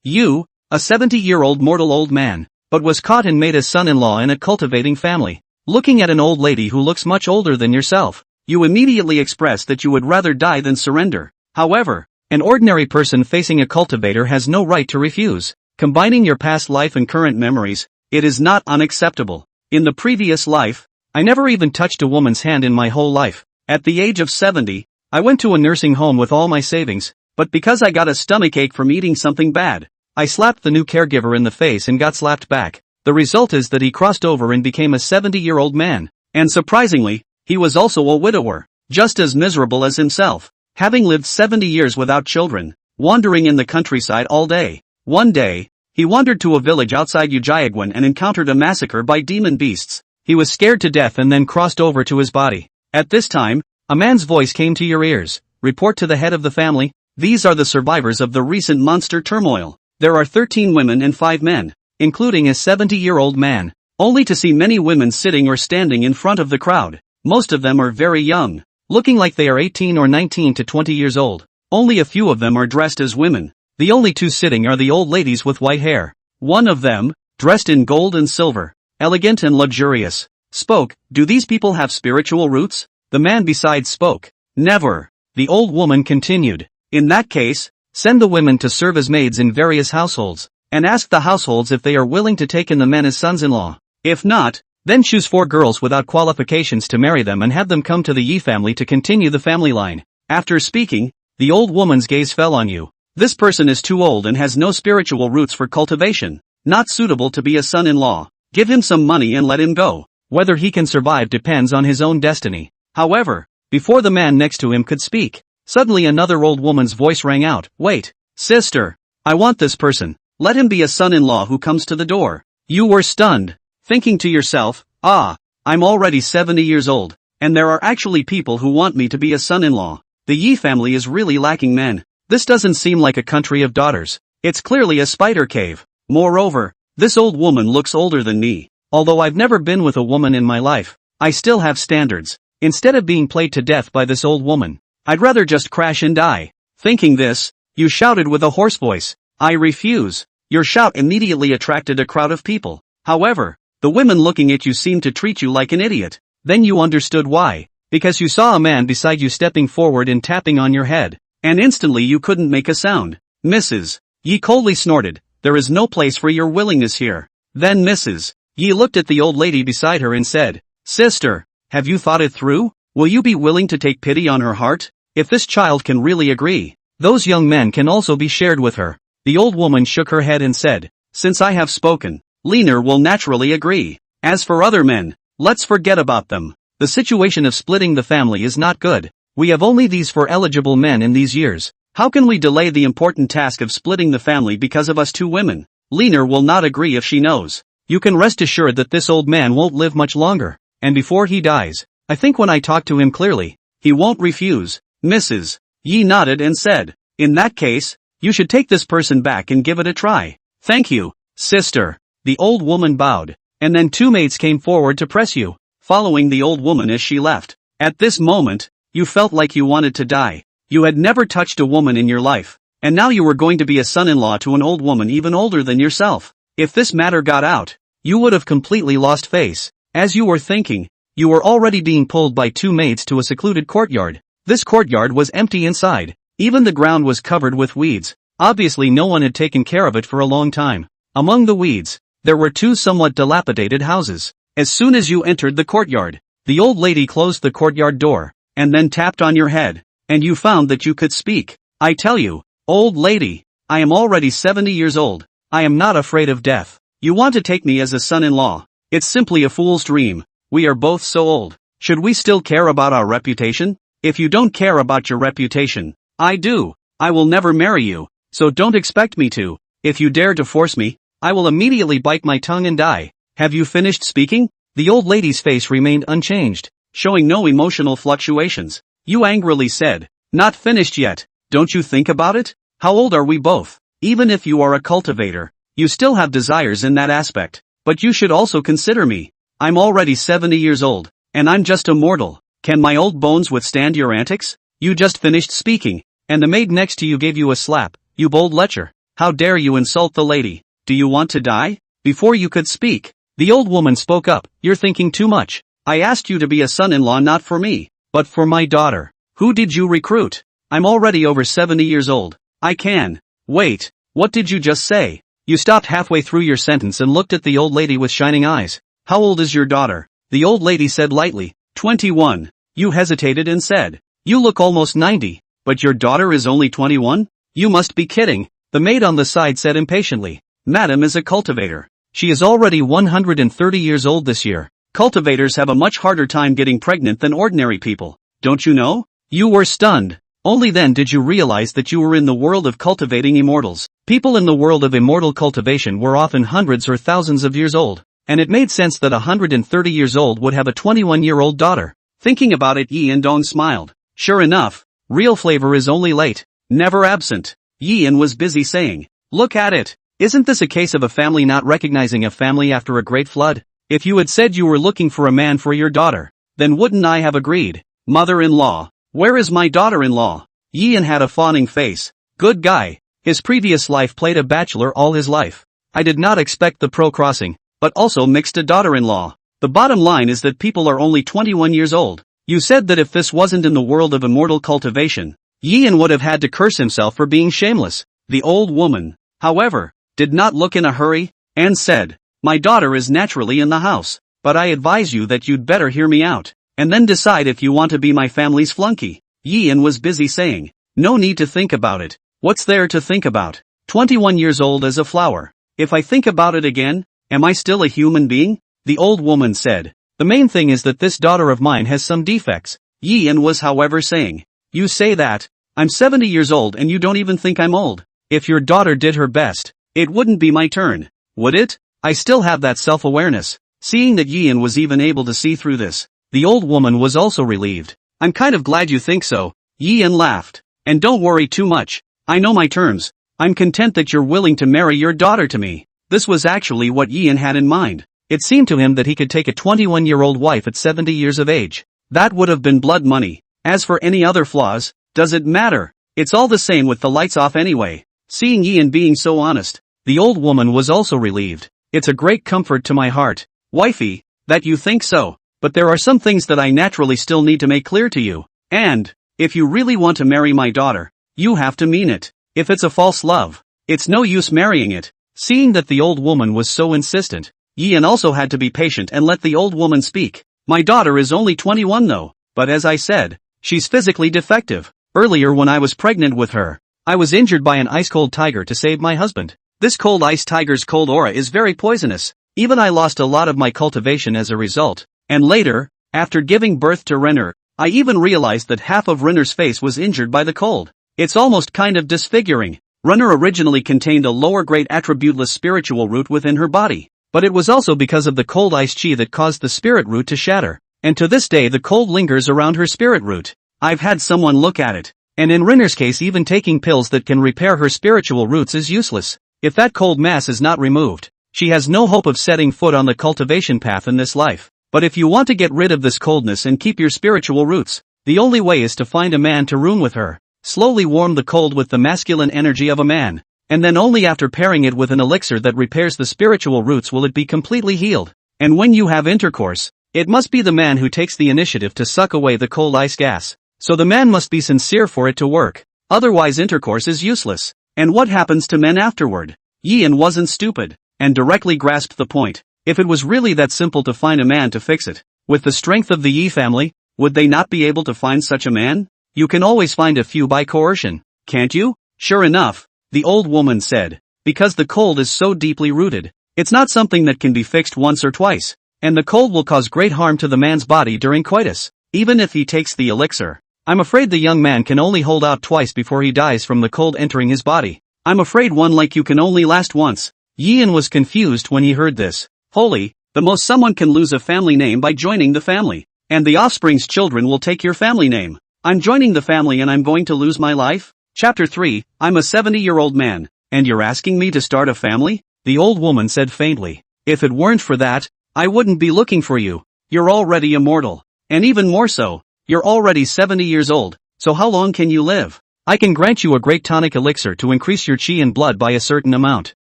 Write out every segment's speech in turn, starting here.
You, a 70-year-old mortal old man, but was caught and made a son-in-law in a cultivating family. Looking at an old lady who looks much older than yourself, you immediately express that you would rather die than surrender. However, an ordinary person facing a cultivator has no right to refuse. Combining your past life and current memories, it is not unacceptable. In the previous life, I never even touched a woman's hand in my whole life. At the age of 70, I went to a nursing home with all my savings, but because I got a stomachache from eating something bad, I slapped the new caregiver in the face and got slapped back. The result is that he crossed over and became a 70-year-old man. And surprisingly, he was also a widower, just as miserable as himself, having lived 70 years without children, wandering in the countryside all day. One day, he wandered to a village outside Ujjayaguan and encountered a massacre by demon beasts. He was scared to death and then crossed over to his body. At this time, a man's voice came to your ears. Report to the head of the family. These are the survivors of the recent monster turmoil. There are 13 women and 5 men, including a 70-year-old man, only to see many women sitting or standing in front of the crowd. Most of them are very young, looking like they are 18 or 19 to 20 years old. Only a few of them are dressed as women. The only 2 sitting are the old ladies with white hair. One of them, dressed in gold and silver, elegant and luxurious, spoke. Do these people have spiritual roots? The man beside spoke. Never. The old woman continued. In that case, send the women to serve as maids in various households, and ask the households if they are willing to take in the men as sons-in-law. If not, then choose 4 girls without qualifications to marry them and have them come to the Yi family to continue the family line. After speaking, the old woman's gaze fell on you. This person is too old and has no spiritual roots for cultivation, not suitable to be a son-in-law. Give him some money and let him go. Whether he can survive depends on his own destiny. However, before the man next to him could speak, suddenly another old woman's voice rang out. Wait, sister, I want this person. Let him be a son-in-law who comes to the door. You were stunned, thinking to yourself, I'm already 70 years old, and there are actually people who want me to be a son-in-law. The Yi family is really lacking men. This doesn't seem like a country of daughters. It's clearly a spider cave. Moreover, this old woman looks older than me. Although I've never been with a woman in my life, I still have standards. Instead of being played to death by this old woman, I'd rather just crash and die. Thinking this, you shouted with a hoarse voice, I refuse. Your shout immediately attracted a crowd of people. However, the women looking at you seemed to treat you like an idiot. Then you understood why. Because you saw a man beside you stepping forward and tapping on your head. And instantly you couldn't make a sound. Mrs. Yi coldly snorted, there is no place for your willingness here. Then Mrs. Yi looked at the old lady beside her and said, Sister, have you thought it through? Will you be willing to take pity on her heart? If this child can really agree, those young men can also be shared with her. The old woman shook her head and said, Since I have spoken, Leaner will naturally agree. As for other men, let's forget about them. The situation of splitting the family is not good. We have only these 4 eligible men in these years. How can we delay the important task of splitting the family because of us 2 women? Leaner will not agree if she knows. You can rest assured that this old man won't live much longer. And before he dies, I think when I talk to him clearly, he won't refuse. Mrs. Yi nodded and said, In that case, you should take this person back and give it a try. Thank you, sister. The old woman bowed, and then 2 maids came forward to press you, following the old woman as she left. At this moment, you felt like you wanted to die. You had never touched a woman in your life, and now you were going to be a son-in-law to an old woman even older than yourself. If this matter got out, you would have completely lost face. As you were thinking, you were already being pulled by 2 maids to a secluded courtyard. This courtyard was empty inside. Even the ground was covered with weeds. Obviously no one had taken care of it for a long time. Among the weeds, there were 2 somewhat dilapidated houses. As soon as you entered the courtyard, the old lady closed the courtyard door, and then tapped on your head, and you found that you could speak. I tell you, old lady, I am already 70 years old. I am not afraid of death. You want to take me as a son-in-law. It's simply a fool's dream. We are both so old. Should we still care about our reputation? If you don't care about your reputation, I do. I will never marry you, so don't expect me to. If you dare to force me, I will immediately bite my tongue and die. Have you finished speaking? The old lady's face remained unchanged, showing no emotional fluctuations. You angrily said, Not finished yet. Don't you think about it? How old are we both? Even if you are a cultivator, you still have desires in that aspect. But you should also consider me. I'm already 70 years old, and I'm just a mortal. Can my old bones withstand your antics? You just finished speaking, and the maid next to you gave you a slap, you bold lecher. How dare you insult the lady? Do you want to die? Before you could speak, the old woman spoke up. You're thinking too much. I asked you to be a son-in-law not for me, but for my daughter. Who did you recruit? I'm already over 70 years old. I can. Wait, what did you just say? You stopped halfway through your sentence and looked at the old lady with shining eyes. How old is your daughter? The old lady said lightly. 21. You hesitated and said, you look almost 90, but your daughter is only 21? You must be kidding. The maid on the side said impatiently. Madam is a cultivator. She is already 130 years old this year. Cultivators have a much harder time getting pregnant than ordinary people. Don't you know? You were stunned. Only then did you realize that you were in the world of cultivating immortals. People in the world of immortal cultivation were often hundreds or thousands of years old, and it made sense that 130 years old would have a 21-year-old daughter. Thinking about it, Yi and Dong smiled. Sure enough, real flavor is only late, never absent. Yi and was busy saying, look at it. Isn't this a case of a family not recognizing a family after a great flood? If you had said you were looking for a man for your daughter, then wouldn't I have agreed? Mother-in-law. Where is my daughter-in-law? Yian had a fawning face. Good guy. His previous life played a bachelor all his life. I did not expect the pro-crossing, but also mixed a daughter-in-law. The bottom line is that people are only 21 years old. You said that if this wasn't in the world of immortal cultivation, Yian would have had to curse himself for being shameless. The old woman, however, did not look in a hurry, and said, my daughter is naturally in the house, but I advise you that you'd better hear me out, and then decide if you want to be my family's flunky. Yian was busy saying, no need to think about it. What's there to think about? 21 years old as a flower. If I think about it again, am I still a human being? The old woman said, the main thing is that this daughter of mine has some defects. Yian was however saying, you say that? I'm 70 years old and you don't even think I'm old. If your daughter did her best, it wouldn't be my turn, would it? I still have that self-awareness. Seeing that Yian was even able to see through this, the old woman was also relieved. I'm kind of glad you think so. Yian laughed. And don't worry too much. I know my terms. I'm content that you're willing to marry your daughter to me. This was actually what Yian had in mind. It seemed to him that he could take a 21-year-old wife at 70 years of age. That would have been blood money. As for any other flaws, does it matter? It's all the same with the lights off anyway. Seeing Yian being so honest, the old woman was also relieved. It's a great comfort to my heart, wifey, that you think so, but there are some things that I naturally still need to make clear to you. And, if you really want to marry my daughter, you have to mean it. If it's a false love, it's no use marrying it. Seeing that the old woman was so insistent, Yian also had to be patient and let the old woman speak. My daughter is only 21 though, but as I said, she's physically defective. Earlier when I was pregnant with her, I was injured by an ice-cold tiger to save my husband. This cold ice tiger's cold aura is very poisonous. Even I lost a lot of my cultivation as a result. And later, after giving birth to Renner, I even realized that half of Renner's face was injured by the cold. It's almost kind of disfiguring. Renner originally contained a lower-grade attributeless spiritual root within her body, but it was also because of the cold ice chi that caused the spirit root to shatter. And to this day the cold lingers around her spirit root. I've had someone look at it, and in Renner's case even taking pills that can repair her spiritual roots is useless. If that cold mass is not removed, she has no hope of setting foot on the cultivation path in this life. But if you want to get rid of this coldness and keep your spiritual roots, the only way is to find a man to room with her. Slowly warm the cold with the masculine energy of a man, and then only after pairing it with an elixir that repairs the spiritual roots will it be completely healed. And when you have intercourse, it must be the man who takes the initiative to suck away the cold ice gas. So the man must be sincere for it to work. Otherwise intercourse is useless. And what happens to men afterward? Yian wasn't stupid, and directly grasped the point. If it was really that simple to find a man to fix it, with the strength of the Yi family, would they not be able to find such a man? You can always find a few by coercion, can't you? Sure enough, the old woman said, because the cold is so deeply rooted, it's not something that can be fixed once or twice, and the cold will cause great harm to the man's body during coitus, even if he takes the elixir. I'm afraid the young man can only hold out twice before he dies from the cold entering his body. I'm afraid one like you can only last once. Yian was confused when he heard this. Holy, the most someone can lose a family name by joining the family, and the offspring's children will take your family name. I'm joining the family and I'm going to lose my life? Chapter 3, I'm a 70-year-old man, and you're asking me to start a family? The old woman said faintly. If it weren't for that, I wouldn't be looking for you. You're already immortal. And even more so, you're already 70 years old, so how long can you live? I can grant you a great tonic elixir to increase your chi and blood by a certain amount,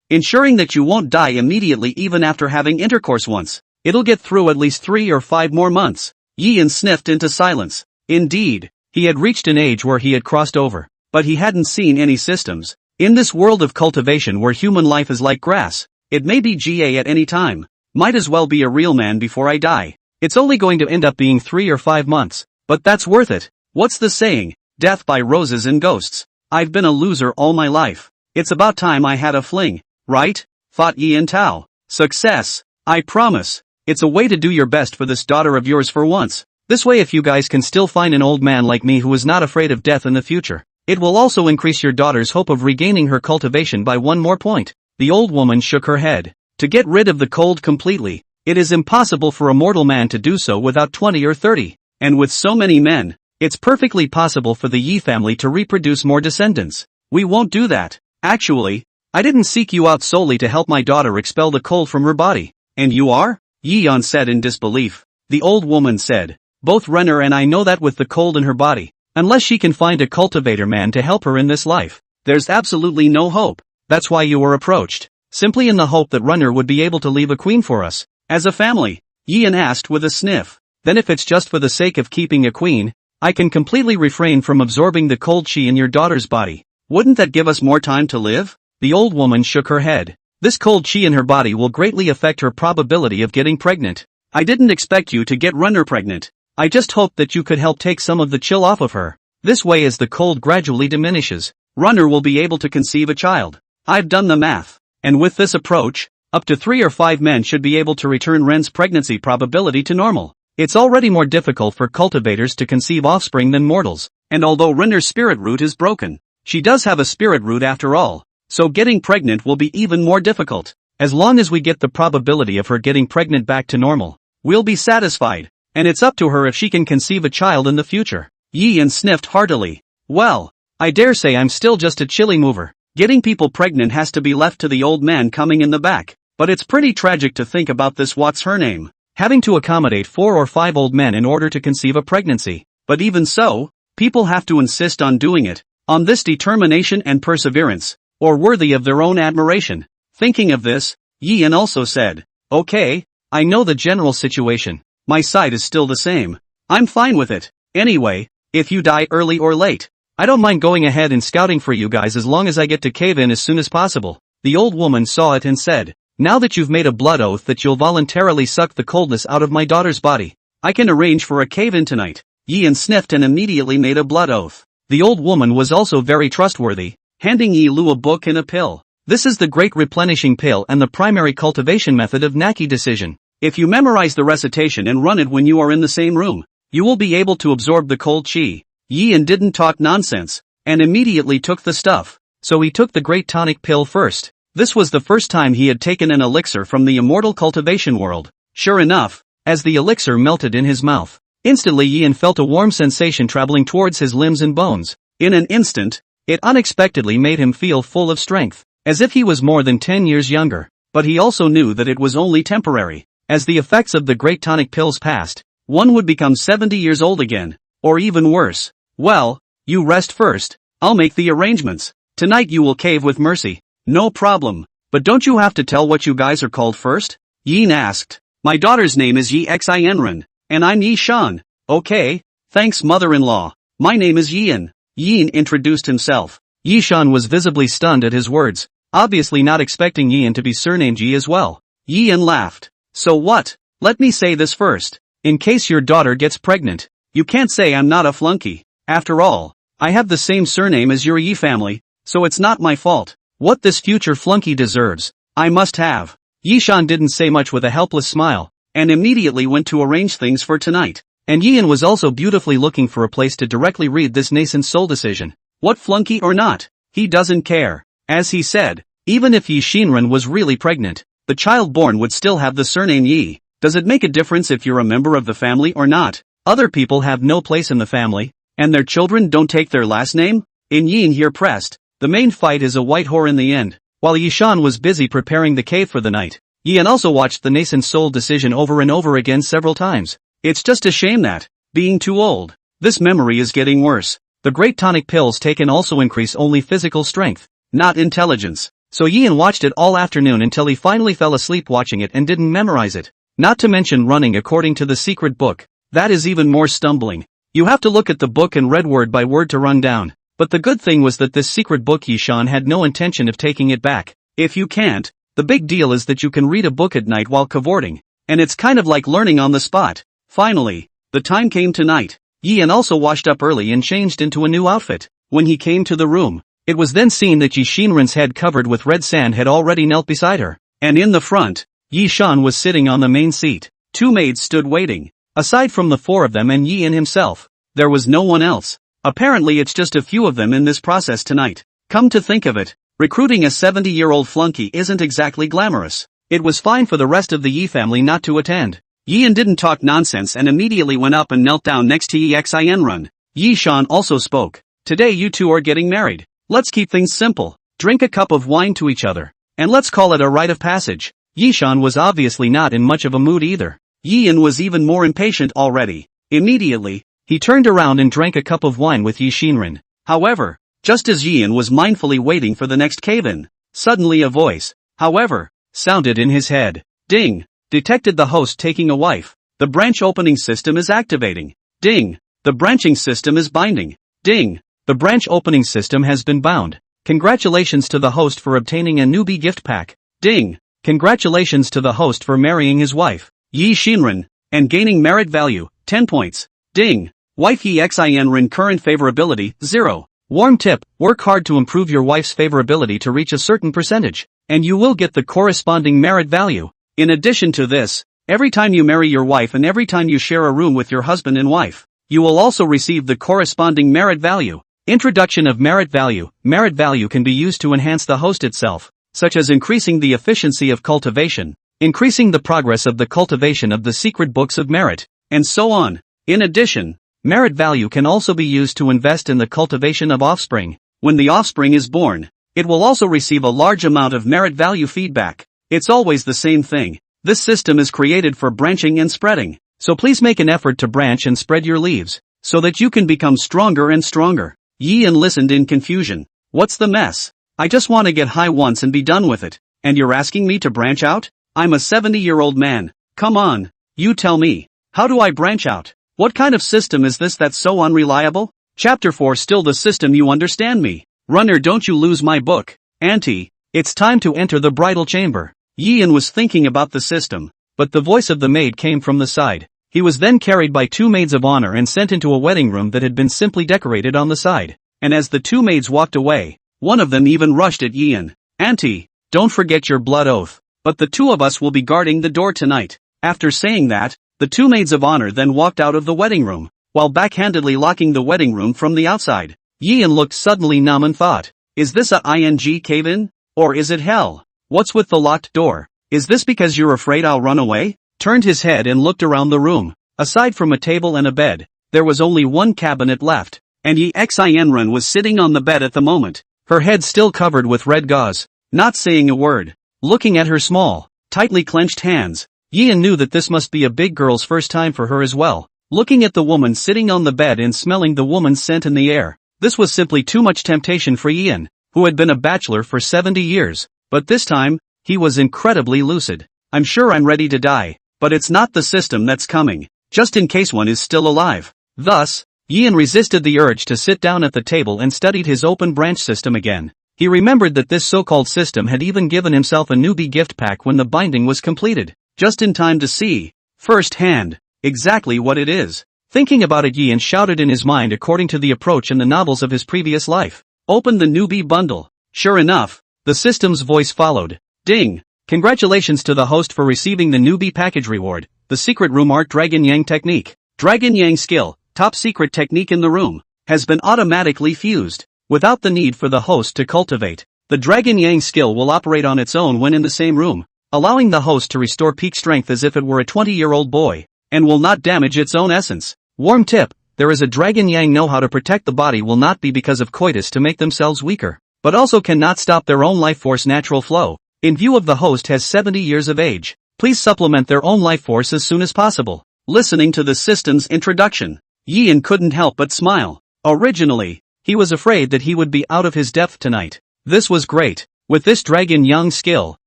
ensuring that you won't die immediately even after having intercourse once. It'll get through at least 3 or 5 more months. Yian sniffed into silence. Indeed, he had reached an age where he had crossed over, but he hadn't seen any systems. In this world of cultivation where human life is like grass, it may be GA at any time. Might as well be a real man before I die. It's only going to end up being 3 or 5 months, but that's worth it. What's the saying? Death by roses and ghosts. I've been a loser all my life. It's about time I had a fling, right? Thought Yian Tao. Success. I promise. It's a way to do your best for this daughter of yours for once. This way if you guys can still find an old man like me who is not afraid of death in the future, it will also increase your daughter's hope of regaining her cultivation by 1 more point. The old woman shook her head. To get rid of the cold completely, it is impossible for a mortal man to do so without 20 or 30. And with so many men, it's perfectly possible for the Yi family to reproduce more descendants. We won't do that. Actually, I didn't seek you out solely to help my daughter expel the cold from her body. And you are? Yian said in disbelief. The old woman said, both Renner and I know that with the cold in her body, unless she can find a cultivator man to help her in this life, there's absolutely no hope. That's why you were approached. Simply in the hope that Renner would be able to leave a queen for us. As a family? Yian asked with a sniff. Then if it's just for the sake of keeping a queen, I can completely refrain from absorbing the cold chi in your daughter's body. Wouldn't that give us more time to live? The old woman shook her head. This cold chi in her body will greatly affect her probability of getting pregnant. I didn't expect you to get Renner pregnant. I just hoped that you could help take some of the chill off of her. This way as the cold gradually diminishes, Renner will be able to conceive a child. I've done the math. And with this approach, up to 3 or 5 men should be able to return Ren's pregnancy probability to normal. It's already more difficult for cultivators to conceive offspring than mortals, and although Renner's spirit root is broken, she does have a spirit root after all, so getting pregnant will be even more difficult. As long as we get the probability of her getting pregnant back to normal, we'll be satisfied, and it's up to her if she can conceive a child in the future. Yian sniffed heartily. Well, I dare say I'm still just a chilly mover. Getting people pregnant has to be left to the old man coming in the back, but it's pretty tragic to think about this what's her name. Having to accommodate 4 or 5 old men in order to conceive a pregnancy. But even so, people have to insist on doing it, on this determination and perseverance, or worthy of their own admiration. Thinking of this, Yian also said, okay, I know the general situation. My side is still the same. I'm fine with it. Anyway, if you die early or late, I don't mind going ahead and scouting for you guys as long as I get to cave in as soon as possible. The old woman saw it and said, now that you've made a blood oath that you'll voluntarily suck the coldness out of my daughter's body, I can arrange for a cave in tonight. Yian sniffed and immediately made a blood oath. The old woman was also very trustworthy, handing Yi Lu a book and a pill. This is the great replenishing pill and the primary cultivation method of Naki decision. If you memorize the recitation and run it when you are in the same room, you will be able to absorb the cold chi. Yian didn't talk nonsense, and immediately took the stuff. So he took the great tonic pill first. This was the first time he had taken an elixir from the immortal cultivation world. Sure enough, as the elixir melted in his mouth, instantly Yian felt a warm sensation traveling towards his limbs and bones. In an instant, it unexpectedly made him feel full of strength, as if he was more than 10 years younger. But he also knew that it was only temporary. As the effects of the great tonic pills passed, one would become 70 years old again, or even worse. Well, you rest first, I'll make the arrangements. Tonight you will cave with Mercy. No problem. But don't you have to tell what you guys are called first? Yin asked. My daughter's name is Yi Xianren, and I'm Yi Shan. Okay, thanks mother-in-law. My name is Yian. Yin introduced himself. Yi Shan was visibly stunned at his words, obviously not expecting Yian to be surnamed Yi as well. Yian laughed. So what? Let me say this first. In case your daughter gets pregnant, you can't say I'm not a flunky. After all, I have the same surname as your Yi family, so it's not my fault. What this future flunky deserves, I must have. Yi Shan didn't say much with a helpless smile, and immediately went to arrange things for tonight. And Yian was also beautifully looking for a place to directly read this nascent soul decision. What flunky or not, he doesn't care. As he said, even if Yi Shinren was really pregnant, the child born would still have the surname Yi. Does it make a difference if you're a member of the family or not? Other people have no place in the family, and their children don't take their last name? In Yin here pressed, the main fight is a white whore in the end. While Yishan was busy preparing the cave for the night, Yian also watched the nascent soul decision over and over again several times. It's just a shame that, being too old, this memory is getting worse. The great tonic pills taken also increase only physical strength, not intelligence. So Ian watched it all afternoon until he finally fell asleep watching it and didn't memorize it. Not to mention running according to the secret book. That is even more stumbling. You have to look at the book and read word by word to run down. But the good thing was that this secret book Yishan had no intention of taking it back. If you can't, the big deal is that you can read a book at night while cavorting. And it's kind of like learning on the spot. Finally, the time came tonight. Ian also washed up early and changed into a new outfit. When he came to the room, it was then seen that Yi Shinren's head covered with red sand had already knelt beside her. And in the front, Yi Shan was sitting on the main seat. Two maids stood waiting. Aside from the four of them and Yi and himself, there was no one else. Apparently it's just a few of them in this process tonight. Come to think of it, recruiting a 70-year-old flunky isn't exactly glamorous. It was fine for the rest of the Yi family not to attend. Yian didn't talk nonsense and immediately went up and knelt down next to Yi Xianrun. Yi Shan also spoke. Today you two are getting married. Let's keep things simple. Drink a cup of wine to each other. And let's call it a rite of passage. Yi Shan was obviously not in much of a mood either. Yian was even more impatient already. Immediately, he turned around and drank a cup of wine with Yi Shinren. However, just as Yian was mindfully waiting for the next cave-in, suddenly a voice, however, sounded in his head. Ding! Detected the host taking a wife. The branch opening system is activating. Ding! The branching system is binding. Ding! The branch opening system has been bound. Congratulations to the host for obtaining a newbie gift pack. Ding! Congratulations to the host for marrying his wife, Yi Shinren, and gaining merit value, 10 points. Ding! Wife Yi Xianren current favorability, 0. Warm tip, work hard to improve your wife's favorability to reach a certain percentage, and you will get the corresponding merit value. In addition to this, every time you marry your wife and every time you share a room with your husband and wife, you will also receive the corresponding merit value. Introduction of merit value. Merit value can be used to enhance the host itself, such as increasing the efficiency of cultivation, increasing the progress of the cultivation of the secret books of merit, and so on. In addition, merit value can also be used to invest in the cultivation of offspring. When the offspring is born, it will also receive a large amount of merit value feedback. It's always the same thing. This system is created for branching and spreading, so please make an effort to branch and spread your leaves, so that you can become stronger and stronger. Yian listened in confusion. What's the mess? I just want to get high once and be done with it, and you're asking me to branch out? I'm a 70-year-old man. Come on, you tell me. How do I branch out? What kind of system is this that's so unreliable? Chapter 4 Still the system you understand me. Runner, don't you lose my book. Auntie, it's time to enter the bridal chamber. Yian was thinking about the system, but the voice of the maid came from the side. He was then carried by two maids of honor and sent into a wedding room that had been simply decorated on the side. And as the two maids walked away, one of them even rushed at Yian. Auntie, don't forget your blood oath. But the two of us will be guarding the door tonight. After saying that, the two maids of honor then walked out of the wedding room, while backhandedly locking the wedding room from the outside. Yian looked suddenly numb and thought, is this a ing cave-in? Or is it hell? What's with the locked door? Is this because you're afraid I'll run away? Turned his head and looked around the room. Aside from a table and a bed, there was only one cabinet left, and Yi Xianrun was sitting on the bed at the moment, her head still covered with red gauze, not saying a word. Looking at her small, tightly clenched hands, Yian knew that this must be a big girl's first time for her as well. Looking at the woman sitting on the bed and smelling the woman's scent in the air, this was simply too much temptation for Yian, who had been a bachelor for 70 years. But this time, he was incredibly lucid. I'm sure I'm ready to die, but it's not the system that's coming, just in case one is still alive. Thus, Yian resisted the urge to sit down at the table and studied his open branch system again. He remembered that this so-called system had even given himself a newbie gift pack when the binding was completed, just in time to see, firsthand, exactly what it is. Thinking about it, Yian shouted in his mind according to the approach in the novels of his previous life. Open the newbie bundle. Sure enough, the system's voice followed. Ding! Congratulations to the host for receiving the newbie package reward, the secret room art Dragon Yang technique. Dragon Yang skill, top secret technique in the room, has been automatically fused, without the need for the host to cultivate. The Dragon Yang skill will operate on its own when in the same room, allowing the host to restore peak strength as if it were a 20-year-old boy, and will not damage its own essence. Warm tip, there is a Dragon Yang know how to protect the body will not be because of coitus to make themselves weaker, but also cannot stop their own life force natural flow. In view of the host has 70 years of age, please supplement their own life force as soon as possible. Listening to the system's introduction, Yian couldn't help but smile. Originally, he was afraid that he would be out of his depth tonight. This was great. With this Dragon Young skill,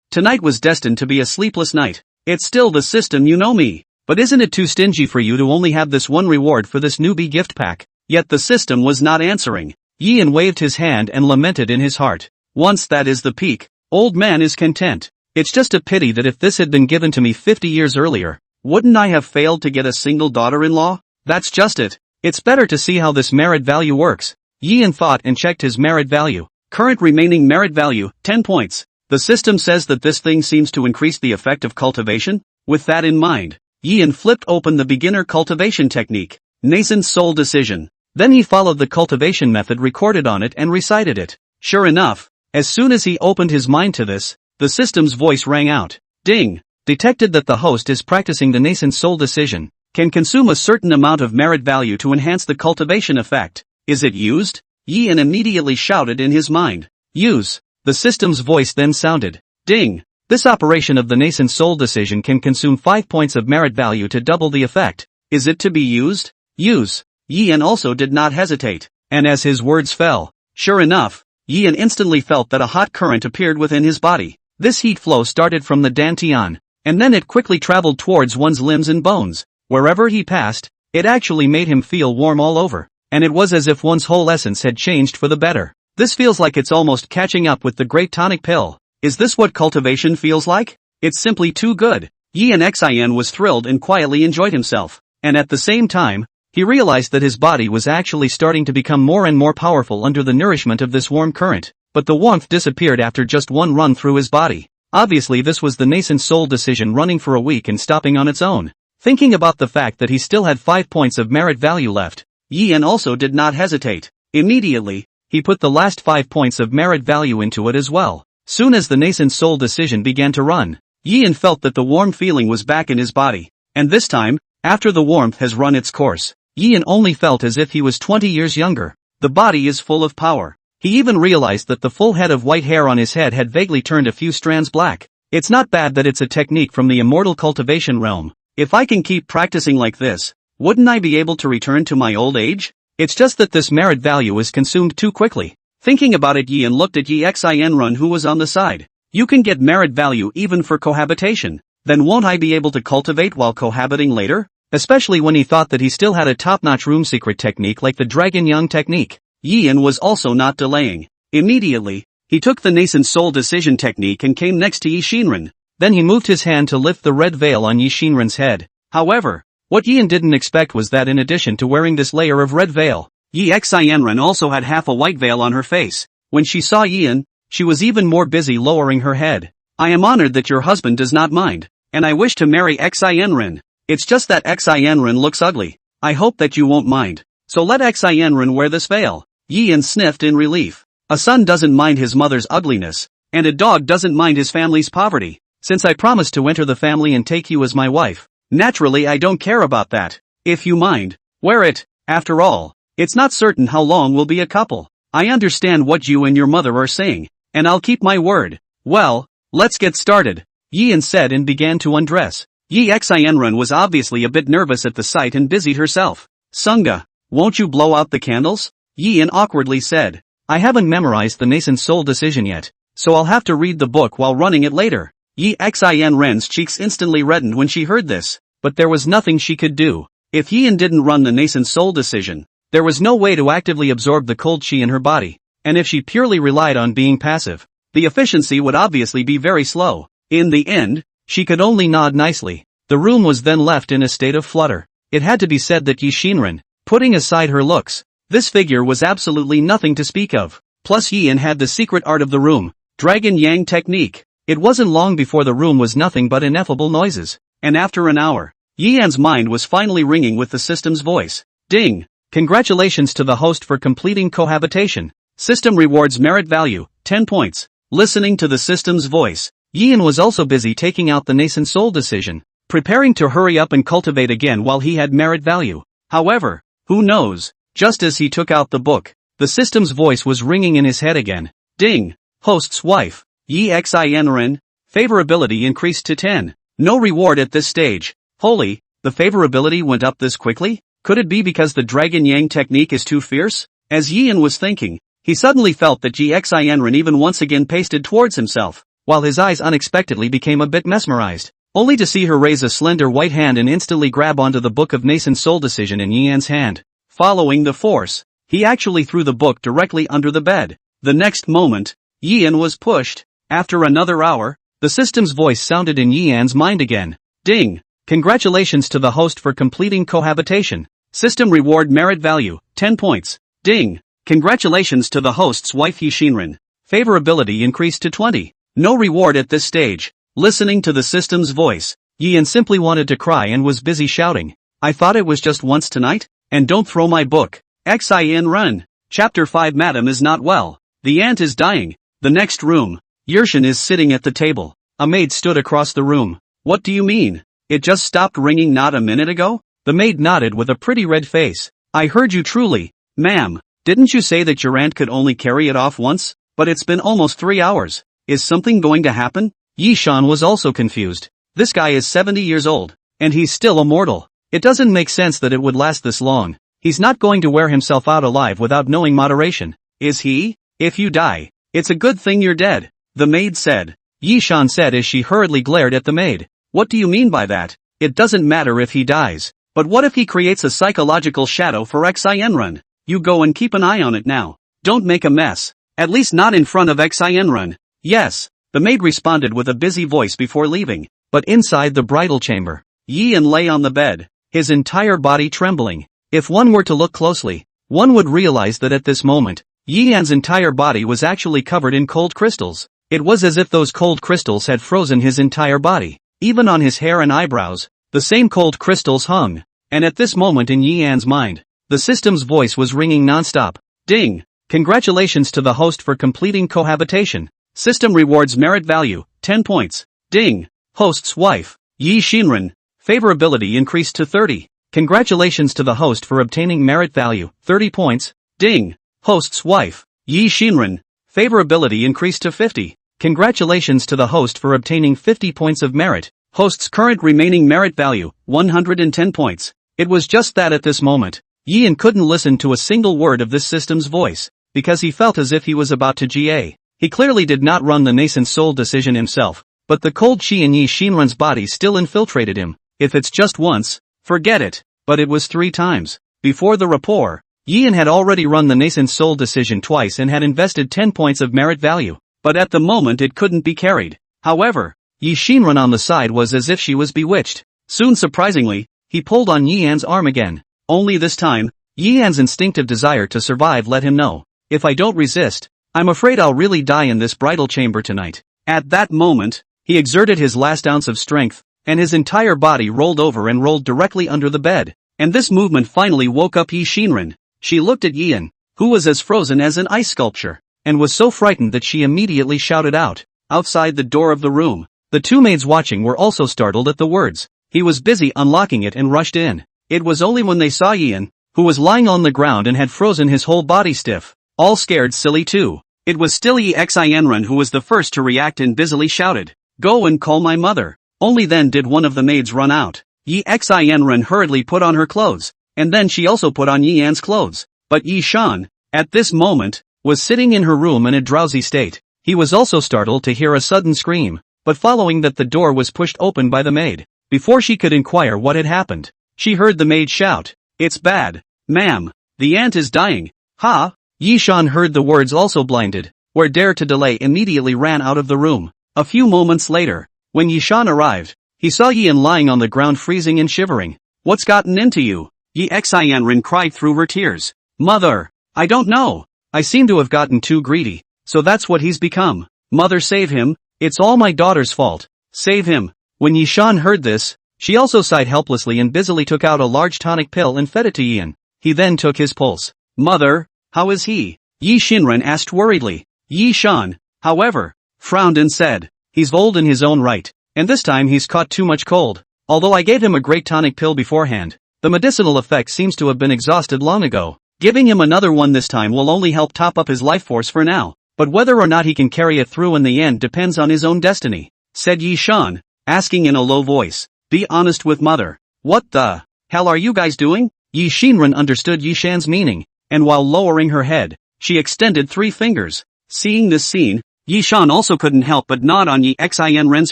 tonight was destined to be a sleepless night. It's still the system, you know me. But isn't it too stingy for you to only have this one reward for this newbie gift pack? Yet the system was not answering. Yian waved his hand and lamented in his heart. Once that is the peak, old man is content. It's just a pity that if this had been given to me 50 years earlier, wouldn't I have failed to get a single daughter-in-law? That's just it. It's better to see how this merit value works. Yian thought and checked his merit value. Current remaining merit value, 10 points. The system says that this thing seems to increase the effect of cultivation. With that in mind, Yian flipped open the beginner cultivation technique, nascent soul decision. Then he followed the cultivation method recorded on it and recited it. Sure enough, as soon as he opened his mind to this, the system's voice rang out. Ding! Detected that the host is practicing the nascent soul decision. Can consume a certain amount of merit value to enhance the cultivation effect. Is it used? Yian immediately shouted in his mind. Use. The system's voice then sounded. Ding! This operation of the nascent soul decision can consume 5 points of merit value to double the effect. Is it to be used? Use. Yian also did not hesitate. And as his words fell, sure enough, Yian instantly felt that a hot current appeared within his body. This heat flow started from the dantian, and then it quickly traveled towards one's limbs and bones. Wherever he passed, it actually made him feel warm all over, and it was as if one's whole essence had changed for the better. This feels like it's almost catching up with the great tonic pill. Is this what cultivation feels like? It's simply too good. Yian Xin was thrilled and quietly enjoyed himself, and at the same time, he realized that his body was actually starting to become more and more powerful under the nourishment of this warm current, but the warmth disappeared after just one run through his body. Obviously this was the nascent soul decision running for a week and stopping on its own. Thinking about the fact that he still had 5 points of merit value left, Yian also did not hesitate. Immediately, he put the last 5 points of merit value into it as well. Soon as the nascent soul decision began to run, Yian felt that the warm feeling was back in his body. And this time, after the warmth has run its course, Yian only felt as if he was 20 years younger. The body is full of power. He even realized that the full head of white hair on his head had vaguely turned a few strands black. It's not bad that it's a technique from the immortal cultivation realm. If I can keep practicing like this, wouldn't I be able to return to my old age? It's just that this merit value is consumed too quickly. Thinking about it, Yian looked at Xin who was on the side. You can get merit value even for cohabitation. Then won't I be able to cultivate while cohabiting later? Especially when he thought that he still had a top-notch room secret technique like the Dragon Young technique. Yian was also not delaying. Immediately, he took the nascent soul decision technique and came next to Yixinren. Then he moved his hand to lift the red veil on Yixinren's head. However, what Yian didn't expect was that in addition to wearing this layer of red veil, Yixinren also had half a white veil on her face. When she saw Yian, she was even more busy lowering her head. I am honored that your husband does not mind, and I wish to marry Xinren. It's just that Xinren looks ugly. I hope that you won't mind. So let Xinren wear this veil. Yian sniffed in relief. A son doesn't mind his mother's ugliness, and a dog doesn't mind his family's poverty. Since I promised to enter the family and take you as my wife, naturally I don't care about that. If you mind, wear it. After all, it's not certain how long we'll be a couple. I understand what you and your mother are saying, and I'll keep my word. Well, let's get started, Yian said and began to undress. Xinren was obviously a bit nervous at the sight and busied herself. Sunga, won't you blow out the candles? Yian awkwardly said. I haven't memorized the nascent soul decision yet, so I'll have to read the book while running it later. Xinren's cheeks instantly reddened when she heard this, but there was nothing she could do. If Yian didn't run the nascent soul decision, there was no way to actively absorb the cold chi in her body, and if she purely relied on being passive, the efficiency would obviously be very slow. In the end, she could only nod nicely. The room was then left in a state of flutter. It had to be said that Yixinren, putting aside her looks, this figure was absolutely nothing to speak of. Plus Yian had the secret art of the room, Dragon Yang technique. It wasn't long before the room was nothing but ineffable noises, and after an hour, Yian's mind was finally ringing with the system's voice. Ding! Congratulations to the host for completing cohabitation. System rewards merit value, 10 points. Listening to the system's voice, Yian was also busy taking out the nascent soul decision, preparing to hurry up and cultivate again while he had merit value. However, who knows, just as he took out the book, the system's voice was ringing in his head again. Ding! Host's wife, Xinren, favorability increased to 10. No reward at this stage. Holy, the favorability went up this quickly? Could it be because the Dragon Yang technique is too fierce? As Yian was thinking, he suddenly felt that Xianren even once again pasted towards himself, while his eyes unexpectedly became a bit mesmerized, only to see her raise a slender white hand and instantly grab onto the book of nascent soul decision in Yian's hand. Following the force, he actually threw the book directly under the bed. The next moment, Yian was pushed. After another hour, the system's voice sounded in Yian's mind again. Ding! Congratulations to the host for completing cohabitation. System reward merit value, 10 points. Ding! Congratulations to the host's wife Shinrin. Favorability increased to 20. No reward at this stage. Listening to the system's voice, Yian simply wanted to cry and was busy shouting. I thought it was just once tonight? And don't throw my book. Xin run. Chapter 5 Madam is not well. The aunt is dying. The next room. Yershin is sitting at the table. A maid stood across the room. What do you mean? It just stopped ringing not a minute ago? The maid nodded with a pretty red face. I heard you truly. Ma'am, didn't you say that your aunt could only carry it off once? But it's been almost 3 hours. Is something going to happen? Yishan was also confused. This guy is 70 years old, and he's still a mortal. It doesn't make sense that it would last this long. He's not going to wear himself out alive without knowing moderation. Is he? If you die, it's a good thing you're dead, the maid said. Yishan said as she hurriedly glared at the maid. What do you mean by that? It doesn't matter if he dies. But what if he creates a psychological shadow for Xianren? You go and keep an eye on it now. Don't make a mess. At least not in front of Xianren. Yes, the maid responded with a busy voice before leaving. But inside the bridal chamber, Yian lay on the bed, his entire body trembling. If one were to look closely, one would realize that at this moment, Yian's entire body was actually covered in cold crystals. It was as if those cold crystals had frozen his entire body. Even on his hair and eyebrows, the same cold crystals hung. And at this moment in Yian's mind, the system's voice was ringing non-stop. Ding! Congratulations to the host for completing cohabitation. System rewards merit value, 10 points. Ding! Host's wife, Shinrin. Favorability increased to 30. Congratulations to the host for obtaining merit value, 30 points. Ding! Host's wife, Shinrin. Favorability increased to 50. Congratulations to the host for obtaining 50 points of merit. Host's current remaining merit value, 110 points. It was just that at this moment, Yian couldn't listen to a single word of this system's voice, because he felt as if he was about to GA. He clearly did not run the nascent soul decision himself, but the cold chi in Shinran's body still infiltrated him. If it's just once, forget it. But it was 3 times. Before the rapport, Yian had already run the nascent soul decision twice and had invested 10 points of merit value. But at the moment it couldn't be carried. However, Shinran on the side was as if she was bewitched. Soon surprisingly, he pulled on Yian's arm again. Only this time, Yian's instinctive desire to survive let him know. If I don't resist, I'm afraid I'll really die in this bridal chamber tonight. At that moment, he exerted his last ounce of strength, and his entire body rolled over and rolled directly under the bed. And this movement finally woke up Shinran. She looked at Yian, who was as frozen as an ice sculpture, and was so frightened that she immediately shouted out. Outside the door of the room, the 2 maids watching were also startled at the words. He was busy unlocking it and rushed in. It was only when they saw Yian, who was lying on the ground and had frozen his whole body stiff, all scared silly too. It was still Xianren who was the first to react and busily shouted, "Go and call my mother." Only then did one of the maids run out. Xianren hurriedly put on her clothes, and then she also put on Yian's clothes. But Shan, at this moment, was sitting in her room in a drowsy state. He was also startled to hear a sudden scream, but following that the door was pushed open by the maid. Before she could inquire what had happened, she heard the maid shout, "It's bad, ma'am, the aunt is dying." Ha! Yishan heard the words also blinded, where dare to delay immediately ran out of the room. A few moments later, when Yishan arrived, he saw Yian lying on the ground freezing and shivering. "What's gotten into you?" Xianren cried through her tears. "Mother, I don't know. I seem to have gotten too greedy, so that's what he's become. Mother, save him. It's all my daughter's fault. Save him." When Yishan heard this, she also sighed helplessly and busily took out a large tonic pill and fed it to Yian. He then took his pulse. "Mother, how is he?" Shinran asked worriedly. Yishan, however, frowned and said, "He's old in his own right, and this time he's caught too much cold. Although I gave him a great tonic pill beforehand, the medicinal effect seems to have been exhausted long ago. Giving him another one this time will only help top up his life force for now, but whether or not he can carry it through in the end depends on his own destiny," said Yishan, asking in a low voice, "Be honest with mother. What the hell are you guys doing?" Yi Shinran understood Yi Shan's meaning, and while lowering her head, she extended 3 fingers. Seeing this scene, Yi Shan also couldn't help but nod on Yi Xinren's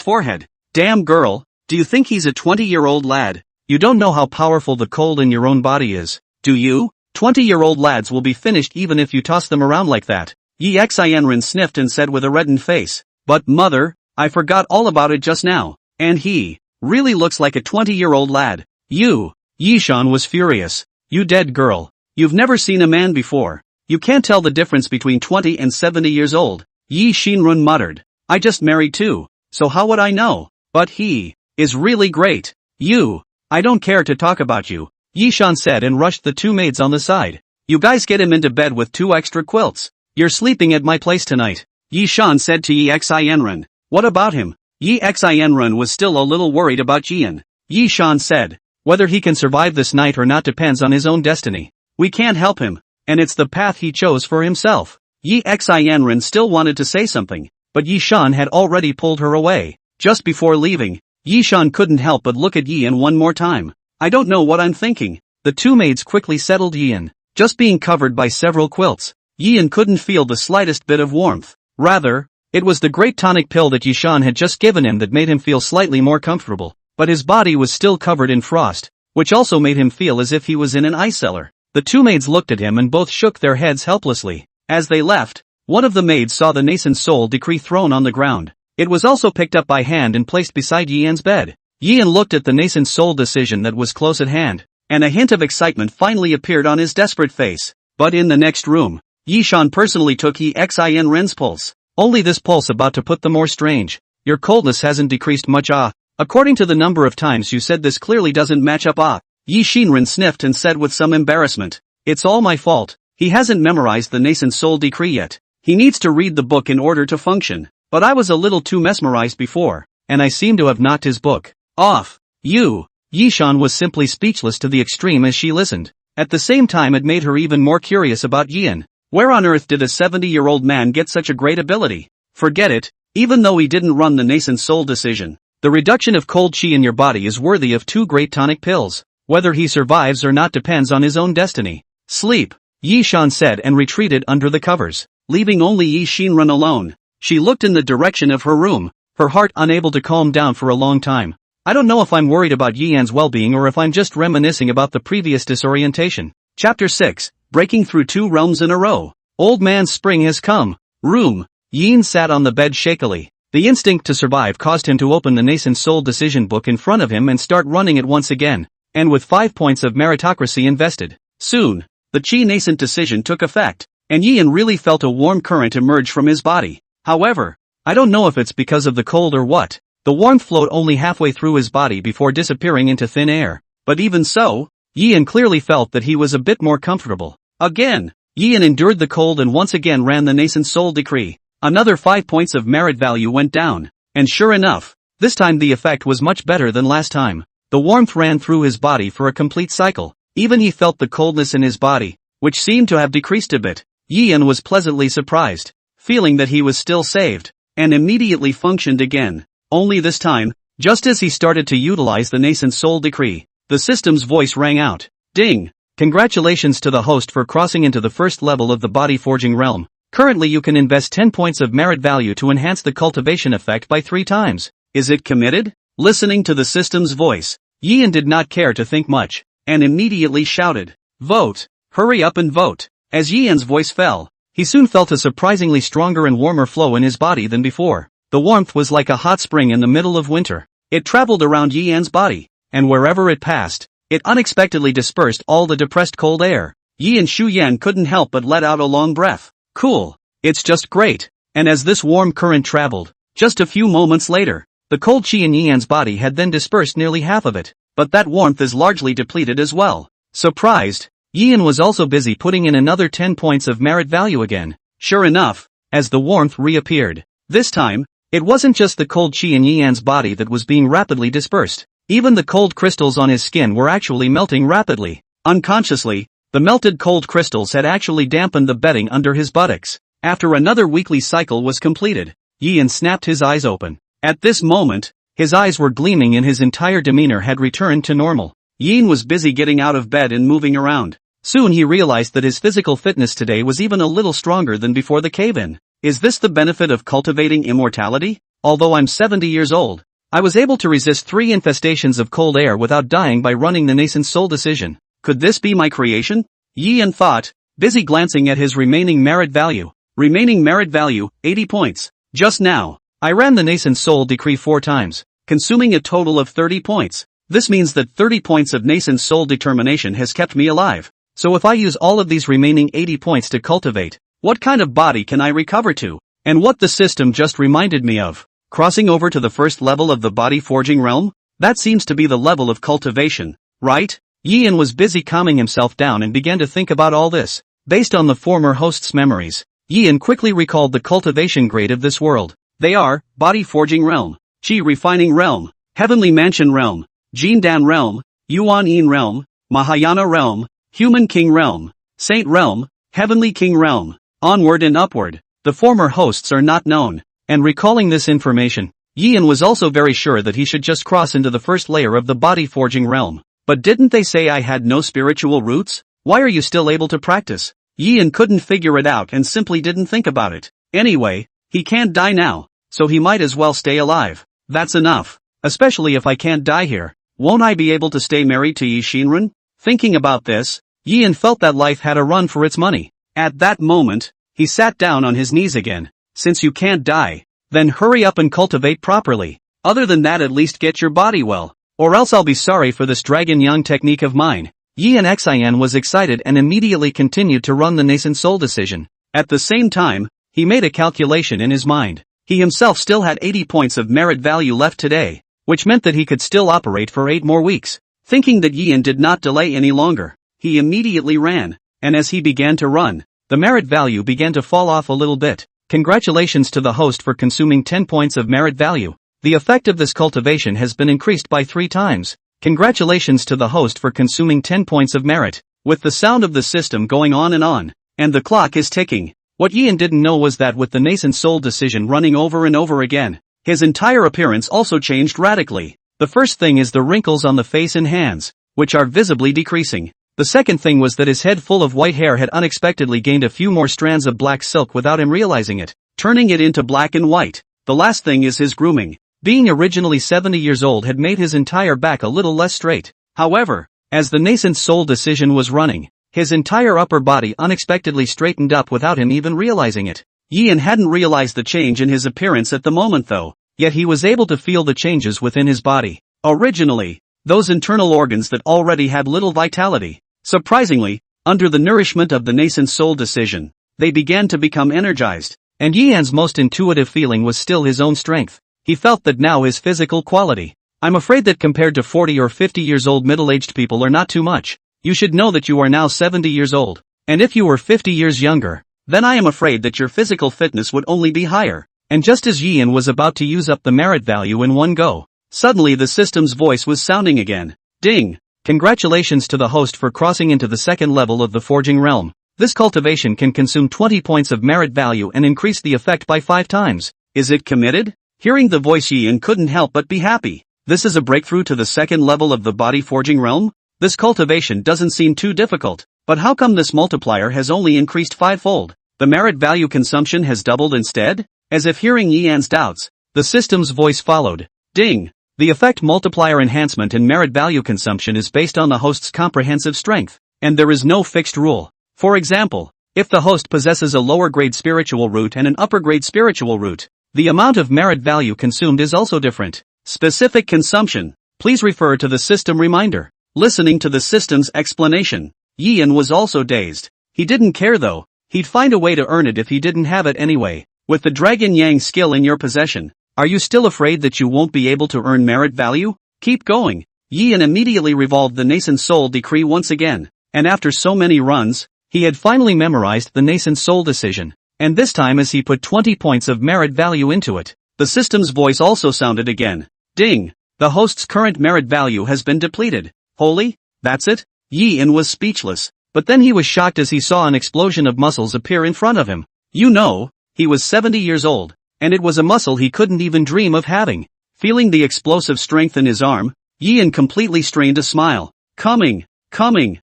forehead. Damn girl, do you think he's a 20-year-old lad? You don't know how powerful the cold in your own body is, do you? 20-year-old lads will be finished even if you toss them around like that. Yi Xinren sniffed and said with a reddened face, but mother, I forgot all about it just now, and he really looks like a 20-year-old lad. You. Yi Shan was furious. You dead girl. You've never seen a man before. You can't tell the difference between 20 and 70 years old. Yi Shinrun muttered. I just married too, so how would I know? But he is really great. You. I don't care to talk about you, Yi Shan said and rushed the 2 maids on the side. You guys get him into bed with 2 extra quilts. You're sleeping at my place tonight. Yi Shan said to Yi Xinren. What about him? Yi Xinren was still a little worried about Jian. Yi Shan said. Whether he can survive this night or not depends on his own destiny. We can't help him, and it's the path he chose for himself. Yi Xinren still wanted to say something, but Yi Shan had already pulled her away. Just before leaving, Yi Shan couldn't help but look at Yian one more time. I don't know what I'm thinking. The 2 maids quickly settled Yian. Just being covered by several quilts, Yian couldn't feel the slightest bit of warmth. Rather, it was the great tonic pill that Yi Shan had just given him that made him feel slightly more comfortable. But his body was still covered in frost, which also made him feel as if he was in an ice cellar. The 2 maids looked at him and both shook their heads helplessly. As they left, one of the maids saw the nascent soul decree thrown on the ground. It was also picked up by hand and placed beside Yian's bed. Yian looked at the nascent soul decision that was close at hand, and a hint of excitement finally appeared on his desperate face. But in the next room, Yi Shan personally took Yi Xinren's pulse. Only this pulse about to put the more strange. Your coldness hasn't decreased much According to the number of times you said this clearly doesn't match up Yi Shinran sniffed and said with some embarrassment. It's all my fault. He hasn't memorized the nascent soul decree yet. He needs to read the book in order to function. But I was a little too mesmerized before, and I seem to have knocked his book off. Yi Shan was simply speechless to the extreme as she listened. At the same time it made her even more curious about Yian. Where on earth did a 70-year-old man get such a great ability? Forget it, even though he didn't run the nascent soul decision. The reduction of cold chi in your body is worthy of 2 great tonic pills. Whether he survives or not depends on his own destiny. Sleep, Yi Shan said and retreated under the covers, leaving only Yi Shinran alone. She looked in the direction of her room, her heart unable to calm down for a long time. I don't know if I'm worried about Yian's well-being or if I'm just reminiscing about the previous disorientation. Chapter 6, Breaking Through 2 Realms in a Row. Old man's spring has come. Room. Yin sat on the bed shakily. The instinct to survive caused him to open the nascent soul decision book in front of him and start running it once again, and with 5 points of meritocracy invested. Soon, the chi nascent decision took effect, and Yian really felt a warm current emerge from his body. However, I don't know if it's because of the cold or what. The warmth flowed only halfway through his body before disappearing into thin air. But even so, Yian clearly felt that he was a bit more comfortable. Again, Yian endured the cold and once again ran the nascent soul decree. Another 5 points of merit value went down, and sure enough, this time the effect was much better than last time. The warmth ran through his body for a complete cycle. Even he felt the coldness in his body, which seemed to have decreased a bit. Yian was pleasantly surprised, feeling that he was still saved, and immediately functioned again. Only this time, just as he started to utilize the nascent soul decree, the system's voice rang out. Ding! Congratulations to the host for crossing into the first level of the body forging realm. Currently you can invest 10 points of merit value to enhance the cultivation effect by 3 times. Is it committed? Listening to the system's voice, Yian did not care to think much, and immediately shouted, Vote! Hurry up and vote! As Yian's voice fell, he soon felt a surprisingly stronger and warmer flow in his body than before. The warmth was like a hot spring in the middle of winter. It traveled around Yian's body, and wherever it passed, it unexpectedly dispersed all the depressed cold air. Yi and Shu Yan couldn't help but let out a long breath. Cool. It's just great. And as this warm current traveled, just a few moments later, the cold chi in Yian's body had then dispersed nearly half of it. But that warmth is largely depleted as well. Surprised, Yian was also busy putting in another 10 points of merit value again. Sure enough, as the warmth reappeared, this time, it wasn't just the cold chi in Yian's body that was being rapidly dispersed. Even the cold crystals on his skin were actually melting rapidly. Unconsciously, the melted cold crystals had actually dampened the bedding under his buttocks. After another weekly cycle was completed, Yian snapped his eyes open. At this moment, his eyes were gleaming and his entire demeanor had returned to normal. Yin was busy getting out of bed and moving around. Soon he realized that his physical fitness today was even a little stronger than before the cave-in. Is this the benefit of cultivating immortality? Although I'm 70 years old, I was able to resist 3 infestations of cold air without dying by running the nascent soul decision. Could this be my creation? Yin thought, busy glancing at his remaining merit value. Remaining merit value, 80 points. Just now, I ran the nascent soul decree 4 times, consuming a total of 30 points. This means that 30 points of nascent soul determination has kept me alive. So if I use all of these remaining 80 points to cultivate, what kind of body can I recover to? And what the system just reminded me of. Crossing over to the first level of the body forging realm? That seems to be the level of cultivation, right? Yin was busy calming himself down and began to think about all this. Based on the former host's memories, Yin quickly recalled the cultivation grade of this world. They are, Body Forging Realm, Qi Refining Realm, Heavenly Mansion Realm, Jindan Realm, Yuan Yin Realm, Mahayana Realm, Human King Realm, Saint Realm, Heavenly King Realm. Onward and upward. The former hosts are not known. And recalling this information, Yin was also very sure that he should just cross into the first layer of the body forging realm. But didn't they say I had no spiritual roots? Why are you still able to practice? Yin couldn't figure it out and simply didn't think about it. Anyway, he can't die now, so he might as well stay alive. That's enough. Especially if I can't die here. Won't I be able to stay married to Yi Shinran? Thinking about this, Yin felt that life had a run for its money. At that moment, he sat down on his knees again. Since you can't die, then hurry up and cultivate properly. Other than that, at least get your body well. Or else I'll be sorry for this dragon yang technique of mine. Yin Xian was excited and immediately continued to run the nascent soul decision. At the same time, he made a calculation in his mind. He himself still had 80 points of merit value left today, which meant that he could still operate for 8 more weeks. Thinking that Yin did not delay any longer, he immediately ran, and as he began to run, the merit value began to fall off a little bit. Congratulations to the host for consuming 10 points of merit value. The effect of this cultivation has been increased by 3 times. Congratulations to the host for consuming 10 points of merit. With the sound of the system going on, and the clock is ticking. What Yin didn't know was that with the nascent soul decision running over and over again, his entire appearance also changed radically. The first thing is the wrinkles on the face and hands, which are visibly decreasing. The second thing was that his head full of white hair had unexpectedly gained a few more strands of black silk without him realizing it, turning it into black and white. The last thing is his grooming. Being originally 70 years old had made his entire back a little less straight. However, as the nascent soul decision was running, his entire upper body unexpectedly straightened up without him even realizing it. Yin hadn't realized the change in his appearance at the moment though, yet he was able to feel the changes within his body. Originally, those internal organs that already had little vitality, surprisingly, under the nourishment of the nascent soul decision, they began to become energized, and Yian's most intuitive feeling was still his own strength. He felt that now his physical quality, I'm afraid that compared to 40 or 50 years old middle-aged people are not too much. You should know that you are now 70 years old, and if you were 50 years younger, then I am afraid that your physical fitness would only be higher. And just as Yian was about to use up the merit value in one go, suddenly the system's voice was sounding again. Ding! Congratulations to the host for crossing into the second level of the forging realm. This cultivation can consume 20 points of merit value and increase the effect by 5 times. Is it committed? Hearing the voice, Yian couldn't help but be happy. This is a breakthrough to the second level of the body forging realm? This cultivation doesn't seem too difficult, but how come this multiplier has only increased 5-fold? The merit value consumption has doubled instead? As if hearing Yian's doubts, the system's voice followed. Ding! The effect multiplier enhancement in merit value consumption is based on the host's comprehensive strength, and there is no fixed rule. For example, if the host possesses a lower grade spiritual root and an upper grade spiritual root, the amount of merit value consumed is also different. Specific consumption. Please refer to the system reminder. Listening to the system's explanation, Yian was also dazed. He didn't care though. He'd find a way to earn it if he didn't have it anyway. With the Dragon Yang skill in your possession, are you still afraid that you won't be able to earn merit value? Keep going. Yian immediately revolved the nascent soul decree once again, and after so many runs, he had finally memorized the nascent soul decision, and this time as he put 20 points of merit value into it, the system's voice also sounded again. Ding! The host's current merit value has been depleted. Holy? That's it? Yian was speechless, but then he was shocked as he saw an explosion of muscles appear in front of him. You know, he was 70 years old, and it was a muscle he couldn't even dream of having. Feeling the explosive strength in his arm, Yian completely strained a smile. Coming.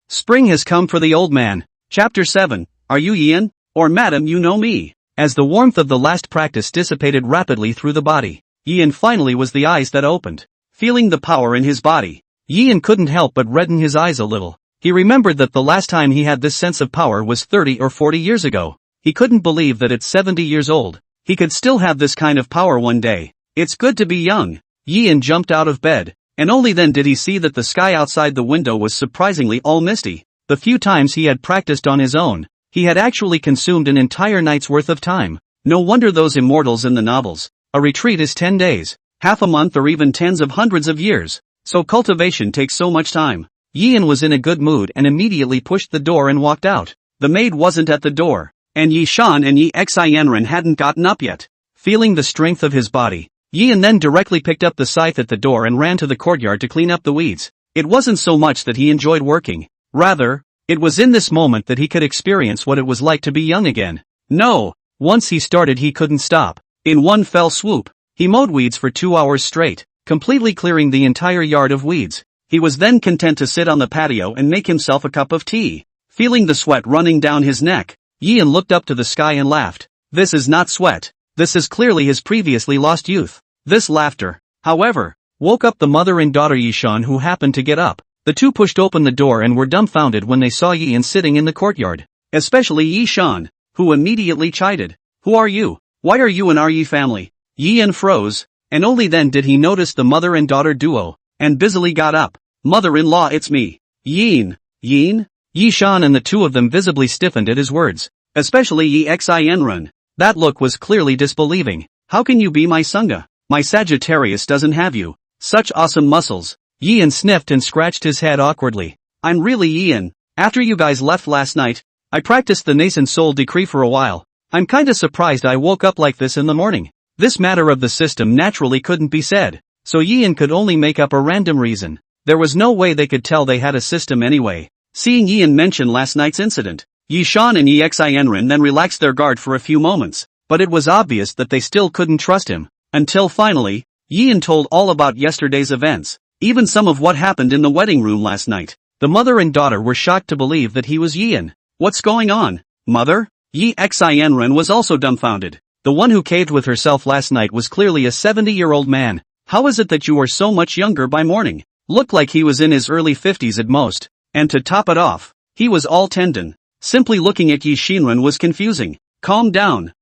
Spring has come for the old man. Chapter 7. Are you Ian? Or madam, you know me? As the warmth of the last practice dissipated rapidly through the body, Ian finally was the eyes that opened. Feeling the power in his body, Ian couldn't help but redden his eyes a little. He remembered that the last time he had this sense of power was 30 or 40 years ago. He couldn't believe that at 70 years old, he could still have this kind of power one day. It's good to be young. Ian jumped out of bed, and only then did he see that the sky outside the window was surprisingly all misty. The few times he had practiced on his own, he had actually consumed an entire night's worth of time. No wonder those immortals in the novels. A retreat is 10 days, half a month or even tens of hundreds of years. So cultivation takes so much time. Ian was in a good mood and immediately pushed the door and walked out. The maid wasn't at the door, and Yi Shan and Yi Xianren hadn't gotten up yet. Feeling the strength of his body, Ian then directly picked up the scythe at the door and ran to the courtyard to clean up the weeds. It wasn't so much that he enjoyed working. Rather, it was in this moment that he could experience what it was like to be young again. No, once he started he couldn't stop. In one fell swoop, he mowed weeds for 2 hours straight, completely clearing the entire yard of weeds. He was then content to sit on the patio and make himself a cup of tea. Feeling the sweat running down his neck, Ian looked up to the sky and laughed. This is not sweat. This is clearly his previously lost youth. This laughter, however, woke up the mother and daughter Yi Shan, who happened to get up. The two pushed open the door and were dumbfounded when they saw Ian sitting in the courtyard. Especially Yi Shan, who immediately chided. Who are you? Why are you in our Yi family? Ian froze, and only then did he notice the mother and daughter duo, and busily got up. Mother-in-law, it's me. Yin? Yi Shan and the two of them visibly stiffened at his words. Especially Yi Xianren. That look was clearly disbelieving. How can you be my Sangha? My Sagittarius doesn't have you. Such awesome muscles. Ian sniffed and scratched his head awkwardly. I'm really Ian. After you guys left last night, I practiced the nascent soul decree for a while. I'm kinda surprised I woke up like this in the morning. This matter of the system naturally couldn't be said, so Ian could only make up a random reason. There was no way they could tell they had a system anyway. Seeing Ian mention last night's incident, Yi Shan and Yi Xianren then relaxed their guard for a few moments, but it was obvious that they still couldn't trust him. Until finally, Ian told all about yesterday's events, even some of what happened in the wedding room last night. The mother and daughter were shocked to believe that he was Ian. What's going on, mother? Yi Xianren was also dumbfounded. The one who caved with herself last night was clearly a 70-year-old man. How is it that you are so much younger by morning? Looked like he was in his early 50s at most. And to top it off, he was all tendon. Simply looking at Yi Shinren was confusing. Calm down.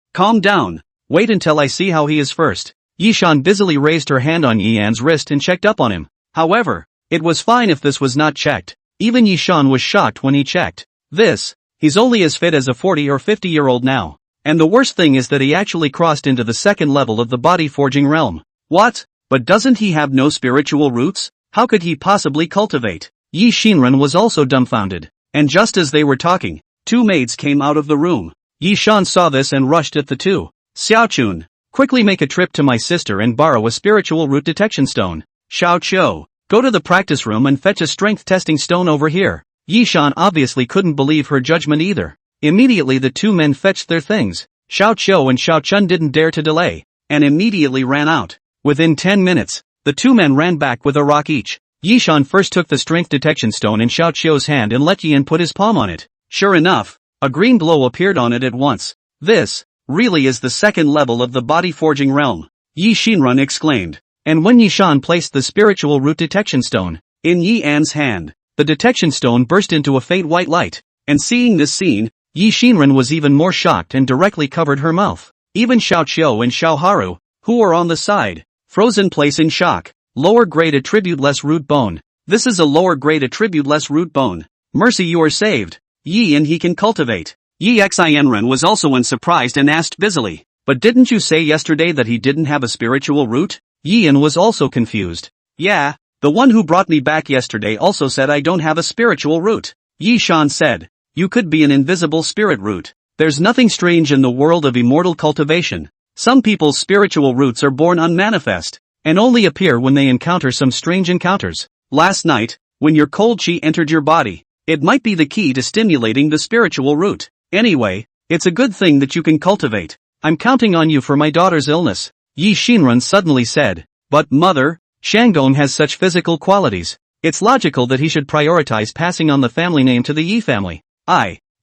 Wait until I see how he is first. Yi Shan busily raised her hand on Ian's wrist and checked up on him. However, it was fine if this was not checked. Even Yi Shan was shocked when he checked. He's only as fit as a 40 or 50-year-old now. And the worst thing is that he actually crossed into the second level of the body forging realm. What? But doesn't he have no spiritual roots? How could he possibly cultivate? Yi Shinren was also dumbfounded. And just as they were talking, two maids came out of the room. Yi Shan saw this and rushed at the two. Xiaochun, quickly make a trip to my sister and borrow a spiritual root detection stone. Xiao Qiu, go to the practice room and fetch a strength testing stone over here. Yi Shan obviously couldn't believe her judgment either. Immediately the two men fetched their things. Xiao Qiu and Xiao Chun didn't dare to delay, and immediately ran out. Within 10 minutes, the two men ran back with a rock each. Yi Shan first took the strength detection stone in Xiao Qiu's hand and let Ian put his palm on it. Sure enough, a green glow appeared on it at once. This, really is the second level of the body forging realm, Yi Shinren exclaimed. And when Yi Shan placed the spiritual root detection stone in Yi An's hand, the detection stone burst into a faint white light. And seeing this scene, Yi Shinren was even more shocked and directly covered her mouth. Even Xiao Qiu and Xiao Haru, who were on the side, froze in place in shock. Lower grade attribute-less root bone. This is a lower grade attribute-less root bone. Mercy, you are saved. Yi and he can cultivate. Yi Xianren was also unsurprised and asked busily. But didn't you say yesterday that he didn't have a spiritual root? Yian was also confused. Yeah, the one who brought me back yesterday also said I don't have a spiritual root. Yi Shan said. You could be an invisible spirit root. There's nothing strange in the world of immortal cultivation. Some people's spiritual roots are born unmanifest, and only appear when they encounter some strange encounters. Last night, when your cold chi entered your body, it might be the key to stimulating the spiritual root. Anyway, it's a good thing that you can cultivate. I'm counting on you for my daughter's illness. Yi Shinren suddenly said. But mother, Shandong has such physical qualities. It's logical that he should prioritize passing on the family name to the Yi family.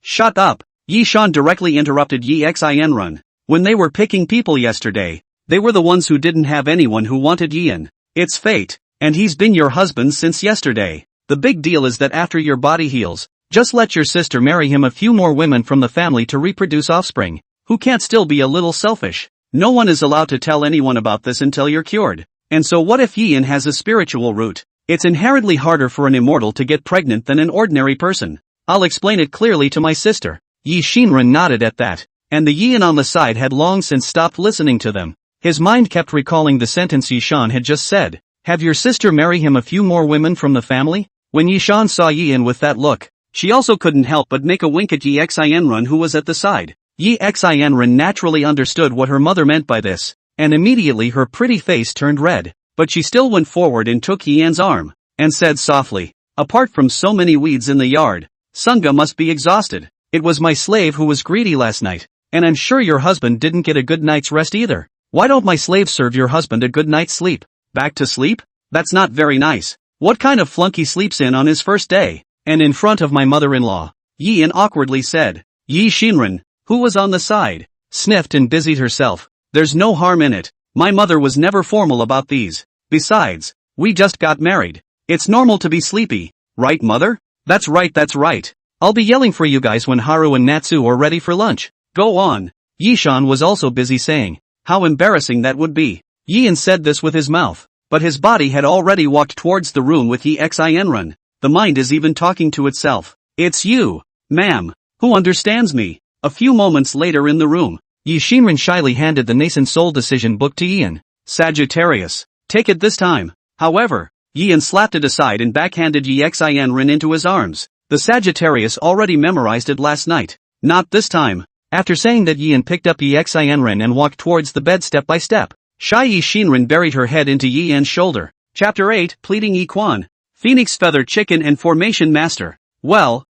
Shut up. Yi Shan directly interrupted Yi Xin. When they were picking people yesterday, they were the ones who didn't have anyone who wanted Yian. It's fate, and he's been your husband since yesterday. The big deal is that after your body heals, just let your sister marry him a few more women from the family to reproduce offspring, who can't still be a little selfish. No one is allowed to tell anyone about this until you're cured. And so what if Yian has a spiritual root? It's inherently harder for an immortal to get pregnant than an ordinary person. I'll explain it clearly to my sister. Yi Shinran nodded at that, and the Yian on the side had long since stopped listening to them. His mind kept recalling the sentence Yi Shan had just said. Have your sister marry him a few more women from the family? When Yi Shan saw Yian with that look, she also couldn't help but make a wink at Yi Xin who was at the side. Yi Xin naturally understood what her mother meant by this, and immediately her pretty face turned red, but she still went forward and took Yian's arm, and said softly, apart from so many weeds in the yard, Sunga must be exhausted. It was my slave who was greedy last night, and I'm sure your husband didn't get a good night's rest either. Why don't my slave serve your husband a good night's sleep? Back to sleep? That's not very nice. What kind of flunky sleeps in on his first day? And in front of my mother-in-law, Yian awkwardly said. Yi Shinran, who was on the side, sniffed and busied herself. There's no harm in it. My mother was never formal about these. Besides, we just got married. It's normal to be sleepy, right mother? That's right. I'll be yelling for you guys when Haru and Natsu are ready for lunch. Go on. Yi Shan was also busy saying. How embarrassing that would be. Yian said this with his mouth, but his body had already walked towards the room with Yi Xin. The mind is even talking to itself. It's you, ma'am, who understands me. A few moments later in the room, Yi Shinran shyly handed the nascent soul decision book to Yian. Sagittarius, take it this time. However, Yian slapped it aside and backhanded Yi Xin into his arms. The Sagittarius already memorized it last night. Not this time. After saying that, Yian picked up Yi Xin and walked towards the bed step by step. Shy Yi Shinran buried her head into Yian's shoulder. Chapter 8, Pleading Yi Quan. Phoenix Feather Chicken and Formation Master. Well,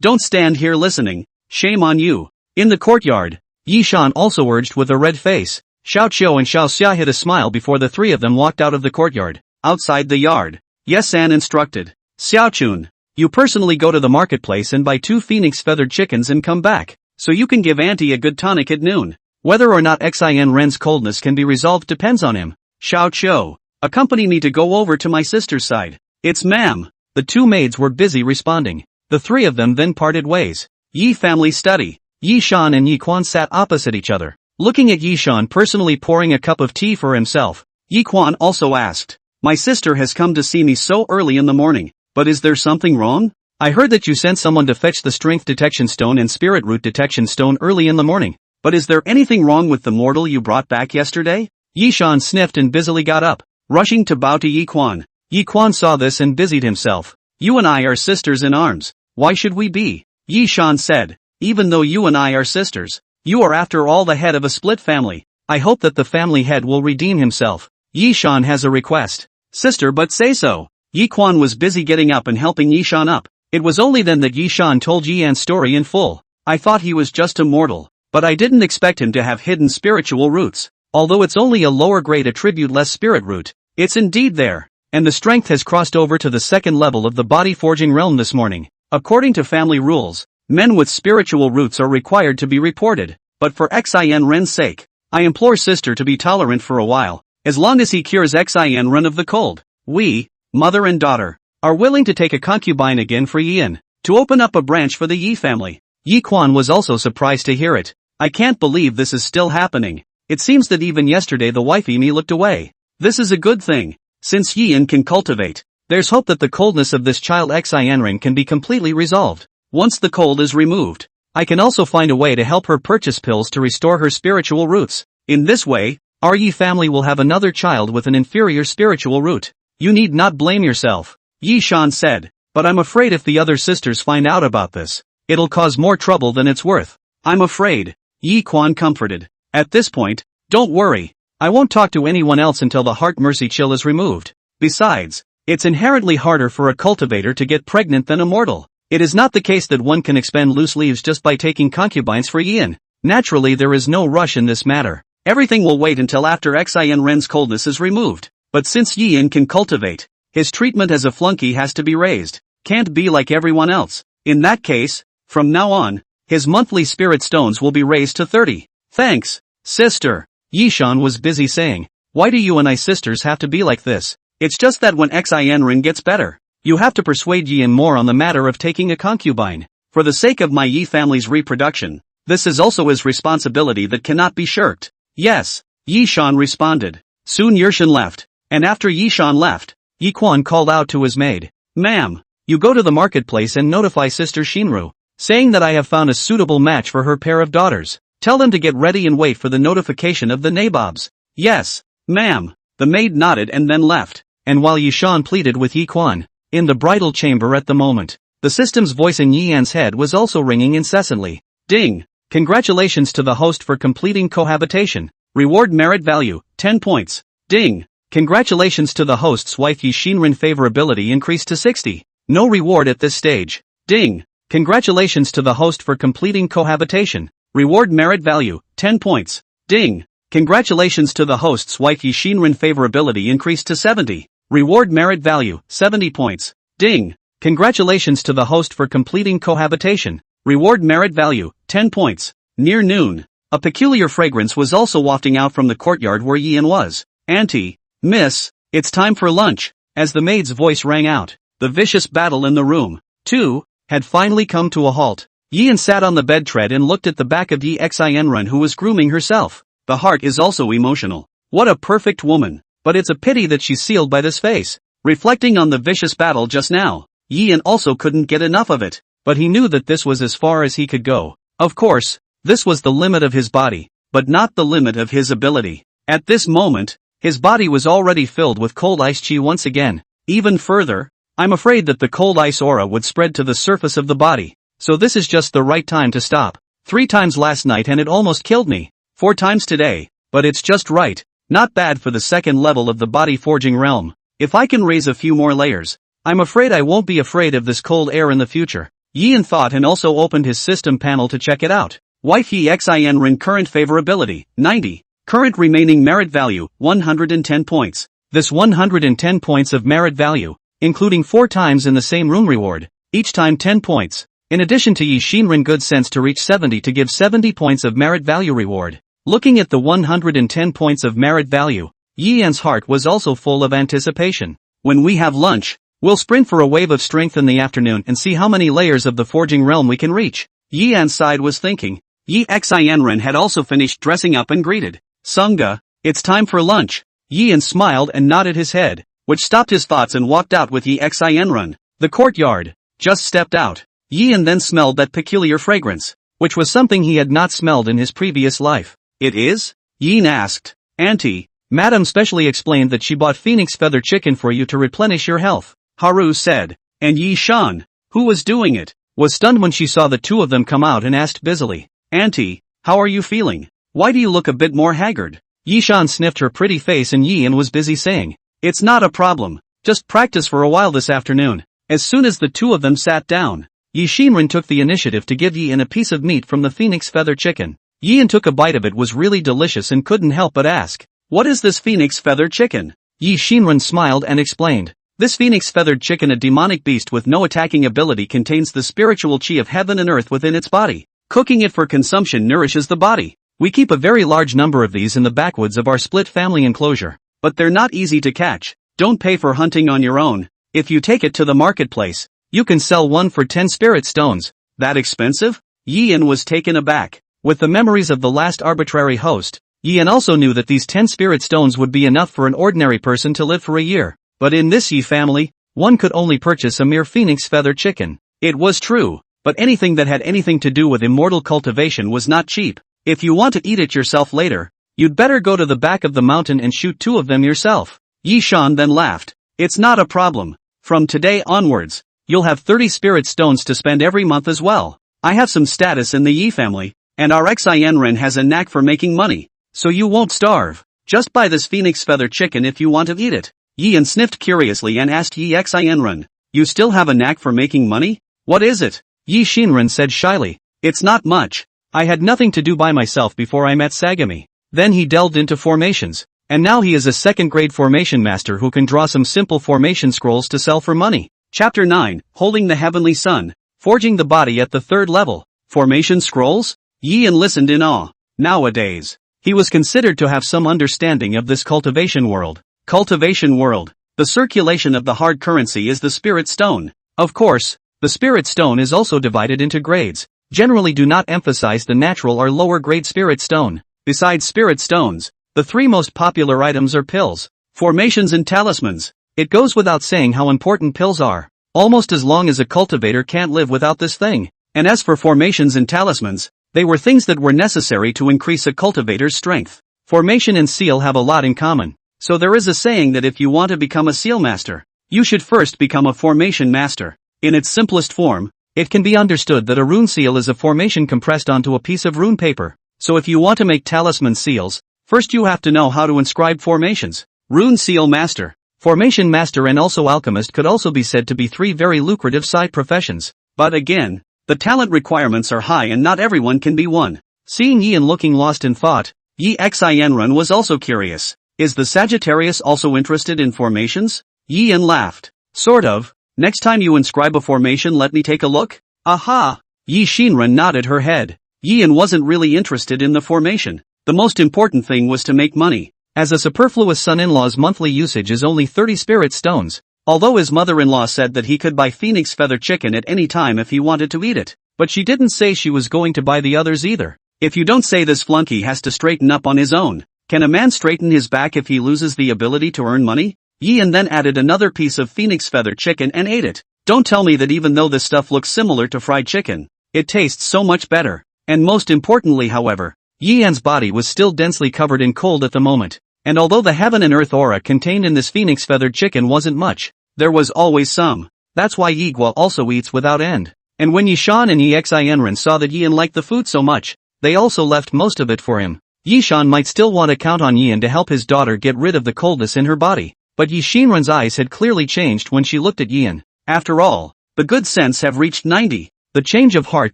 don't stand here listening. Shame on you. In the courtyard, Yi Shan also urged with a red face. Xiao Qiu and Xiao Xia hid a smile before the three of them walked out of the courtyard. Outside the yard, Yes-san instructed. Xiao Chun, you personally go to the marketplace and buy 2 phoenix feathered chickens and come back, so you can give Auntie a good tonic at noon. Whether or not Xin Ren's coldness can be resolved depends on him. Xiao Qiu, accompany me to go over to my sister's side. It's ma'am. The 2 maids were busy responding. The 3 of them then parted ways. Yi family study. Yi Shan and Yi Quan sat opposite each other. Looking at Yi Shan personally pouring a cup of tea for himself, Yi Quan also asked, my sister has come to see me so early in the morning, but is there something wrong? I heard that you sent someone to fetch the strength detection stone and spirit root detection stone early in the morning, but is there anything wrong with the mortal you brought back yesterday? Yi Shan sniffed and busily got up, rushing to bow to Yi Quan. Yi Quan saw this and busied himself. You and I are sisters in arms. Why should we be? Yi Shan said. Even though you and I are sisters, you are after all the head of a split family. I hope that the family head will redeem himself. Yi Shan has a request. Sister, but say so. Yi Quan was busy getting up and helping Yi Shan up. It was only then that Yi Shan told Yian's story in full. I thought he was just a mortal, but I didn't expect him to have hidden spiritual roots. Although it's only a lower grade attribute-less spirit root, it's indeed there. And the strength has crossed over to the 2nd level of the body forging realm this morning. According to family rules, men with spiritual roots are required to be reported, but for Xin Ren's sake, I implore sister to be tolerant for a while, as long as he cures Xin Ren of the cold. We, mother and daughter, are willing to take a concubine again for Yian, to open up a branch for the Yi family. Yi Quan was also surprised to hear it. I can't believe this is still happening. It seems that even yesterday the wifey me looked away. This is a good thing. Since Yian can cultivate, there's hope that the coldness of this child Xin Ren can be completely resolved. Once the cold is removed, I can also find a way to help her purchase pills to restore her spiritual roots. In this way, our Yi family will have another child with an inferior spiritual root. You need not blame yourself, Yi Shan said, but I'm afraid if the other sisters find out about this, it'll cause more trouble than it's worth. I'm afraid, Yi Quan comforted. At this point, don't worry. I won't talk to anyone else until the heart mercy chill is removed. Besides, it's inherently harder for a cultivator to get pregnant than a mortal. It is not the case that one can expend loose leaves just by taking concubines for Yian. Naturally, there is no rush in this matter. Everything will wait until after Xin Ren's coldness is removed. But since Yian can cultivate, His treatment as a flunky has to be raised. Can't be like everyone else. In that case, from now on, his monthly spirit stones will be raised to 30. Thanks, sister. Yishan was busy saying, why do you and I sisters have to be like this? It's just that when Xin gets better, you have to persuade Yin more on the matter of taking a concubine. For the sake of my Yi family's reproduction, this is also his responsibility that cannot be shirked. Yes, Yishan responded. Soon Yershan left, and after Yishan left, Yi Quan called out to his maid. Ma'am, you go to the marketplace and notify Sister Shinru, saying that I have found a suitable match for her pair of daughters. Tell them to get ready and wait for the notification of the nabobs. Yes, ma'am. The maid nodded and then left, and while Yishan pleaded with Yi Quan, in the bridal chamber at the moment, the system's voice in Yi Yan's head was also ringing incessantly. Ding! Congratulations to the host for completing cohabitation. Reward merit value, 10 points. Ding! Congratulations to the host's wife Yi Shinrin favorability increased to 60. No reward at this stage. Ding! Congratulations to the host for completing cohabitation. Reward merit value, 10 points. Ding! Congratulations to the host's wife Yi Shinrin favorability increased to 70. Reward merit value, 70 points. Ding! Congratulations to the host for completing cohabitation. Reward merit value, 10 points. Near noon, a peculiar fragrance was also wafting out from the courtyard where Yian was. Auntie, miss, it's time for lunch. As the maid's voice rang out, the vicious battle in the room, too, had finally come to a halt. Yian sat on the bed tread and looked at the back of Yi Xianrun who was grooming herself. The heart is also emotional. What a perfect woman, but it's a pity that she's sealed by this face. Reflecting on the vicious battle just now, Yian also couldn't get enough of it, but he knew that this was as far as he could go. Of course, this was the limit of his body, but not the limit of his ability. At this moment, his body was already filled with cold ice chi once again. Even further, I'm afraid that the cold ice aura would spread to the surface of the body, so this is just the right time to stop. 3 times last night and it almost killed me. 4 times today, but it's just right. Not bad for the second level of the body forging realm. If I can raise a few more layers, I'm afraid I won't be afraid of this cold air in the future. Yian thought and also opened his system panel to check it out. Wife Yi Xin current favorability, 90. Current remaining merit value, 110 points. This 110 points of merit value, including 4 times in the same room reward, each time 10 points. In addition to Yi Shinrin good sense to reach 70 to give 70 points of merit value reward. Looking at the 110 points of merit value, Yi Yan's heart was also full of anticipation. When we have lunch, we'll sprint for a wave of strength in the afternoon and see how many layers of the forging realm we can reach. Yi Yan's side was thinking. Yi Xianren had also finished dressing up and greeted. Sunga, it's time for lunch. Yi Yan smiled and nodded his head, which stopped his thoughts and walked out with Yi Xianren. The courtyard, just stepped out. Yi Yan then smelled that peculiar fragrance, which was something he had not smelled in his previous life. It is? Yin asked. Auntie, Madam specially explained that she bought phoenix feather chicken for you to replenish your health, Haru said. And Yi Shan, who was doing it, was stunned when she saw the two of them come out and asked busily, Auntie, how are you feeling? Why do you look a bit more haggard? Yi Shan sniffed her pretty face and Yi Yan was busy saying, it's not a problem, just practice for a while this afternoon. As soon as the two of them sat down, Yi Shinrin took the initiative to give Yi Yan a piece of meat from the phoenix feather chicken. Yi Yan took a bite of it, was really delicious and couldn't help but ask, what is this phoenix feather chicken? Yi Shinrin smiled and explained, this phoenix feathered chicken, a demonic beast with no attacking ability, contains the spiritual chi of heaven and earth within its body. Cooking it for consumption nourishes the body. We keep a very large number of these in the backwoods of our split family enclosure, but they're not easy to catch. Don't pay for hunting on your own. If you take it to the marketplace, you can sell one for 10 spirit stones. That expensive? Yi Yan was taken aback. With the memories of the last arbitrary host, Yi Yan also knew that these 10 spirit stones would be enough for an ordinary person to live for a year. But in this Yi family, one could only purchase a mere phoenix feather chicken. It was true, but anything that had anything to do with immortal cultivation was not cheap. If you want to eat it yourself later, you'd better go to the back of the mountain and shoot 2 of them yourself. Yi Shan then laughed. It's not a problem. From today onwards, you'll have 30 spirit stones to spend every month as well. I have some status in the Yi family, and our Xianren has a knack for making money, so you won't starve. Just buy this phoenix feather chicken if you want to eat it. Yi Yan sniffed curiously and asked Yi Xianren, you still have a knack for making money? What is it? Yi Shinren said shyly, it's not much. I had nothing to do by myself before I met Sagami. Then he delved into formations, and now he is a second-grade formation master who can draw some simple formation scrolls to sell for money. Chapter 9, Holding the Heavenly Sun, Forging the Body at the Third Level. Formation scrolls? Yian listened in awe. Nowadays, he was considered to have some understanding of this cultivation world. Cultivation world. The circulation of the hard currency is the spirit stone. Of course, the spirit stone is also divided into grades. Generally do not emphasize the natural or lower grade spirit stone. Besides spirit stones, the three most popular items are pills, formations and talismans. It goes without saying how important pills are. Almost as long as a cultivator can't live without this thing. And as for formations and talismans, they were things that were necessary to increase a cultivator's strength. Formation and seal have a lot in common. So there is a saying that if you want to become a seal master, you should first become a formation master. In its simplest form, it can be understood that a rune seal is a formation compressed onto a piece of rune paper. So if you want to make talisman seals, first you have to know how to inscribe formations. Rune seal master, formation master and also alchemist could also be said to be three very lucrative side professions. But again, the talent requirements are high and not everyone can be one. Seeing Yian looking lost in thought, Yi Xianrun was also curious. Is the Sagittarius also interested in formations? Yian laughed. Sort of. Next time you inscribe a formation let me take a look? Aha! Yi Xinren nodded her head. Yian wasn't really interested in the formation. The most important thing was to make money. As a superfluous son-in-law's monthly usage is only 30 spirit stones. Although his mother-in-law said that he could buy phoenix feather chicken at any time if he wanted to eat it. But she didn't say she was going to buy the others either. If you don't say this flunky has to straighten up on his own. Can a man straighten his back if he loses the ability to earn money? Yian then added another piece of phoenix feather chicken and ate it. Don't tell me that even though this stuff looks similar to fried chicken, it tastes so much better. And most importantly however, Yian's body was still densely covered in cold at the moment. And although the heaven and earth aura contained in this phoenix feathered chicken wasn't much, there was always some. That's why Yi Guo also eats without end. And when Yi Shan and Yi Xianren saw that Yian liked the food so much, they also left most of it for him. Yi Shan might still want to count on Yian to help his daughter get rid of the coldness in her body. But Yi Xinren's eyes had clearly changed when she looked at Yian. After all, the good sense have reached 90. The change of heart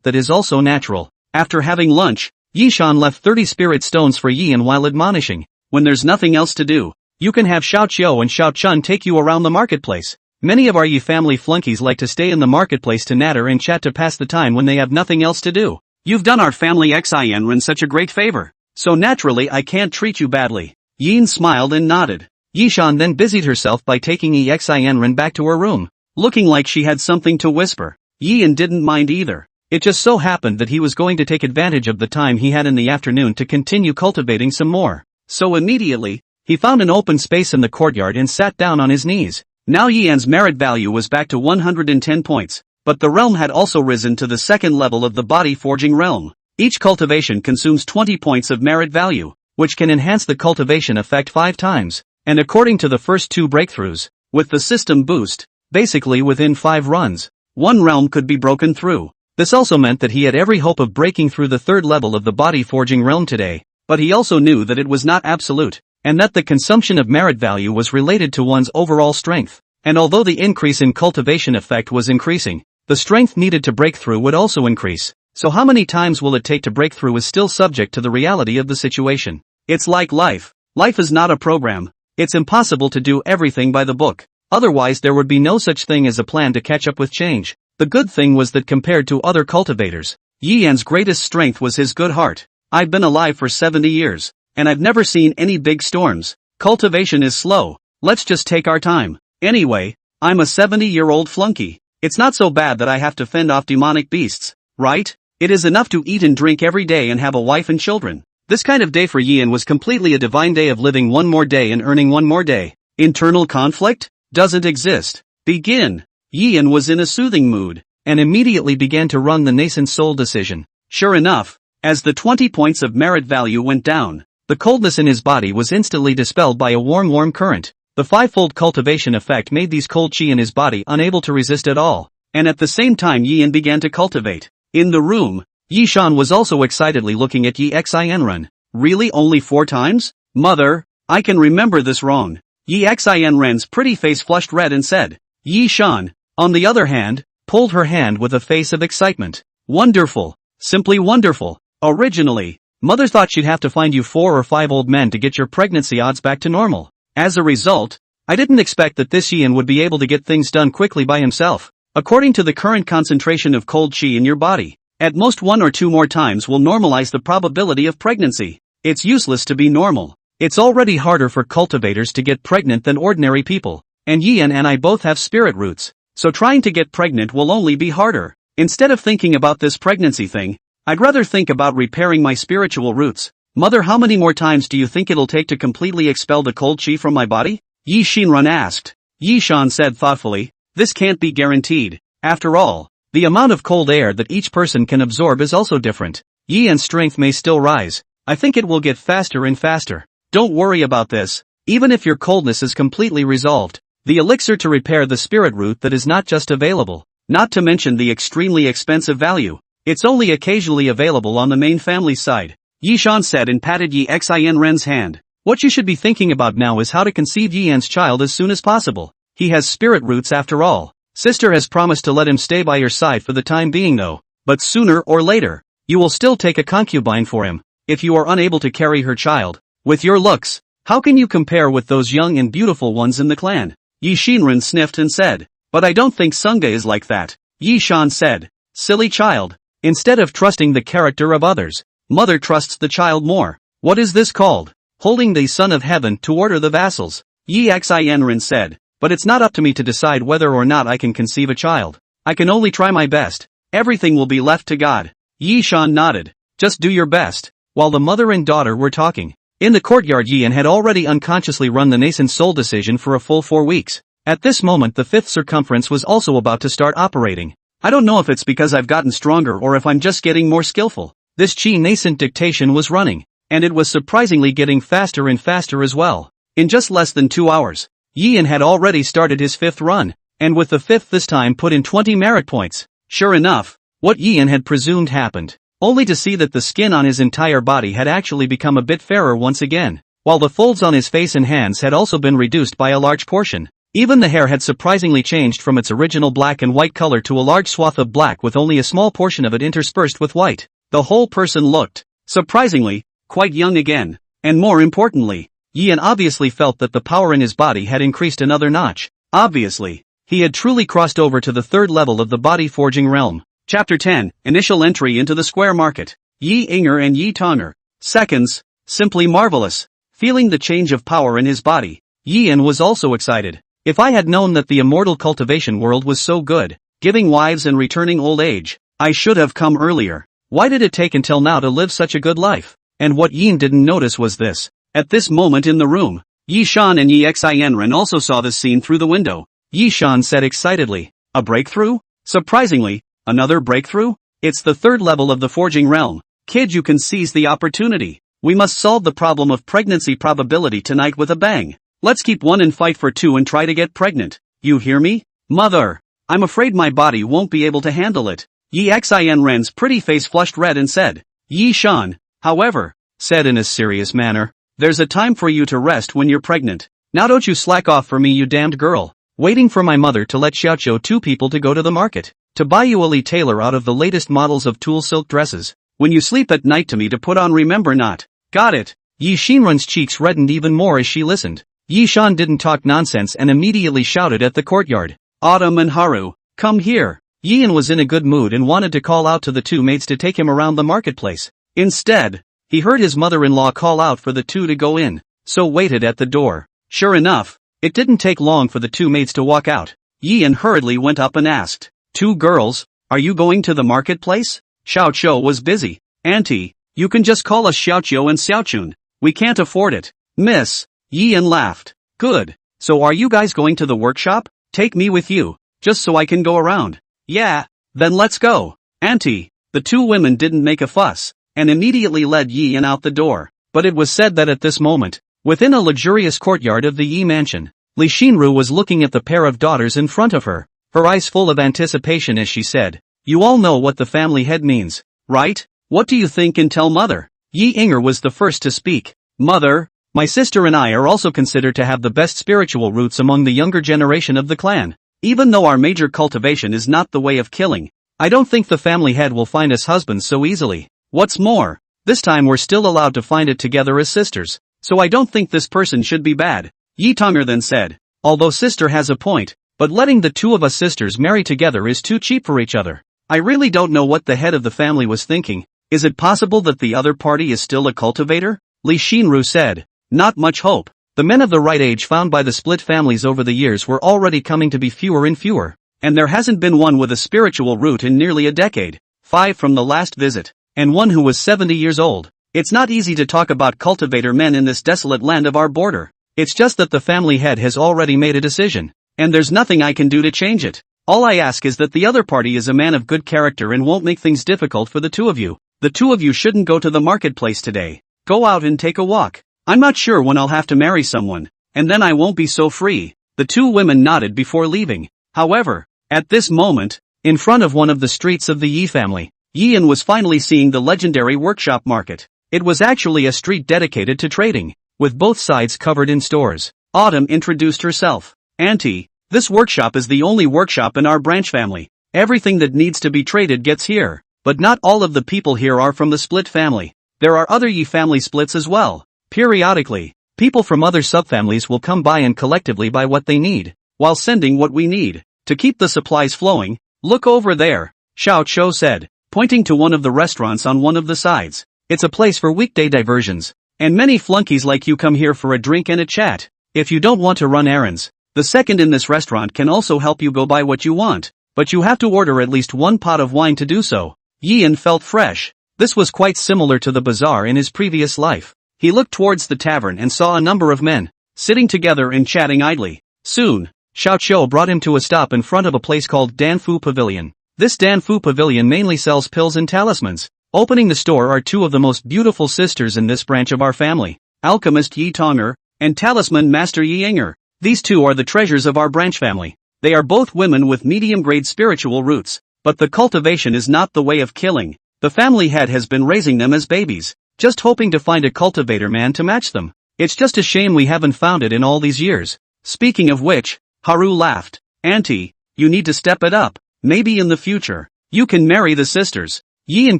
that is also natural. After having lunch, Yi Shan left 30 spirit stones for Yian while admonishing. When there's nothing else to do, you can have Xiao Qiu and Xiao Chun take you around the marketplace. Many of our Yi family flunkies like to stay in the marketplace to natter and chat to pass the time when they have nothing else to do. You've done our family Xianren such a great favor. So naturally I can't treat you badly. Yin smiled and nodded. Yi Shan then busied herself by taking Yi Xianren back to her room, looking like she had something to whisper. Yian didn't mind either. It just so happened that he was going to take advantage of the time he had in the afternoon to continue cultivating some more. So immediately, he found an open space in the courtyard and sat down on his knees. Now Yian's merit value was back to 110 points, but the realm had also risen to the second level of the body forging realm. Each cultivation consumes 20 points of merit value, which can enhance the cultivation effect 5 times, and according to the first 2 breakthroughs, with the system boost, basically within 5 runs, 1 realm could be broken through. This also meant that he had every hope of breaking through the third level of the body forging realm today, but he also knew that it was not absolute, and that the consumption of merit value was related to one's overall strength. And although the increase in cultivation effect was increasing, the strength needed to break through would also increase. So how many times will it take to break through is still subject to the reality of the situation. It's like life. Life is not a program. It's impossible to do everything by the book. Otherwise there would be no such thing as a plan to catch up with change. The good thing was that compared to other cultivators, Yian's greatest strength was his good heart. I've been alive for 70 years, and I've never seen any big storms. Cultivation is slow. Let's just take our time. Anyway, I'm a 70-year-old flunky. It's not so bad that I have to fend off demonic beasts, right? It is enough to eat and drink every day and have a wife and children. This kind of day for Yian was completely a divine day of living one more day and earning one more day. Internal conflict? Doesn't exist. Begin. Yian was in a soothing mood, and immediately began to run the nascent soul decision. Sure enough, as the 20 points of merit value went down, the coldness in his body was instantly dispelled by a warm current. The 5-fold cultivation effect made these cold chi in his body unable to resist at all, and at the same time Yian began to cultivate. In the room, Yi Shan was also excitedly looking at Yi Xianren. Really only 4 times? Mother, I can remember this wrong. Yi Xianren's pretty face flushed red and said. Yi Shan, on the other hand, pulled her hand with a face of excitement. Wonderful. Simply wonderful. Originally, Mother thought she'd have to find you 4 or 5 old men to get your pregnancy odds back to normal. As a result, I didn't expect that this Yin would be able to get things done quickly by himself. According to the current concentration of cold chi in your body, at most 1 or 2 more times will normalize the probability of pregnancy. It's useless to be normal. It's already harder for cultivators to get pregnant than ordinary people, and Yin and I both have spirit roots, so trying to get pregnant will only be harder. Instead of thinking about this pregnancy thing, I'd rather think about repairing my spiritual roots. Mother, how many more times do you think it'll take to completely expel the cold chi from my body? Yi Shinran asked. Yi Shan said thoughtfully, this can't be guaranteed. After all, the amount of cold air that each person can absorb is also different. Yi and strength may still rise. I think it will get faster and faster. Don't worry about this. Even if your coldness is completely resolved, the elixir to repair the spirit root that is not just available, not to mention the extremely expensive value. It's only occasionally available on the main family side. Yi Shan said and patted Yi Xinren's hand. What you should be thinking about now is how to conceive Yi Yan's child as soon as possible. He has spirit roots after all. Sister has promised to let him stay by your side for the time being though. But sooner or later, you will still take a concubine for him, if you are unable to carry her child. With your looks, how can you compare with those young and beautiful ones in the clan? Yi Shinran sniffed and said. But I don't think Sunga is like that. Yi Shan said. Silly child. Instead of trusting the character of others, mother trusts the child more. What is this called? Holding the Son of Heaven to order the vassals. Yi Xinren said. But it's not up to me to decide whether or not I can conceive a child. I can only try my best. Everything will be left to God. Yi Shan nodded. Just do your best. While the mother and daughter were talking, in the courtyard Yian had already unconsciously run the nascent soul decision for a full 4 weeks. At this moment the 5th circumference was also about to start operating. I don't know if it's because I've gotten stronger or if I'm just getting more skillful. This chi nascent dictation was running, and it was surprisingly getting faster and faster as well. In just less than 2 hours, Yian had already started his 5th run, and with the 5th this time put in 20 merit points. Sure enough, what Yian had presumed happened, only to see that the skin on his entire body had actually become a bit fairer once again, while the folds on his face and hands had also been reduced by a large portion. Even the hair had surprisingly changed from its original black and white color to a large swath of black with only a small portion of it interspersed with white. The whole person looked, surprisingly, quite young again, and more importantly, Yian obviously felt that the power in his body had increased another notch. Obviously, he had truly crossed over to the 3rd level of the body forging realm. Chapter 10, Initial Entry into the Square Market. Yi Inger and Yi Tonger. Seconds, simply marvelous. Feeling the change of power in his body, Yian was also excited. If I had known that the immortal cultivation world was so good, giving wives and returning old age, I should have come earlier. Why did it take until now to live such a good life? And what Yin didn't notice was this. At this moment in the room, Yi Shan and Yi Xinren also saw this scene through the window. Yi Shan said excitedly, a breakthrough? Surprisingly, another breakthrough? It's the 3rd level of the forging realm. Kid, you can seize the opportunity. We must solve the problem of pregnancy probability tonight with a bang. Let's keep 1 and fight for 2 and try to get pregnant. You hear me? Mother! I'm afraid my body won't be able to handle it. Yi Xinren's pretty face flushed red and said. Yi Shan, however, said in a serious manner, there's a time for you to rest when you're pregnant. Now don't you slack off for me, you damned girl. Waiting for my mother to let Xiaoqiu 2 people to go to the market, to buy you a Li tailor out of the latest models of tulle silk dresses. When you sleep at night to me to put on, remember not. Got it. Yi Shinran's cheeks reddened even more as she listened. Yi Shan didn't talk nonsense and immediately shouted at the courtyard. Autumn and Haru, come here. Yian was in a good mood and wanted to call out to the 2 maids to take him around the marketplace. Instead, he heard his mother-in-law call out for the 2 to go in, so waited at the door. Sure enough, it didn't take long for the 2 maids to walk out. Yian hurriedly went up and asked, 2 girls, are you going to the marketplace? Xiaoqiu was busy. Auntie, you can just call us Xiaoqiu and Xiaochun. We can't afford it. Miss. Yian laughed. Good. So are you guys going to the workshop? Take me with you, just so I can go around. Yeah, then let's go. Auntie. The 2 women didn't make a fuss, and immediately led Yian out the door. But it was said that at this moment, within a luxurious courtyard of the Yi mansion, Li Xinru was looking at the pair of daughters in front of her, her eyes full of anticipation as she said, you all know what the family head means, right? What do you think and tell mother? Yi Inger was the first to speak. Mother, my sister and I are also considered to have the best spiritual roots among the younger generation of the clan. Even though our major cultivation is not the way of killing, I don't think the family head will find us husbands so easily. What's more, This time we're still allowed to find it together as sisters, so I don't think this person should be bad. Yi Tonger then said. Although sister has a point, but letting the two of us sisters marry together is too cheap for each other. I really don't know what the head of the family was thinking. Is it possible that the other party is still a cultivator? Li Xinru said. Not much hope. The men of the right age found by the split families over the years were already coming to be fewer and fewer, and there hasn't been one with a spiritual root in nearly a decade, 5 from the last visit, and one who was 70 years old. It's not easy to talk about cultivator men in this desolate land of our border. It's just that the family head has already made a decision, and there's nothing I can do to change it. All I ask is that the other party is a man of good character and won't make things difficult for the two of you. The two of you shouldn't go to the marketplace today. Go out and take a walk. I'm not sure when I'll have to marry someone, and then I won't be so free. The two women nodded before leaving. However, at this moment, in front of one of the streets of the Yi family, Yian was finally seeing the legendary workshop market. It was actually a street dedicated to trading, with both sides covered in stores. Autumn introduced herself. Auntie, this workshop is the only workshop in our branch family. Everything that needs to be traded gets here, but not all of the people here are from the split family. There are other Yi family splits as well. Periodically, people from other subfamilies will come by and collectively buy what they need, while sending what we need. To keep the supplies flowing, look over there, Xiao Chou said, pointing to one of the restaurants on one of the sides. It's a place for weekday diversions, and many flunkies like you come here for a drink and a chat. If you don't want to run errands, the second in this restaurant can also help you go buy what you want, but you have to order at least one pot of wine to do so. Yian felt fresh. This was quite similar to the bazaar in his previous life. He looked towards the tavern and saw a number of men, sitting together and chatting idly. Soon, Xiao Chou brought him to a stop in front of a place called Danfu Pavilion. This Danfu Pavilion mainly sells pills and talismans. Opening the store are two of the most beautiful sisters in this branch of our family, alchemist Yi Tonger, and talisman master Yi Inger. These two are the treasures of our branch family. They are both women with medium-grade spiritual roots, but the cultivation is not the way of killing. The family head has been raising them as babies, just hoping to find a cultivator man to match them. It's just a shame we haven't found it in all these years. Speaking of which, Haru laughed. Auntie, you need to step it up. Maybe in the future, you can marry the sisters. Yian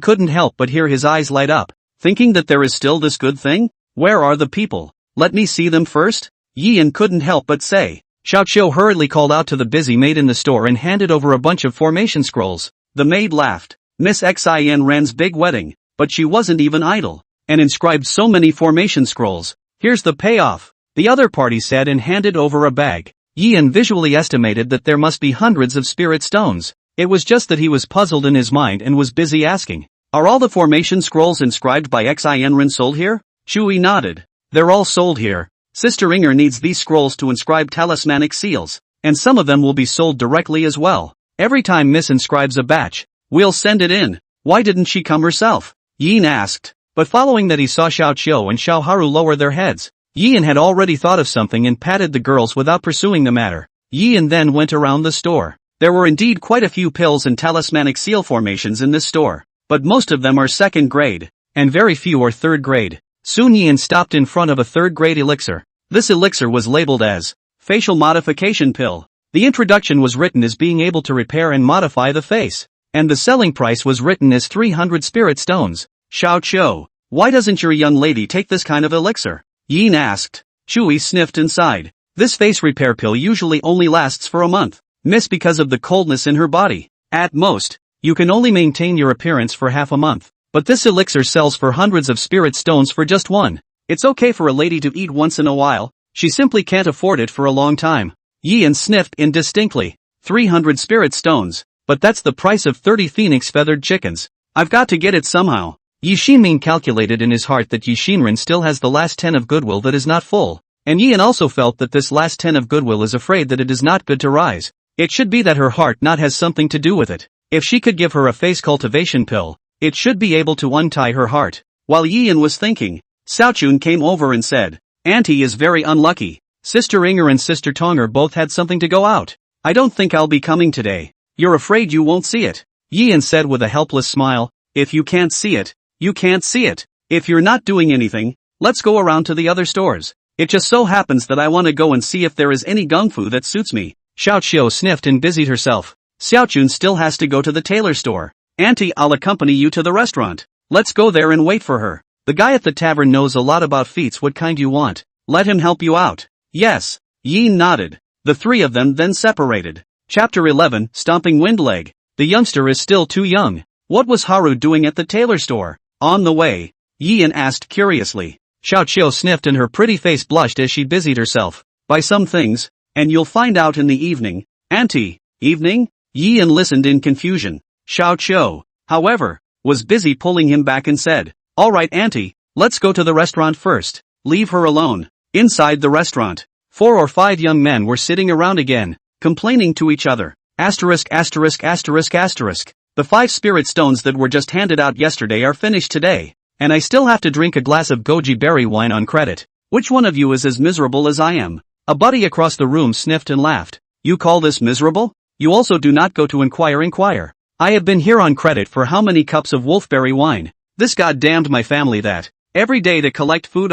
couldn't help but hear his eyes light up, thinking that there is still this good thing. Where are the people? Let me see them first. Yian couldn't help but say. Xiao Chou hurriedly called out to the busy maid in the store and handed over a bunch of formation scrolls. The maid laughed. Miss Xin Ran's big wedding, but she wasn't even idle, and inscribed so many formation scrolls. Here's the payoff, the other party said and handed over a bag. Yian visually estimated that there must be hundreds of spirit stones. It was just that he was puzzled in his mind and was busy asking, are all the formation scrolls inscribed by Xin Ran sold here? Shui nodded. They're all sold here. Sister Inger needs these scrolls to inscribe talismanic seals, and some of them will be sold directly as well. Every time Miss inscribes a batch, we'll send it in. Why didn't she come herself? Yin asked. But following that he saw Xiao Chou and Xiao Haru lower their heads. Yin had already thought of something and patted the girls without pursuing the matter. Yin then went around the store. There were indeed quite a few pills and talismanic seal formations in this store, but most of them are second grade, and very few are third grade. Soon Yin stopped in front of a third grade elixir. This elixir was labeled as facial modification pill. The introduction was written as being able to repair and modify the face, and the selling price was written as 300 spirit stones. Xiao Chou, why doesn't your young lady take this kind of elixir? Yin asked. Shui sniffed and sighed. This face repair pill usually only lasts for a month, miss, because of the coldness in her body. At most, you can only maintain your appearance for half a month, but this elixir sells for hundreds of spirit stones for just one. It's okay for a lady to eat once in a while, she simply can't afford it for a long time. Yin sniffed indistinctly. 300 spirit stones, but that's the price of 30 phoenix feathered chickens. I've got to get it somehow. Yi Xinmin calculated in his heart that Yi Xinren still has the last 10 of goodwill that is not full, and Yin also felt that this last 10 of goodwill is afraid that it is not good to rise. It should be that her heart not has something to do with it. If she could give her a face cultivation pill, it should be able to untie her heart. While Yin was thinking, Xiaochun came over and said, Auntie is very unlucky. Sister Inger and Sister Tonger both had something to go out. I don't think I'll be coming today. You're afraid you won't see it. Yin said with a helpless smile, if you can't see it, you can't see it. If you're not doing anything, let's go around to the other stores. It just so happens that I want to go and see if there is any gung fu that suits me. Xiao Qiu sniffed and busied herself. Xiaochun still has to go to the tailor store. Auntie, I'll accompany you to the restaurant. Let's go there and wait for her. The guy at the tavern knows a lot about feats. What kind you want? Let him help you out. Yes. Yin nodded. The three of them then separated. Chapter 11, Stomping Windleg. The youngster is still too young. What was Haru doing at the tailor store? On the way, Yin asked curiously. Xiao Qiu sniffed and her pretty face blushed as she busied herself. By some things, and you'll find out in the evening. Auntie, evening? Yin listened in confusion. Xiao Qiu, however, was busy pulling him back and said, Alright auntie, let's go to the restaurant first. Leave her alone. Inside the restaurant, 4 or 5 young men were sitting around again, complaining to each other. Asterisk asterisk asterisk asterisk. The 5 spirit stones that were just handed out yesterday are finished today, and I still have to drink a glass of goji berry wine on credit. Which one of you is as miserable as I am? A buddy across the room sniffed and laughed. You call this miserable? You also do not go to inquire. I have been here on credit for how many cups of wolfberry wine? This goddamned my family that. Every day to collect food.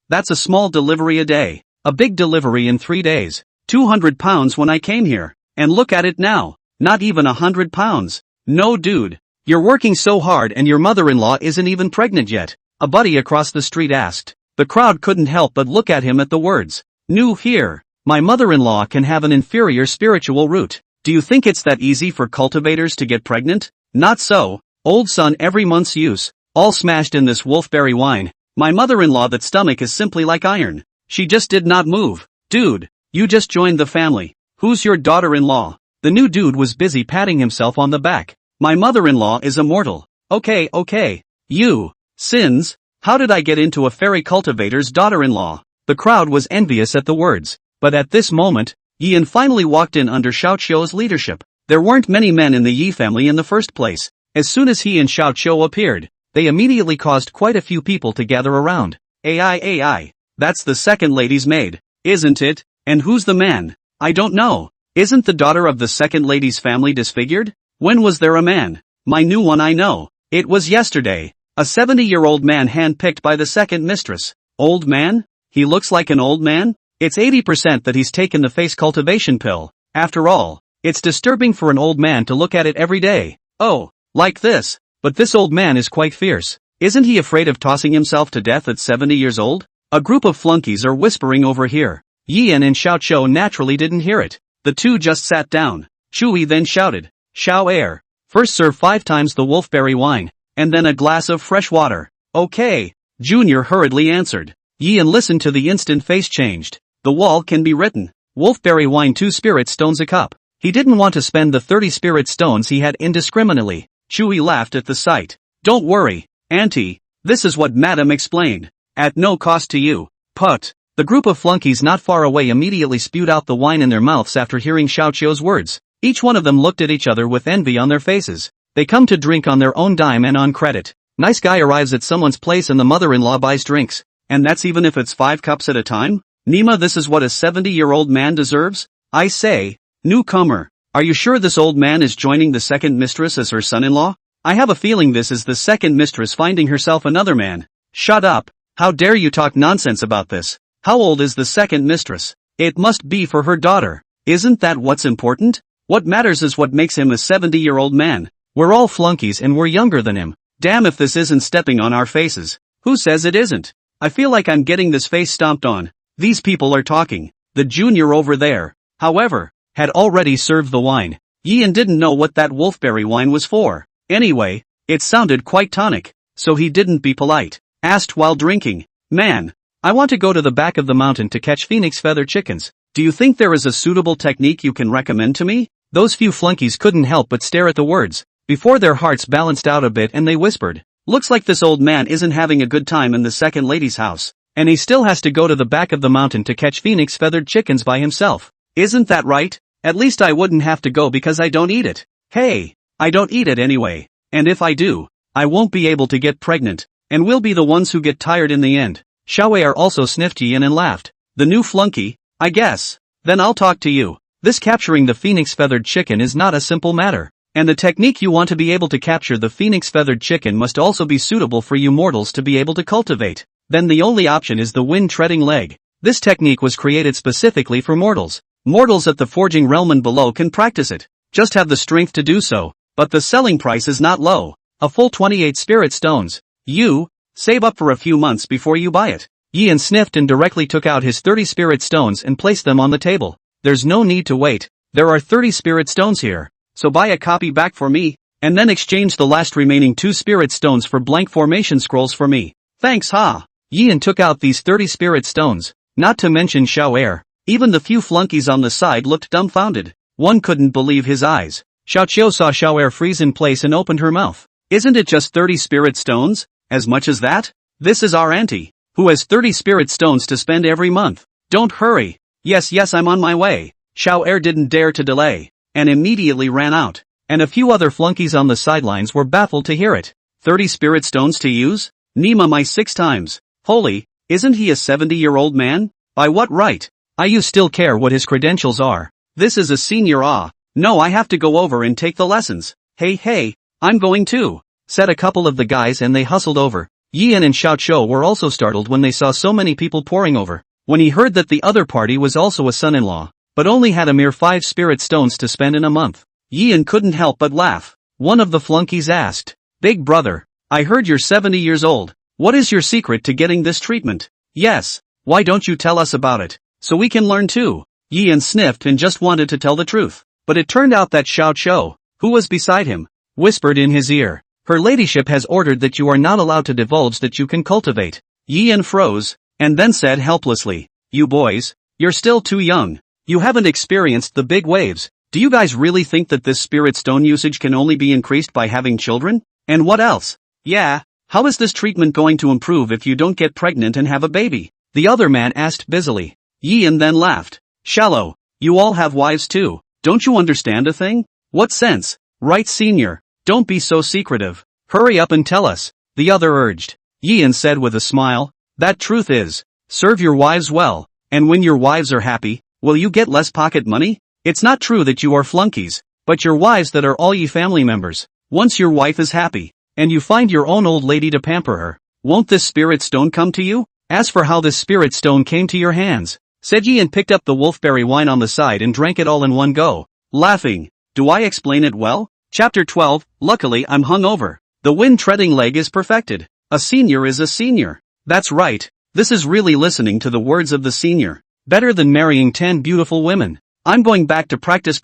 That's a small delivery a day. A big delivery in 3 days. 200 pounds when I came here. And look at it now. Not even 100 pounds. No dude. You're working so hard and your mother-in-law isn't even pregnant yet. A buddy across the street asked. The crowd couldn't help but look at him at the words. New here. My mother-in-law can have an inferior spiritual root. Do you think it's that easy for cultivators to get pregnant? Not so. Old son every month's use. All smashed in this wolfberry wine. My mother-in-law that stomach is simply like iron. She just did not move. Dude, you just joined the family. Who's your daughter-in-law? The new dude was busy patting himself on the back. My mother-in-law is immortal. Okay. You. Sins. How did I get into a fairy cultivator's daughter-in-law? The crowd was envious at the words. But at this moment, Yin finally walked in under Xiao Qiu's leadership. There weren't many men in the Yi family in the first place. As soon as he and Xiao Qiu appeared, they immediately caused quite a few people to gather around. AI. That's the second lady's maid, isn't it? And who's the man? I don't know. Isn't the daughter of the second lady's family disfigured? When was there a man? My new one I know. It was yesterday. A 70-year-old man handpicked by the second mistress. Old man? He looks like an old man? It's 80% that he's taken the face cultivation pill. After all, it's disturbing for an old man to look at it every day. Oh, like this. But this old man is quite fierce. Isn't he afraid of tossing himself to death at 70 years old? A group of flunkies are whispering over here. Yian and Xiao Qiu naturally didn't hear it. The two just sat down. Chui then shouted, Xiao Air, first serve 5 times the wolfberry wine, and then a glass of fresh water. Okay, Junior hurriedly answered. Yian listened to the instant face changed. The wall can be written. Wolfberry wine 2 spirit stones a cup. He didn't want to spend the 30 spirit stones he had indiscriminately. Chui laughed at the sight. Don't worry, Auntie, this is what Madam explained. At no cost to you. Put. The group of flunkies not far away immediately spewed out the wine in their mouths after hearing Xiao Qiu's words. Each one of them looked at each other with envy on their faces. They come to drink on their own dime and on credit. Nice guy arrives at someone's place and the mother-in-law buys drinks. And that's even if it's 5 cups at a time? Nima, this is what a 70-year-old man deserves? I say, newcomer, are you sure this old man is joining the second mistress as her son-in-law? I have a feeling this is the second mistress finding herself another man. Shut up. How dare you talk nonsense about this? How old is the second mistress? It must be for her daughter. Isn't that what's important? What matters is what makes him a 70-year-old man. We're all flunkies and we're younger than him. Damn if this isn't stepping on our faces. Who says it isn't? I feel like I'm getting this face stomped on. These people are talking. The junior over there, however, had already served the wine. Yian didn't know what that wolfberry wine was for. Anyway, it sounded quite tonic, so he didn't be polite. Asked while drinking, Man, I want to go to the back of the mountain to catch phoenix feather chickens. Do you think there is a suitable technique you can recommend to me? Those few flunkies couldn't help but stare at the words. Before their hearts balanced out a bit and they whispered, Looks like this old man isn't having a good time in the second lady's house. And he still has to go to the back of the mountain to catch phoenix feathered chickens by himself. Isn't that right? At least I wouldn't have to go because I don't eat it. Hey, I don't eat it anyway. And if I do, I won't be able to get pregnant. And we'll be the ones who get tired in the end. Xiaoer also sniffed Yian and laughed. The new flunky? I guess. Then I'll talk to you. This capturing the phoenix feathered chicken is not a simple matter. And the technique you want to be able to capture the phoenix feathered chicken must also be suitable for you mortals to be able to cultivate. Then the only option is the wind treading leg. This technique was created specifically for mortals. Mortals at the forging realm and below can practice it. Just have the strength to do so. But the selling price is not low. A full 28 spirit stones. Save up for a few months before you buy it. Ian sniffed and directly took out his 30 spirit stones and placed them on the table. There's no need to wait. There are 30 spirit stones here. So buy a copy back for me, and then exchange the last remaining 2 spirit stones for blank formation scrolls for me. Thanks ha! Ian took out these 30 spirit stones, not to mention Xiao Er. Even the few flunkies on the side looked dumbfounded. One couldn't believe his eyes. Xiao Qiu saw Xiao Er freeze in place and opened her mouth. Isn't it just 30 spirit stones? As much as that? This is our auntie, who has 30 spirit stones to spend every month. Don't hurry. Yes, I'm on my way. Xiao Er didn't dare to delay, and immediately ran out. And a few other flunkies on the sidelines were baffled to hear it. 30 spirit stones to use? Nima my 6 times. Holy, isn't he a 70-year-old man? By what right? You still care what his credentials are. This is a senior No, I have to go over and take the lessons. Hey, I'm going too, said a couple of the guys and they hustled over. Yian and Xiao Qiu were also startled when they saw so many people pouring over. When he heard that the other party was also a son-in-law, but only had a mere 5 spirit stones to spend in a month, Yian couldn't help but laugh. One of the flunkies asked, "Big brother, I heard you're 70 years old. What is your secret to getting this treatment?" "Yes, why don't you tell us about it, so we can learn too?" Yian sniffed and just wanted to tell the truth, but it turned out that Xiao Qiu, who was beside him, whispered in his ear, "Her ladyship has ordered that you are not allowed to divulge that you can cultivate." Yian froze, and then said helplessly, "You boys, you're still too young. You haven't experienced the big waves. Do you guys really think that this spirit stone usage can only be increased by having children? And what else? Yeah, how is this treatment going to improve if you don't get pregnant and have a baby?" the other man asked busily. Yian then laughed. "Shallow, you all have wives too. Don't you understand a thing? What sense? Right, senior? Don't be so secretive. Hurry up and tell us," the other urged. Yian said with a smile, "That truth is, serve your wives well, and when your wives are happy, will you get less pocket money? It's not true that you are flunkies, but your wives that are all ye family members. Once your wife is happy, and you find your own old lady to pamper her, won't this spirit stone come to you? As for how this spirit stone came to your hands," said Yian, picked up the wolfberry wine on the side and drank it all in one go, laughing. "Do I explain it well?" Chapter 12, Luckily I'm hungover. The wind-treading leg is perfected. A senior is a senior. That's right, this is really listening to the words of the senior. Better than marrying 10 beautiful women. I'm going back to practice.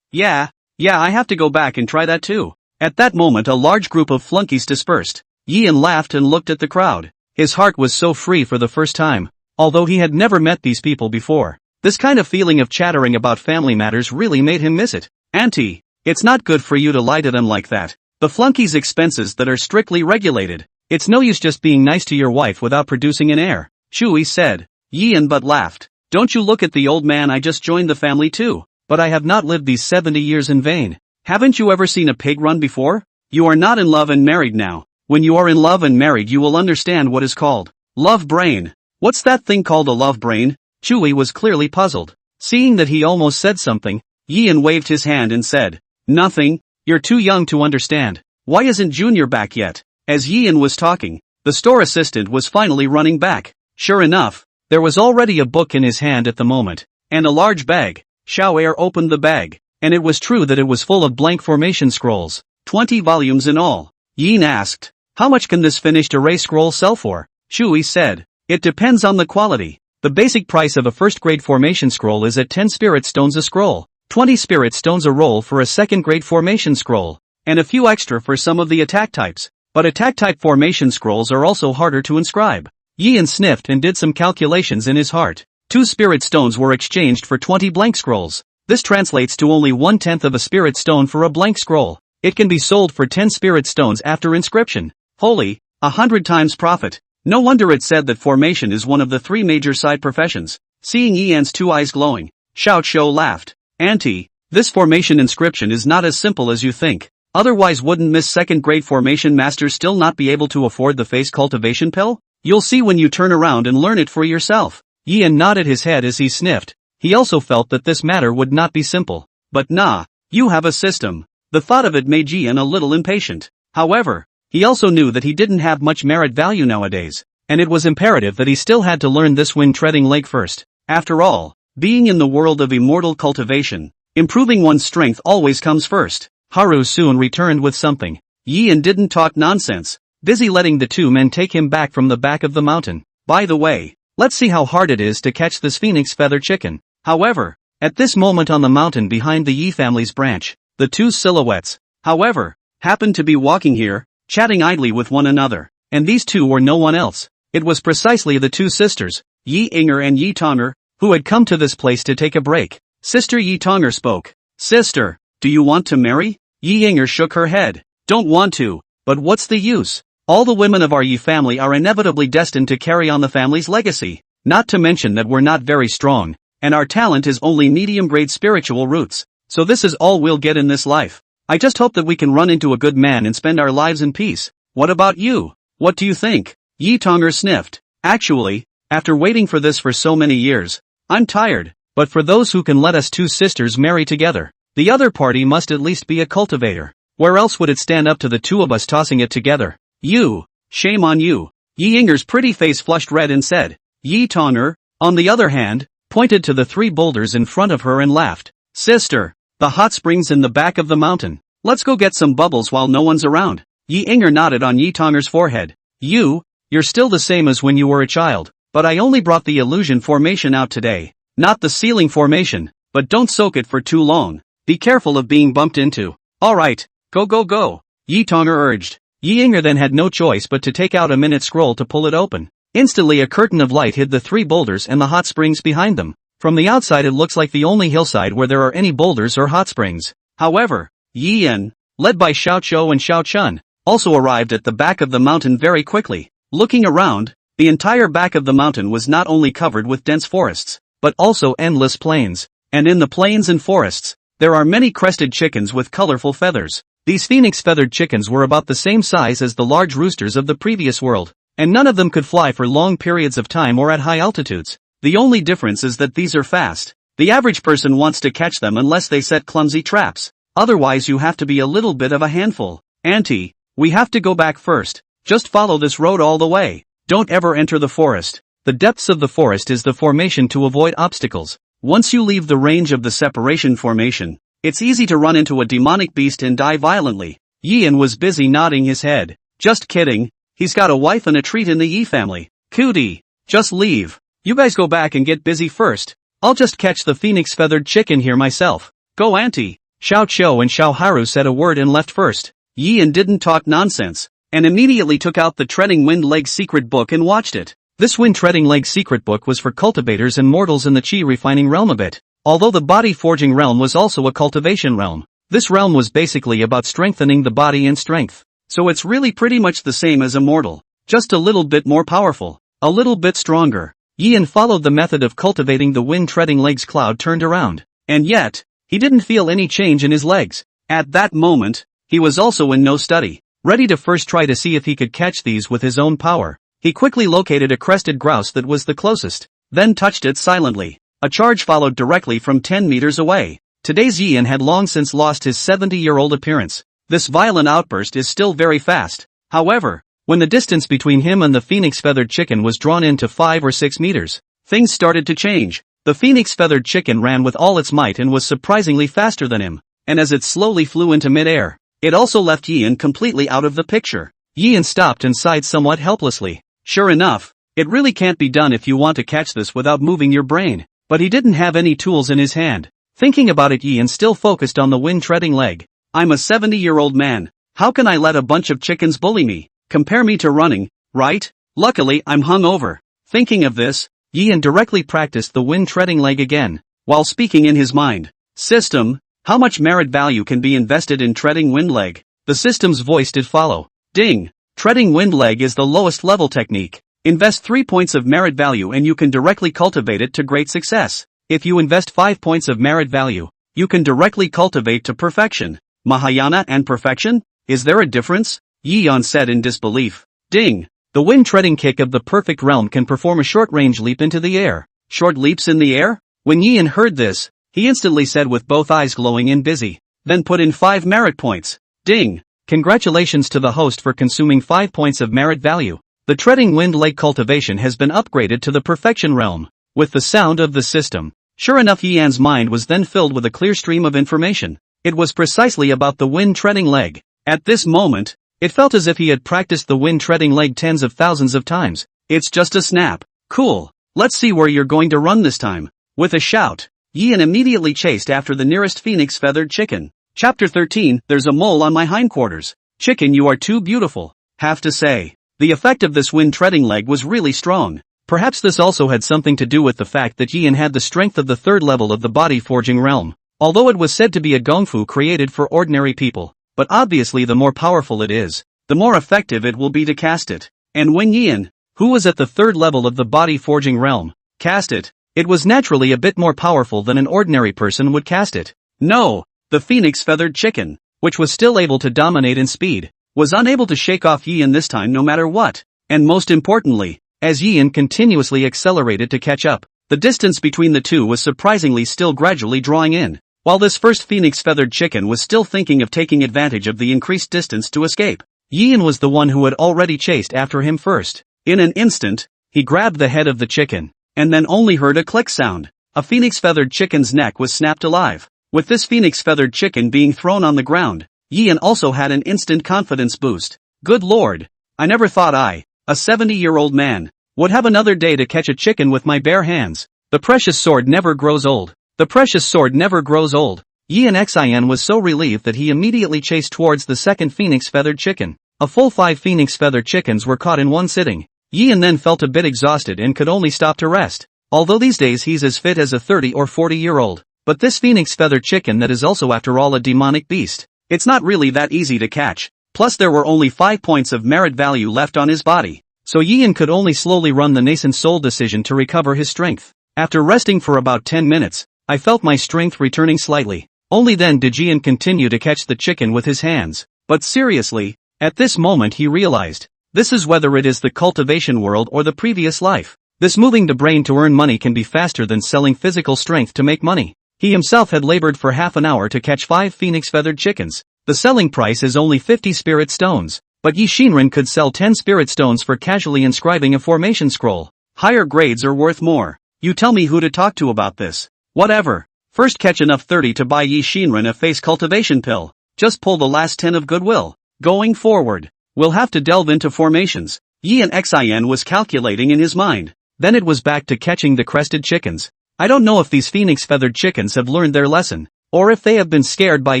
Yeah, I have to go back and try that too. At that moment a large group of flunkies dispersed. Yian laughed and looked at the crowd. His heart was so free for the first time, although he had never met these people before. This kind of feeling of chattering about family matters really made him miss it. "Auntie, it's not good for you to lie to them like that. The flunkies' expenses that are strictly regulated. It's no use just being nice to your wife without producing an heir," Shui said. Yian but laughed. "Don't you look at the old man, I just joined the family too. But I have not lived these 70 years in vain. Haven't you ever seen a pig run before? You are not in love and married now. When you are in love and married you will understand what is called love brain." "What's that thing called, a love brain?" Chui was clearly puzzled. Seeing that he almost said something, Yian waved his hand and said, "Nothing, you're too young to understand. Why isn't Junior back yet?" As Yian was talking, the store assistant was finally running back. Sure enough, there was already a book in his hand at the moment, and a large bag. Xiao Er opened the bag, and it was true that it was full of blank formation scrolls, 20 volumes in all. Yian asked, "How much can this finished array scroll sell for?" Shui said, "It depends on the quality. The basic price of a first-grade formation scroll is at 10 spirit stones a scroll, 20 spirit stones a roll for a second-grade formation scroll, and a few extra for some of the attack types. But attack-type formation scrolls are also harder to inscribe." Yian sniffed and did some calculations in his heart. 2 spirit stones were exchanged for 20 blank scrolls. This translates to only 1/10 of a spirit stone for a blank scroll. It can be sold for 10 spirit stones after inscription. Holy, 100 times profit. No wonder it said that formation is one of the 3 major side professions. Seeing Yian's 2 eyes glowing, Xiao Qiu laughed. "Auntie, this formation inscription is not as simple as you think. Otherwise wouldn't Miss second-grade formation master still not be able to afford the face cultivation pill? You'll see when you turn around and learn it for yourself." Yian nodded his head as he sniffed. He also felt that this matter would not be simple. But nah, you have a system. The thought of it made Yian a little impatient. However, he also knew that he didn't have much merit value nowadays, and it was imperative that he still had to learn this wind-treading leg first. After all, being in the world of immortal cultivation, improving one's strength always comes first. Haru soon returned with something. Yian didn't talk nonsense, busy letting the two men take him back from the back of the mountain. By the way, let's see how hard it is to catch this phoenix feather chicken. However, at this moment on the mountain behind the Yi family's branch, the two silhouettes, however, happened to be walking here, chatting idly with one another. And these two were no one else. It was precisely the two sisters, Yi Inger and Yi Tonger, who had come to this place to take a break. Sister Yi Tonger spoke. Sister, do you want to marry? Yi Inger shook her head. Don't want to, but what's the use? All the women of our Yi family are inevitably destined to carry on the family's legacy. Not to mention that we're not very strong, and our talent is only medium-grade spiritual roots. So this is all we'll get in this life. I just hope that we can run into a good man and spend our lives in peace. What about you? What do you think? Yi Tonger sniffed. Actually, after waiting for this for so many years, I'm tired, but for those who can let us two sisters marry together, the other party must at least be a cultivator. Where else would it stand up to the two of us tossing it together? You, shame on you. Yi Inger's pretty face flushed red and said. Yi Tonger, on the other hand, pointed to the three boulders in front of her and laughed. Sister, the hot springs in the back of the mountain. Let's go get some bubbles while no one's around. Yi Inger nodded on Yi Tonger's forehead. You're still the same as when you were a child, but I only brought the illusion formation out today, not the ceiling formation, but don't soak it for too long. Be careful of being bumped into. Alright, go. Yi Tonger urged. Yi Inger then had no choice but to take out a minute scroll to pull it open. Instantly a curtain of light hid the three boulders and the hot springs behind them. From the outside it looks like the only hillside where there are any boulders or hot springs. However, Yian, led by Xiao Chou and Xiao Chun, also arrived at the back of the mountain very quickly. Looking around, the entire back of the mountain was not only covered with dense forests, but also endless plains. And in the plains and forests, there are many crested chickens with colorful feathers. These phoenix-feathered chickens were about the same size as the large roosters of the previous world, and none of them could fly for long periods of time or at high altitudes. The only difference is that these are fast. The average person wants to catch them unless they set clumsy traps. Otherwise you have to be a little bit of a handful. Auntie, we have to go back first. Just follow this road all the way. Don't ever enter the forest. The depths of the forest is the formation to avoid obstacles. Once you leave the range of the separation formation, it's easy to run into a demonic beast and die violently. Yian was busy nodding his head. Just kidding. He's got a wife and a treat in the Yi family. Cootie, just leave. You guys go back and get busy first. I'll just catch the phoenix-feathered chicken here myself. Go auntie. Xiao Chou and Xiao Haru said a word and left first. Yian didn't talk nonsense, and immediately took out the Treading Wind Leg secret book and watched it. This Wind Treading Leg secret book was for cultivators and mortals in the Qi refining realm a bit. Although the body forging realm was also a cultivation realm, this realm was basically about strengthening the body and strength. So it's really pretty much the same as a mortal, just a little bit more powerful, a little bit stronger. Yian followed the method of cultivating the Wind Treading Legs. Cloud turned around, and yet, he didn't feel any change in his legs. At that moment, he was also in no study, ready to first try to see if he could catch these with his own power. He quickly located a crested grouse that was the closest, then touched it silently. A charge followed directly from 10 meters away. Today's Yian had long since lost his 70-year-old appearance. This violent outburst is still very fast. However, when the distance between him and the phoenix-feathered chicken was drawn into 5 or 6 meters, things started to change. The phoenix-feathered chicken ran with all its might and was surprisingly faster than him, and as it slowly flew into mid-air, it also left Yian completely out of the picture. Yian stopped and sighed somewhat helplessly. Sure enough, it really can't be done if you want to catch this without moving your brain. But he didn't have any tools in his hand. Thinking about it, Yian still focused on the Wind Treading Leg. I'm a 70-year-old man. How can I let a bunch of chickens bully me? Compare me to running, right? Luckily, I'm hungover. Thinking of this, Yian directly practiced the Wind Treading Leg again, while speaking in his mind. System, how much merit value can be invested in treading wind leg? The system's voice did follow. Ding! Treading wind leg is the lowest level technique. Invest 3 points of merit value and you can directly cultivate it to great success. If you invest 5 points of merit value, you can directly cultivate to perfection. Mahayana and perfection? Is there a difference? Yian said in disbelief. Ding! The wind treading kick of the perfect realm can perform a short range leap into the air. Short leaps in the air? When Yian heard this, he instantly said with both eyes glowing and busy. Then put in 5 merit points. Ding! Congratulations to the host for consuming 5 points of merit value. The treading wind leg cultivation has been upgraded to the perfection realm. With the sound of the system, sure enough, Yian's mind was then filled with a clear stream of information. It was precisely about the wind treading leg. At this moment, it felt as if he had practiced the wind-treading leg tens of thousands of times. It's just a snap. Cool. Let's see where you're going to run this time. With a shout, Yian immediately chased after the nearest phoenix-feathered chicken. Chapter 13, There's a mole on my hindquarters. Chicken, you are too beautiful. Have to say, the effect of this wind-treading leg was really strong. Perhaps this also had something to do with the fact that Yian had the strength of the third level of the body-forging realm. Although it was said to be a gongfu created for ordinary people, but obviously the more powerful it is, the more effective it will be to cast it. And when Yian, who was at the third level of the body-forging realm, cast it, it was naturally a bit more powerful than an ordinary person would cast it. No, the phoenix-feathered chicken, which was still able to dominate in speed, was unable to shake off Yian this time no matter what. And most importantly, as Yian continuously accelerated to catch up, the distance between the two was surprisingly still gradually drawing in. While this first phoenix-feathered chicken was still thinking of taking advantage of the increased distance to escape, Yian was the one who had already chased after him first. In an instant, he grabbed the head of the chicken, and then only heard a click sound. A phoenix-feathered chicken's neck was snapped alive. With this phoenix-feathered chicken being thrown on the ground, Yian also had an instant confidence boost. Good lord, I never thought I, a 70-year-old man, would have another day to catch a chicken with my bare hands. The precious sword never grows old. The precious sword never grows old. Yian Xin was so relieved that he immediately chased towards the second phoenix-feathered chicken. A full 5 phoenix-feathered chickens were caught in one sitting. Yian then felt a bit exhausted and could only stop to rest. Although these days he's as fit as a 30 or 40-year-old. But this phoenix-feathered chicken that is also after all a demonic beast. It's not really that easy to catch. Plus there were only 5 points of merit value left on his body. So Yian could only slowly run the nascent soul decision to recover his strength. After resting for about 10 minutes, I felt my strength returning slightly. Only then did Yian continue to catch the chicken with his hands. But seriously, at this moment he realized, this is whether it is the cultivation world or the previous life. This moving the brain to earn money can be faster than selling physical strength to make money. He himself had labored for half an hour to catch 5 phoenix-feathered chickens. The selling price is only 50 spirit stones. But Yi Shinran could sell 10 spirit stones for casually inscribing a formation scroll. Higher grades are worth more. You tell me who to talk to about this. Whatever. First catch enough 30 to buy Yi Shinran a face cultivation pill. Just pull the last 10 of goodwill. Going forward, we'll have to delve into formations. Yian Xin was calculating in his mind. Then it was back to catching the crested chickens. I don't know if these phoenix-feathered chickens have learned their lesson, or if they have been scared by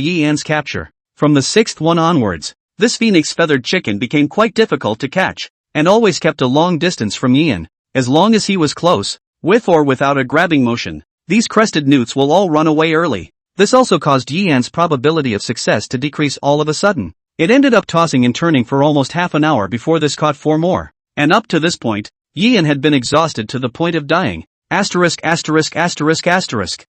Yian's capture. From the 6th one onwards, this phoenix-feathered chicken became quite difficult to catch, and always kept a long distance from Yian. As long as he was close, with or without a grabbing motion, these crested newts will all run away early. This also caused Yian's probability of success to decrease all of a sudden. It ended up tossing and turning for almost half an hour before this caught 4 more. And up to this point, Yian had been exhausted to the point of dying. Asterisk.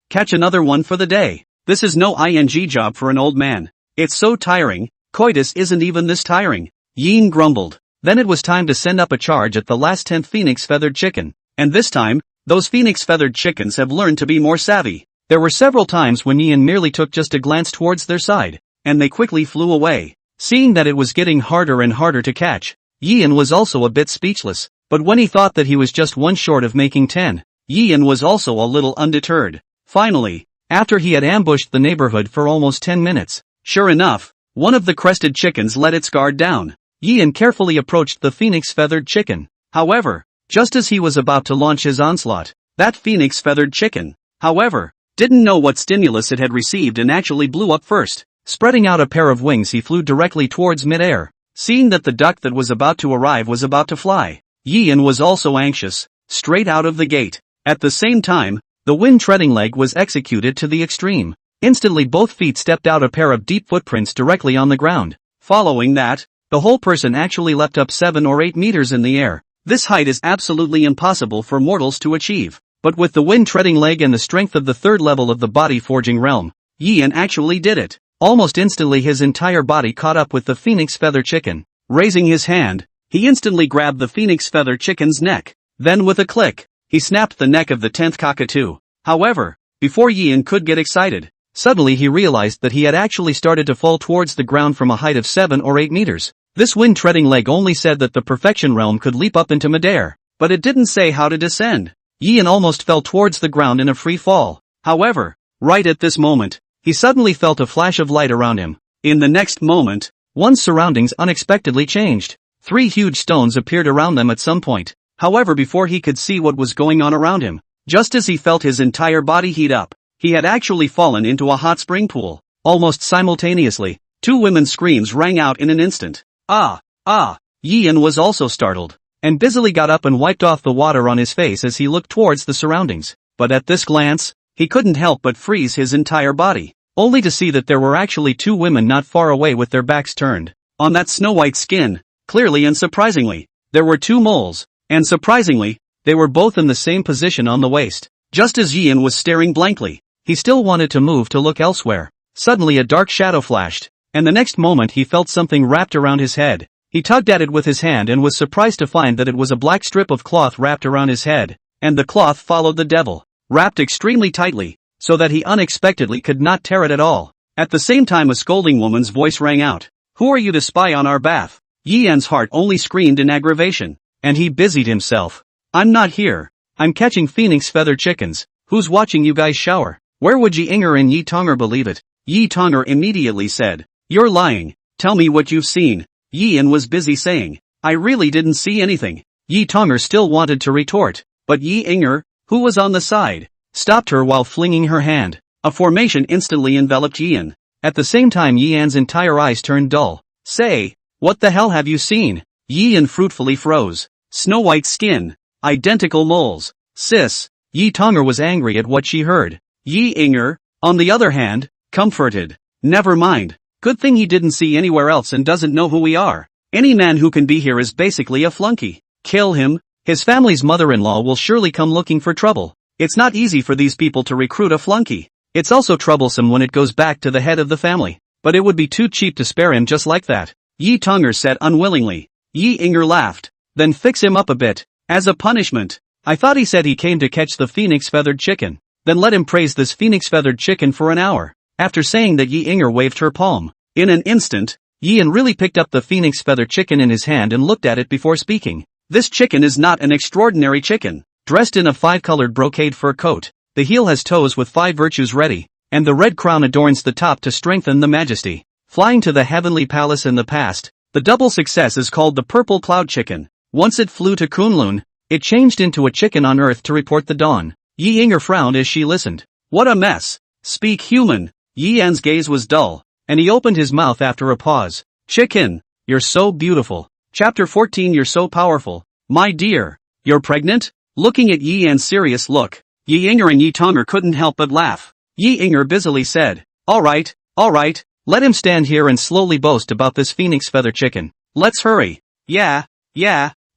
Catch another one for the day. This is no ing job for an old man. It's so tiring. Coitus isn't even this tiring. Yian grumbled. Then it was time to send up a charge at the last 10th phoenix-feathered chicken. And this time, those phoenix-feathered chickens have learned to be more savvy. There were several times when Yian merely took just a glance towards their side, and they quickly flew away. Seeing that it was getting harder and harder to catch, Yian was also a bit speechless. But when he thought that he was just one short of making 10, Yian was also a little undeterred. Finally, after he had ambushed the neighborhood for almost 10 minutes, sure enough, one of the crested chickens let its guard down. Yian carefully approached the phoenix-feathered chicken. However, just as he was about to launch his onslaught, that phoenix-feathered chicken, however, didn't know what stimulus it had received and actually blew up first. Spreading out a pair of wings, he flew directly towards mid-air. Seeing that the duck that was about to arrive was about to fly, Yian was also anxious, straight out of the gate. At the same time, the wind-treading leg was executed to the extreme. Instantly both feet stepped out a pair of deep footprints directly on the ground. Following that, the whole person actually leapt up 7 or 8 meters in the air. This height is absolutely impossible for mortals to achieve. But with the wind-treading leg and the strength of the third level of the body-forging realm, Yian actually did it. Almost instantly his entire body caught up with the phoenix feather chicken. Raising his hand, he instantly grabbed the phoenix feather chicken's neck. Then with a click, he snapped the neck of the 10th cockatoo. However, before Yian could get excited, suddenly he realized that he had actually started to fall towards the ground from a height of 7 or 8 meters. This wind-treading leg only said that the perfection realm could leap up into midair, but it didn't say how to descend. Yian almost fell towards the ground in a free fall. However, right at this moment, he suddenly felt a flash of light around him. In the next moment, One's surroundings unexpectedly changed. 3 huge stones appeared around them at some point. However, before he could see what was going on around him, just as he felt his entire body heat up, he had actually fallen into a hot spring pool. Almost simultaneously, 2 women's screams rang out in an instant. Ah! Ah! Yian was also startled, and busily got up and wiped off the water on his face as he looked towards the surroundings. But at this glance, he couldn't help but freeze his entire body, only to see that there were actually 2 women not far away with their backs turned. On that snow-white skin, clearly and surprisingly, there were 2 moles, and surprisingly, they were both in the same position on the waist. Just as Yian was staring blankly, he still wanted to move to look elsewhere. Suddenly a dark shadow flashed, and the next moment he felt something wrapped around his head. He tugged at it with his hand and was surprised to find that it was a black strip of cloth wrapped around his head, and the cloth followed the devil, wrapped extremely tightly, so that he unexpectedly could not tear it at all. At the same time a scolding woman's voice rang out. Who are you to spy on our bath? Yian's heart only screamed in aggravation, and he busied himself. I'm not here. I'm catching phoenix feather chickens. Who's watching you guys shower? Where would Yi Inger and Yi Tonger believe it? Yi Tonger immediately said, You're lying. Tell me what you've seen. Yian was busy saying, I really didn't see anything. Yi Tonger still wanted to retort, but Yi Inger, who was on the side, stopped her while flinging her hand. A formation instantly enveloped Yian. At the same time Yian's entire eyes turned dull. Say, what the hell have you seen? Yian fruitfully froze. Snow-white skin. Identical moles. Sis. Yi Tonger was angry at what she heard. Yi Inger, on the other hand, comforted. Never mind. Good thing he didn't see anywhere else and doesn't know who we are. Any man who can be here is basically a flunky. Kill him. His family's mother-in-law will surely come looking for trouble. It's not easy for these people to recruit a flunky. It's also troublesome when it goes back to the head of the family. But it would be too cheap to spare him just like that. Yi Tonger said unwillingly. Yi Inger laughed. Then fix him up a bit. As a punishment. I thought he said he came to catch the phoenix-feathered chicken. Then let him praise this phoenix-feathered chicken for an hour. After saying that Yi Inger waved her palm. In an instant, Yian really picked up the phoenix-feathered chicken in his hand and looked at it before speaking. This chicken is not an extraordinary chicken. Dressed in a 5-colored brocade fur coat, the heel has toes with 5 virtues ready, and the red crown adorns the top to strengthen the majesty. Flying to the heavenly palace in the past, the double success is called the purple cloud chicken. Once it flew to Kunlun, it changed into a chicken on earth to report the dawn. Yi Inger frowned as she listened. What a mess. Speak human. Yian's gaze was dull, and he opened his mouth after a pause. Chicken, you're so beautiful. Chapter 14 You're so powerful. My dear, you're pregnant? Looking at Yian's serious look, Yi Inger and Yi Tonger couldn't help but laugh. Yi Inger busily said, Alright, let him stand here and slowly boast about this phoenix feather chicken. Let's hurry. Yeah,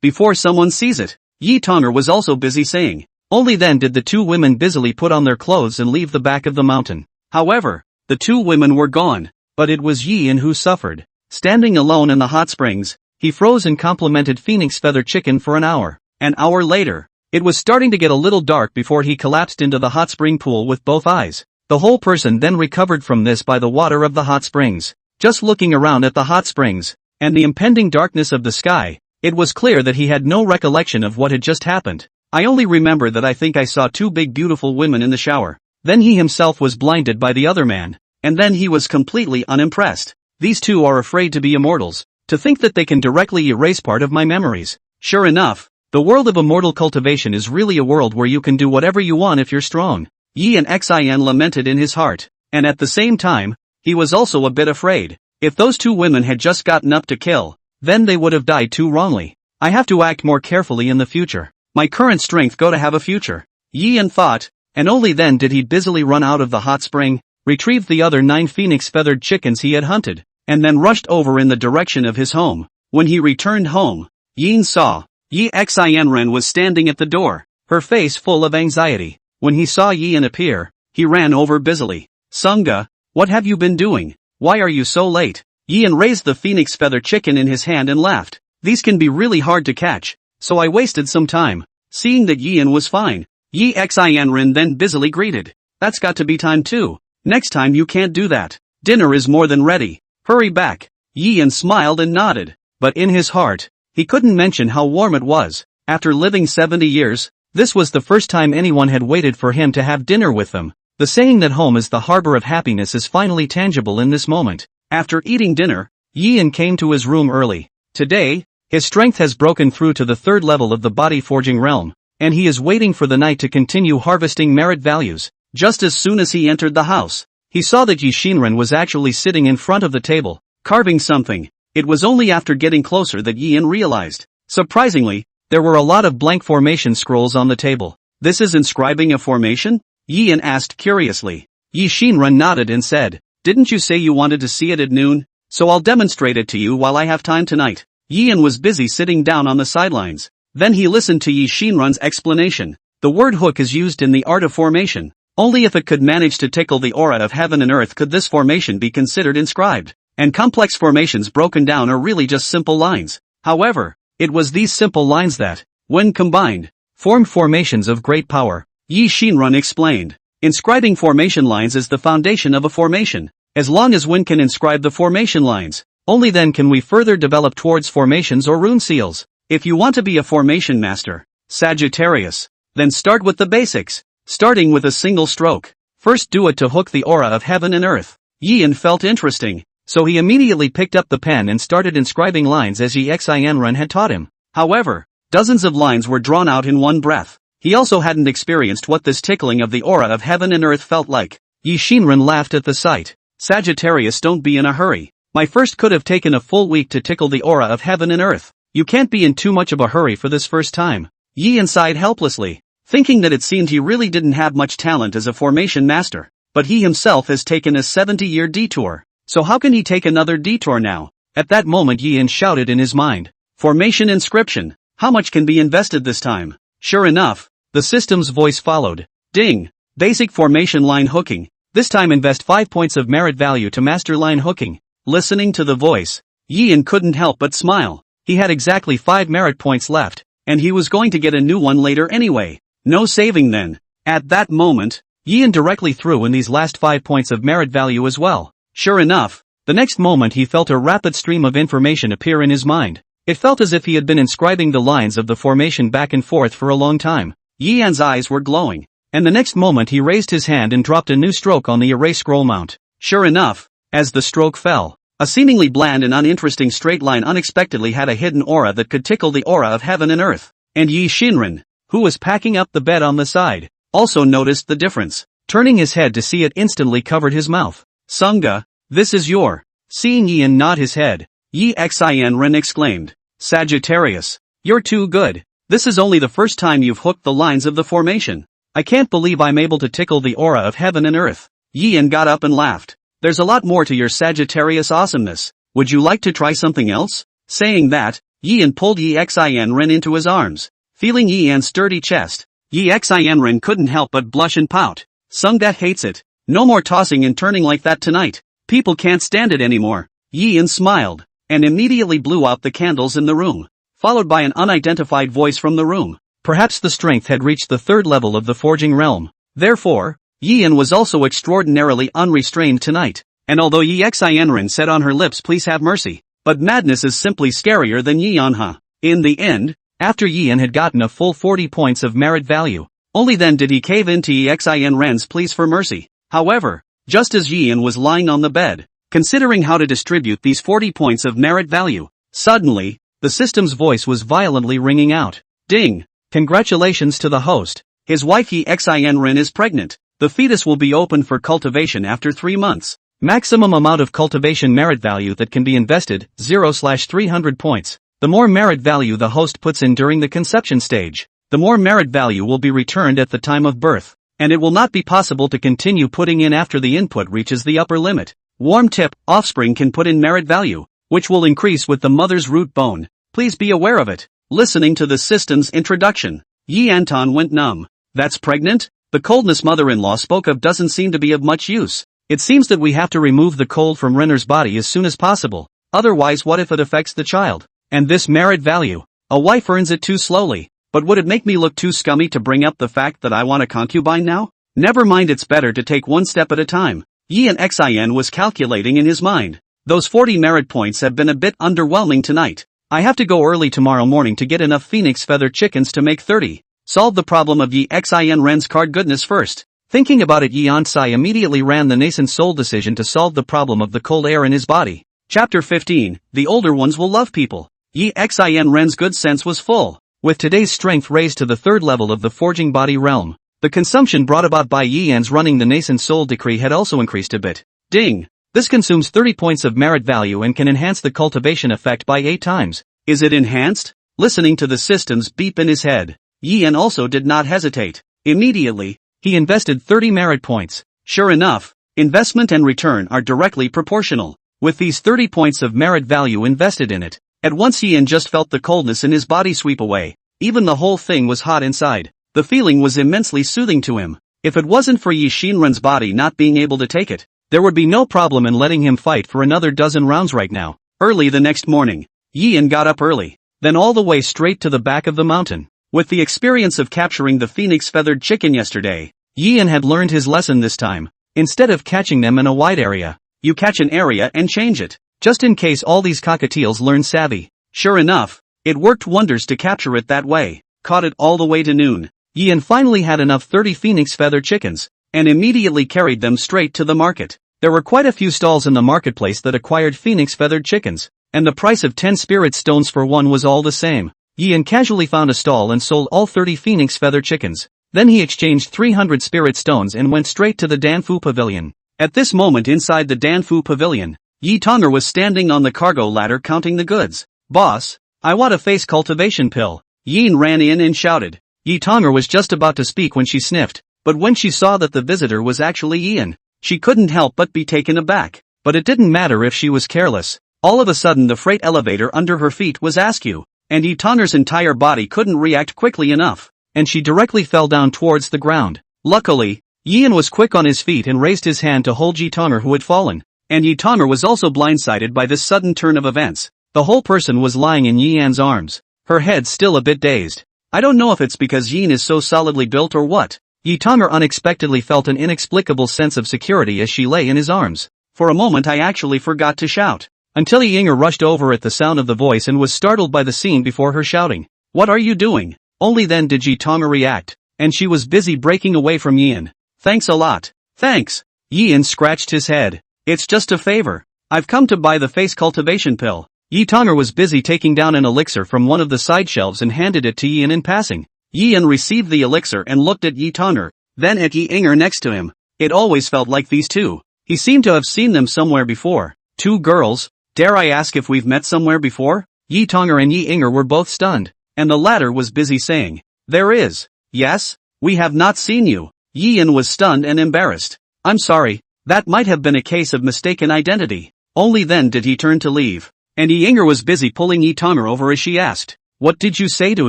before someone sees it. Yi Tonger was also busy saying. Only then did the 2 women busily put on their clothes and leave the back of the mountain. However, the 2 women were gone, but it was Yian who suffered. Standing alone in the hot springs, he froze and complimented phoenix feather chicken for an hour. An hour later, it was starting to get a little dark before he collapsed into the hot spring pool with both eyes. The whole person then recovered from this by the water of the hot springs. Just looking around at the hot springs, and the impending darkness of the sky, it was clear that he had no recollection of what had just happened. I only remember that I think I saw 2 big beautiful women in the shower. Then he himself was blinded by the other man, and then he was completely unimpressed. These 2 are afraid to be immortals, to think that they can directly erase part of my memories. Sure enough, the world of immortal cultivation is really a world where you can do whatever you want if you're strong. Yian Xin lamented in his heart, and at the same time, he was also a bit afraid. If those 2 women had just gotten up to kill, then they would have died too wrongly. I have to act more carefully in the future. My current strength go to have a future. Yian thought, and only then did he busily run out of the hot spring, retrieve the other 9 phoenix-feathered chickens he had hunted, and then rushed over in the direction of his home. When he returned home, Yin saw, Yi Xianren was standing at the door, her face full of anxiety. When he saw Yian appear, he ran over busily. Sunga, what have you been doing? Why are you so late? Yian raised the phoenix feather chicken in his hand and laughed. These can be really hard to catch, so I wasted some time. Seeing that Yian was fine, Yi Xianren then busily greeted. That's got to be time too. Next time you can't do that. Dinner is more than ready. Hurry back. Yian smiled and nodded, but in his heart, he couldn't mention how warm it was. After living 70 years, this was the first time anyone had waited for him to have dinner with them. The saying that home is the harbor of happiness is finally tangible in this moment. After eating dinner, Yian came to his room early. Today, his strength has broken through to the third level of the body forging realm, and he is waiting for the night to continue harvesting merit values. Just as soon as he entered the house, he saw that Yi Shinran was actually sitting in front of the table, carving something. It was only after getting closer that Yian realized. Surprisingly, there were a lot of blank formation scrolls on the table. This is inscribing a formation? Yian asked curiously. Yi Shinran nodded and said, "Didn't you say you wanted to see it at noon? So I'll demonstrate it to you while I have time tonight." Yian was busy sitting down on the sidelines. Then he listened to Yi Shinran's explanation. The word hook is used in the art of formation. Only if it could manage to tickle the aura of heaven and earth could this formation be considered inscribed. And complex formations broken down are really just simple lines. However, it was these simple lines that, when combined, formed formations of great power. Yi Shinran explained. Inscribing formation lines is the foundation of a formation. As long as one can inscribe the formation lines, only then can we further develop towards formations or rune seals. If you want to be a formation master, Sagittarius, then start with the basics, starting with a single stroke. First do it to hook the aura of heaven and earth. Yian felt interesting, so he immediately picked up the pen and started inscribing lines as Yi Xianren had taught him. However, dozens of lines were drawn out in one breath. He also hadn't experienced what this tickling of the aura of heaven and earth felt like. Yi Shinran laughed at the sight. Sagittarius, don't be in a hurry. My first could have taken a full week to tickle the aura of heaven and earth. You can't be in too much of a hurry for this first time. Yian sighed helplessly, thinking that it seemed he really didn't have much talent as a formation master. But he himself has taken a 70-year detour. So how can he take another detour now? At that moment Yian shouted in his mind. Formation inscription. How much can be invested this time? Sure enough, the system's voice followed. Ding! Basic formation line hooking. This time invest 5 points of merit value to master line hooking. Listening to the voice, Yian couldn't help but smile. He had exactly 5 merit points left, and he was going to get a new one later anyway. No saving then. At that moment, Yian directly threw in these last 5 points of merit value as well. Sure enough, the next moment he felt a rapid stream of information appear in his mind. It felt as if he had been inscribing the lines of the formation back and forth for a long time. Yian's eyes were glowing, and the next moment he raised his hand and dropped a new stroke on the erase scroll mount. Sure enough, as the stroke fell, a seemingly bland and uninteresting straight line unexpectedly had a hidden aura that could tickle the aura of heaven and earth. And Yi Shinran, who was packing up the bed on the side, also noticed the difference. Turning his head to see it instantly covered his mouth. Sangha, this is your. Seeing Yian nod his head, Yi Xianren exclaimed. Sagittarius, you're too good. This is only the first time you've hooked the lines of the formation. I can't believe I'm able to tickle the aura of heaven and earth. Yian got up and laughed. There's a lot more to your Sagittarius awesomeness. Would you like to try something else? Saying that, Yian pulled Yi Xianren into his arms. Feeling Yian's sturdy chest, Yi Xianren couldn't help but blush and pout. Sangha hates it. No more tossing and turning like that tonight. People can't stand it anymore. Yian smiled, and immediately blew out the candles in the room, followed by an unidentified voice from the room. Perhaps the strength had reached the third level of the forging realm. Therefore, Yian was also extraordinarily unrestrained tonight. And although Yi Xianren said on her lips please have mercy, but madness is simply scarier than Yianha. In the end, after Yian had gotten a full 40 points of merit value, only then did he cave into Yi Xianren's pleas for mercy. However, just as Yian was lying on the bed, considering how to distribute these 40 points of merit value, suddenly, the system's voice was violently ringing out. Ding! Congratulations to the host. His wife Yi Xianren is pregnant. The fetus will be open for cultivation after 3 months. Maximum amount of cultivation merit value that can be invested, 0/300 points. The more merit value the host puts in during the conception stage, the more merit value will be returned at the time of birth, and it will not be possible to continue putting in after the input reaches the upper limit. Warm tip, offspring can put in merit value, which will increase with the mother's root bone. Please be aware of it. Listening to the system's introduction, Yi Anton went numb. That's pregnant? The coldness mother-in-law spoke of doesn't seem to be of much use. It seems that we have to remove the cold from Renner's body as soon as possible. Otherwise what if it affects the child? And this merit value, a wife earns it too slowly. But would it make me look too scummy to bring up the fact that I want a concubine now? Never mind, it's better to take one step at a time. Yian Xian was calculating in his mind. Those 40 merit points have been a bit underwhelming tonight. I have to go early tomorrow morning to get enough phoenix feather chickens to make 30. Solve the problem of Yi Xianren's card goodness first. Thinking about it, Yi Ansai immediately ran the nascent soul decision to solve the problem of the cold air in his body. Chapter 15, The Older Ones Will Love People. Yi Xin Ren's good sense was full. With today's strength raised to the third level of the forging body realm, the consumption brought about by Yi Yan's running the nascent soul decree had also increased a bit. Ding! This consumes 30 points of merit value and can enhance the cultivation effect by 8 times. Is it enhanced? Listening to the system's beep in his head, Yi Yan also did not hesitate. Immediately, he invested 30 merit points. Sure enough, investment and return are directly proportional. With these 30 points of merit value invested in it, at once Yi Yan just felt the coldness in his body sweep away. Even the whole thing was hot inside. The feeling was immensely soothing to him. If it wasn't for Yi Xinren's body not being able to take it, there would be no problem in letting him fight for another dozen rounds right now. Early the next morning, Yi Yan got up early, then all the way straight to the back of the mountain. With the experience of capturing the phoenix feathered chicken yesterday, Yi Yan had learned his lesson this time. Instead of catching them in a wide area, you catch an area and change it, just in case all these cockatiels learn savvy. Sure enough, it worked wonders to capture it that way. Caught it all the way to noon. Yi Yan finally had enough 30 phoenix feather chickens, and immediately carried them straight to the market. There were quite a few stalls in the marketplace that acquired phoenix feathered chickens, and the price of 10 spirit stones for one was all the same. Yi Yan casually found a stall and sold all 30 phoenix feather chickens. Then he exchanged 300 spirit stones and went straight to the Danfu Pavilion. At this moment inside the Danfu Pavilion, Yi Tonger was standing on the cargo ladder counting the goods. Boss, I want a face cultivation pill. Yin ran in and shouted. Yi Tonger was just about to speak when she sniffed, but when she saw that the visitor was actually Yin, she couldn't help but be taken aback. But it didn't matter if she was careless. All of a sudden the freight elevator under her feet was askew, and Yi Tonger's entire body couldn't react quickly enough, and she directly fell down towards the ground. Luckily, Yin was quick on his feet and raised his hand to hold Yi Tonger who had fallen, and Yi Tonger was also blindsided by this sudden turn of events. The whole person was lying in Yi Yan's arms, her head still a bit dazed. I don't know if it's because Yin is so solidly built or what. Yi Tonger unexpectedly felt an inexplicable sense of security as she lay in his arms. For a moment I actually forgot to shout, until Yi Yinger rushed over at the sound of the voice and was startled by the scene before her shouting. What are you doing? Only then did Yi Tonger react, and she was busy breaking away from Yin. Thanks a lot. Thanks. Yin scratched his head. It's just a favor. I've come to buy the face cultivation pill. Yi Tonger was busy taking down an elixir from one of the side shelves and handed it to Yin in passing. Yin received the elixir and looked at Yi Tonger, then at Yi Yinger next to him. It always felt like these two. He seemed to have seen them somewhere before. Two girls? Dare I ask if we've met somewhere before? Yi Tonger and Yi Yinger were both stunned, and the latter was busy saying, There is. Yes? We have not seen you. Yin was stunned and embarrassed. I'm sorry, that might have been a case of mistaken identity. Only then did he turn to leave, and Yi Yinger was busy pulling Yi Tonger over as she asked, What did you say to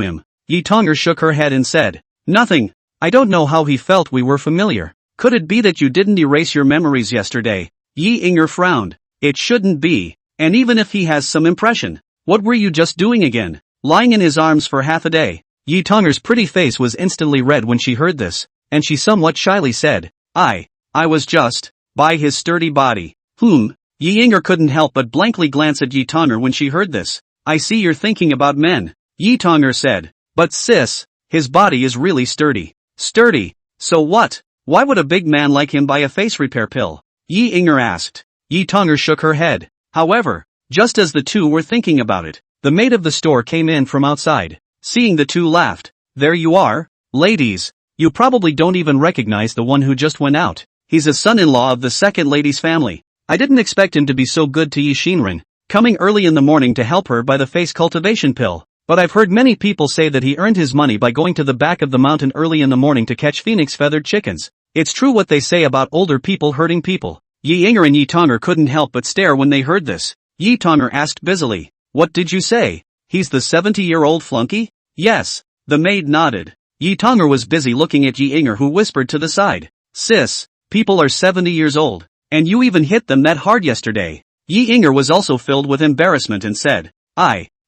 him? Yi Tonger shook her head and said, Nothing. I don't know how he felt we were familiar. Could it be that you didn't erase your memories yesterday? Yi Yinger frowned. It shouldn't be, and even if he has some impression, what were you just doing again? Lying in his arms for half a day. Yi Tonger's pretty face was instantly red when she heard this, and she somewhat shyly said, I was just, by his sturdy body. Yi Yinger couldn't help but blankly glance at Yi Tonger when she heard this. I see you're thinking about men. Yi Tonger said. But sis, his body is really sturdy. Sturdy? So what? Why would a big man like him buy a face repair pill? Yi Yinger asked. Yi Tonger shook her head. However, just as the two were thinking about it, the maid of the store came in from outside. Seeing the two laughed. There you are, ladies. You probably don't even recognize the one who just went out. He's a son-in-law of the second lady's family. I didn't expect him to be so good to Yi Xinren, coming early in the morning to help her buy the face cultivation pill. But I've heard many people say that he earned his money by going to the back of the mountain early in the morning to catch phoenix feathered chickens. It's true what they say about older people hurting people. Yi Yinger and Yi Tonger couldn't help but stare when they heard this. Yi Tonger asked busily, What did you say? He's the 70-year-old flunky? Yes. The maid nodded. Yi Tonger was busy looking at Yi Yinger who whispered to the side. Sis, people are 70 years old, and you even hit them that hard yesterday. Yi Yinger was also filled with embarrassment and said,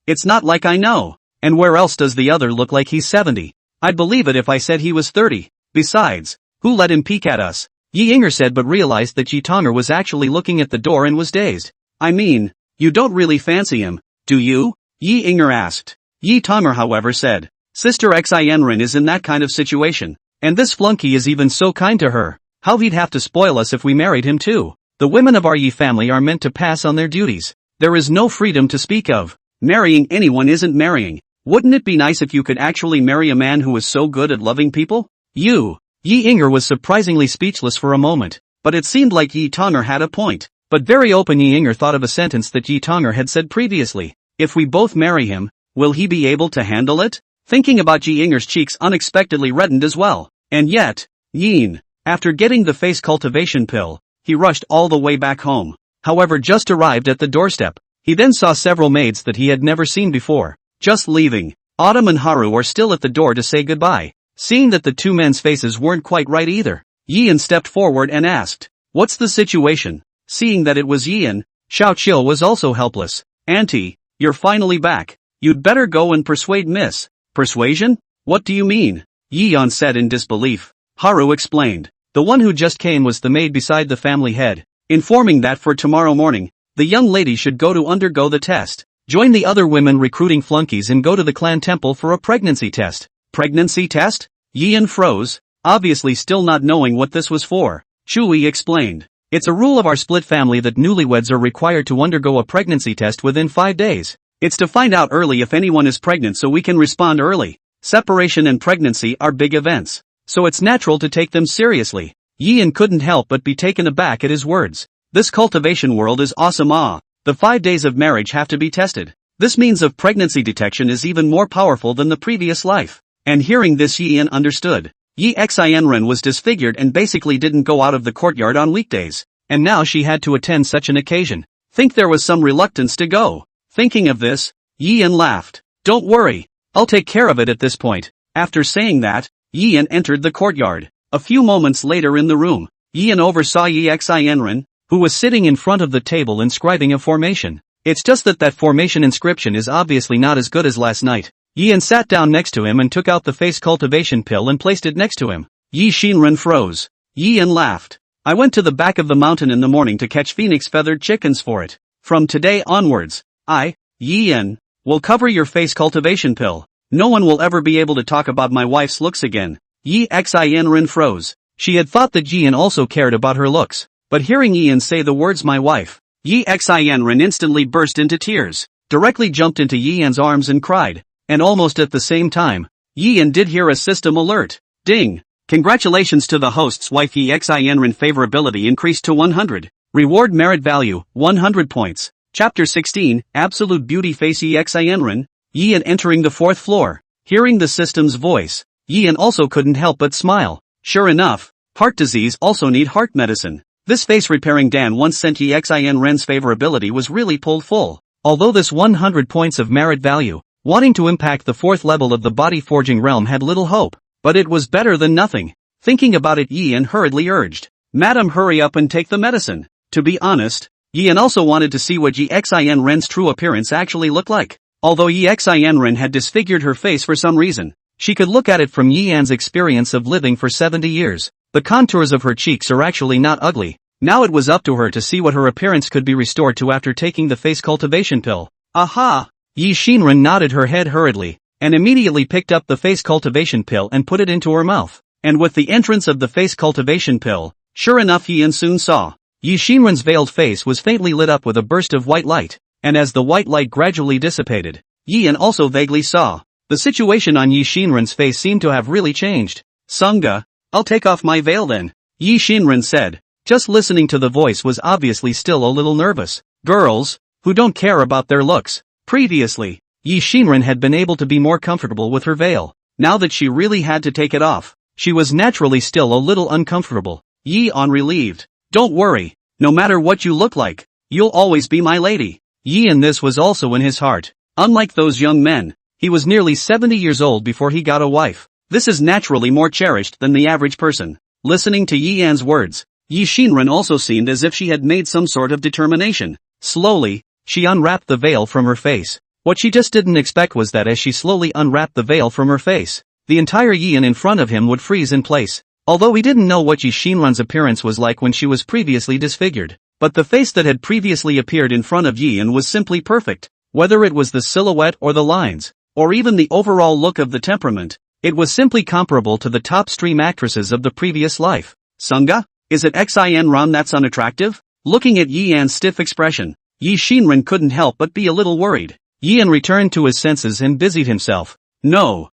It's not like I know. And where else does the other look like he's 70? I'd believe it if I said he was 30. Besides, who let him peek at us? Yi Yinger said but realized that Yi Tonger was actually looking at the door and was dazed. I mean, you don't really fancy him, do you? Yi Yinger asked. Yi Tonger however said, Sister Xinren is in that kind of situation, and this flunky is even so kind to her. How he'd have to spoil us if we married him too. The women of our Yi family are meant to pass on their duties. There is no freedom to speak of. Marrying anyone isn't marrying. Wouldn't it be nice if you could actually marry a man who is so good at loving people? Yi Inger was surprisingly speechless for a moment, but it seemed like Yi Tonger had a point. But very open Yi Inger thought of a sentence that Yi Tonger had said previously. If we both marry him, will he be able to handle it? Thinking about Yi Inger's cheeks unexpectedly reddened as well. And yet, Yin, after getting the face cultivation pill, he rushed all the way back home. However, just arrived at the doorstep, he then saw several maids that he had never seen before. Just leaving. Autumn and Haru are still at the door to say goodbye. Seeing that the two men's faces weren't quite right either, Yin stepped forward and asked, "What's the situation?" Seeing that it was Yin, Xiao Qiu was also helpless. "Auntie, you're finally back. You'd better go and persuade Miss." "Persuasion? What do you mean?" Yi-yeon said in disbelief. Haru explained. The one who just came was the maid beside the family head, informing that for tomorrow morning, the young lady should go to undergo the test, join the other women recruiting flunkies and go to the clan temple for a pregnancy test. Pregnancy test? Yi-yeon froze, obviously still not knowing what this was for. Chui explained. It's a rule of our split family that newlyweds are required to undergo a pregnancy test within 5 days. It's to find out early if anyone is pregnant so we can respond early. Separation and pregnancy are big events, so it's natural to take them seriously. Yi-yeon couldn't help but be taken aback at his words. This cultivation world is awesome. The 5 days of marriage have to be tested. This means of pregnancy detection is even more powerful than the previous life. And hearing this, Yi-yeon understood. Yi Xianren was disfigured and basically didn't go out of the courtyard on weekdays, and now she had to attend such an occasion. Think there was some reluctance to go. Thinking of this, Yi-yeon laughed. Don't worry, I'll take care of it at this point. After saying that, Yi-yeon entered the courtyard. A few moments later in the room, Yi-yeon oversaw Yi Xianren, who was sitting in front of the table inscribing a formation. It's just that formation inscription is obviously not as good as last night. Yi-yeon sat down next to him and took out the face cultivation pill and placed it next to him. Yi Shinren froze. Yi-yeon laughed. I went to the back of the mountain in the morning to catch phoenix feathered chickens for it. From today onwards, Yi-yeon, will cover your face cultivation pill. No one will ever be able to talk about my wife's looks again. Yi Xianren froze. She had thought that Yi-yeon also cared about her looks, but hearing Yi-yeon say the words my wife, Yi Xianren instantly burst into tears, directly jumped into Yi-yeon's arms and cried. And almost at the same time, Yi-yeon did hear a system alert. Ding! Congratulations to the host's wife. Yi Xianren favorability increased to 100. Reward merit value, 100 points. Chapter 16, Absolute Beauty Face Yi Xianren. Yi-yeon entering the 4th floor. Hearing the system's voice, Yi-yeon also couldn't help but smile. Sure enough, heart disease also need heart medicine. This face repairing Dan once sent Yi Xianren's favorability was really pulled full. Although this 100 points of merit value, wanting to impact the 4th level of the body forging realm had little hope, but it was better than nothing. Thinking about it, Yi-yeon hurriedly urged, "Madam, hurry up and take the medicine." To be honest, Yi-yeon also wanted to see what Yi Xianren's true appearance actually looked like. Although Yi Xianren had disfigured her face for some reason, she could look at it from Yi-yeon's experience of living for 70 years. The contours of her cheeks are actually not ugly. Now it was up to her to see what her appearance could be restored to after taking the face cultivation pill. Aha! Yi Shinren nodded her head hurriedly, and immediately picked up the face cultivation pill and put it into her mouth. And with the entrance of the face cultivation pill, sure enough Yi-yeon soon saw. Yi Shinren's veiled face was faintly lit up with a burst of white light, and as the white light gradually dissipated, Yi-yeon also vaguely saw. The situation on Yi Shinren's face seemed to have really changed. "Sunga, I'll take off my veil then," Yi Shinren said. Just listening to the voice was obviously still a little nervous. Girls, who don't care about their looks. Previously, Yi Shinren had been able to be more comfortable with her veil. Now that she really had to take it off, she was naturally still a little uncomfortable. Yi-yeon relieved. "Don't worry, no matter what you look like, you'll always be my lady." Yi-yeon, this was also in his heart. Unlike those young men, he was nearly 70 years old before he got a wife. This is naturally more cherished than the average person. Listening to Yi-yeon's words, Yi Shinren also seemed as if she had made some sort of determination. Slowly, she unwrapped the veil from her face. What she just didn't expect was that as she slowly unwrapped the veil from her face, the entire Yi-yeon in front of him would freeze in place. Although he didn't know what Yi Shinren's appearance was like when she was previously disfigured, but the face that had previously appeared in front of Yi-yeon was simply perfect. Whether it was the silhouette or the lines, or even the overall look of the temperament, it was simply comparable to the top stream actresses of the previous life. "Sunga? Is it Xianren that's unattractive?" Looking at Yi-yeon's stiff expression, Yi Shinran couldn't help but be a little worried. Yian returned to his senses and busied himself. No,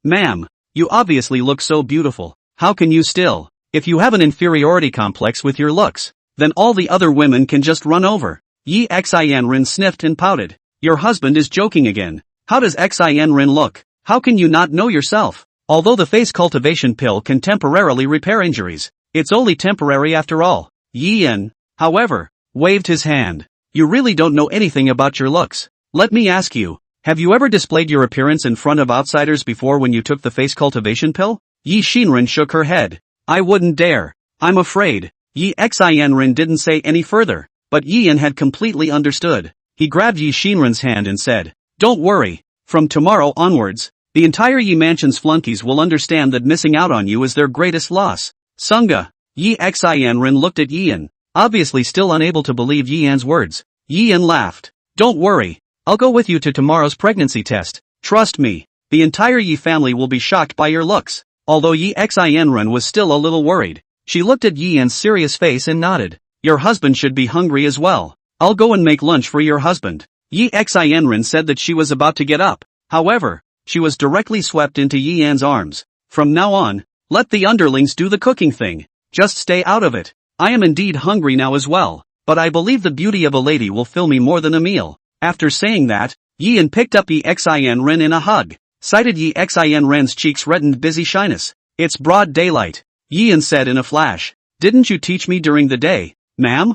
ma'am. You obviously look so beautiful. How can you still? If you have an inferiority complex with your looks, then all the other women can just run over. Yi Xianren sniffed and pouted. Your husband is joking again. How does Xianren look? How can you not know yourself? Although the face cultivation pill can temporarily repair injuries, it's only temporary after all. Yian, however, waved his hand. You really don't know anything about your looks. Let me ask you, have you ever displayed your appearance in front of outsiders before when you took the face cultivation pill? Yi Shinran shook her head. I wouldn't dare. I'm afraid. Yi Xianren didn't say any further, but Yian had completely understood. He grabbed Yi Shinran's hand and said, Don't worry. From tomorrow onwards, the entire Yi Mansion's flunkies will understand that missing out on you is their greatest loss. Sunga. Yi Xianren looked at Yian, obviously still unable to believe Yian's words. Yian laughed. Don't worry. I'll go with you to tomorrow's pregnancy test. Trust me. The entire Yi family will be shocked by your looks. Although Yi Xianren was still a little worried, she looked at Yian's serious face and nodded. Your husband should be hungry as well. I'll go and make lunch for your husband. Yi Xianren said that she was about to get up. However, she was directly swept into Yian's arms. From now on, let the underlings do the cooking thing. Just stay out of it. I am indeed hungry now as well, but I believe the beauty of a lady will fill me more than a meal. After saying that, Yian picked up Yi Xianren in a hug. Sighted Yi Xianren's cheeks reddened busy shyness. It's broad daylight, Yian said in a flash. Didn't you teach me during the day, ma'am?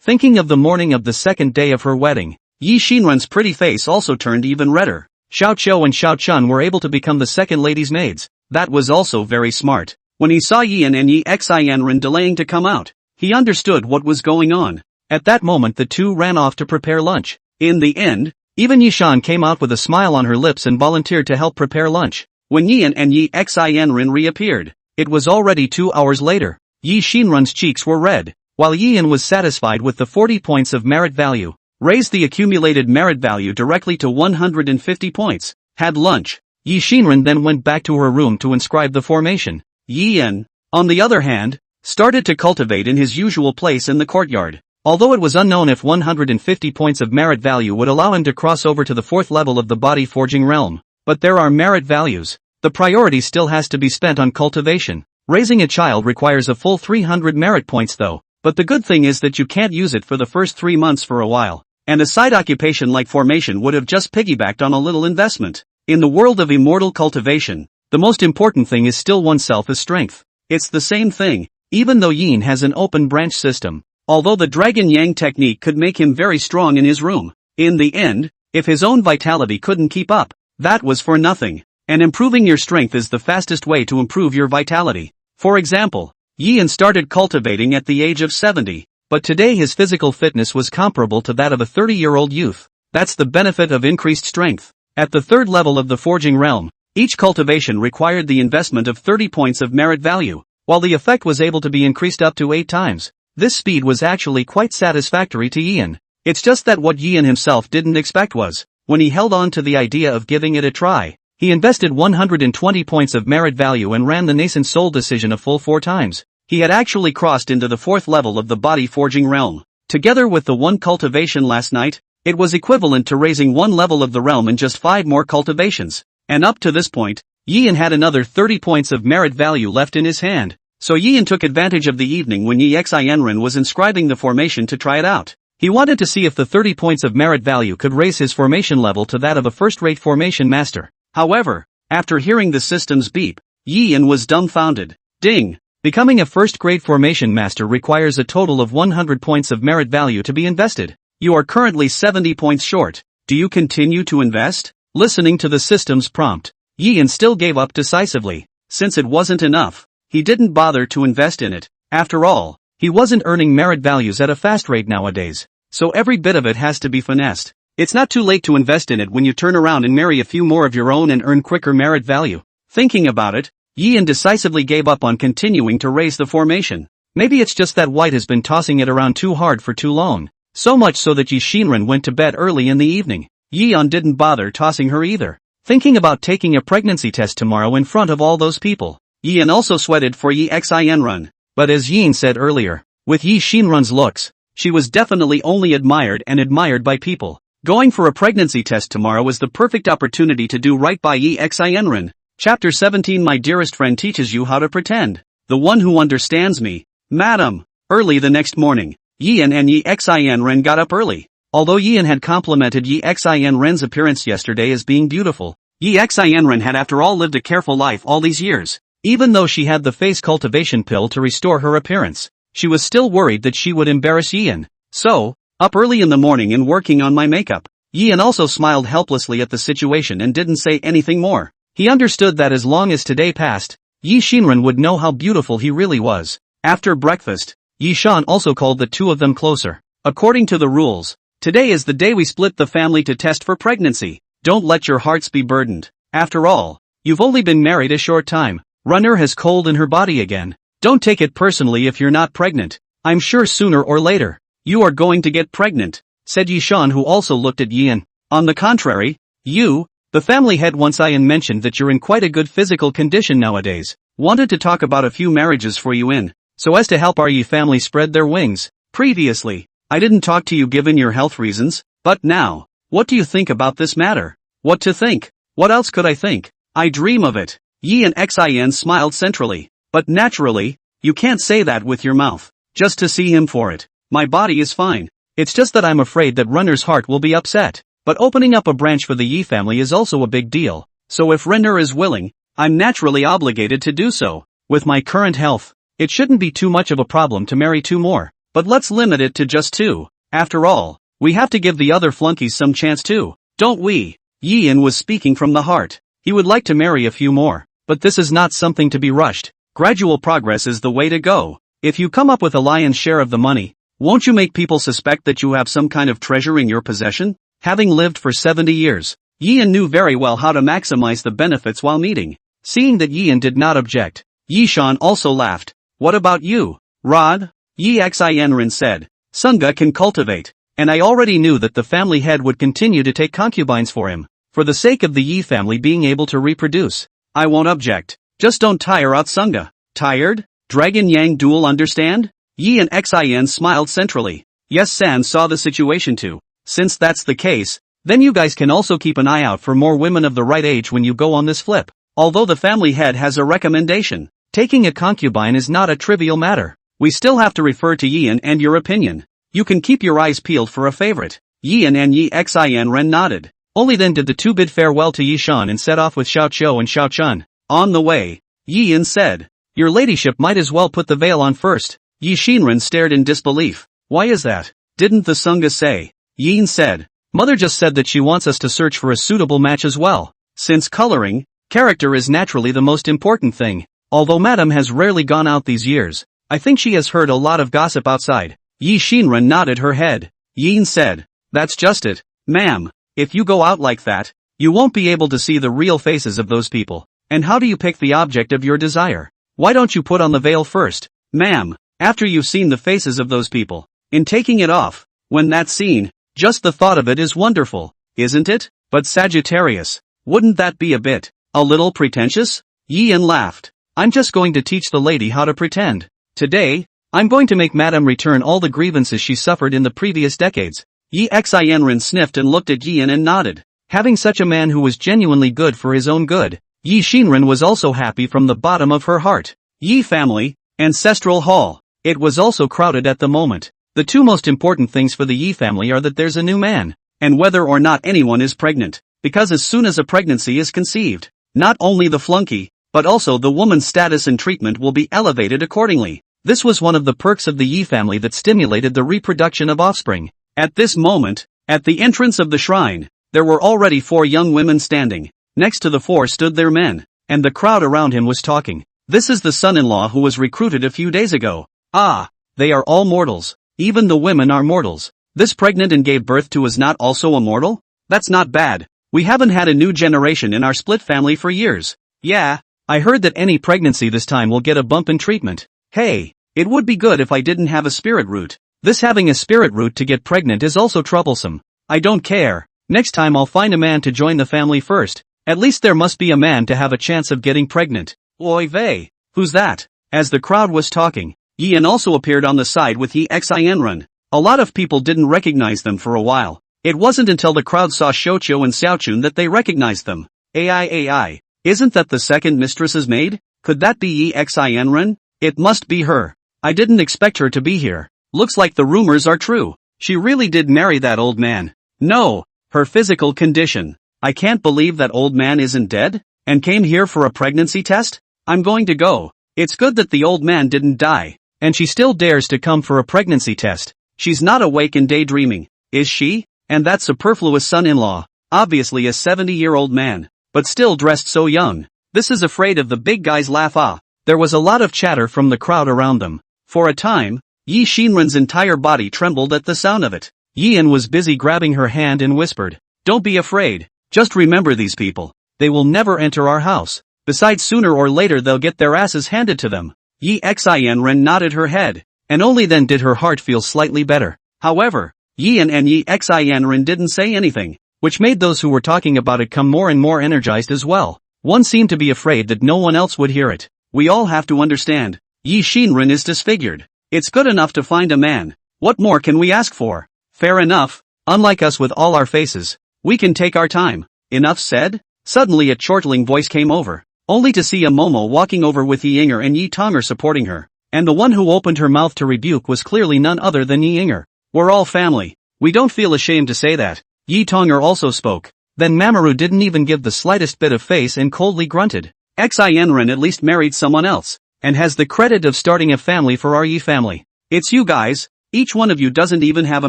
Thinking of the morning of the second day of her wedding, Yi Shinran's pretty face also turned even redder. Xiao Qiu and Xiao Chun were able to become the second lady's maids. That was also very smart. When he saw Yian and Yi Xianren delaying to come out, he understood what was going on. At that moment the two ran off to prepare lunch. In the end, even Yishan came out with a smile on her lips and volunteered to help prepare lunch. When Yian and Yi Xianren reappeared, it was already 2 hours later. Yi Shinran's cheeks were red, while Yian was satisfied with the 40 points of merit value. Raised the accumulated merit value directly to 150 points. Had lunch. Yi Shinran then went back to her room to inscribe the formation. Yian, on the other hand, started to cultivate in his usual place in the courtyard. Although it was unknown if 150 points of merit value would allow him to cross over to the 4th level of the body forging realm. But there are merit values. The priority still has to be spent on cultivation. Raising a child requires a full 300 merit points though, but the good thing is that you can't use it for the first 3 months for a while. And a side occupation like formation would have just piggybacked on a little investment. In the world of immortal cultivation, the most important thing is still oneself as strength. It's the same thing, even though Yin has an open branch system. Although the Dragon Yang technique could make him very strong in his room, in the end, if his own vitality couldn't keep up, that was for nothing. And improving your strength is the fastest way to improve your vitality. For example, Yian started cultivating at the age of 70, but today his physical fitness was comparable to that of a 30-year-old youth. That's the benefit of increased strength. At the 3rd level of the forging realm, each cultivation required the investment of 30 points of merit value, while the effect was able to be increased up to 8 times. This speed was actually quite satisfactory to Yian. It's just that what Yian himself didn't expect was, when he held on to the idea of giving it a try, he invested 120 points of merit value and ran the nascent soul decision a full 4 times. He had actually crossed into the 4th level of the body forging realm. Together with the 1 cultivation last night, it was equivalent to raising 1 level of the realm in just 5 more cultivations. And up to this point, Yian had another 30 points of merit value left in his hand. So Yian took advantage of the evening when Yi Xianren was inscribing the formation to try it out. He wanted to see if the 30 points of merit value could raise his formation level to that of a first-rate formation master. However, after hearing the system's beep, Yian was dumbfounded. Ding! Becoming a first-grade formation master requires a total of 100 points of merit value to be invested. You are currently 70 points short. Do you continue to invest? Listening to the system's prompt, Yian still gave up decisively. Since it wasn't enough, he didn't bother to invest in it. After all, he wasn't earning merit values at a fast rate nowadays, so every bit of it has to be finessed. It's not too late to invest in it when you turn around and marry a few more of your own and earn quicker merit value. Thinking about it, Yian decisively gave up on continuing to raise the formation. Maybe it's just that White has been tossing it around too hard for too long. So much so that Yi Shinran went to bed early in the evening. Yian didn't bother tossing her either. Thinking about taking a pregnancy test tomorrow in front of all those people, Yian also sweated for Yi Xianren. But as Yin said earlier, with Yi Shinran's looks, She was definitely only admired and admired by people. Going for a pregnancy test tomorrow is the perfect opportunity to do right by Yi Xin. Chapter 17 My dearest friend teaches you how to pretend. The one who understands me. Madam. Early the next morning, Yin and Yi Xin got up early. Although Yin had complimented Yi Xin's appearance yesterday as being beautiful, Yi Xin had after all lived a careful life all these years. Even though she had the face cultivation pill to restore her appearance, she was still worried that she would embarrass Yin. So, up early in the morning and working on my makeup. Yin also smiled helplessly at the situation and didn't say anything more. He understood that as long as today passed, Yi Xinren would know how beautiful he really was. After breakfast, Yi Shan also called the two of them closer. According to the rules, today is the day we split the family to test for pregnancy. Don't let your hearts be burdened. After all, you've only been married a short time. Runner has cold in her body again. Don't take it personally if you're not pregnant. I'm sure sooner or later, you are going to get pregnant, said Yi Shan, who also looked at Yin. On the contrary, you, the family head, once Ian mentioned that you're in quite a good physical condition nowadays. Wanted to talk about a few marriages for you in, so as to help our Yi family spread their wings. Previously, I didn't talk to you given your health reasons, but now, what do you think about this matter? What to think? What else could I think? I dream of it. Yi and Xin smiled centrally. But naturally, you can't say that with your mouth. Just to see him for it. My body is fine. It's just that I'm afraid that Runner's heart will be upset. But opening up a branch for the Yi family is also a big deal. So if Runner is willing, I'm naturally obligated to do so. With my current health, it shouldn't be too much of a problem to marry two more. But let's limit it to just two. After all, we have to give the other flunkies some chance too, don't we? Yin was speaking from the heart. He would like to marry a few more. But this is not something to be rushed. Gradual progress is the way to go. If you come up with a lion's share of the money, won't you make people suspect that you have some kind of treasure in your possession? Having lived for 70 years, Yin knew very well how to maximize the benefits while meeting. Seeing that Yin did not object, Yi Shan also laughed. What about you, Rod? Yi Xinren said. Sunga can cultivate, and I already knew that the family head would continue to take concubines for him, for the sake of the Yi family being able to reproduce. I won't object. Just don't tire out Sunga. Tired? Dragon Yang duel, understand? Yi and Xin smiled centrally. Yes, San saw the situation too. Since that's the case, then you guys can also keep an eye out for more women of the right age when you go on this flip. Although the family head has a recommendation, taking a concubine is not a trivial matter. We still have to refer to Yin and your opinion. You can keep your eyes peeled for a favorite. Yin and Yi Xin nodded. Only then did the two bid farewell to Yi Shan and set off with Xiao Qiu and Xiao Chun. On the way, Yin said, your ladyship might as well put the veil on first. Yi Xinren stared in disbelief. Why is that? Didn't the Sunga say? Yin said, Mother just said that she wants us to search for a suitable match as well. Since coloring, character is naturally the most important thing. Although Madam has rarely gone out these years, I think she has heard a lot of gossip outside. Yi Xinren nodded her head. Yin said, that's just it, ma'am. If you go out like that, you won't be able to see the real faces of those people. And how do you pick the object of your desire? Why don't you put on the veil first, ma'am, after you've seen the faces of those people? In taking it off, when that's seen, just the thought of it is wonderful, isn't it? But Sagittarius, wouldn't that be a little pretentious? Yin laughed. I'm just going to teach the lady how to pretend. Today, I'm going to make Madame return all the grievances she suffered in the previous decades. Yi Xinren sniffed and looked at Yin and nodded. Having such a man who was genuinely good for his own good, Yi Xinren was also happy from the bottom of her heart. Yi family, ancestral hall. It was also crowded at the moment. The two most important things for the Yi family are that there's a new man, and whether or not anyone is pregnant, because as soon as a pregnancy is conceived, not only the flunky, but also the woman's status and treatment will be elevated accordingly. This was one of the perks of the Yi family that stimulated the reproduction of offspring. At this moment, at the entrance of the shrine, there were already 4 young women standing. Next to the 4 stood their men, and the crowd around him was talking. This is the son-in-law who was recruited a few days ago. Ah, they are all mortals. Even the women are mortals. This pregnant and gave birth to is not also a mortal? That's not bad. We haven't had a new generation in our split family for years. Yeah, I heard that any pregnancy this time will get a bump in treatment. Hey, it would be good if I didn't have a spirit root. This having a spirit root to get pregnant is also troublesome. I don't care. Next time I'll find a man to join the family first. At least there must be a man to have a chance of getting pregnant. Oy vey. Who's that? As the crowd was talking, Yin also appeared on the side with Yi Xinren. A lot of people didn't recognize them for a while. It wasn't until the crowd saw Shocho and Xiaochun that they recognized them. AI, isn't that the second mistress's maid? Could that be Yi Xianren? It must be her. I didn't expect her to be here. Looks like the rumors are true. She really did marry that old man. No, her physical condition. I can't believe that old man isn't dead, and came here for a pregnancy test? I'm going to go. It's good that the old man didn't die, and she still dares to come for a pregnancy test. She's not awake and daydreaming, is she? And that superfluous son-in-law, obviously a 70-year-old man, but still dressed so young. This is afraid of the big guy's laugh. There was a lot of chatter from the crowd around them. For a time, Yi Xinren's entire body trembled at the sound of it. Yian was busy grabbing her hand and whispered, "Don't be afraid. Just remember these people. They will never enter our house. Besides, sooner or later they'll get their asses handed to them." Yi Xianren nodded her head, and only then did her heart feel slightly better. However, Yian and Yi Xianren didn't say anything, which made those who were talking about it come more and more energized as well. One seemed to be afraid that no one else would hear it. We all have to understand. Yi Xinren is disfigured. It's good enough to find a man. What more can we ask for? Fair enough. Unlike us with all our faces, we can take our time. Enough said? Suddenly a chortling voice came over, only to see a Momo walking over with Yi Yinger and Yi Tonger supporting her. And the one who opened her mouth to rebuke was clearly none other than Yi Yinger. "We're all family. We don't feel ashamed to say that." Yi Tonger also spoke. Then Mamoru didn't even give the slightest bit of face and coldly grunted. Xianren at least married someone else, and has the credit of starting a family for our Yi family. It's you guys. Each one of you doesn't even have a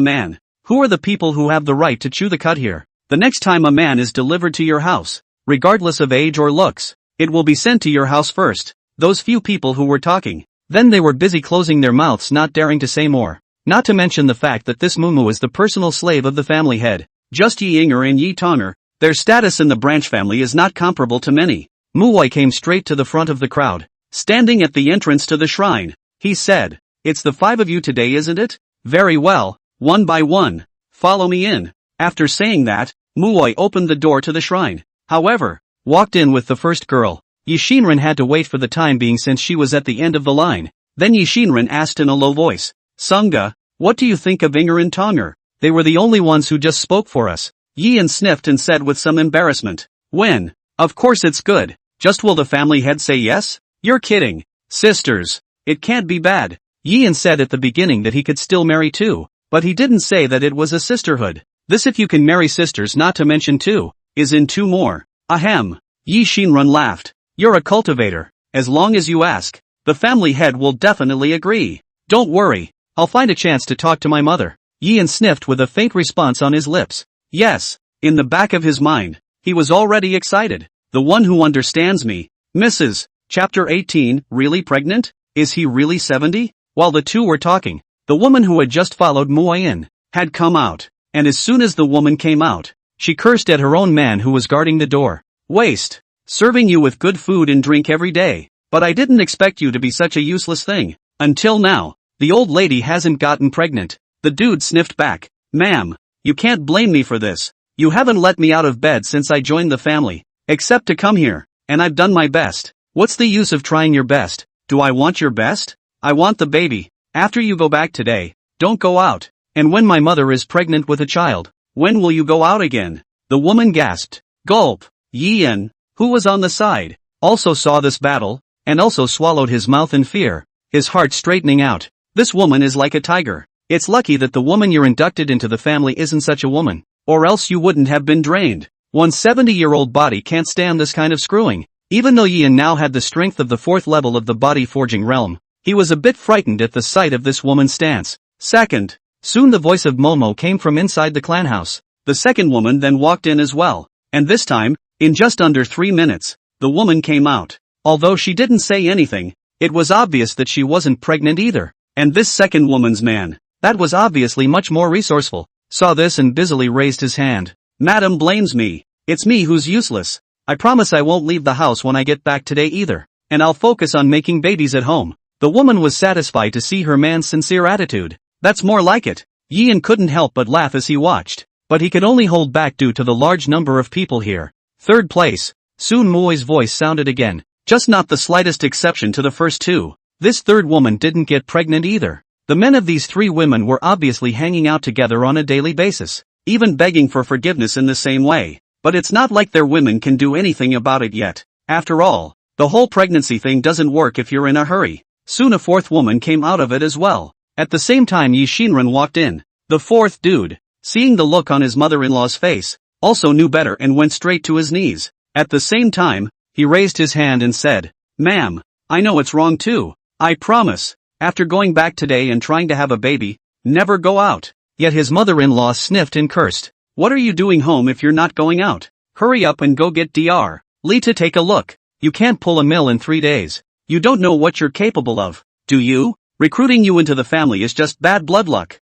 man. Who are the people who have the right to chew the cud here? The next time a man is delivered to your house, regardless of age or looks, it will be sent to your house first. Those few people who were talking, then they were busy closing their mouths, not daring to say more. Not to mention the fact that this Mumu is the personal slave of the family head. Just Yi Yinger and Yi Tonger, their status in the branch family is not comparable to many. Muwei came straight to the front of the crowd, standing at the entrance to the shrine. He said, "It's the 5 of you today, isn't it? Very well, one by one. Follow me in." After saying that, Muwei opened the door to the shrine. However, walked in with the first girl. Yi Xinren had to wait for the time being since she was at the end of the line. Then Yi Xinren asked in a low voice, "Sunga, what do you think of Yinger and Tonger? They were the only ones who just spoke for us." Yian sniffed and said with some embarrassment, "When? Of course it's good. Just will the family head say yes? You're kidding. Sisters. It can't be bad." Yian said at the beginning that he could still marry too, but he didn't say that it was a sisterhood. This if you can marry sisters, not to mention two, is in two more. Ahem. Yi Xinren laughed. "You're a cultivator. As long as you ask, the family head will definitely agree. Don't worry, I'll find a chance to talk to my mother." Yian sniffed with a faint response on his lips. Yes, in the back of his mind, he was already excited. The one who understands me. Mrs. Chapter 18, really pregnant? Is he really 70? While the two were talking, the woman who had just followed Muai in, had come out, and as soon as the woman came out, she cursed at her own man who was guarding the door. "Waste. Serving you with good food and drink every day, but I didn't expect you to be such a useless thing. Until now, the old lady hasn't gotten pregnant." The dude sniffed back. "Ma'am, you can't blame me for this. You haven't let me out of bed since I joined the family, except to come here, and I've done my best. What's the use of trying your best? Do I want your best? I want the baby. After you go back today, don't go out. And when my mother is pregnant with a child, when will you go out again?" The woman gasped. Gulp. Yian, who was on the side, also saw this battle, and also swallowed his mouth in fear, his heart straightening out. This woman is like a tiger. It's lucky that the woman you're inducted into the family isn't such a woman, or else you wouldn't have been drained. One's 70-year-old body can't stand this kind of screwing. Even though Yian now had the strength of the 4th level of the body forging realm, he was a bit frightened at the sight of this woman's stance. Second. Soon the voice of Momo came from inside the clan house. The second woman then walked in as well, and this time, in just under 3 minutes, the woman came out. Although she didn't say anything, it was obvious that she wasn't pregnant either. And this second woman's man, that was obviously much more resourceful, saw this and busily raised his hand. "Madam blames me. It's me who's useless. I promise I won't leave the house when I get back today either, and I'll focus on making babies at home." The woman was satisfied to see her man's sincere attitude. That's more like it. Yian couldn't help but laugh as he watched, but he could only hold back due to the large number of people here. Third place. Soon Muoi's voice sounded again, just not the slightest exception to the first two. This third woman didn't get pregnant either. The men of these three women were obviously hanging out together on a daily basis, even begging for forgiveness in the same way. But it's not like their women can do anything about it yet. After all, the whole pregnancy thing doesn't work if you're in a hurry. Soon a fourth woman came out of it as well. At the same time Yi Shinran walked in. The fourth dude, seeing the look on his mother-in-law's face, also knew better and went straight to his knees. At the same time, he raised his hand and said, "Ma'am, I know it's wrong too. I promise, after going back today and trying to have a baby, never go out." Yet his mother-in-law sniffed and cursed. "What are you doing home if you're not going out? Hurry up and go get Dr. Lee to take a look. You can't pull a mill in 3 days. You don't know what you're capable of, do you? Recruiting you into the family is just bad blood luck."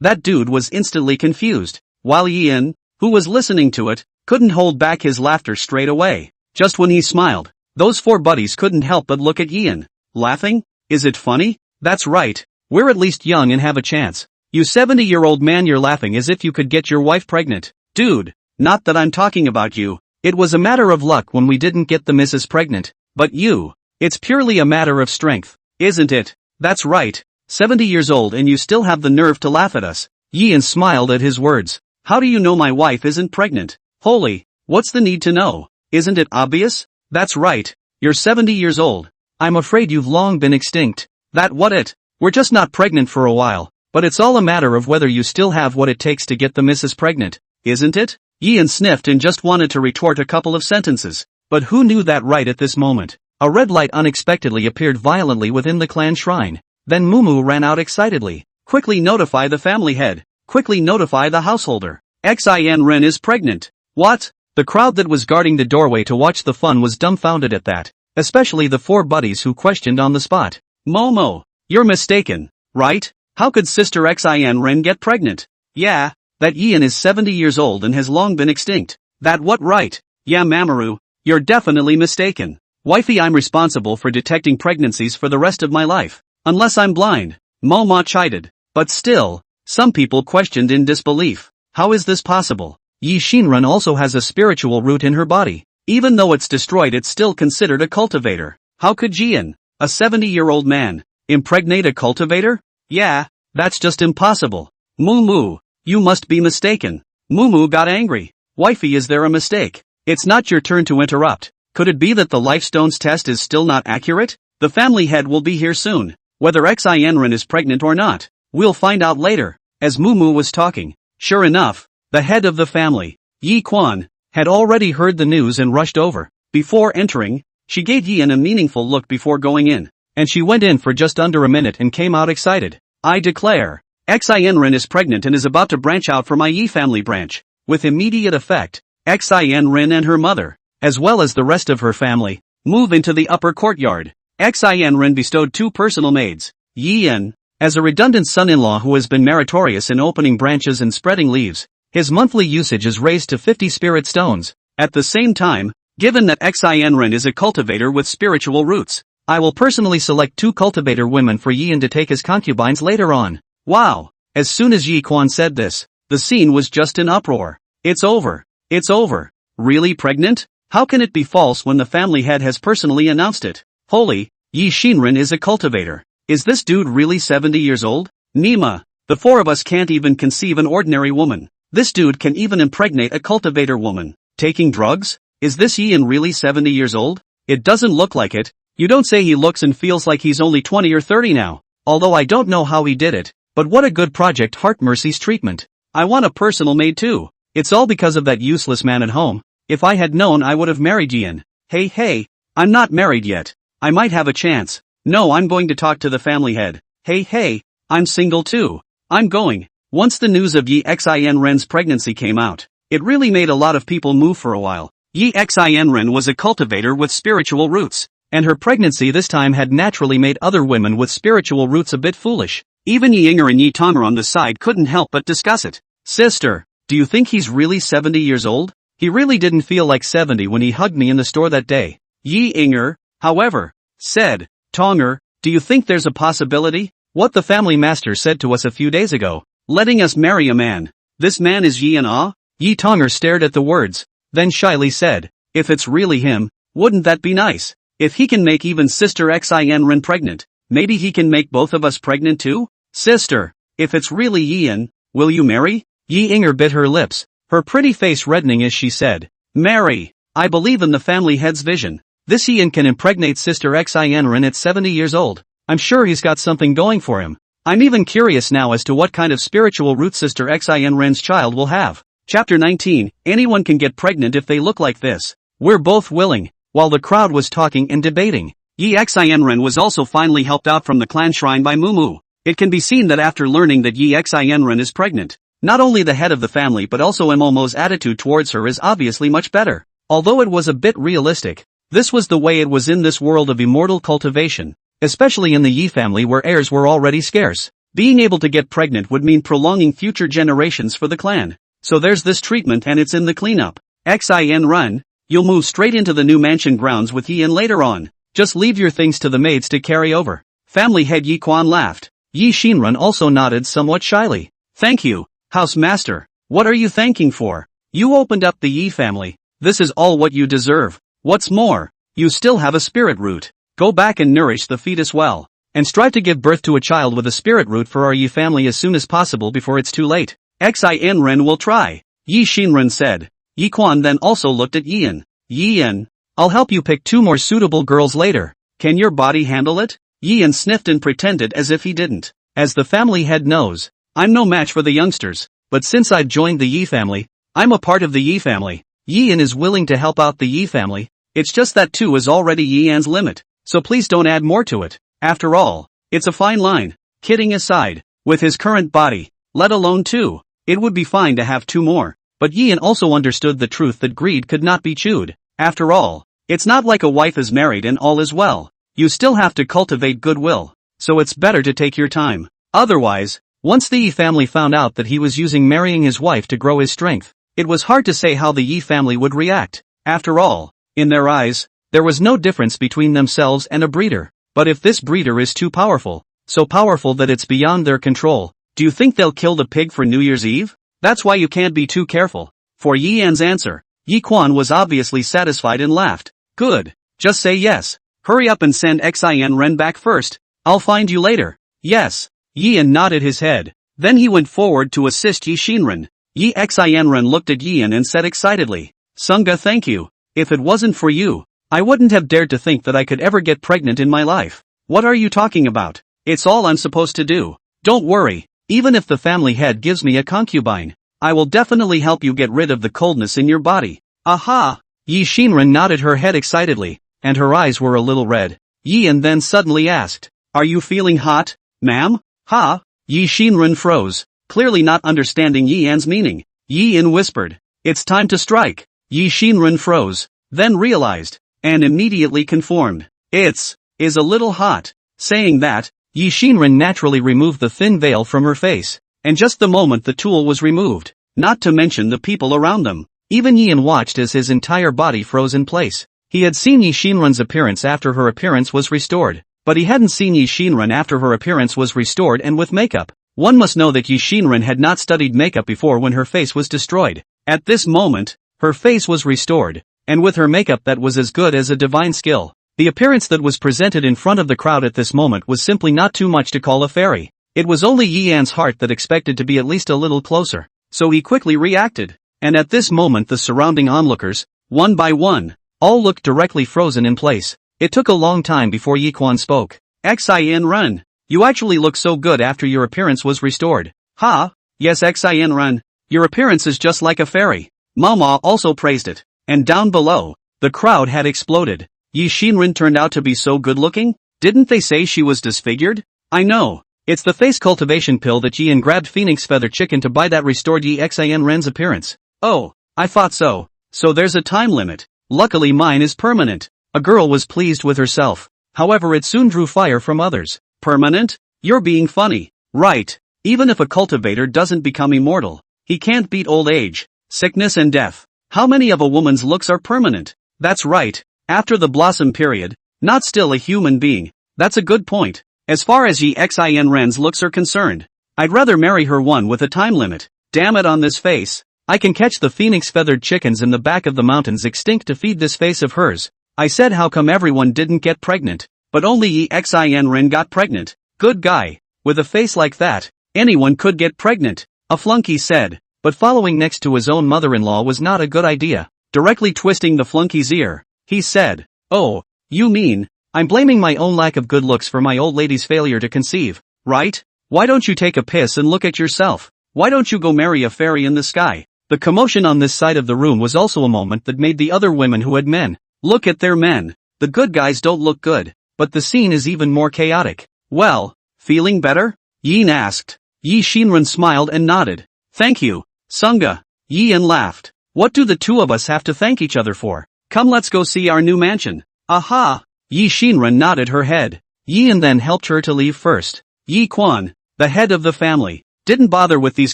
That dude was instantly confused, while Ian, who was listening to it, couldn't hold back his laughter straight away. Just when he smiled, those four buddies couldn't help but look at Ian. Laughing? Is it funny? That's right, we're at least young and have a chance. You 70-year-old man, you're laughing as if you could get your wife pregnant. Dude, not that I'm talking about you. It was a matter of luck when we didn't get the missus pregnant. But you, it's purely a matter of strength, isn't it? That's right, 70 years old and you still have the nerve to laugh at us. Ian smiled at his words. How do you know my wife isn't pregnant? Holy, what's the need to know? Isn't it obvious? That's right, you're 70 years old. I'm afraid you've long been extinct. That what it? We're just not pregnant for a while, but it's all a matter of whether you still have what it takes to get the missus pregnant, isn't it? Ian sniffed and just wanted to retort a couple of sentences, but who knew that right at this moment? A red light unexpectedly appeared violently within the clan shrine. Then Mumu ran out excitedly. Quickly notify the family head. Quickly notify the householder. Xin Ren is pregnant. What? The crowd that was guarding the doorway to watch the fun was dumbfounded at that, especially the four buddies who questioned on the spot. Momo, you're mistaken, right? How could Sister Xin Ren get pregnant? Yeah, that Ian is 70 years old and has long been extinct. That what right? Yeah Mamoru, you're definitely mistaken. Wifey, I'm responsible for detecting pregnancies for the rest of my life. Unless I'm blind. Momo chided. But still, some people questioned in disbelief. How is this possible? Yi Shinran also has a spiritual root in her body. Even though it's destroyed, it's still considered a cultivator. How could Jian, a 70-year-old man, impregnate a cultivator? Yeah, that's just impossible. Mumu, you must be mistaken. Mumu got angry. Wifey, is there a mistake? It's not your turn to interrupt. Could it be that the Lifestones test is still not accurate? The family head will be here soon. Whether Xin Ren is pregnant or not, we'll find out later. As Mumu was talking, sure enough, the head of the family, Yi Quan, had already heard the news and rushed over. Before entering, she gave Yian a meaningful look before going in, and she went in for just under a minute and came out excited. I declare, Xin Ren is pregnant and is about to branch out from my Yi family branch. With immediate effect, Xin Ren and her mother, as well as the rest of her family, move into the upper courtyard. Xin Ren bestowed 2 personal maids, Yian, as a redundant son-in-law who has been meritorious in opening branches and spreading leaves. His monthly usage is raised to 50 spirit stones. At the same time, given that Xin Ren is a cultivator with spiritual roots, I will personally select 2 cultivator women for Yian to take as concubines later on. Wow! As soon as Yi Quan said this, the scene was just in uproar. It's over. It's over. Really pregnant? How can it be false when the family head has personally announced it? Holy, Yi Shinran is a cultivator. Is this dude really 70 years old? Nima, the 4 of us can't even conceive an ordinary woman. This dude can even impregnate a cultivator woman. Taking drugs? Is this Ian really 70 years old? It doesn't look like it. You don't say. He looks and feels like he's only 20 or 30 now. Although I don't know how he did it, but what a good project Heart Mercy's treatment. I want a personal maid too. It's all because of that useless man at home. If I had known, I would have married Ian. Hey, I'm not married yet. I might have a chance. No, I'm going to talk to the family head. Hey, I'm single too. I'm going. Once the news of Yi Xin Ren's pregnancy came out, it really made a lot of people move for a while. Yi Xin Ren was a cultivator with spiritual roots, and her pregnancy this time had naturally made other women with spiritual roots a bit foolish. Even Yi Yinger and Yi Tonger on the side couldn't help but discuss it. Sister, do you think he's really 70 years old? He really didn't feel like 70 when he hugged me in the store that day. Yi Yinger, however, said, Tonger, do you think there's a possibility? What the family master said to us a few days ago, letting us marry a man. This man is Yi Ah? Yi Tonger stared at the words, then shyly said, if it's really him, wouldn't that be nice? If he can make even Sister Xin Ren pregnant, Maybe he can make both of us pregnant too? Sister, if it's really Ian, will you marry? Yi Inger bit her lips, her pretty face reddening as she said, marry. I believe in the family head's vision. This Ian can impregnate Sister Xin at 70 years old. I'm sure he's got something going for him. I'm even curious now as to what kind of spiritual root Sister Xin's child will have. Chapter 19, anyone can get pregnant if they look like this. We're both willing. While the crowd was talking and debating, Yi Xin was also finally helped out from the clan shrine by Mumu. It can be seen that after learning that Yi Xin is pregnant, not only the head of the family but also Momo's attitude towards her is obviously much better. Although it was a bit realistic, this was the way it was in this world of immortal cultivation, especially in the Yi family where heirs were already scarce. Being able to get pregnant would mean prolonging future generations for the clan. So there's this treatment and it's in the cleanup. Xin run, you'll move straight into the new mansion grounds with Yi later on. Just leave your things to the maids to carry over. Family head Yi Quan laughed. Yi Shinran also nodded somewhat shyly. Thank you, house master. What are you thanking for? You opened up the Yi family. This is all what you deserve. What's more, you still have a spirit root. Go back and nourish the fetus well, and strive to give birth to a child with a spirit root for our Yi family as soon as possible before it's too late. Xin will try, Yi Shinran said. Yi Quan then also looked at Yin. Yin, I'll help you pick 2 more suitable girls later. Can your body handle it? Yin sniffed and pretended as if he didn't. As the family head knows, I'm no match for the youngsters, but since I've joined the Yi family, I'm a part of the Yi family. Yin is willing to help out the Yi family. It's just that 2 is already Yian's limit, so please don't add more to it. After all, it's a fine line. Kidding aside, with his current body, let alone 2, it would be fine to have 2 more. But Yian also understood the truth that greed could not be chewed. After all, it's not like a wife is married and all is well. You still have to cultivate goodwill, so it's better to take your time. Otherwise, once the Yi family found out that he was using marrying his wife to grow his strength, it was hard to say how the Yi family would react. After all, in their eyes, there was no difference between themselves and a breeder. But if this breeder is too powerful, so powerful that it's beyond their control, do you think they'll kill the pig for New Year's Eve? That's why you can't be too careful. For Yian's answer, Yi Quan was obviously satisfied and laughed. Good. Just say yes. Hurry up and send Xin back first. I'll find you later. Yes. Yian nodded his head. Then he went forward to assist Yi Shinran. Yi Xin looked at Yian and said excitedly, Sunga, thank you. If it wasn't for you, I wouldn't have dared to think that I could ever get pregnant in my life. What are you talking about? It's all I'm supposed to do. Don't worry, even if the family head gives me a concubine, I will definitely help you get rid of the coldness in your body. Aha! Yi Shinran nodded her head excitedly, and her eyes were a little red. Yian then suddenly asked, Are you feeling hot, ma'am? Ha! Yi Shinran froze, clearly not understanding Yian's meaning. Yian whispered, It's time to strike. Yi Shinran froze, then realized, and immediately conformed. Is a little hot. Saying that, Yi Shinran naturally removed the thin veil from her face, and just the moment the tool was removed, not to mention the people around them, even Yian watched as his entire body froze in place. He had seen Yi Shinran's appearance after her appearance was restored, but he hadn't seen Yi Shinran after her appearance was restored and with makeup. One must know that Yi Shinran had not studied makeup before when her face was destroyed. At this moment, her face was restored, and with her makeup that was as good as a divine skill. The appearance that was presented in front of the crowd at this moment was simply not too much to call a fairy. It was only Yian's heart that expected to be at least a little closer, so he quickly reacted. And at this moment the surrounding onlookers, one by one, all looked directly frozen in place. It took a long time before Yi Quan spoke. Xin run. You actually look so good after your appearance was restored. Ha! Yes, Xin run. Your appearance is just like a fairy. Mama also praised it. And down below, the crowd had exploded. Yi Shinran turned out to be so good looking? Didn't they say she was disfigured? I know. It's the face cultivation pill that Yian grabbed Phoenix Feather Chicken to buy that restored Yi Xin's appearance. Oh, I thought so. So there's a time limit. Luckily mine is permanent. A girl was pleased with herself. However, it soon drew fire from others. Permanent? You're being funny. Right. Even if a cultivator doesn't become immortal, he can't beat old age, sickness and death. How many of a woman's looks are permanent? That's right. After the blossom period, not still a human being. That's a good point. As far as Yi Xin's looks are concerned, I'd rather marry her one with a time limit. Damn it on this face. I can catch the phoenix feathered chickens in the back of the mountains extinct to feed this face of hers. I said how come everyone didn't get pregnant. but only Yi Xin Ren got pregnant. Good guy. With a face like that, anyone could get pregnant, a flunky said, but following next to his own mother-in-law was not a good idea. Directly twisting the flunky's ear, he said, "Oh, you mean, I'm blaming my own lack of good looks for my old lady's failure to conceive, right? Why don't you take a piss and look at yourself? Why don't you go marry a fairy in the sky?" The commotion on this side of the room was also a moment that made the other women who had men look at their men. The good guys don't look good, but the scene is even more chaotic. "Well, feeling better?" Yin asked. Yi Xinren smiled and nodded. "Thank you, Sunga." Yin laughed. "What do the two of us have to thank each other for? Come, let's go see our new mansion." "Aha!" Yi Xinren nodded her head. Yin then helped her to leave first. Yi Quan, the head of the family, didn't bother with these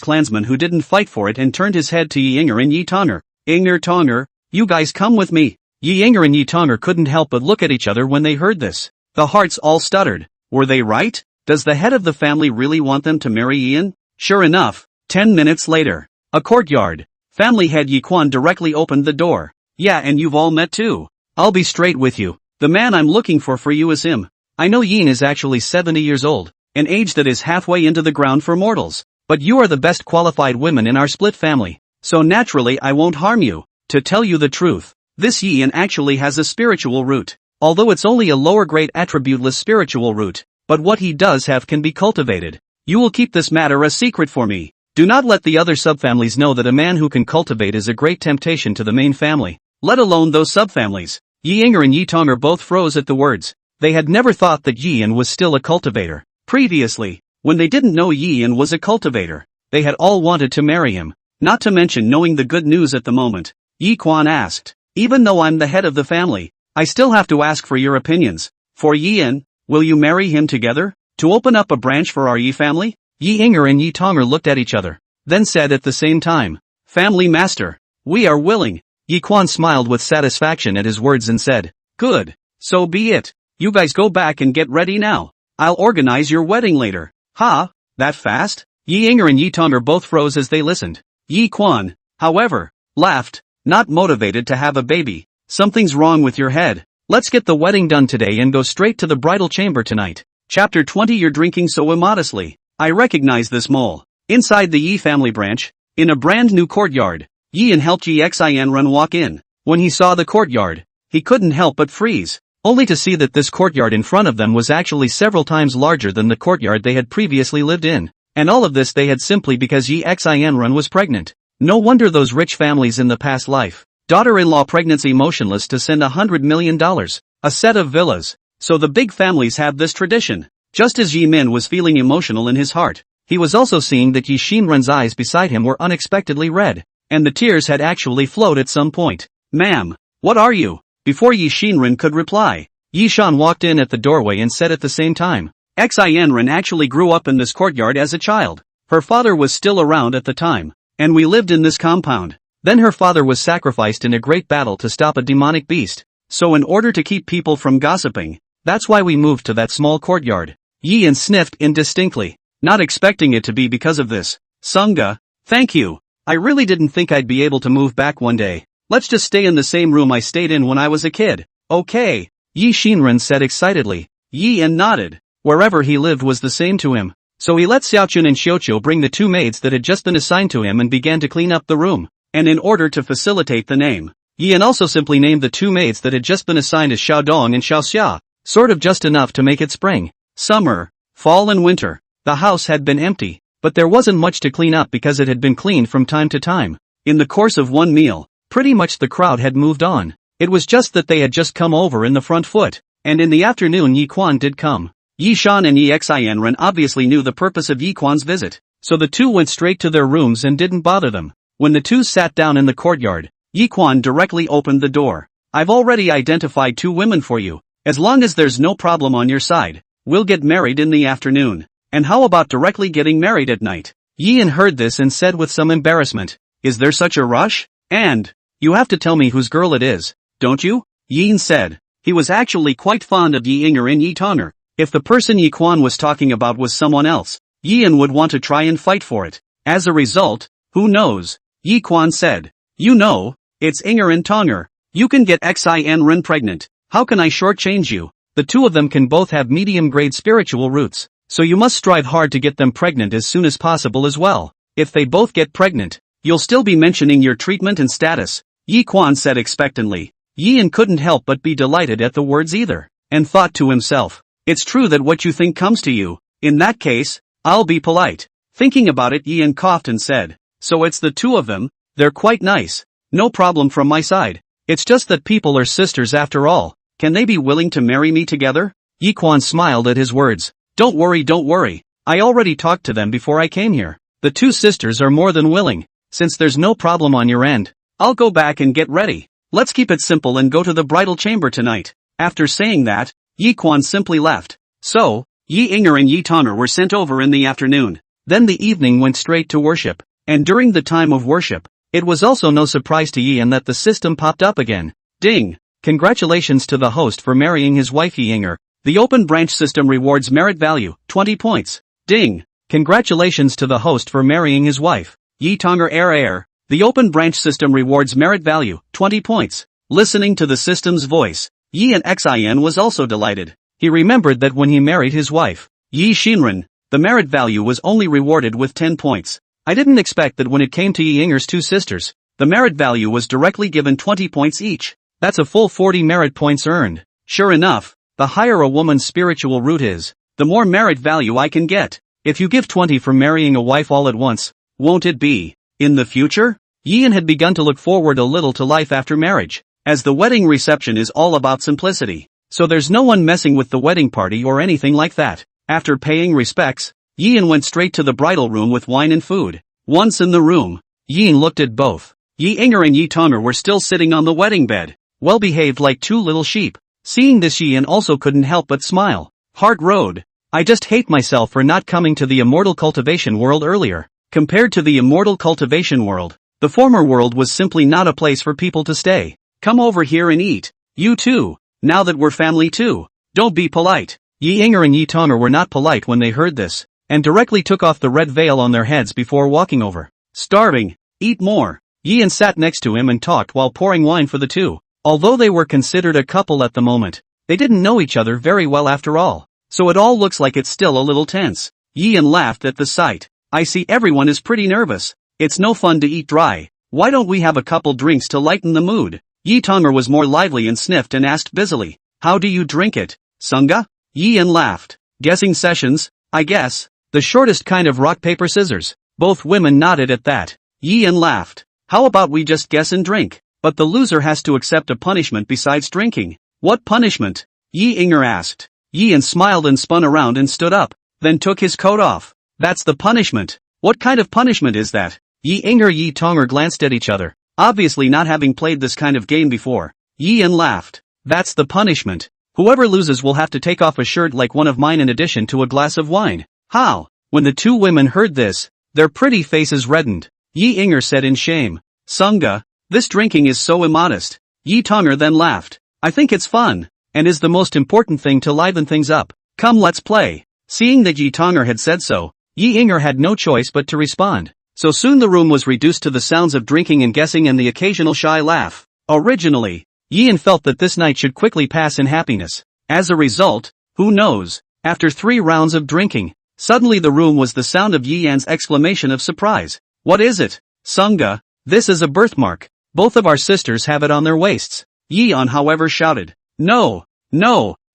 clansmen who didn't fight for it and turned his head to Yi Inger and Yi Tonger. "Inger Tonger, you guys come with me." Yi Inger and Yi Tonger couldn't help but look at each other when they heard this. The hearts all stuttered. Were they right? Does the head of the family really want them to marry Ian? Sure enough, 10 minutes later, a courtyard. Family head Yi Quan directly opened the door. "Yeah, and you've all met too. I'll be straight with you. The man I'm looking for you is him. I know Yin is actually 70 years old, an age that is halfway into the ground for mortals. But you are the best qualified women in our split family, so naturally I won't harm you. To tell you the truth, this Yin actually has a spiritual root, although it's only a lower grade attributeless spiritual root, but what he does have can be cultivated. You will keep this matter a secret for me. Do not let the other subfamilies know that a man who can cultivate is a great temptation to the main family, let alone those subfamilies." Yi Inger and Yi Tonger both froze at the words. They had never thought that Yin was still a cultivator. Previously, when they didn't know Yin was a cultivator, they had all wanted to marry him, not to mention knowing the good news at the moment. Yi Quan asked, "Even though I'm the head of the family, I still have to ask for your opinions. For Yin, will you marry him together, to open up a branch for our Yi family?" Yi Inger and Yi Tonger looked at each other, then said at the same time, "Family master, we are willing." Yi Quan smiled with satisfaction at his words and said, "Good, so be it. You guys go back and get ready now. I'll organize your wedding later." "Ha, that fast?" Yi Inger and Yi Tonger both froze as they listened. Yi Quan, however, laughed, "Not motivated to have a baby. Something's wrong with your head. Let's get the wedding done today and go straight to the bridal chamber tonight." Chapter 20. You're drinking so immodestly. I recognize this mole. Inside the Yi family branch, in a brand new courtyard, Yin helped Yi Xin Ren walk in. When he saw the courtyard, he couldn't help but freeze, only to see that this courtyard in front of them was actually several times larger than the courtyard they had previously lived in. And all of this they had simply because Yi Xin Ren was pregnant. No wonder those rich families in the past life, daughter-in-law pregnancy motionless to send $100 million, a set of villas. So the big families have this tradition. Just as Yi Min was feeling emotional in his heart, he was also seeing that Yi Xinren's eyes beside him were unexpectedly red, and the tears had actually flowed at some point. "Ma'am, what are you?" Before Yi Xinren could reply, Yi Shan walked in at the doorway and said at the same time, "Xin actually grew up in this courtyard as a child. Her father was still around at the time, and we lived in this compound. Then her father was sacrificed in a great battle to stop a demonic beast. So in order to keep people from gossiping, that's why we moved to that small courtyard." Yin sniffed indistinctly, not expecting it to be because of this. "Sunga, thank you. I really didn't think I'd be able to move back one day. Let's just stay in the same room I stayed in when I was a kid." "Okay," Yi Xinren said excitedly. Yin nodded. Wherever he lived was the same to him. So he let Xiaochun and Xiuqiu bring the two maids that had just been assigned to him and began to clean up the room. And in order to facilitate the name, Yin also simply named the two maids that had just been assigned as Xiaodong and Xiaoxia, sort of just enough to make it spring, summer, fall and winter. The house had been empty, but there wasn't much to clean up because it had been cleaned from time to time. In the course of one meal, pretty much the crowd had moved on. It was just that they had just come over in the front foot, and in the afternoon Yi Quan did come. Yi Shan and Yi Xin obviously knew the purpose of Yi Quan's visit, so the two went straight to their rooms and didn't bother them. When the two sat down in the courtyard, Yi Quan directly opened the door. "I've already identified two women for you. As long as there's no problem on your side, we'll get married in the afternoon. And how about directly getting married at night?" Yin heard this and said with some embarrassment, "Is there such a rush? And, you have to tell me whose girl it is, don't you?" Yin said. He was actually quite fond of Yi Inger and Yi Tonger. If the person Yi Quan was talking about was someone else, Yin would want to try and fight for it. As a result, who knows? Yi Quan said, "You know, it's Inger and Tonger. You can get Xin Ren pregnant. How can I shortchange you?" The two of them can both have medium-grade spiritual roots, so you must strive hard to get them pregnant as soon as possible as well. If they both get pregnant, you'll still be mentioning your treatment and status, Yi Quan said expectantly. Yin couldn't help but be delighted at the words either, and thought to himself, it's true that what you think comes to you. In that case, I'll be polite. Thinking about it, Yin coughed and said, so it's the two of them. They're quite nice. No problem from my side. It's just that people are sisters after all. Can they be willing to marry me together? Yi Quan smiled at his words. Don't worry. I already talked to them before I came here. The two sisters are more than willing. Since there's no problem on your end, I'll go back and get ready. Let's keep it simple and go to the bridal chamber tonight. After saying that, Yi Quan simply left. So, Yi Inger and Yi Tonner were sent over in the afternoon. Then the evening went straight to worship. And during the time of worship, it was also no surprise to Yi that the system popped up again. Ding! Congratulations to the host for marrying his wife Yi Inger. The open branch system rewards merit value, 20 points. Ding! Congratulations to the host for marrying his wife, Yi Tonner. The open branch system rewards merit value, 20 points. Listening to the system's voice, Yi and Xin was also delighted. He remembered that when he married his wife, Yi Shinran, the merit value was only rewarded with 10 points. I didn't expect that when it came to Yi Inger's two sisters, the merit value was directly given 20 points each. That's a full 40 merit points earned. Sure enough, the higher a woman's spiritual root is, the more merit value I can get. If you give 20 for marrying a wife all at once, won't it be? In the future? Yin had begun to look forward a little to life after marriage, as the wedding reception is all about simplicity, so there's no one messing with the wedding party or anything like that. After paying respects, Yin went straight to the bridal room with wine and food. Once in the room, Yin looked at both. Yi Inger and Yi Tonner were still sitting on the wedding bed, well behaved like two little sheep. Seeing this, Yin also couldn't help but smile. Hard road. I just hate myself for not coming to the immortal cultivation world earlier. Compared to the immortal cultivation world, the former world was simply not a place for people to stay. Come over here and eat. You too. Now that we're family too. Don't be polite. Yi Inger and Yi Tonner were not polite when they heard this, and directly took off the red veil on their heads before walking over. Starving. Eat more. Yin sat next to him and talked while pouring wine for the two. Although they were considered a couple at the moment, they didn't know each other very well after all, so it all looks like it's still a little tense. Yin laughed at the sight. I see everyone is pretty nervous. It's no fun to eat dry. Why don't we have a couple drinks to lighten the mood? Yi Tonner was more lively and sniffed and asked busily. How do you drink it? Sunga? Yin laughed. Guessing sessions, I guess. The shortest kind of rock paper scissors. Both women nodded at that. Yin laughed. How about we just guess and drink? But the loser has to accept a punishment besides drinking. What punishment? Yi Inger asked. Yin smiled and spun around and stood up, then took his coat off. That's the punishment. What kind of punishment is that? Yi Inger and Yi Tonner glanced at each other, obviously not having played this kind of game before. Yin laughed. That's the punishment. Whoever loses will have to take off a shirt like one of mine in addition to a glass of wine. How? When the two women heard this, their pretty faces reddened. Yi Inger said in shame. Sunga, this drinking is so immodest. Yi Tonner then laughed. I think it's fun, and is the most important thing to liven things up. Come, let's play. Seeing that Yi Tonner had said so, Yi Inger had no choice but to respond. So soon the room was reduced to the sounds of drinking and guessing and the occasional shy laugh. Originally, Yin felt that this night should quickly pass in happiness. As a result, who knows, after 3 rounds of drinking, suddenly the room was the sound of Yi Yan's exclamation of surprise. What is it? Sunga, this is a birthmark. Both of our sisters have it on their waists. Yi Yan however shouted. No,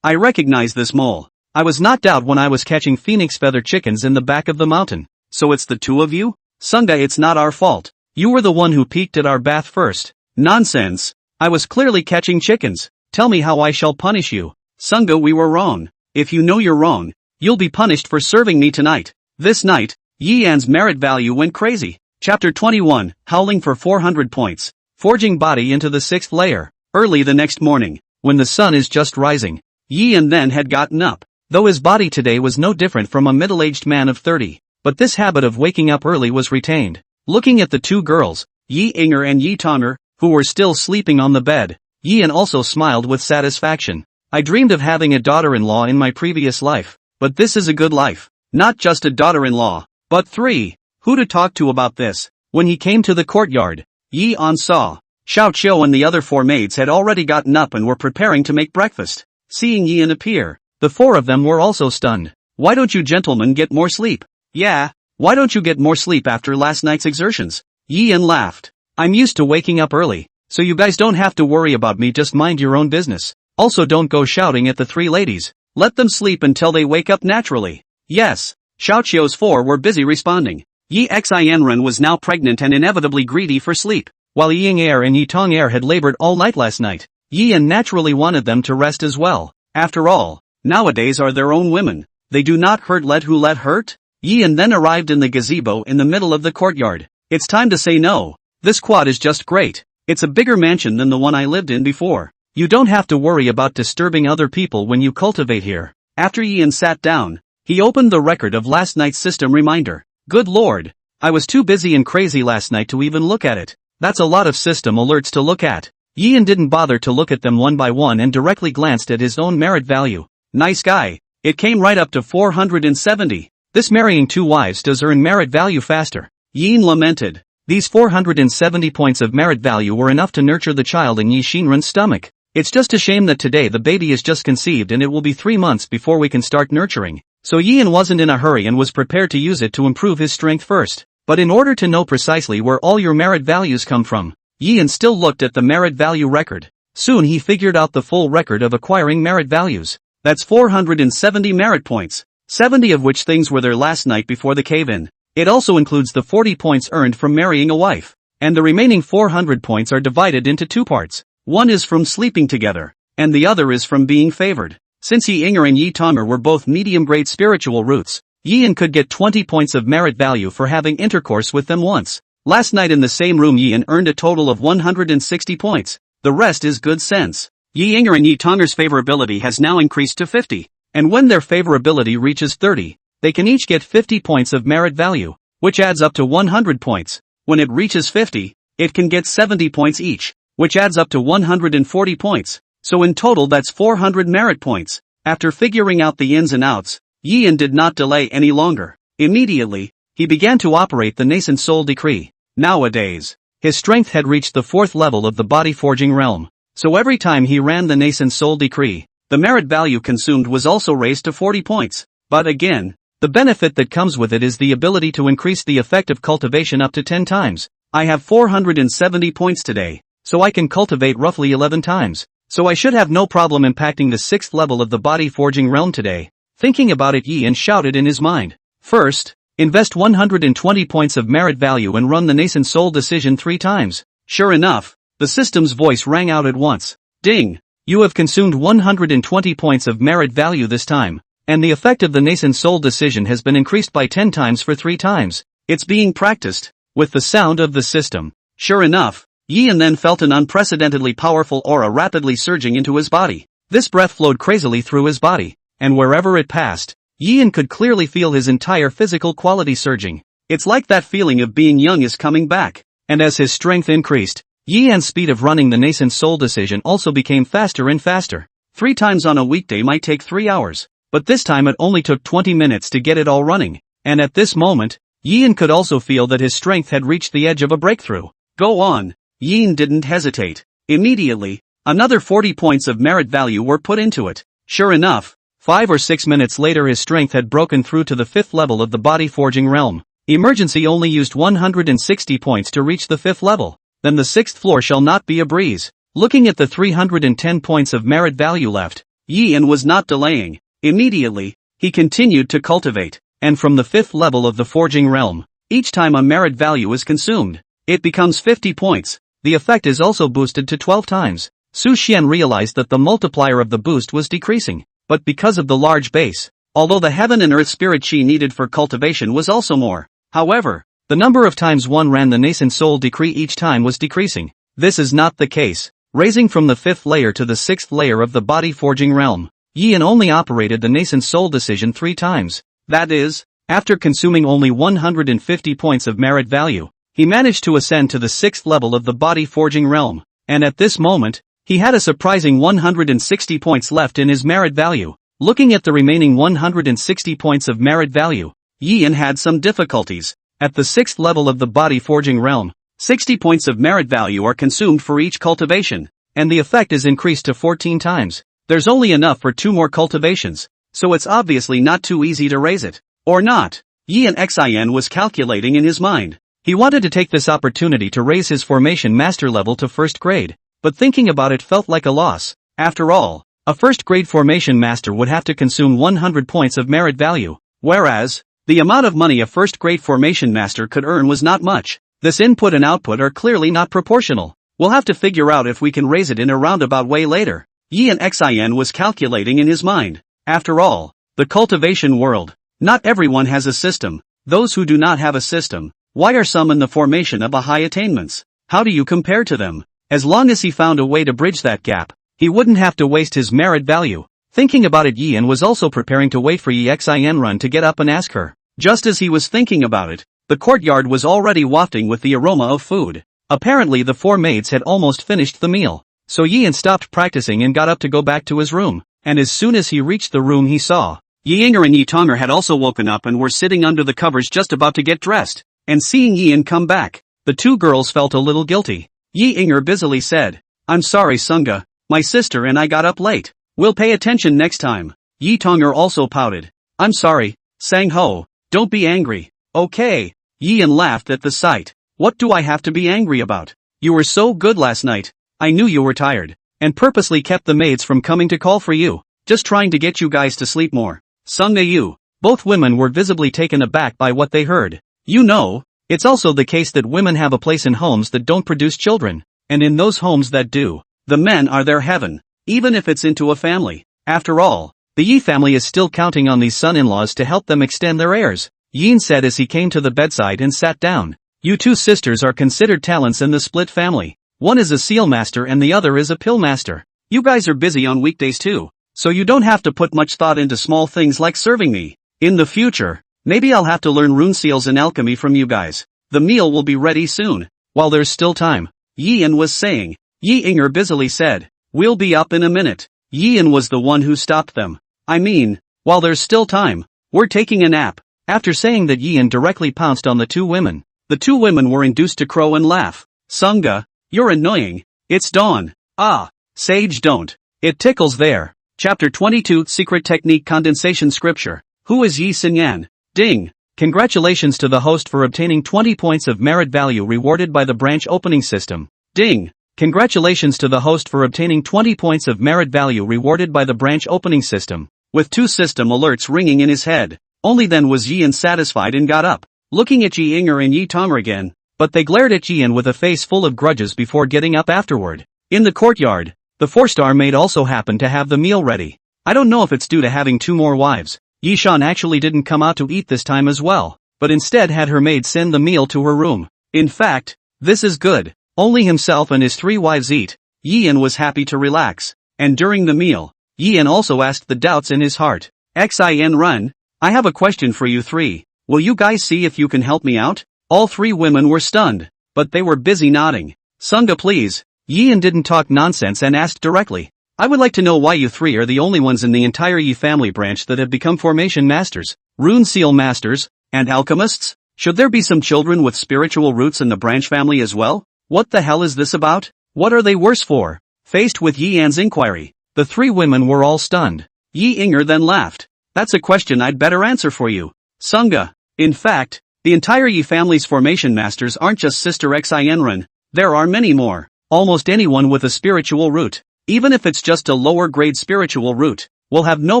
I recognize this mole. I was knocked out when I was catching phoenix feather chickens in the back of the mountain. So it's the two of you? Sunga, it's not our fault. You were the one who peeked at our bath first. Nonsense. I was clearly catching chickens. Tell me how I shall punish you. Sunga, we were wrong. If you know you're wrong, you'll be punished for serving me tonight. This night, Yi Yan's merit value went crazy. Chapter 21, Howling for 400 points. Forging body into the 6th layer. Early the next morning, when the sun is just rising, Yi Yan then had gotten up. Though his body today was no different from a middle-aged man of 30, but this habit of waking up early was retained. Looking at the two girls, Yi Inger and Yi Tonner, who were still sleeping on the bed, Yi Yan also smiled with satisfaction. I dreamed of having a daughter-in-law in my previous life, but this is a good life. Not just a daughter-in-law, but 3. Who to talk to about this? When he came to the courtyard, Yi An saw Xiao Qiu and the other 4 maids had already gotten up and were preparing to make breakfast. Seeing Ian appear, the four of them were also stunned. Why don't you gentlemen get more sleep? Yeah, why don't you get more sleep after last night's exertions? Ian laughed. I'm used to waking up early, so you guys don't have to worry about me, just mind your own business. Also don't go shouting at the three ladies. Let them sleep until they wake up naturally. Yes, Xiaoqiu's four were busy responding. Yi Xianren was now pregnant and inevitably greedy for sleep. While Ying Er and Yi Tong Er had labored all night last night, Yian naturally wanted them to rest as well. After all, nowadays are their own women. They do not hurt, let who let hurt? Yian then arrived in the gazebo in the middle of the courtyard. It's time to say no. This quad is just great. It's a bigger mansion than the one I lived in before. You don't have to worry about disturbing other people when you cultivate here. After Yian sat down, he opened the record of last night's system reminder. Good lord, I was too busy and crazy last night to even look at it. That's a lot of system alerts to look at. Yian didn't bother to look at them one by one and directly glanced at his own merit value. Nice guy. It came right up to 470. This marrying two wives does earn merit value faster. Yian lamented. These 470 points of merit value were enough to nurture the child in Yi Xinren's stomach. It's just a shame that today the baby is just conceived and it will be 3 months before we can start nurturing. So Yian wasn't in a hurry and was prepared to use it to improve his strength first. But in order to know precisely where all your merit values come from, Yian still looked at the merit value record. Soon he figured out the full record of acquiring merit values. That's 470 merit points, 70 of which things were there last night before the cave-in. It also includes the 40 points earned from marrying a wife. And the remaining 400 points are divided into two parts. One is from sleeping together, and the other is from being favored. Since Yi Inger and Yi Tonger were both medium-grade spiritual roots, Yian could get 20 points of merit value for having intercourse with them once. Last night in the same room Yian earned a total of 160 points. The rest is good sense. Yi Inger and Yi Tonger's favorability has now increased to 50, and when their favorability reaches 30, they can each get 50 points of merit value, which adds up to 100 points. When it reaches 50, it can get 70 points each, which adds up to 140 points. So in total that's 400 merit points. After figuring out the ins and outs, Yian did not delay any longer. Immediately, he began to operate the nascent soul decree. Nowadays, his strength had reached the 4th level of the body forging realm. So every time he ran the nascent soul decree, the merit value consumed was also raised to 40 points. But again, the benefit that comes with it is the ability to increase the effect of cultivation up to 10 times. I have 470 points today, so I can cultivate roughly 11 times. So I should have no problem impacting the 6th level of the body forging realm today. Thinking about it, Yian shouted in his mind. First, invest 120 points of merit value and run the nascent soul decision 3 times. Sure enough, the system's voice rang out at once. Ding! You have consumed 120 points of merit value this time, and the effect of the nascent soul decision has been increased by 10 times for 3 times. It's being practiced. With the sound of the system. Sure enough, Yian then felt an unprecedentedly powerful aura rapidly surging into his body. This breath flowed crazily through his body, and wherever it passed, Yian could clearly feel his entire physical quality surging. It's like that feeling of being young is coming back. And as his strength increased, Yian's speed of running the nascent soul decision also became faster and faster. 3 times on a weekday might take 3 hours, but this time it only took 20 minutes to get it all running. And at this moment, Yian could also feel that his strength had reached the edge of a breakthrough. Go on. Yian didn't hesitate. Immediately, another 40 points of merit value were put into it. Sure enough, 5 or 6 minutes later his strength had broken through to the 5th level of the body forging realm. Emergency only used 160 points to reach the 5th level. Then the 6th floor shall not be a breeze. Looking at the 310 points of merit value left, Yian was not delaying. Immediately, he continued to cultivate. And from the 5th level of the forging realm, each time a merit value is consumed, it becomes 50 points. The effect is also boosted to 12 times. Su Xian realized that the multiplier of the boost was decreasing, but because of the large base, although the heaven and earth spirit chi needed for cultivation was also more. However, the number of times one ran the nascent soul decree each time was decreasing. This is not the case. Raising from the 5th layer to the 6th layer of the body forging realm, Yian only operated the nascent soul decision 3 times. That is, after consuming only 150 points of merit value, he managed to ascend to the 6th level of the body forging realm, and at this moment, he had a surprising 160 points left in his merit value. Looking at the remaining 160 points of merit value, Yian had some difficulties. At the 6th level of the body forging realm, 60 points of merit value are consumed for each cultivation, and the effect is increased to 14 times. There's only enough for 2 more cultivations, so it's obviously not too easy to raise it. Or not. Yin Xin was calculating in his mind. He wanted to take this opportunity to raise his formation master level to 1st grade, but thinking about it felt like a loss. After all, a 1st grade formation master would have to consume 100 points of merit value, whereas, the amount of money a 1st grade formation master could earn was not much. This input and output are clearly not proportional. We'll have to figure out if we can raise it in a roundabout way later. Yin Xin was calculating in his mind. After all, the cultivation world. Not everyone has a system. Those who do not have a system, why are some in the formation of a high attainments? How do you compare to them? As long as he found a way to bridge that gap, he wouldn't have to waste his merit value. Thinking about it, Yin was also preparing to wait for Yi Xin Run to get up and ask her. Just as he was thinking about it, the courtyard was already wafting with the aroma of food. Apparently the 4 maids had almost finished the meal, so Yin stopped practicing and got up to go back to his room, and as soon as he reached the room he saw, Yi Inger and Yi Tonger had also woken up and were sitting under the covers just about to get dressed, and seeing Yin come back, the 2 girls felt a little guilty. Yi Inger busily said, "I'm sorry Sunga, my sister and I got up late. We'll pay attention next time." Yi Tonger also pouted. "I'm sorry, Sang Ho, don't be angry, okay?" Yin laughed at the sight. "What do I have to be angry about? You were so good last night, I knew you were tired, and purposely kept the maids from coming to call for you, just trying to get you guys to sleep more." Sunga Yu. Both women were visibly taken aback by what they heard. You know, it's also the case that women have a place in homes that don't produce children, and in those homes that do, the men are their heaven, even if it's into a family. After all, the Yi family is still counting on these son-in-laws to help them extend their heirs, Yin said as he came to the bedside and sat down. You 2 sisters are considered talents in the split family. One is a seal master and the other is a pill master. You guys are busy on weekdays too, so you don't have to put much thought into small things like serving me. In the future, maybe I'll have to learn rune seals and alchemy from you guys. The meal will be ready soon, while there's still time, Yin was saying. Yi Inger busily said, "We'll be up in a minute." Yin was the one who stopped them. "I mean, while there's still time, we're taking a nap." After saying that, Yin directly pounced on the 2 women. The 2 women were induced to crow and laugh. "Sunga, you're annoying. It's dawn." "Ah, Sage don't. It tickles there." Chapter 22 Secret Technique Condensation Scripture. Who is Yi Xinyan? Ding. Congratulations to the host for obtaining 20 points of merit value rewarded by the branch opening system. Ding. Congratulations to the host for obtaining 20 points of merit value rewarded by the branch opening system. With 2 system alerts ringing in his head, only then was Yian satisfied and got up, looking at Yi Inger and Yi Tonger again, but they glared at Yian with a face full of grudges before getting up afterward. In the courtyard, the 4-star maid also happened to have the meal ready. I don't know if it's due to having 2 more wives. Yi Shan actually didn't come out to eat this time as well, but instead had her maid send the meal to her room. In fact, this is good. Only himself and his 3 wives eat. Yian was happy to relax, and during the meal, Yian also asked the doubts in his heart. Xin Run, I have a question for you 3. Will you guys see if you can help me out? All 3 women were stunned, but they were busy nodding. Sunga please. Yian didn't talk nonsense and asked directly. I would like to know why you 3 are the only ones in the entire Yi family branch that have become formation masters, rune seal masters, and alchemists? Should there be some children with spiritual roots in the branch family as well? What the hell is this about? What are they worse for? Faced with Yian's inquiry, the 3 women were all stunned. Yi Inger then laughed. That's a question I'd better answer for you, Sunga. In fact, the entire Yi family's formation masters aren't just Sister Xianrun. There are many more. Almost anyone with a spiritual root, even if it's just a lower grade spiritual root, will have no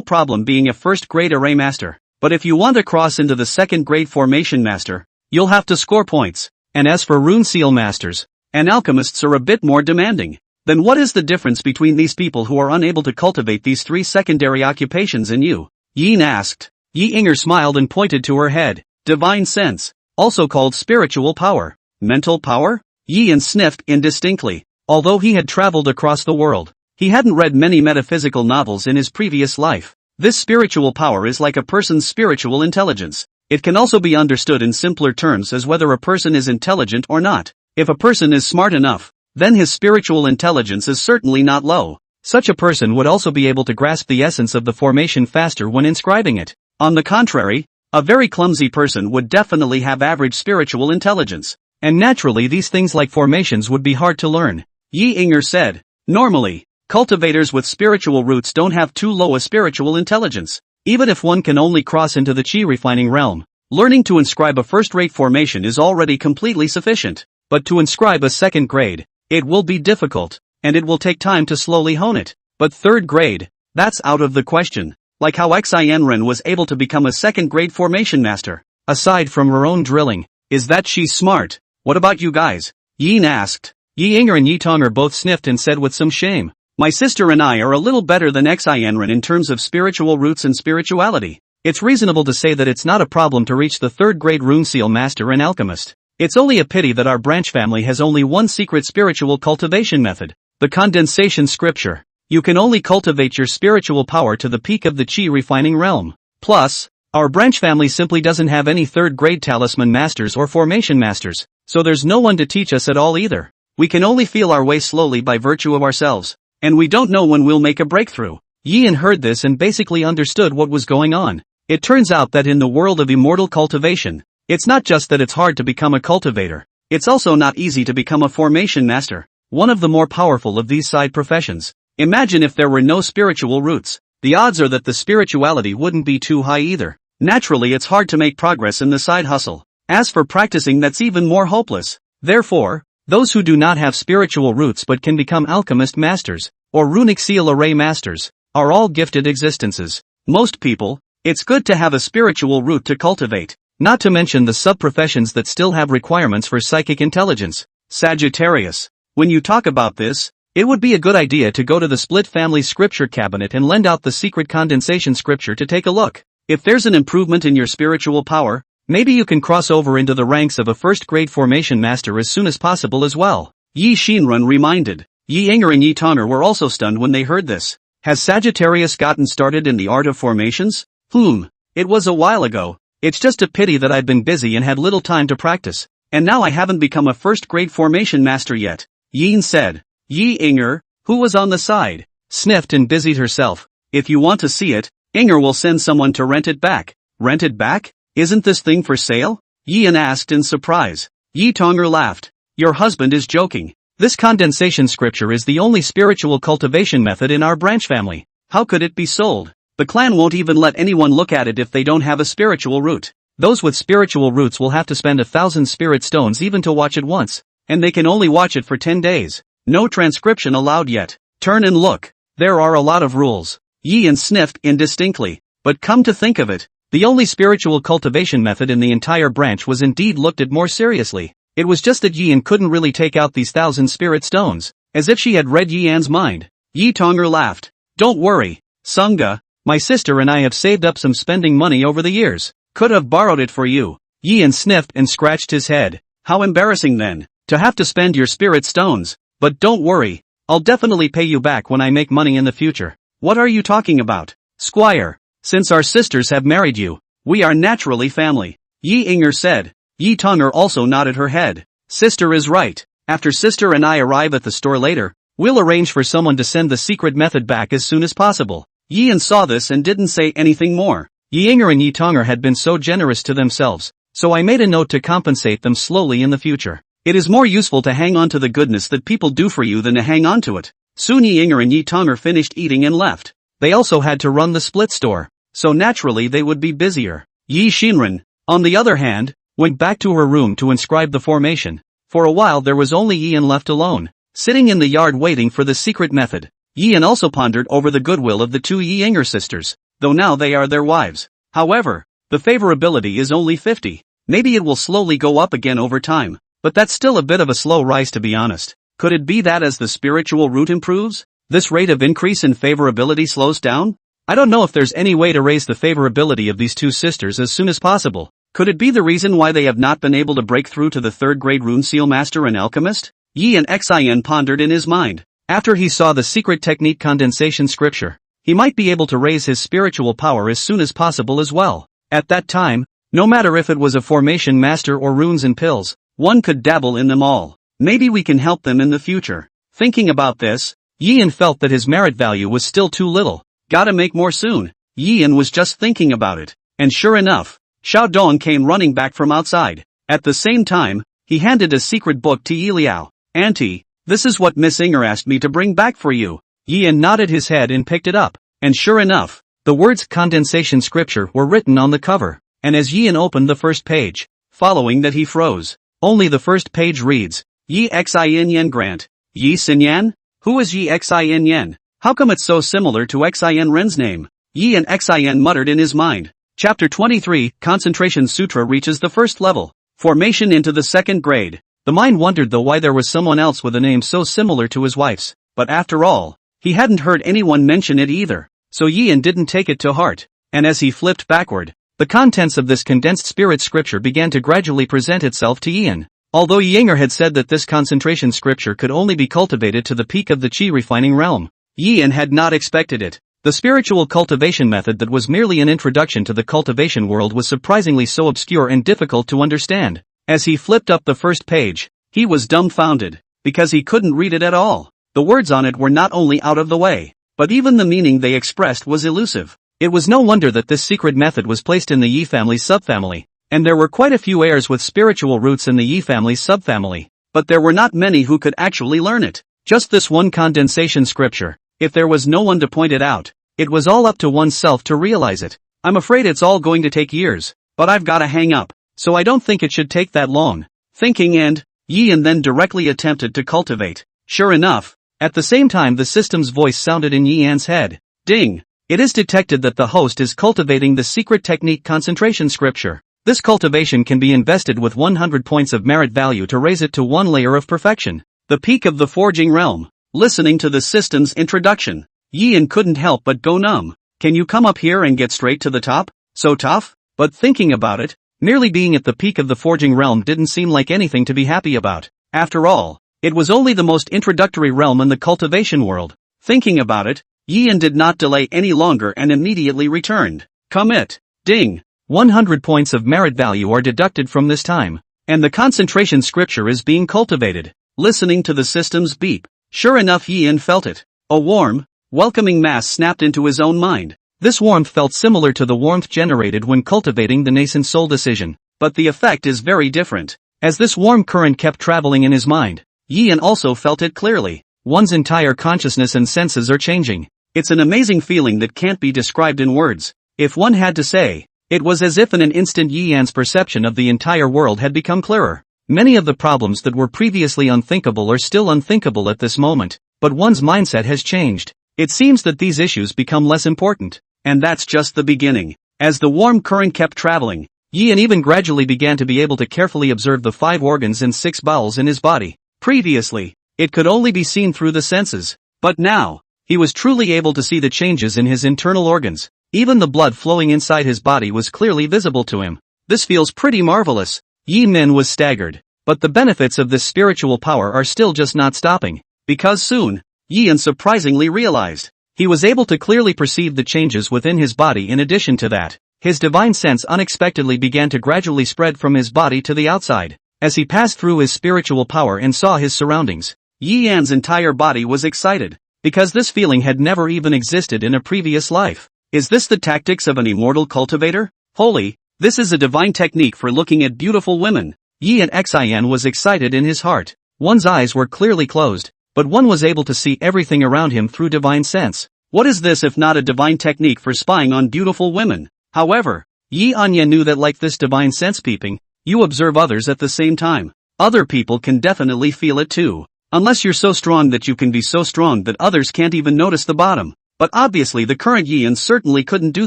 problem being a 1st grade array master. But if you want to cross into the 2nd grade formation master, you'll have to score points. And as for rune seal masters, and alchemists are a bit more demanding. Then what is the difference between these people who are unable to cultivate these 3 secondary occupations in you? Yin asked. Yi Inger smiled and pointed to her head. Divine sense, also called spiritual power. Mental power? Yin sniffed indistinctly. Although he had traveled across the world, he hadn't read many metaphysical novels in his previous life. This spiritual power is like a person's spiritual intelligence. It can also be understood in simpler terms as whether a person is intelligent or not. If a person is smart enough, then his spiritual intelligence is certainly not low. Such a person would also be able to grasp the essence of the formation faster when inscribing it. On the contrary, a very clumsy person would definitely have average spiritual intelligence. And naturally these things like formations would be hard to learn. Yi Inger said. Normally, Cultivators with spiritual roots don't have too low a spiritual intelligence. Even if one can only cross into the chi refining realm, learning to inscribe a first-rate formation is already completely sufficient. But to inscribe a second grade, it will be difficult, and it will take time to slowly hone it. But third grade, that's out of the question. Like how Xianren was able to become a second-grade formation master. Aside from her own drilling, is that she's smart. What about you guys? Yin asked. Yi Inger and Yi Tonger both sniffed and said with some shame, my sister and I are a little better than Xianren in terms of spiritual roots and spirituality. It's reasonable to say that it's not a problem to reach the third-grade rune seal master and alchemist. It's only a pity that our branch family has only one secret spiritual cultivation method, the condensation scripture. You can only cultivate your spiritual power to the peak of the chi refining realm. Plus, our branch family simply doesn't have any third-grade talisman masters or formation masters, so there's no one to teach us at all either. We can only feel our way slowly by virtue of ourselves, and we don't know when we'll make a breakthrough. Yin heard this and basically understood what was going on. It turns out that in the world of immortal cultivation, it's not just that it's hard to become a cultivator, it's also not easy to become a formation master, one of the more powerful of these side professions. Imagine if there were no spiritual roots. The odds are that the spirituality wouldn't be too high either. Naturally, it's hard to make progress in the side hustle. As for practicing, that's even more hopeless. Therefore, those who do not have spiritual roots but can become alchemist masters, or runic seal array masters, are all gifted existences. Most people, it's good to have a spiritual root to cultivate, not to mention the sub-professions that still have requirements for psychic intelligence. Sagittarius, when you talk about this, it would be a good idea to go to the split family scripture cabinet and lend out the secret condensation scripture to take a look. If there's an improvement in your spiritual power, maybe you can cross over into the ranks of a first-grade formation master as soon as possible as well. Yi Shinrun reminded. Yi Inger and Yi Tonger were also stunned when they heard this. Has Sagittarius gotten started in the art of formations? It was a while ago. It's just a pity that I've been busy and had little time to practice, and now I haven't become a first-grade formation master yet, Yin said. Yi Inger, who was on the side, sniffed and busied herself. If you want to see it, Inger will send someone to rent it back. Rent it back? Isn't this thing for sale? Yin asked in surprise. Yi Tonger laughed. Your husband is joking. This condensation scripture is the only spiritual cultivation method in our branch family. How could it be sold? The clan won't even let anyone look at it if they don't have a spiritual root. Those with spiritual roots will have to spend 1,000 spirit stones even to watch it once, and they can only watch it for 10 days. No transcription allowed yet. Turn and look. There are a lot of rules. Yin sniffed indistinctly. But come to think of it, the only spiritual cultivation method in the entire branch was indeed looked at more seriously. It was just that Yin couldn't really take out these 1,000 spirit stones, as if she had read Yian's mind. Yi Tonger laughed. Don't worry, Sangha, my sister and I have saved up some spending money over the years. Could have borrowed it for you. Yin sniffed and scratched his head. How embarrassing then, to have to spend your spirit stones. But don't worry, I'll definitely pay you back when I make money in the future. What are you talking about, Squire? Since our sisters have married you, we are naturally family, Yi Inger said. Yi Tonger also nodded her head. Sister is right. After sister and I arrive at the store later, we'll arrange for someone to send the secret method back as soon as possible. Yin saw this and didn't say anything more. Yi Inger and Yi Tonger had been so generous to themselves, so I made a note to compensate them slowly in the future. It is more useful to hang on to the goodness that people do for you than to hang on to it. Soon Yi Inger and Yi Tonger finished eating and left. They also had to run the split store, so naturally they would be busier. Yi Shinran, on the other hand, went back to her room to inscribe the formation. For a while there was only Yin left alone, sitting in the yard waiting for the secret method. Yin also pondered over the goodwill of the two Yi Inger sisters, though now they are their wives. However, the favorability is only 50. Maybe it will slowly go up again over time. But that's still a bit of a slow rise to be honest. Could it be that as the spiritual root improves, this rate of increase in favorability slows down? I don't know if there's any way to raise the favorability of these two sisters as soon as possible. Could it be the reason why they have not been able to break through to the third-grade rune seal master and alchemist? Yi and Xian pondered in his mind. After he saw the secret technique condensation scripture, he might be able to raise his spiritual power as soon as possible as well. At that time, no matter if it was a formation master or runes and pills, one could dabble in them all. Maybe we can help them in the future. Thinking about this, Yian felt that his merit value was still too little. Gotta make more soon. Yian was just thinking about it. And sure enough, Xiao Dong came running back from outside. At the same time, he handed a secret book to Yi Liao. Auntie, this is what Miss Inger asked me to bring back for you. Yian nodded his head and picked it up, and sure enough, the words condensation scripture were written on the cover, and as Yian opened the first page, following that he froze. Only the first page reads, Yi Xin Yen Grant. Yi Xin Yan? Who is Yi Xin Yen? How come it's so similar to Xin Ren's name? Yi and Xin muttered in his mind. Chapter 23, Concentration Sutra reaches the first level. Formation into the second grade. The mind wondered though why there was someone else with a name so similar to his wife's, but after all, he hadn't heard anyone mention it either, so Yian didn't take it to heart, and as he flipped backward, the contents of this condensed spirit scripture began to gradually present itself to Yian. Although Yinger had said that this concentration scripture could only be cultivated to the peak of the chi refining realm, Yian had not expected it. The spiritual cultivation method that was merely an introduction to the cultivation world was surprisingly so obscure and difficult to understand. As he flipped up the first page, he was dumbfounded, because he couldn't read it at all. The words on it were not only out of the way, but even the meaning they expressed was elusive. It was no wonder that this secret method was placed in the Yi family's subfamily, and there were quite a few heirs with spiritual roots in the Yi family's subfamily, but there were not many who could actually learn it. Just this one condensation scripture. If there was no one to point it out, it was all up to oneself to realize it. I'm afraid it's all going to take years, but I've gotta hang up, so I don't think it should take that long. Thinking and, Yian then directly attempted to cultivate. Sure enough, at the same time the system's voice sounded in Yian's head. Ding! It is detected that the host is cultivating the secret technique concentration scripture. This cultivation can be invested with 100 points of merit value to raise it to one layer of perfection. The peak of the forging realm. Listening to the system's introduction, Yian couldn't help but go numb. Can you come up here and get straight to the top? So tough? But thinking about it, merely being at the peak of the forging realm didn't seem like anything to be happy about. After all, it was only the most introductory realm in the cultivation world. Thinking about it, Yian did not delay any longer and immediately returned. Commit. Ding. 100 points of merit value are deducted from this time, and the concentration scripture is being cultivated. Listening to the system's beep. Sure enough, Yian felt it. A warm, welcoming mass snapped into his own mind. This warmth felt similar to the warmth generated when cultivating the nascent soul decision, but the effect is very different. As this warm current kept traveling in his mind, Yian also felt it clearly. One's entire consciousness and senses are changing. It's an amazing feeling that can't be described in words. If one had to say, it was as if in an instant Yian's perception of the entire world had become clearer. Many of the problems that were previously unthinkable are still unthinkable at this moment, but one's mindset has changed. It seems that these issues become less important. And that's just the beginning. As the warm current kept traveling, Yian even gradually began to be able to carefully observe the 5 organs and 6 bowels in his body. Previously, it could only be seen through the senses, but now, he was truly able to see the changes in his internal organs. Even the blood flowing inside his body was clearly visible to him. This feels pretty marvelous. Yi Min was staggered, but the benefits of this spiritual power are still just not stopping, because soon, Yian surprisingly realized, he was able to clearly perceive the changes within his body. In addition to that, his divine sense unexpectedly began to gradually spread from his body to the outside. As he passed through his spiritual power and saw his surroundings, Yi Yan's entire body was excited, because this feeling had never even existed in a previous life. Is this the tactics of an immortal cultivator? Holy, this is a divine technique for looking at beautiful women. Yi and Xian was excited in his heart. One's eyes were clearly closed, but one was able to see everything around him through divine sense. What is this if not a divine technique for spying on beautiful women? However, Yi Anya knew that like this divine sense peeping, you observe others at the same time. Other people can definitely feel it too. Unless you're so strong that you can be so strong that others can't even notice the bottom. But obviously the current Yian certainly couldn't do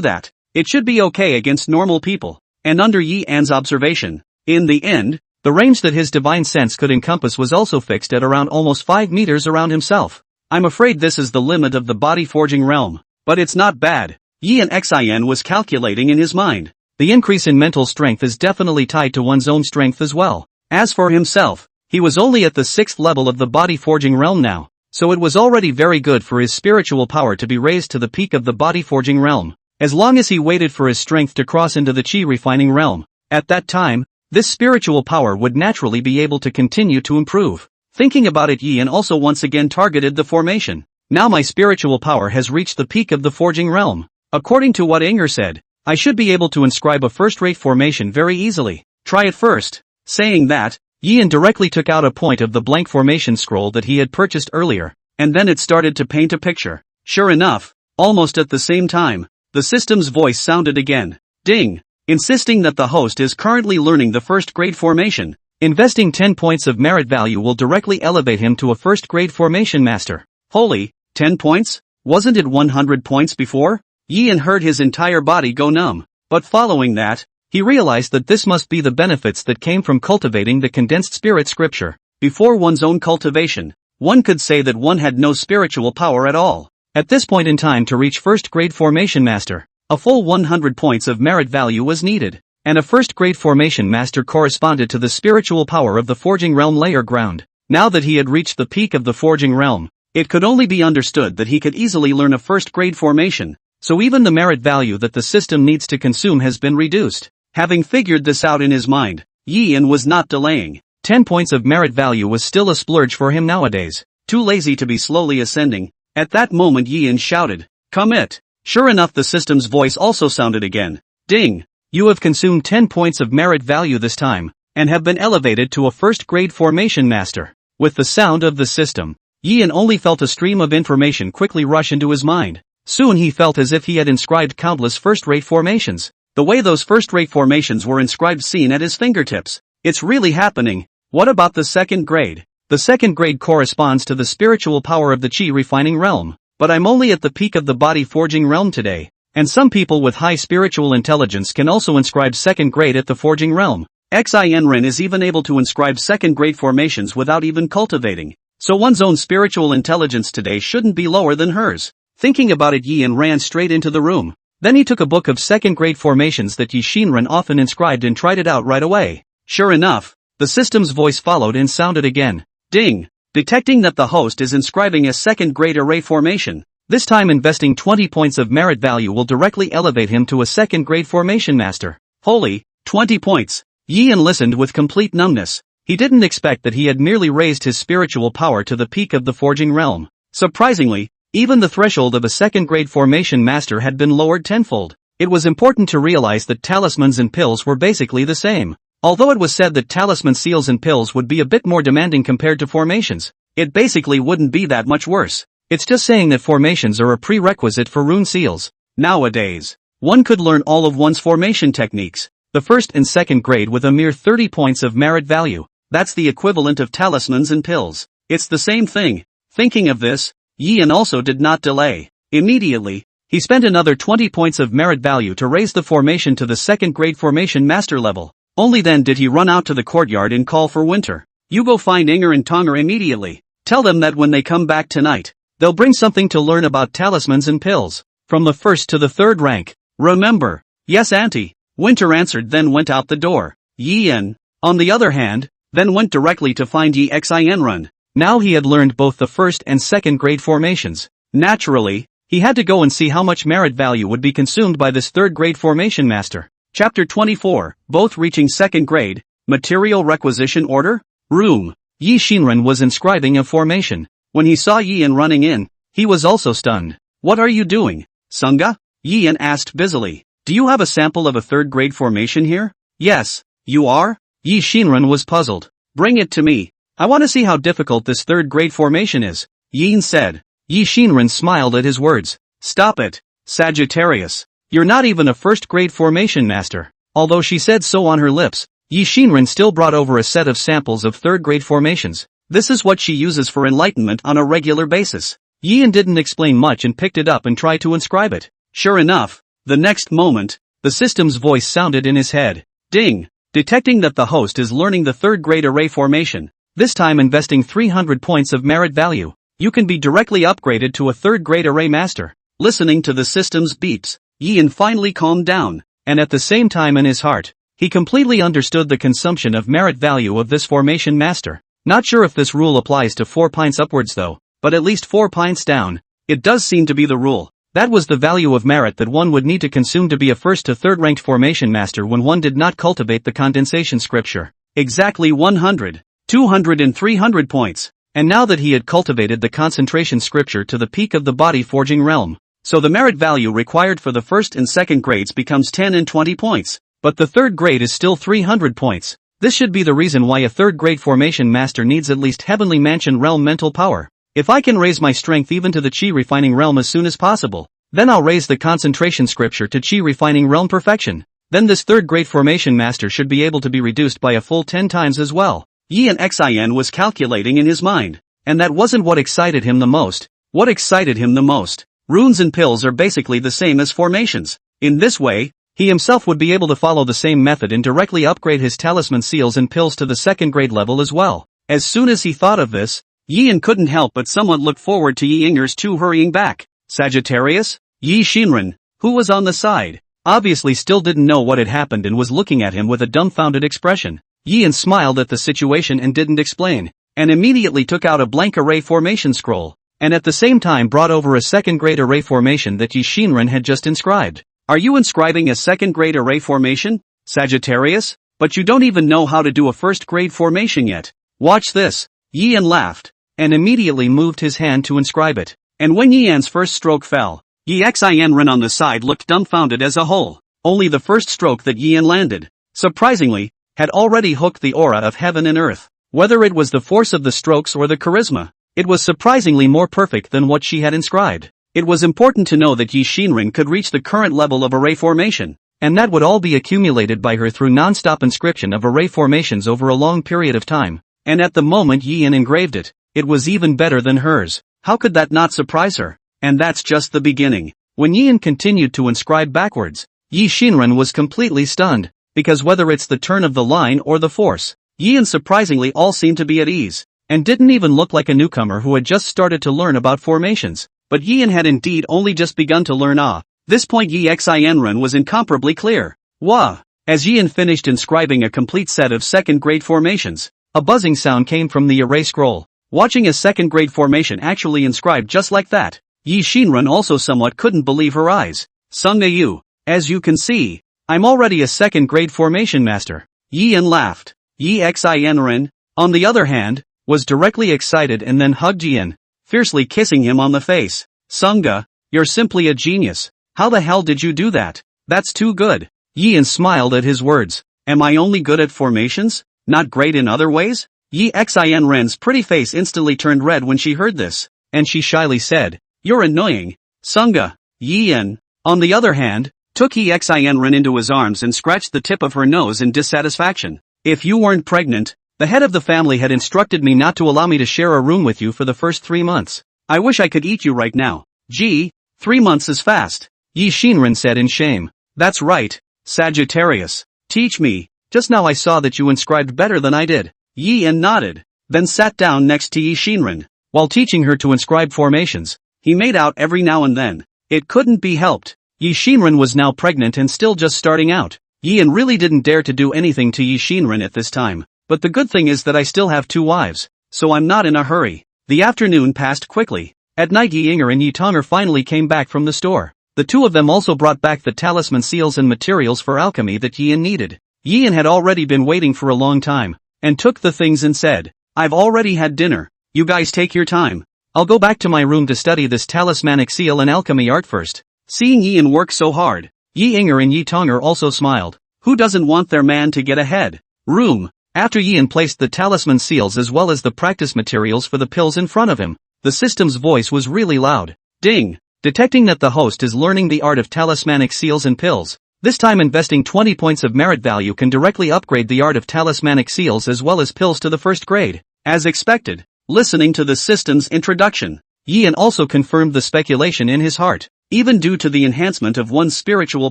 that. It should be okay against normal people. And under Yi An's observation, in the end, the range that his divine sense could encompass was also fixed at around almost 5 meters around himself. I'm afraid this is the limit of the body forging realm. But it's not bad. Yi and Xian was calculating in his mind. The increase in mental strength is definitely tied to one's own strength as well. As for himself, he was only at the 6th level of the body forging realm now, so it was already very good for his spiritual power to be raised to the peak of the body forging realm. As long as he waited for his strength to cross into the chi refining realm, at that time, this spiritual power would naturally be able to continue to improve. Thinking about it, Yian also once again targeted the formation. Now my spiritual power has reached the peak of the forging realm. According to what Inger said, I should be able to inscribe a first-rate formation very easily. Try it first. Saying that, Yian directly took out a point of the blank formation scroll that he had purchased earlier. and then it started to paint a picture. Sure enough, almost at the same time, the system's voice sounded again. Ding! Insisting that the host is currently learning the first grade formation. Investing 10 points of merit value will directly elevate him to a first grade formation master. Holy, 10 points? Wasn't it 100 points before? Yian heard his entire body go numb. But following that, he realized that this must be the benefits that came from cultivating the condensed spirit scripture. Before one's own cultivation, one could say that one had no spiritual power at all. At this point in time, to reach first grade formation master, a full 100 points of merit value was needed, and a first grade formation master corresponded to the spiritual power of the forging realm layer ground. Now that he had reached the peak of the forging realm, it could only be understood that he could easily learn a first grade formation, so even the merit value that the system needs to consume has been reduced. Having figured this out in his mind, Yian was not delaying. 10 points of merit value was still a splurge for him nowadays. Too lazy to be slowly ascending, at that moment Yian shouted, "Commit!" Sure enough, the system's voice also sounded again. Ding! You have consumed 10 points of merit value this time, and have been elevated to a first grade formation master. With the sound of the system, Yian only felt a stream of information quickly rush into his mind. Soon he felt as if he had inscribed countless first-rate formations. The way those first-rate formations were inscribed seen at his fingertips. It's really happening. What about the second grade? The second grade corresponds to the spiritual power of the chi refining realm. But I'm only at the peak of the body forging realm today. And some people with high spiritual intelligence can also inscribe second grade at the forging realm. Xin is even able to inscribe second grade formations without even cultivating. So one's own spiritual intelligence today shouldn't be lower than hers. Thinking about it, Yian ran straight into the room. Then he took a book of second grade formations that Yi Shinran often inscribed and tried it out right away. Sure enough, the system's voice followed and sounded again. Ding! Detecting that the host is inscribing a second grade array formation. This time investing 20 points of merit value will directly elevate him to a second grade formation master. Holy, 20 points! Yian listened with complete numbness. He didn't expect that he had merely raised his spiritual power to the peak of the forging realm. Surprisingly, even the threshold of a second grade formation master had been lowered tenfold. It was important to realize that talismans and pills were basically the same. Although it was said that talisman seals and pills would be a bit more demanding compared to formations, it basically wouldn't be that much worse. It's just saying that formations are a prerequisite for rune seals. Nowadays, one could learn all of one's formation techniques, the first and second grade, with a mere 30 points of merit value. That's the equivalent of talismans and pills. It's the same thing. Thinking of this, Yian also did not delay. Immediately, he spent another 20 points of merit value to raise the formation to the second grade formation master level. Only then did he run out to the courtyard and call for Winter. You go find Inger and Tonger immediately. Tell them that when they come back tonight, they'll bring something to learn about talismans and pills, from the first to the third rank. Remember? Yes, Auntie, Winter answered, then went out the door. Yian, on the other hand, then went directly to find Yi Xin. Now he had learned both the first and second grade formations. Naturally, he had to go and see how much merit value would be consumed by this third grade formation master. Chapter 24, both reaching second grade. Material requisition order? Room. Yi Shinran was inscribing a formation. When he saw Yian running in, he was also stunned. What are you doing, Sunga? Yian asked busily. Do you have a sample of a third grade formation here? Yes. You are? Yi Shinran was puzzled. Bring it to me. I want to see how difficult this third grade formation is, Yin said. Yi Shinran smiled at his words. Stop it, Sagittarius. You're not even a first grade formation master. Although she said so on her lips, Yi Shinran still brought over a set of samples of third grade formations. This is what she uses for enlightenment on a regular basis. Yian didn't explain much and picked it up and tried to inscribe it. Sure enough, the next moment, the system's voice sounded in his head. Ding! Detecting that the host is learning the third grade array formation, this time investing 300 points of merit value, you can be directly upgraded to a third grade array master. Listening to the system's beeps, Yian finally calmed down, and at the same time in his heart, he completely understood the consumption of merit value of this formation master. Not sure if this rule applies to 4 pints upwards though, but at least 4 pints down, it does seem to be the rule. That was the value of merit that one would need to consume to be a first to third ranked formation master when one did not cultivate the condensation scripture. Exactly 100, 200 and 300 points. And now that he had cultivated the concentration scripture to the peak of the body forging realm, so the merit value required for the first and second grades becomes 10 and 20 points, but the third grade is still 300 points. This should be the reason why a third grade formation master needs at least Heavenly Mansion realm mental power. If I can raise my strength even to the chi refining realm as soon as possible, then I'll raise the concentration scripture to chi refining realm perfection. Then this third grade formation master should be able to be reduced by a full 10 times as well. Yin Xin was calculating in his mind. And that wasn't what excited him the most. What excited him the most? Runes and pills are basically the same as formations. In this way, he himself would be able to follow the same method and directly upgrade his talisman seals and pills to the second grade level as well. As soon as he thought of this, Yin couldn't help but somewhat look forward to Yi Yinger's two hurrying back. Sagittarius? Yi Xinren, who was on the side, obviously still didn't know what had happened and was looking at him with a dumbfounded expression. Yin smiled at the situation and didn't explain, and immediately took out a blank array formation scroll, and at the same time brought over a second grade array formation that Yi Xinren had just inscribed. Are you inscribing a second grade array formation, Sagittarius? But you don't even know how to do a first grade formation yet. Watch this. Yin laughed, and immediately moved his hand to inscribe it. And when Yian's first stroke fell, Yi Xinren on the side looked dumbfounded as a whole. Only the first stroke that Yian landed, surprisingly, had already hooked the aura of heaven and earth. Whether it was the force of the strokes or the charisma, it was surprisingly more perfect than what she had inscribed. It was important to know that Yi Xinren could reach the current level of array formation, and that would all be accumulated by her through non-stop inscription of array formations over a long period of time. And at the moment Yian engraved it, it was even better than hers. How could that not surprise her? And that's just the beginning. When Yian continued to inscribe backwards, Yi Xinren was completely stunned, because whether it's the turn of the line or the force, Yian surprisingly all seemed to be at ease, and didn't even look like a newcomer who had just started to learn about formations. But Yian had indeed only just begun to learn. This point Yi Xinren was incomparably clear. Wah! As Yian finished inscribing a complete set of second grade formations, a buzzing sound came from the array scroll. Watching a second grade formation actually inscribed just like that, Yi Xinren also somewhat couldn't believe her eyes. Sungnayu, as you can see, I'm already a second grade formation master. Yian laughed. Yi Xinren, on the other hand, was directly excited and then hugged Yian, fiercely kissing him on the face. Sunga, you're simply a genius. How the hell did you do that? That's too good. Yian smiled at his words. Am I only good at formations? Not great in other ways? Yi Xinren's pretty face instantly turned red when she heard this, and she shyly said, You're annoying. Sunga. Yian, on the other hand, took Yi Xinren into his arms and scratched the tip of her nose in dissatisfaction. If you weren't pregnant, the head of the family had instructed me not to allow me to share a room with you for the first 3 months. I wish I could eat you right now. Gee, 3 months is fast. Yi Xinren said in shame. That's right, Sagittarius. Teach me. Just now I saw that you inscribed better than I did. Yian nodded, then sat down next to Yi Xinren. While teaching her to inscribe formations, he made out every now and then. It couldn't be helped. Yi Xinren was now pregnant and still just starting out. Yian really didn't dare to do anything to Yi Xinren at this time. But the good thing is that I still have 2 wives, so I'm not in a hurry. The afternoon passed quickly. At night Yi Yinger and Yi Tonger finally came back from the store. The two of them also brought back the talisman seals and materials for alchemy that Yian needed. Yian had already been waiting for a long time, and took the things and said, I've already had dinner. You guys take your time. I'll go back to my room to study this talismanic seal and alchemy art first. Seeing Yian work so hard, Yi Yinger and Yi Tonger also smiled. Who doesn't want their man to get ahead? Room. After Yian placed the talisman seals as well as the practice materials for the pills in front of him, the system's voice was really loud. Ding! Detecting that the host is learning the art of talismanic seals and pills, this time investing 20 points of merit value can directly upgrade the art of talismanic seals as well as pills to the first grade. As expected, listening to the system's introduction, Yian also confirmed the speculation in his heart. Even due to the enhancement of one's spiritual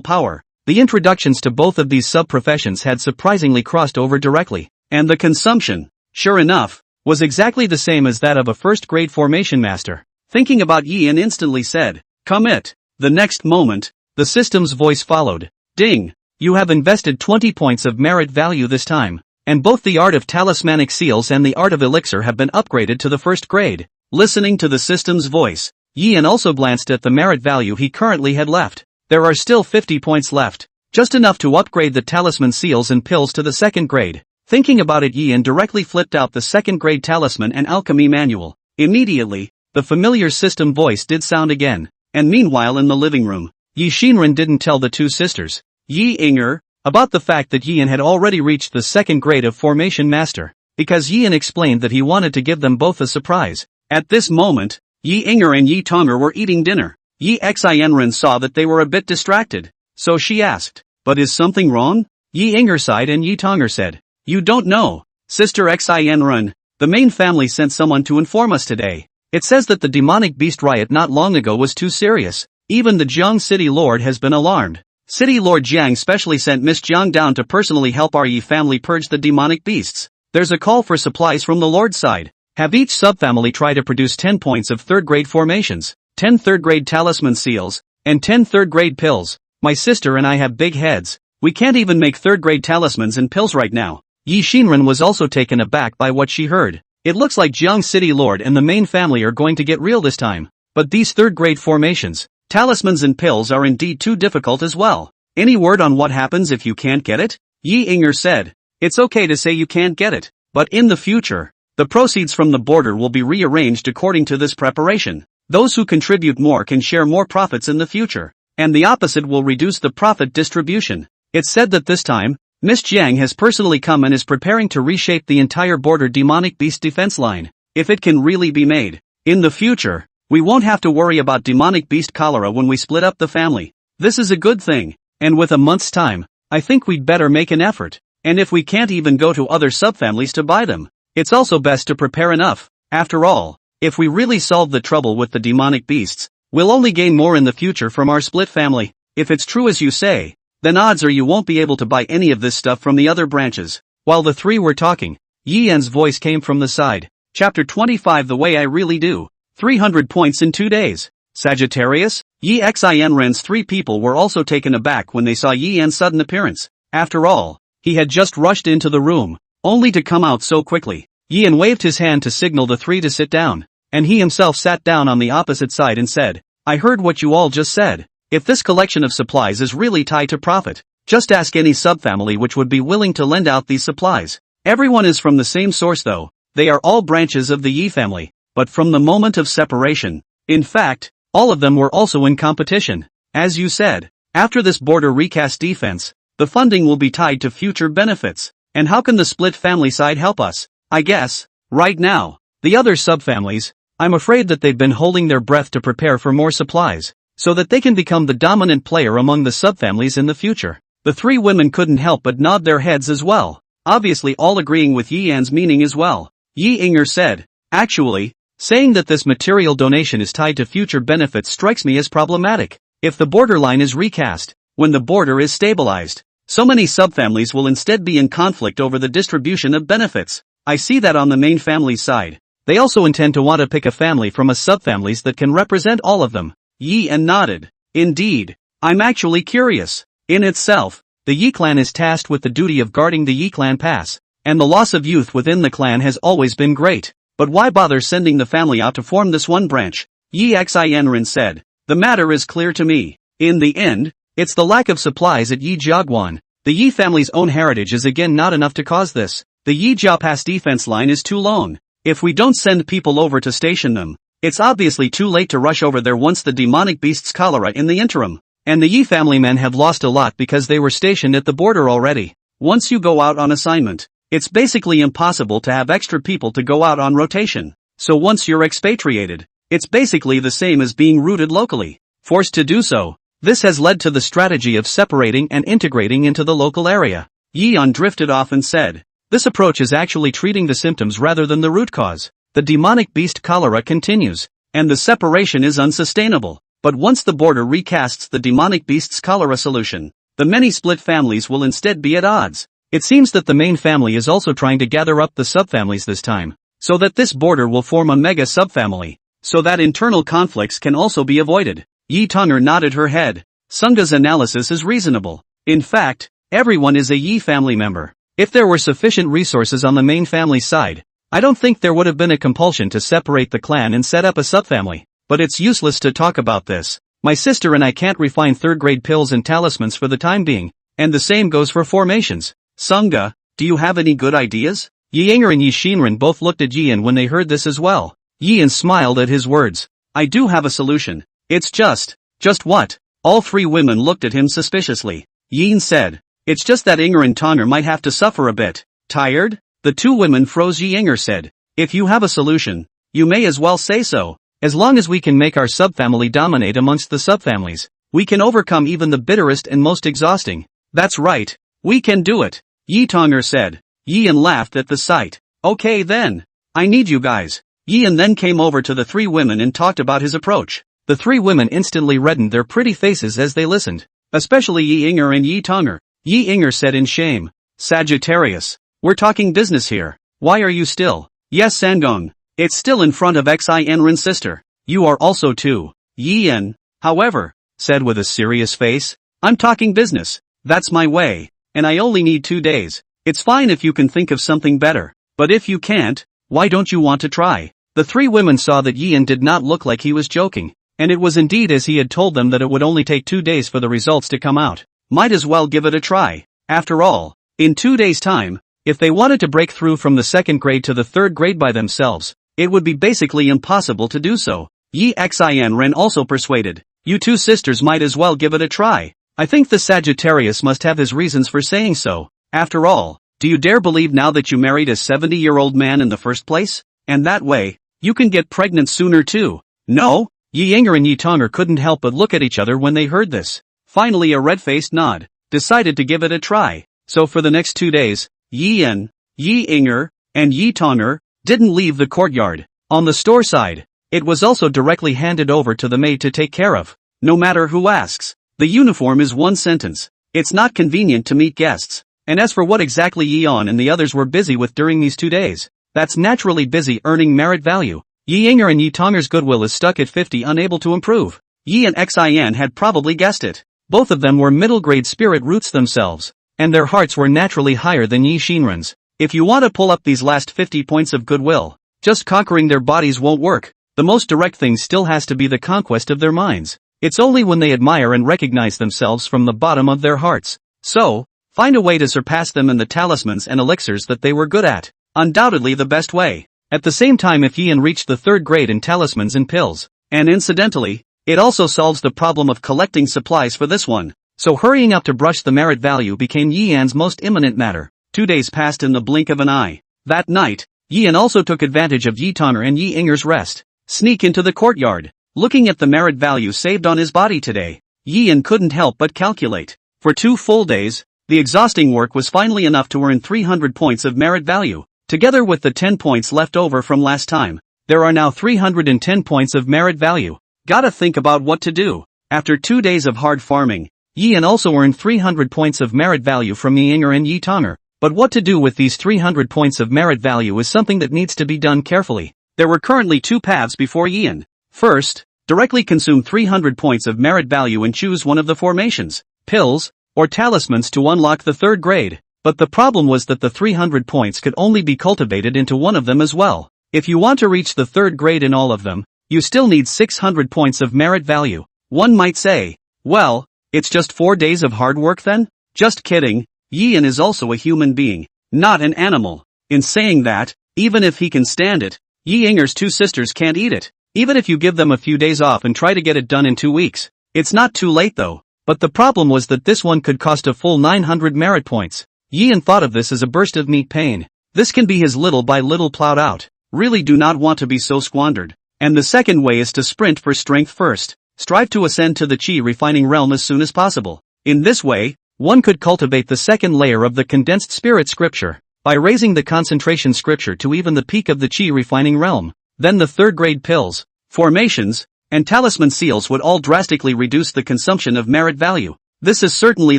power, the introductions to both of these sub-professions had surprisingly crossed over directly. And the consumption, sure enough, was exactly the same as that of a first-grade formation master. Thinking about Yian instantly said, Commit. The next moment, the system's voice followed. Ding! You have invested 20 points of merit value this time, and both the art of talismanic seals and the art of elixir have been upgraded to the first grade. Listening to the system's voice, Yian also glanced at the merit value he currently had left. There are still 50 points left, just enough to upgrade the talisman seals and pills to the second grade. Thinking about it, Yian directly flipped out the second grade talisman and alchemy manual. Immediately, the familiar system voice did sound again, and meanwhile in the living room, Yi Xinren didn't tell the two sisters, Yi Yinger, about the fact that Yian had already reached the second grade of formation master, because Yian explained that he wanted to give them both a surprise. At this moment, Yi Inger and Yi Tonger were eating dinner. Yi Xianren saw that they were a bit distracted, so she asked, "But is something wrong?" Yi Inger sighed and Yi Tonger said, "You don't know, Sister Xianren. The main family sent someone to inform us today. It says that the demonic beast riot not long ago was too serious. Even the Jiang City Lord has been alarmed. City Lord Jiang specially sent Miss Jiang down to personally help our Yi family purge the demonic beasts. There's a call for supplies from the Lord's side. Have each subfamily try to produce 10 points of third-grade formations, 10 third-grade talisman seals, and 10 third-grade pills. My sister and I have big heads. We can't even make third-grade talismans and pills right now." Yi Xinren was also taken aback by what she heard. It looks like Jiang City Lord and the main family are going to get real this time. But these third-grade formations, talismans and pills are indeed too difficult as well. Any word on what happens if you can't get it? Yi Inger said. It's okay to say you can't get it, but in the future, the proceeds from the border will be rearranged according to this preparation. Those who contribute more can share more profits in the future, and the opposite will reduce the profit distribution. It's said that this time, Miss Jiang has personally come and is preparing to reshape the entire border demonic beast defense line. If it can really be made, in the future, we won't have to worry about demonic beast cholera when we split up the family. This is a good thing, and with a month's time, I think we'd better make an effort. And if we can't even go to other subfamilies to buy them, it's also best to prepare enough. After all, if we really solve the trouble with the demonic beasts, we'll only gain more in the future from our split family. If it's true as you say, then odds are you won't be able to buy any of this stuff from the other branches. While the three were talking, Yi Yan's voice came from the side. Chapter 25 The Way I Really Do. 300 points in 2 days. Sagittarius? Yi Xianren's three people were also taken aback when they saw Yi Yan's sudden appearance. After all, he had just rushed into the room, only to come out so quickly. Yi Yan waved his hand to signal the three to sit down, and he himself sat down on the opposite side and said, "I heard what you all just said. If this collection of supplies is really tied to profit, just ask any subfamily which would be willing to lend out these supplies. Everyone is from the same source though, they are all branches of the Yi family, but from the moment of separation. In fact, all of them were also in competition. As you said, after this border recast defense, the funding will be tied to future benefits. And how can the split family side help us? I guess, right now, the other subfamilies, I'm afraid that they've been holding their breath to prepare for more supplies, so that they can become the dominant player among the subfamilies in the future." The three women couldn't help but nod their heads as well, obviously all agreeing with Yi Yan's meaning as well. Yi Inger said, "Actually, saying that this material donation is tied to future benefits strikes me as problematic. If the borderline is recast, when the border is stabilized, so many subfamilies will instead be in conflict over the distribution of benefits. I see that on the main family's side. They also intend to want to pick a family from a subfamilies that can represent all of them." Yi Yan nodded. "Indeed, I'm actually curious. In itself, the Yi clan is tasked with the duty of guarding the Yi clan pass, and the loss of youth within the clan has always been great. But why bother sending the family out to form this one branch?" Yi Xianren said, "The matter is clear to me. In the end, it's the lack of supplies at Yi Jiaguan. The Yi family's own heritage is again not enough to cause this. The Yi Jia Pass defense line is too long. If we don't send people over to station them, it's obviously too late to rush over there once the demonic beast's cholera in the interim. And the Yi family men have lost a lot because they were stationed at the border already. Once you go out on assignment, it's basically impossible to have extra people to go out on rotation. So once you're expatriated, it's basically the same as being rooted locally. Forced to do so, this has led to the strategy of separating and integrating into the local area." Yi Yan drifted off and said, "This approach is actually treating the symptoms rather than the root cause. The demonic beast cholera continues, and the separation is unsustainable. But once the border recasts the demonic beast's cholera solution, the many split families will instead be at odds. It seems that the main family is also trying to gather up the subfamilies this time, so that this border will form a mega subfamily, so that internal conflicts can also be avoided." Yi Tonger nodded her head. Sunga's analysis is reasonable. In fact, everyone is a Yi family member. If there were sufficient resources on the main family side, I don't think there would have been a compulsion to separate the clan and set up a subfamily. But it's useless to talk about this. My sister and I can't refine third-grade pills and talismans for the time being, and the same goes for formations. Sunga, do you have any good ideas? Yi Inger and Yi Xinren both looked at Yi Yan when they heard this as well. Yi Yan smiled at his words. "I do have a solution. It's just what?" All three women looked at him suspiciously. Yi Yan said, "It's just that Inger and Tonger might have to suffer a bit." "Tired?" The two women froze. Yi Inger said, "If you have a solution, You may as well say so. As long as we can make our subfamily dominate amongst the subfamilies, we can overcome even the bitterest and most exhausting. That's right. We can do it, Yi Tonger said. Yian laughed at the sight. Okay then. I need you guys. Yian then came over to the three women and talked about his approach. The three women instantly reddened their pretty faces as they listened. Especially Yi Inger and Yi Tonger. Yi Inger said in shame. Sagittarius. We're talking business here. Why are you still? Yes Sangong. It's still in front of Xin Ren's sister. You are also too. Yian, however, said with a serious face. I'm talking business. That's my way. And I only need 2 days. It's fine if you can think of something better. But if you can't, why don't you want to try? The three women saw that Yian did not look like he was joking. And it was indeed as he had told them that it would only take 2 days for the results to come out. Might as well give it a try. After all, in 2 days' time, if they wanted to break through from the 2nd grade to the 3rd grade by themselves, it would be basically impossible to do so. Yi Xin Ren also persuaded. You two sisters might as well give it a try. I think the Sagittarius must have his reasons for saying so. After all, do you dare believe now that you married a 70-year-old man in the first place? And that way, you can get pregnant sooner too. No? Yi Inger and Yi Tonger couldn't help but look at each other when they heard this. Finally a red-faced nod, decided to give it a try. So for the next 2 days, Yian, Yi Inger, and Yi Tonger didn't leave the courtyard. On the store side, it was also directly handed over to the maid to take care of. No matter who asks, the uniform is one sentence. It's not convenient to meet guests. And as for what exactly Yeon and the others were busy with during these 2 days, that's naturally busy earning merit value. Yi Inger and Yi Tonger's goodwill is stuck at 50, unable to improve. Yi and Xin had probably guessed it. Both of them were middle-grade spirit roots themselves, and their hearts were naturally higher than Yi Xinren's. If you want to pull up these last 50 points of goodwill, just conquering their bodies won't work. The most direct thing still has to be the conquest of their minds. It's only when they admire and recognize themselves from the bottom of their hearts. So, find a way to surpass them in the talismans and elixirs that they were good at. Undoubtedly the best way. At the same time, if Yian reached the 3rd grade in talismans and pills, and incidentally, it also solves the problem of collecting supplies for this one. So hurrying up to brush the merit value became Yian's most imminent matter. 2 days passed in the blink of an eye. That night, Yian also took advantage of Yi Tonger and Yi Inger's rest. Sneak into the courtyard. Looking at the merit value saved on his body today, Yian couldn't help but calculate. For 2 full days, the exhausting work was finally enough to earn 300 points of merit value. Together with the 10 points left over from last time, there are now 310 points of merit value. Gotta think about what to do. After 2 days of hard farming, Yian also earned 300 points of merit value from Yi Inger and Yi Tonger. But what to do with these 300 points of merit value is something that needs to be done carefully. There were currently 2 paths before Yian. First, directly consume 300 points of merit value and choose one of the formations, pills, or talismans to unlock the 3rd grade. But the problem was that the 300 points could only be cultivated into one of them as well. If you want to reach the 3rd grade in all of them, you still need 600 points of merit value. One might say, well, it's just 4 days of hard work then? Just kidding. Yian is also a human being, not an animal. In saying that, even if he can stand it, Yi Inger's 2 sisters can't eat it. Even if you give them a few days off and try to get it done in 2 weeks. It's not too late though. But the problem was that this one could cost a full 900 merit points. Yian thought of this as a burst of meat pain. This can be his little by little plowed out. Really do not want to be so squandered. And the second way is to sprint for strength first. Strive to ascend to the chi refining realm as soon as possible. In this way, one could cultivate the 2nd layer of the condensed spirit scripture, by raising the concentration scripture to even the peak of the chi refining realm. Then the 3rd grade pills, formations, and talisman seals would all drastically reduce the consumption of merit value. This is certainly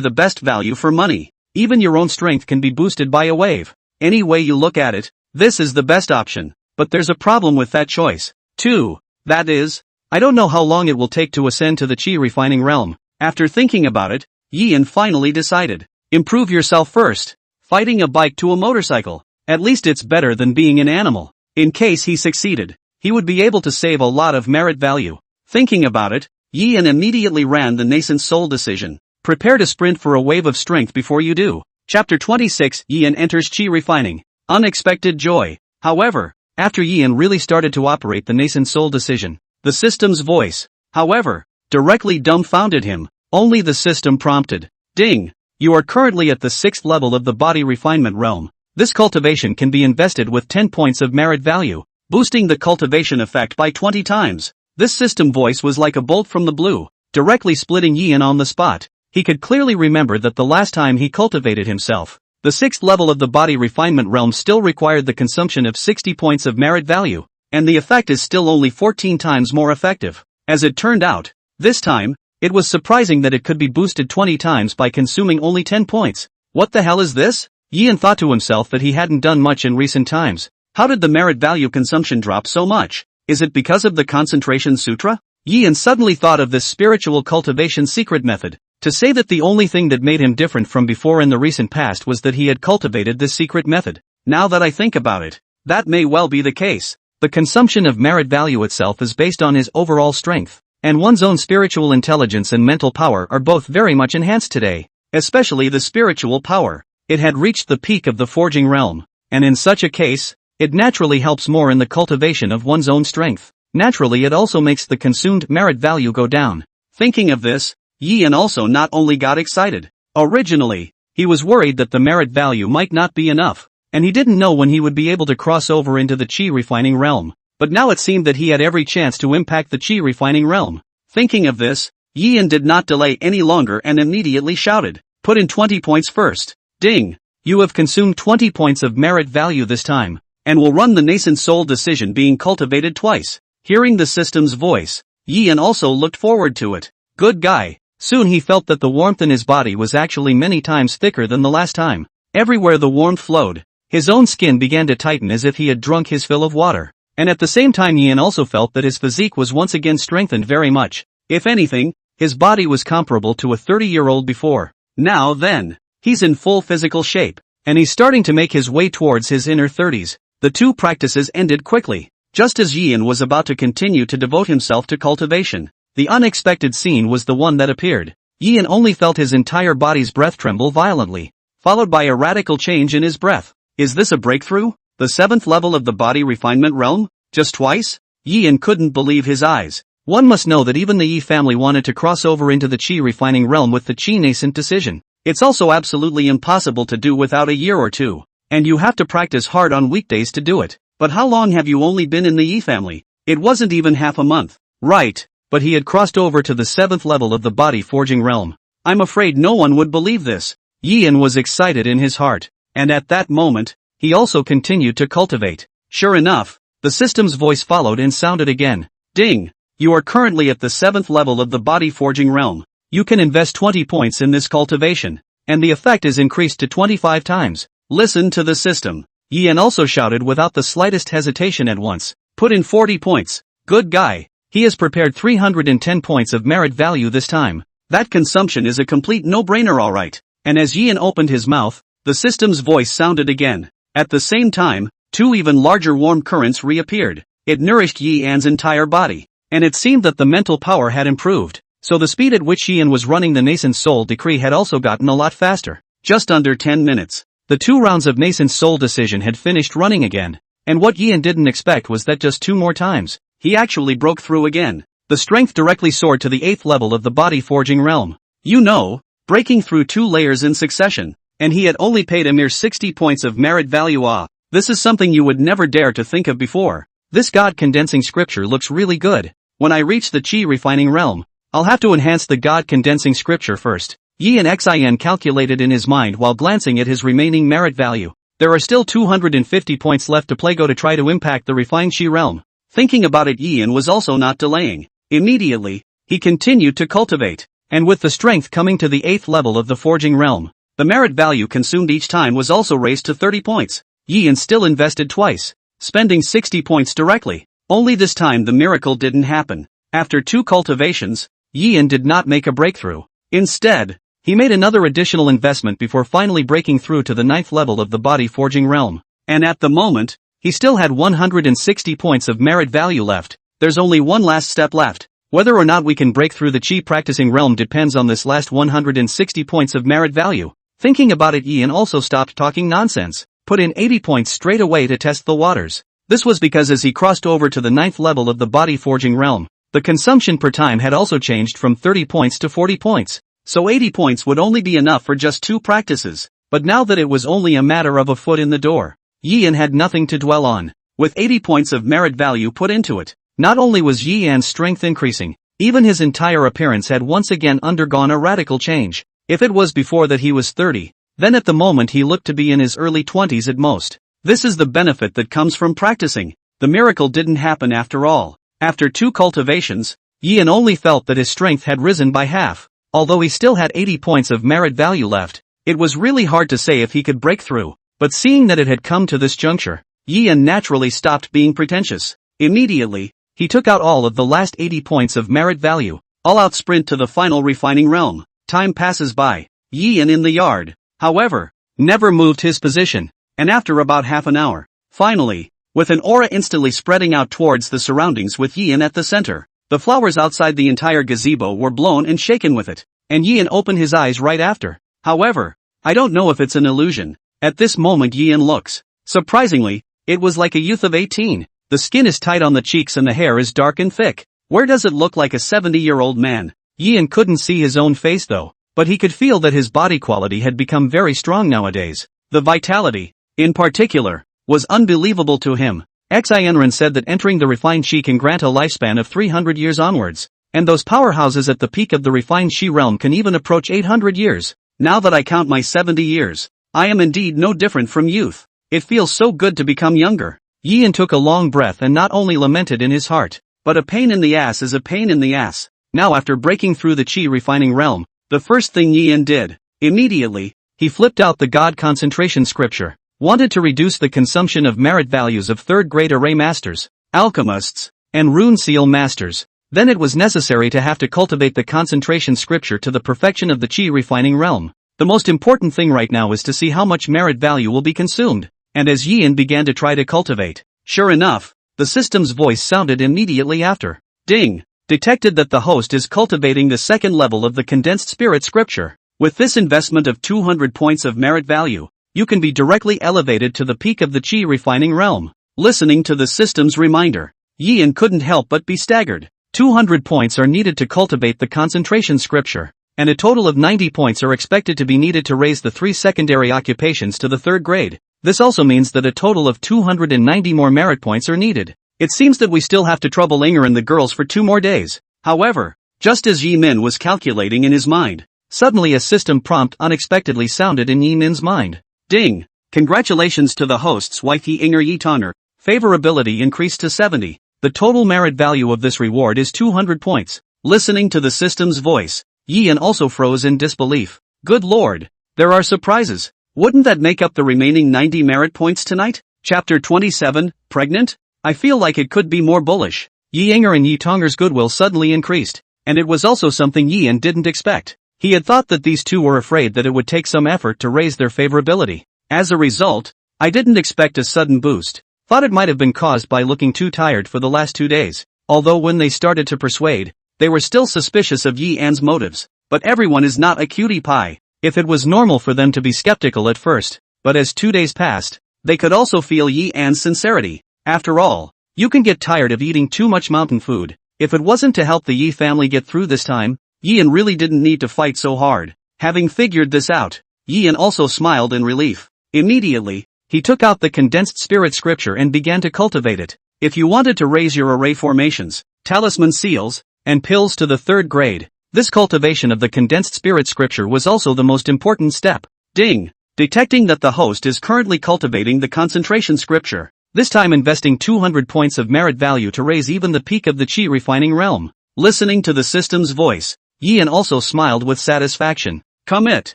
the best value for money. Even your own strength can be boosted by a wave. Any way you look at it, this is the best option. But there's a problem with that choice, too. That is, I don't know how long it will take to ascend to the chi refining realm. After thinking about it, Yian finally decided. Improve yourself first. Fighting a bike to a motorcycle. At least it's better than being an animal. In case he succeeded, he would be able to save a lot of merit value. Thinking about it, Yian immediately ran the nascent soul decision. Prepare to sprint for a wave of strength before you do. Chapter 26, Yian enters chi refining. Unexpected joy. However, after Yian really started to operate the nascent soul decision, the system's voice, however, directly dumbfounded him. Only the system prompted. Ding! You are currently at the 6th level of the body refinement realm. This cultivation can be invested with 10 points of merit value. boosting the cultivation effect by 20 times. This system voice was like a bolt from the blue, directly splitting Ian on the spot. He could clearly remember that the last time he cultivated himself, the 6th level of the body refinement realm still required the consumption of 60 points of merit value, and the effect is still only 14 times more effective. As it turned out, this time, it was surprising that it could be boosted 20 times by consuming only 10 points. What the hell is this? Ian thought to himself that he hadn't done much in recent times. How did the merit value consumption drop so much? Is it because of the concentration sutra? Ian suddenly thought of this spiritual cultivation secret method. To say that the only thing that made him different from before in the recent past was that he had cultivated this secret method. Now that I think about it, that may well be the case. The consumption of merit value itself is based on his overall strength, and one's own spiritual intelligence and mental power are both very much enhanced today, especially the spiritual power. It had reached the peak of the forging realm, and in such a case, it naturally helps more in the cultivation of one's own strength. Naturally, it also makes the consumed merit value go down. Thinking of this, Ian also not only got excited. Originally, he was worried that the merit value might not be enough, and he didn't know when he would be able to cross over into the chi refining realm. But now it seemed that he had every chance to impact the chi refining realm. Thinking of this, Ian did not delay any longer and immediately shouted, "Put in 20 points first. Ding! You have consumed 20 points of merit value this time, and will run the nascent soul decision being cultivated twice." Hearing the system's voice, Ian also looked forward to it. Good guy. Soon he felt that the warmth in his body was actually many times thicker than the last time. Everywhere the warmth flowed, his own skin began to tighten as if he had drunk his fill of water. And at the same time Ian also felt that his physique was once again strengthened very much. If anything, his body was comparable to a 30-year-old before. Now then, he's in full physical shape, and he's starting to make his way towards his inner 30s. The two practices ended quickly. Just as Ian was about to continue to devote himself to cultivation, the unexpected scene was the one that appeared. Ian only felt his entire body's breath tremble violently, followed by a radical change in his breath. Is this a breakthrough? The 7th level of the body refinement realm? Just twice? Ian couldn't believe his eyes. One must know that even the Yi family wanted to cross over into the chi refining realm with the chi nascent decision. It's also absolutely impossible to do without a year or two, and you have to practice hard on weekdays to do it. But how long have you only been in the Yi family? It wasn't even half a month. Right, but he had crossed over to the 7th level of the body forging realm. I'm afraid no one would believe this. Ian was excited in his heart, and at that moment, he also continued to cultivate. Sure enough, the system's voice followed and sounded again. Ding! You are currently at the 7th level of the body forging realm. You can invest 20 points in this cultivation, and the effect is increased to 25 times. Listen to the system. Ian also shouted without the slightest hesitation at once. Put in 40 points. Good guy. He has prepared 310 points of merit value this time. That consumption is a complete no-brainer alright. And as Ian opened his mouth, the system's voice sounded again. At the same time, two even larger warm currents reappeared. It nourished Ian's entire body, and it seemed that the mental power had improved. So the speed at which Ian was running the nascent soul decree had also gotten a lot faster. Just under 10 minutes. The 2 rounds of nascent soul decision had finished running again, and what Ian didn't expect was that just 2 more times, he actually broke through again. The strength directly soared to the 8th level of the body forging realm. You know, breaking through 2 layers in succession, and he had only paid a mere 60 points of merit value. This is something you would never dare to think of before. This God-condensing scripture looks really good. When I reach the chi refining realm, I'll have to enhance the God-condensing scripture first. Ian calculated in his mind while glancing at his remaining merit value. There are still 250 points left to play to try to impact the refined chi realm. Thinking about it, Ian was also not delaying. Immediately, he continued to cultivate, and with the strength coming to the 8th level of the forging realm, the merit value consumed each time was also raised to 30 points. Ian still invested twice, spending 60 points directly. Only this time the miracle didn't happen. After 2 cultivations, Ian did not make a breakthrough. Instead, he made another additional investment before finally breaking through to the 9th level of the body forging realm. And at the moment, he still had 160 points of merit value left. There's only one last step left. Whether or not we can break through the chi practicing realm depends on this last 160 points of merit value. Thinking about it, Ian also stopped talking nonsense, put in 80 points straight away to test the waters. This was because as he crossed over to the 9th level of the body forging realm, the consumption per time had also changed from 30 points to 40 points. So 80 points would only be enough for just 2 practices. But now that it was only a matter of a foot in the door, Ian had nothing to dwell on. with 80 points of merit value put into it. Not only was Yi Yan's strength increasing, even his entire appearance had once again undergone a radical change. If it was before that he was 30, then at the moment he looked to be in his early 20s at most. This is the benefit that comes from practicing. The miracle didn't happen after all. After 2 cultivations, Yi Yan only felt that his strength had risen by half. Although he still had 80 points of merit value left, it was really hard to say if he could break through. But seeing that it had come to this juncture, Yi Yan naturally stopped being pretentious. Immediately, he took out all of the last 80 points of merit value. All-out sprint to the final refining realm. Time passes by. Yi Yan in the yard, however, never moved his position, and after about half an hour, finally, with an aura instantly spreading out towards the surroundings with Yi Yan at the center, the flowers outside the entire gazebo were blown and shaken with it, and Yi Yan opened his eyes right after. However, I don't know if it's an illusion. At this moment Yi Yan looks, surprisingly, it was like a youth of 18. The skin is tight on the cheeks and the hair is dark and thick. Where does it look like a 70-year-old man? Yi Yan couldn't see his own face though, but he could feel that his body quality had become very strong nowadays. The vitality, in particular, was unbelievable to him. Xianren said that entering the refined Shi can grant a lifespan of 300 years onwards, and those powerhouses at the peak of the refined Shi realm can even approach 800 years. Now that I count my 70 years, I am indeed no different from youth. It feels so good to become younger. Yi Yan took a long breath and not only lamented in his heart, but a pain in the ass is a pain in the ass. Now after breaking through the Qi refining realm, the first thing Yi Yan did, immediately, he flipped out the God concentration scripture, wanted to reduce the consumption of merit values of 3rd grade array masters, alchemists, and rune seal masters. Then it was necessary to have to cultivate the concentration scripture to the perfection of the Qi refining realm. The most important thing right now is to see how much merit value will be consumed. And as Yi Yan began to try to cultivate, sure enough, the system's voice sounded immediately after. Ding! Detected that the host is cultivating the 2nd level of the condensed spirit scripture. With this investment of 200 points of merit value, you can be directly elevated to the peak of the Qi refining realm. Listening to the system's reminder, Yi Yan couldn't help but be staggered. 200 points are needed to cultivate the concentration scripture, and a total of 90 points are expected to be needed to raise the 3 secondary occupations to the 3rd grade. This also means that a total of 290 more merit points are needed. It seems that we still have to trouble Inger and the girls for 2 more days. However, just as Yi Min was calculating in his mind, suddenly a system prompt unexpectedly sounded in Yi Min's mind. Ding! Congratulations to the host's wife Inger Yitonger. Favorability increased to 70. The total merit value of this reward is 200 points. Listening to the system's voice, Yi Yan also froze in disbelief. Good lord! There are surprises. Wouldn't that make up the remaining 90 merit points tonight? Chapter 27, Pregnant? I feel like it could be more bullish. Yi Inger and Yi Tonger's goodwill suddenly increased, and it was also something Yi Yan didn't expect. He had thought that these two were afraid that it would take some effort to raise their favorability. As a result, I didn't expect a sudden boost. Thought it might have been caused by looking too tired for the last 2 days. Although when they started to persuade, they were still suspicious of Yi Yan's motives. But everyone is not a cutie pie. If it was normal for them to be skeptical at first, but as 2 days passed, they could also feel Yi Yan's sincerity. After all, you can get tired of eating too much mountain food. If it wasn't to help the Yi family get through this time, Yi Yan really didn't need to fight so hard. Having figured this out, Yi Yan also smiled in relief. Immediately, he took out the condensed spirit scripture and began to cultivate it. If you wanted to raise your array formations, talisman seals, and pills to the 3rd grade, this cultivation of the condensed spirit scripture was also the most important step. Ding! Detecting that the host is currently cultivating the concentration scripture, this time investing 200 points of merit value to raise even the peak of the Qi refining realm. Listening to the system's voice, Yi Yan also smiled with satisfaction. Commit!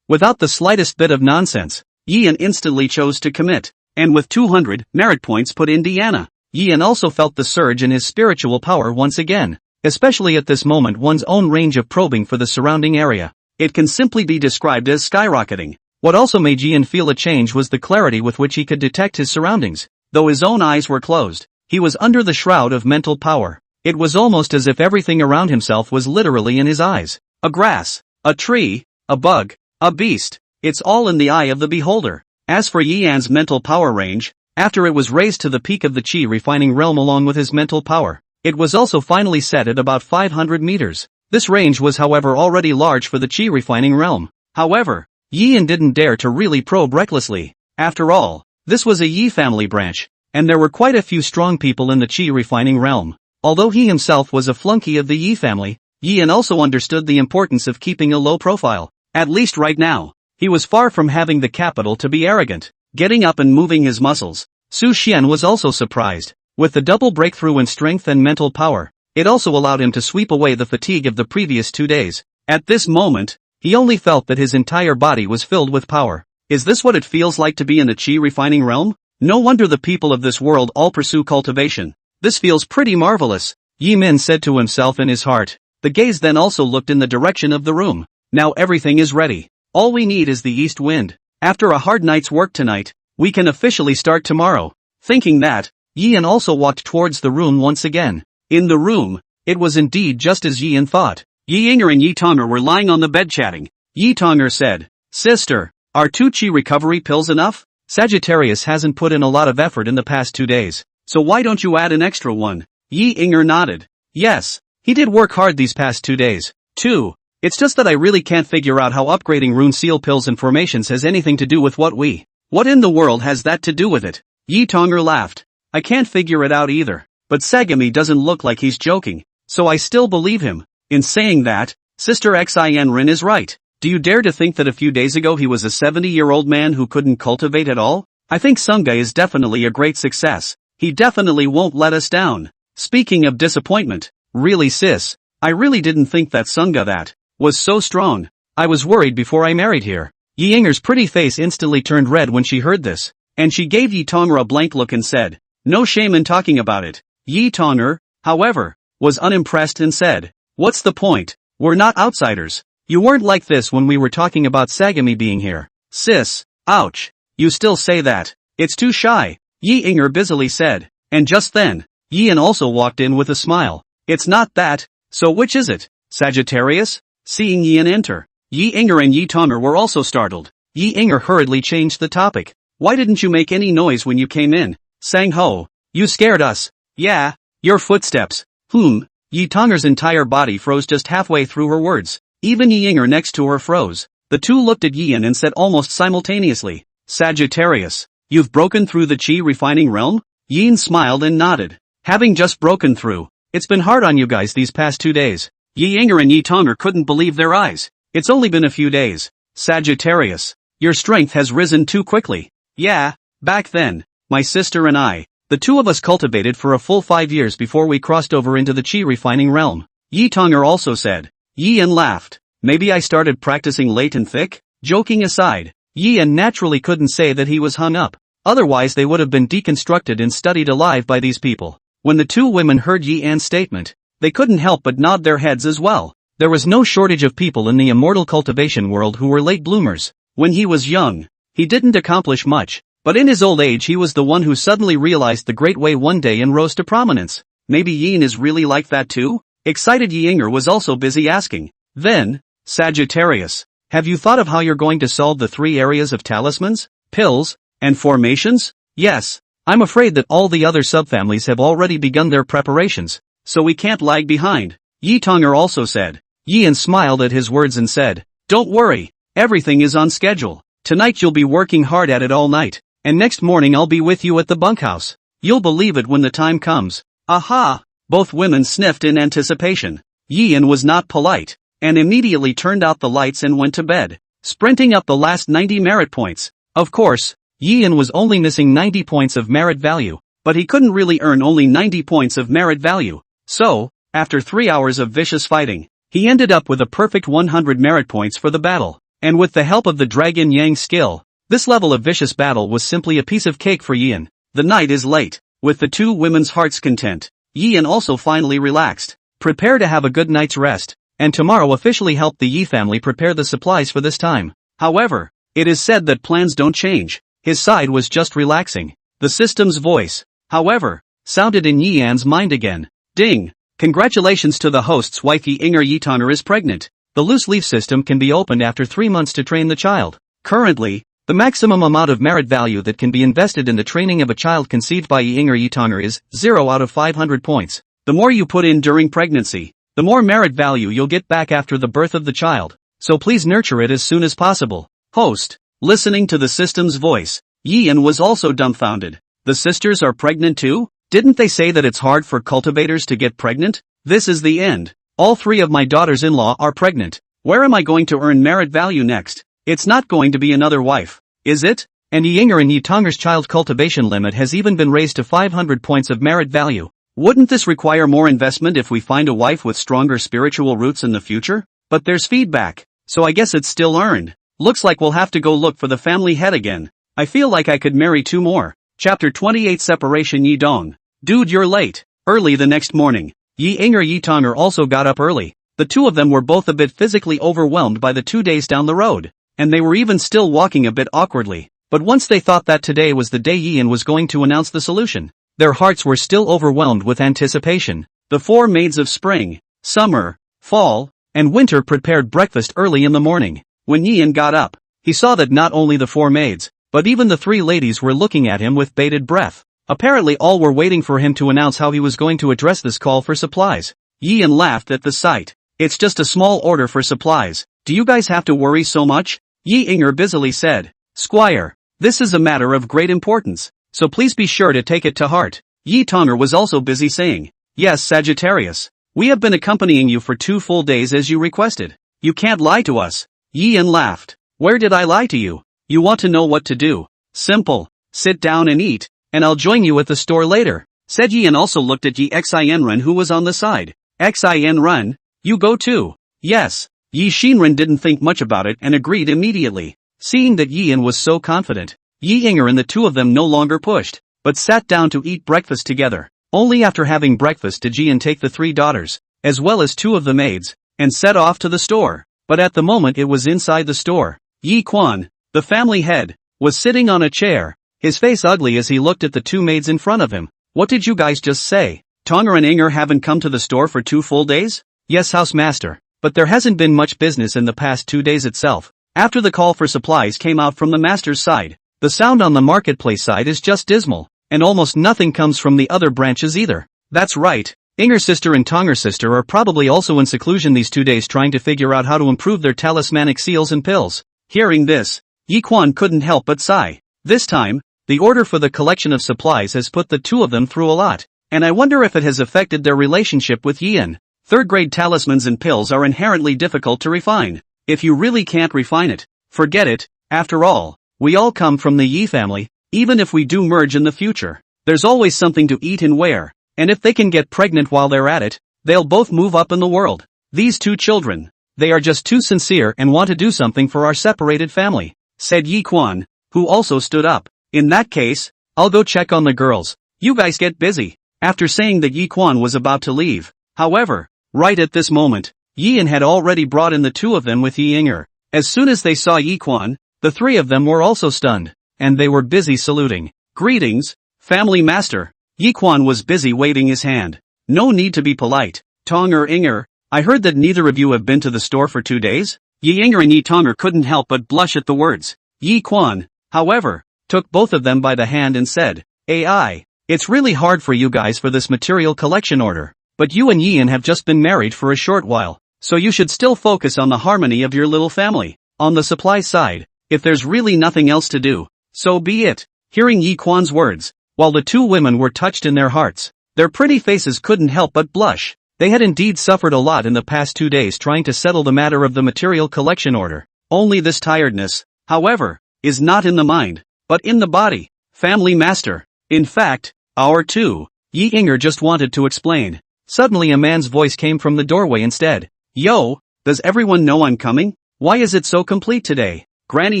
Without the slightest bit of nonsense, Yi Yan instantly chose to commit, and with 200 merit points put in Diana, Yi Yan also felt the surge in his spiritual power once again. Especially at this moment, one's own range of probing for the surrounding area. It can simply be described as skyrocketing. What also made Yi Yan feel a change was the clarity with which he could detect his surroundings. Though his own eyes were closed, he was under the shroud of mental power. It was almost as if everything around himself was literally in his eyes. A grass, a tree, a bug, a beast. It's all in the eye of the beholder. As for Yi Yan's mental power range, after it was raised to the peak of the Qi refining realm along with his mental power, it was also finally set at about 500 meters. This range was however already large for the Qi refining realm. However, Yi Yan didn't dare to really probe recklessly. After all, this was a Yi family branch, and there were quite a few strong people in the Qi refining realm. Although he himself was a flunky of the Yi family, Yan also understood the importance of keeping a low profile. At least right now, he was far from having the capital to be arrogant. Getting up and moving his muscles, Su Xian was also surprised. With the double breakthrough in strength and mental power, it also allowed him to sweep away the fatigue of the previous 2 days. At this moment, he only felt that his entire body was filled with power. Is this what it feels like to be in the Qi refining realm? No wonder the people of this world all pursue cultivation. This feels pretty marvelous, Yi Min said to himself in his heart. The gaze then also looked in the direction of the room. Now everything is ready. All we need is the east wind. After a hard night's work tonight, we can officially start tomorrow. Thinking that, Yian also walked towards the room once again. In the room, it was indeed just as Yian thought. Yi Yinger and Yi Tonger were lying on the bed chatting. Yi Tonger said, "Sister, are 2 Qi recovery pills enough? Sagittarius hasn't put in a lot of effort in the past 2 days, so why don't you add an extra one?" Yi Yinger nodded. Yes, he did work hard these past 2 days, too. It's just that I really can't figure out how upgrading rune seal pills and formations has anything to do with what in the world has that to do with it? Yi Tonger laughed. I can't figure it out either, but Sagami doesn't look like he's joking, so I still believe him. In saying that, Sister Xin Rin is right. Do you dare to think that a few days ago he was a 70-year-old man who couldn't cultivate at all? I think Sunga is definitely a great success. He definitely won't let us down. Speaking of disappointment, really sis, I really didn't think that Sunga was so strong. I was worried before I married here. Yi Yinger's pretty face instantly turned red when she heard this, and she gave Yi Tonger a blank look and said, "No shame in talking about it." Yi Tonger, however, was unimpressed and said, "What's the point? We're not outsiders. You weren't like this when we were talking about Sagami being here." Sis, ouch. You still say that. It's too shy, Yi Yinger busily said. And just then, Yian also walked in with a smile. It's not that, so which is it? Sagittarius? Seeing Yian enter, Yi Yinger and Yi Tonger were also startled. Yi Yinger hurriedly changed the topic. Why didn't you make any noise when you came in? Sang Ho, you scared us. Yeah, your footsteps. Yi Tonger's entire body froze just halfway through her words. Even Yi Yinger next to her froze. The two looked at Yian and said almost simultaneously, Sagittarius, you've broken through the Qi refining realm? Yin smiled and nodded. Having just broken through, it's been hard on you guys these past 2 days. Yi Yinger and Yi Tonger couldn't believe their eyes. It's only been a few days. Sagittarius, your strength has risen too quickly. Yeah, back then, my sister and I, the two of us cultivated for a full 5 years before we crossed over into the Qi refining realm. Yi Tonger also said. Yian laughed. Maybe I started practicing late and thick? Joking aside, Yian naturally couldn't say that he was hung up. Otherwise they would have been deconstructed and studied alive by these people. When the two women heard Yian's statement, they couldn't help but nod their heads as well. There was no shortage of people in the immortal cultivation world who were late bloomers. When he was young, he didn't accomplish much, but in his old age he was the one who suddenly realized the great way one day and rose to prominence. Maybe Yin is really like that too? Excited Yi Yinger was also busy asking. Then, Sagittarius, have you thought of how you're going to solve the 3 areas of talismans, pills, and formations? Yes, I'm afraid that all the other subfamilies have already begun their preparations, so we can't lag behind. Yi Tonger also said. Yian smiled at his words and said, don't worry, everything is on schedule. Tonight you'll be working hard at it all night, and next morning I'll be with you at the bunkhouse. You'll believe it when the time comes. Aha! Both women sniffed in anticipation. Yian was not polite, and immediately turned out the lights and went to bed, sprinting up the last 90 merit points. Of course, Yian was only missing 90 points of merit value, but he couldn't really earn only 90 points of merit value. So, after 3 hours of vicious fighting, he ended up with a perfect 100 merit points for the battle. And with the help of the Dragon Yang skill, this level of vicious battle was simply a piece of cake for Yian. The night is late. With the two women's hearts content, Yian also finally relaxed. Prepare to have a good night's rest, and tomorrow officially help the Yi family prepare the supplies for this time. However, it is said that plans don't change. His side was just relaxing. The system's voice, however, sounded in Yian's mind again. Ding! Congratulations to the host's wife. Yi Yinger. Yi Tonger is pregnant. The loose leaf system can be opened after 3 months to train the child. Currently, the maximum amount of merit value that can be invested in the training of a child conceived by Yi Yinger. Yi Tonger is 0 out of 500 points. The more you put in during pregnancy, the more merit value you'll get back after the birth of the child. So please nurture it as soon as possible. Host, listening to the system's voice, Yian was also dumbfounded. The sisters are pregnant too? Didn't they say that it's hard for cultivators to get pregnant? This is the end. All 3 of my daughters-in-law are pregnant. Where am I going to earn merit value next? It's not going to be another wife, is it? And Yinger and Yitonger's child cultivation limit has even been raised to 500 points of merit value. Wouldn't this require more investment if we find a wife with stronger spiritual roots in the future? But there's feedback, so I guess it's still earned. Looks like we'll have to go look for the family head again. I feel like I could marry 2 more. Chapter 28 Separation Yi Dong. Dude, you're late. Early the next morning, Yi Inger Yitonger also got up early. The 2 of them were both a bit physically overwhelmed by the 2 days down the road, and they were even still walking a bit awkwardly. But once they thought that today was the day Yian was going to announce the solution, their hearts were still overwhelmed with anticipation. The 4 maids of spring, summer, fall, and winter prepared breakfast early in the morning. When Yian got up, he saw that not only the 4 maids, but even the 3 ladies were looking at him with bated breath. Apparently all were waiting for him to announce how he was going to address this call for supplies. Yian laughed at the sight. It's just a small order for supplies. Do you guys have to worry so much? Yi Inger busily said. Squire, this is a matter of great importance, so please be sure to take it to heart. Yi Tonger was also busy saying. Yes, Sagittarius. We have been accompanying you for 2 full days as you requested. You can't lie to us. Yian laughed. Where did I lie to you? You want to know what to do? Simple. Sit down and eat, and I'll join you at the store later, said Yi, and also looked at Yi Xinren who was on the side. Xinren, you go too. Yes. Yi Xinren didn't think much about it and agreed immediately. Seeing that Yian was so confident, Yi Inger and the 2 of them no longer pushed, but sat down to eat breakfast together. Only after having breakfast did Yian take the 3 daughters, as well as 2 of the maids, and set off to the store. But at the moment it was inside the store, Yi Quan, the family head, was sitting on a chair, his face ugly as he looked at the 2 maids in front of him. What did you guys just say? Tonger and Inger haven't come to the store for 2 full days? Yes, housemaster, but there hasn't been much business in the past 2 days itself. After the call for supplies came out from the master's side, the sound on the marketplace side is just dismal, and almost nothing comes from the other branches either. That's right, Inger's sister and Tonger's sister are probably also in seclusion these 2 days trying to figure out how to improve their talismanic seals and pills. Hearing this, Yi Quan couldn't help but sigh. This time, the order for the collection of supplies has put the 2 of them through a lot, and I wonder if it has affected their relationship with Yian. 3rd-grade talismans and pills are inherently difficult to refine. If you really can't refine it, forget it. After all, we all come from the Yi family. Even if we do merge in the future, there's always something to eat and wear, and if they can get pregnant while they're at it, they'll both move up in the world. These 2 children, they are just too sincere and want to do something for our separated family, said Yi Quan, who also stood up. In that case, I'll go check on the girls. You guys get busy. After saying that, Yi Quan was about to leave. However, right at this moment, Yian had already brought in the 2 of them with Yi Inger. As soon as they saw Yi Quan, the 3 of them were also stunned, and they were busy saluting. Greetings, family master. Yi Quan was busy waving his hand. No need to be polite. Tonger Inger, I heard that neither of you have been to the store for 2 days? Yi Inger and Yi Tonger couldn't help but blush at the words. Yi Quan, however, took both of them by the hand and said, AI, it's really hard for you guys for this material collection order, but you and Yian have just been married for a short while, so you should still focus on the harmony of your little family. On the supply side, if there's really nothing else to do, so be it. Hearing Yi Quan's words, while the 2 women were touched in their hearts, their pretty faces couldn't help but blush. They had indeed suffered a lot in the past 2 days trying to settle the matter of the material collection order. Only this tiredness, however, is not in the mind, but in the body. Family master. In fact, our 2. Yi Inger just wanted to explain. Suddenly a man's voice came from the doorway instead. Yo, does everyone know I'm coming? Why is it so complete today? Granny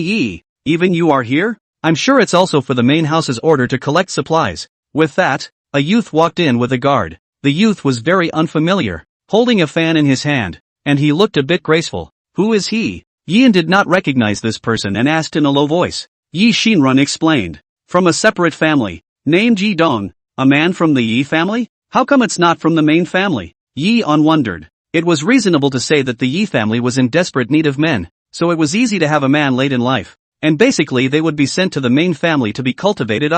Yi, even you are here? I'm sure it's also for the main house's order to collect supplies. With that, a youth walked in with a guard. The youth was very unfamiliar, holding a fan in his hand, and he looked a bit graceful. Who is he? Yian did not recognize this person and asked in a low voice. Yi Xinren explained. From a separate family, named Yi Dong. A man from the Yi family? How come it's not from the main family? Yi On wondered. It was reasonable to say that the Yi family was in desperate need of men, so it was easy to have a man late in life, and basically they would be sent to the main family to be cultivated.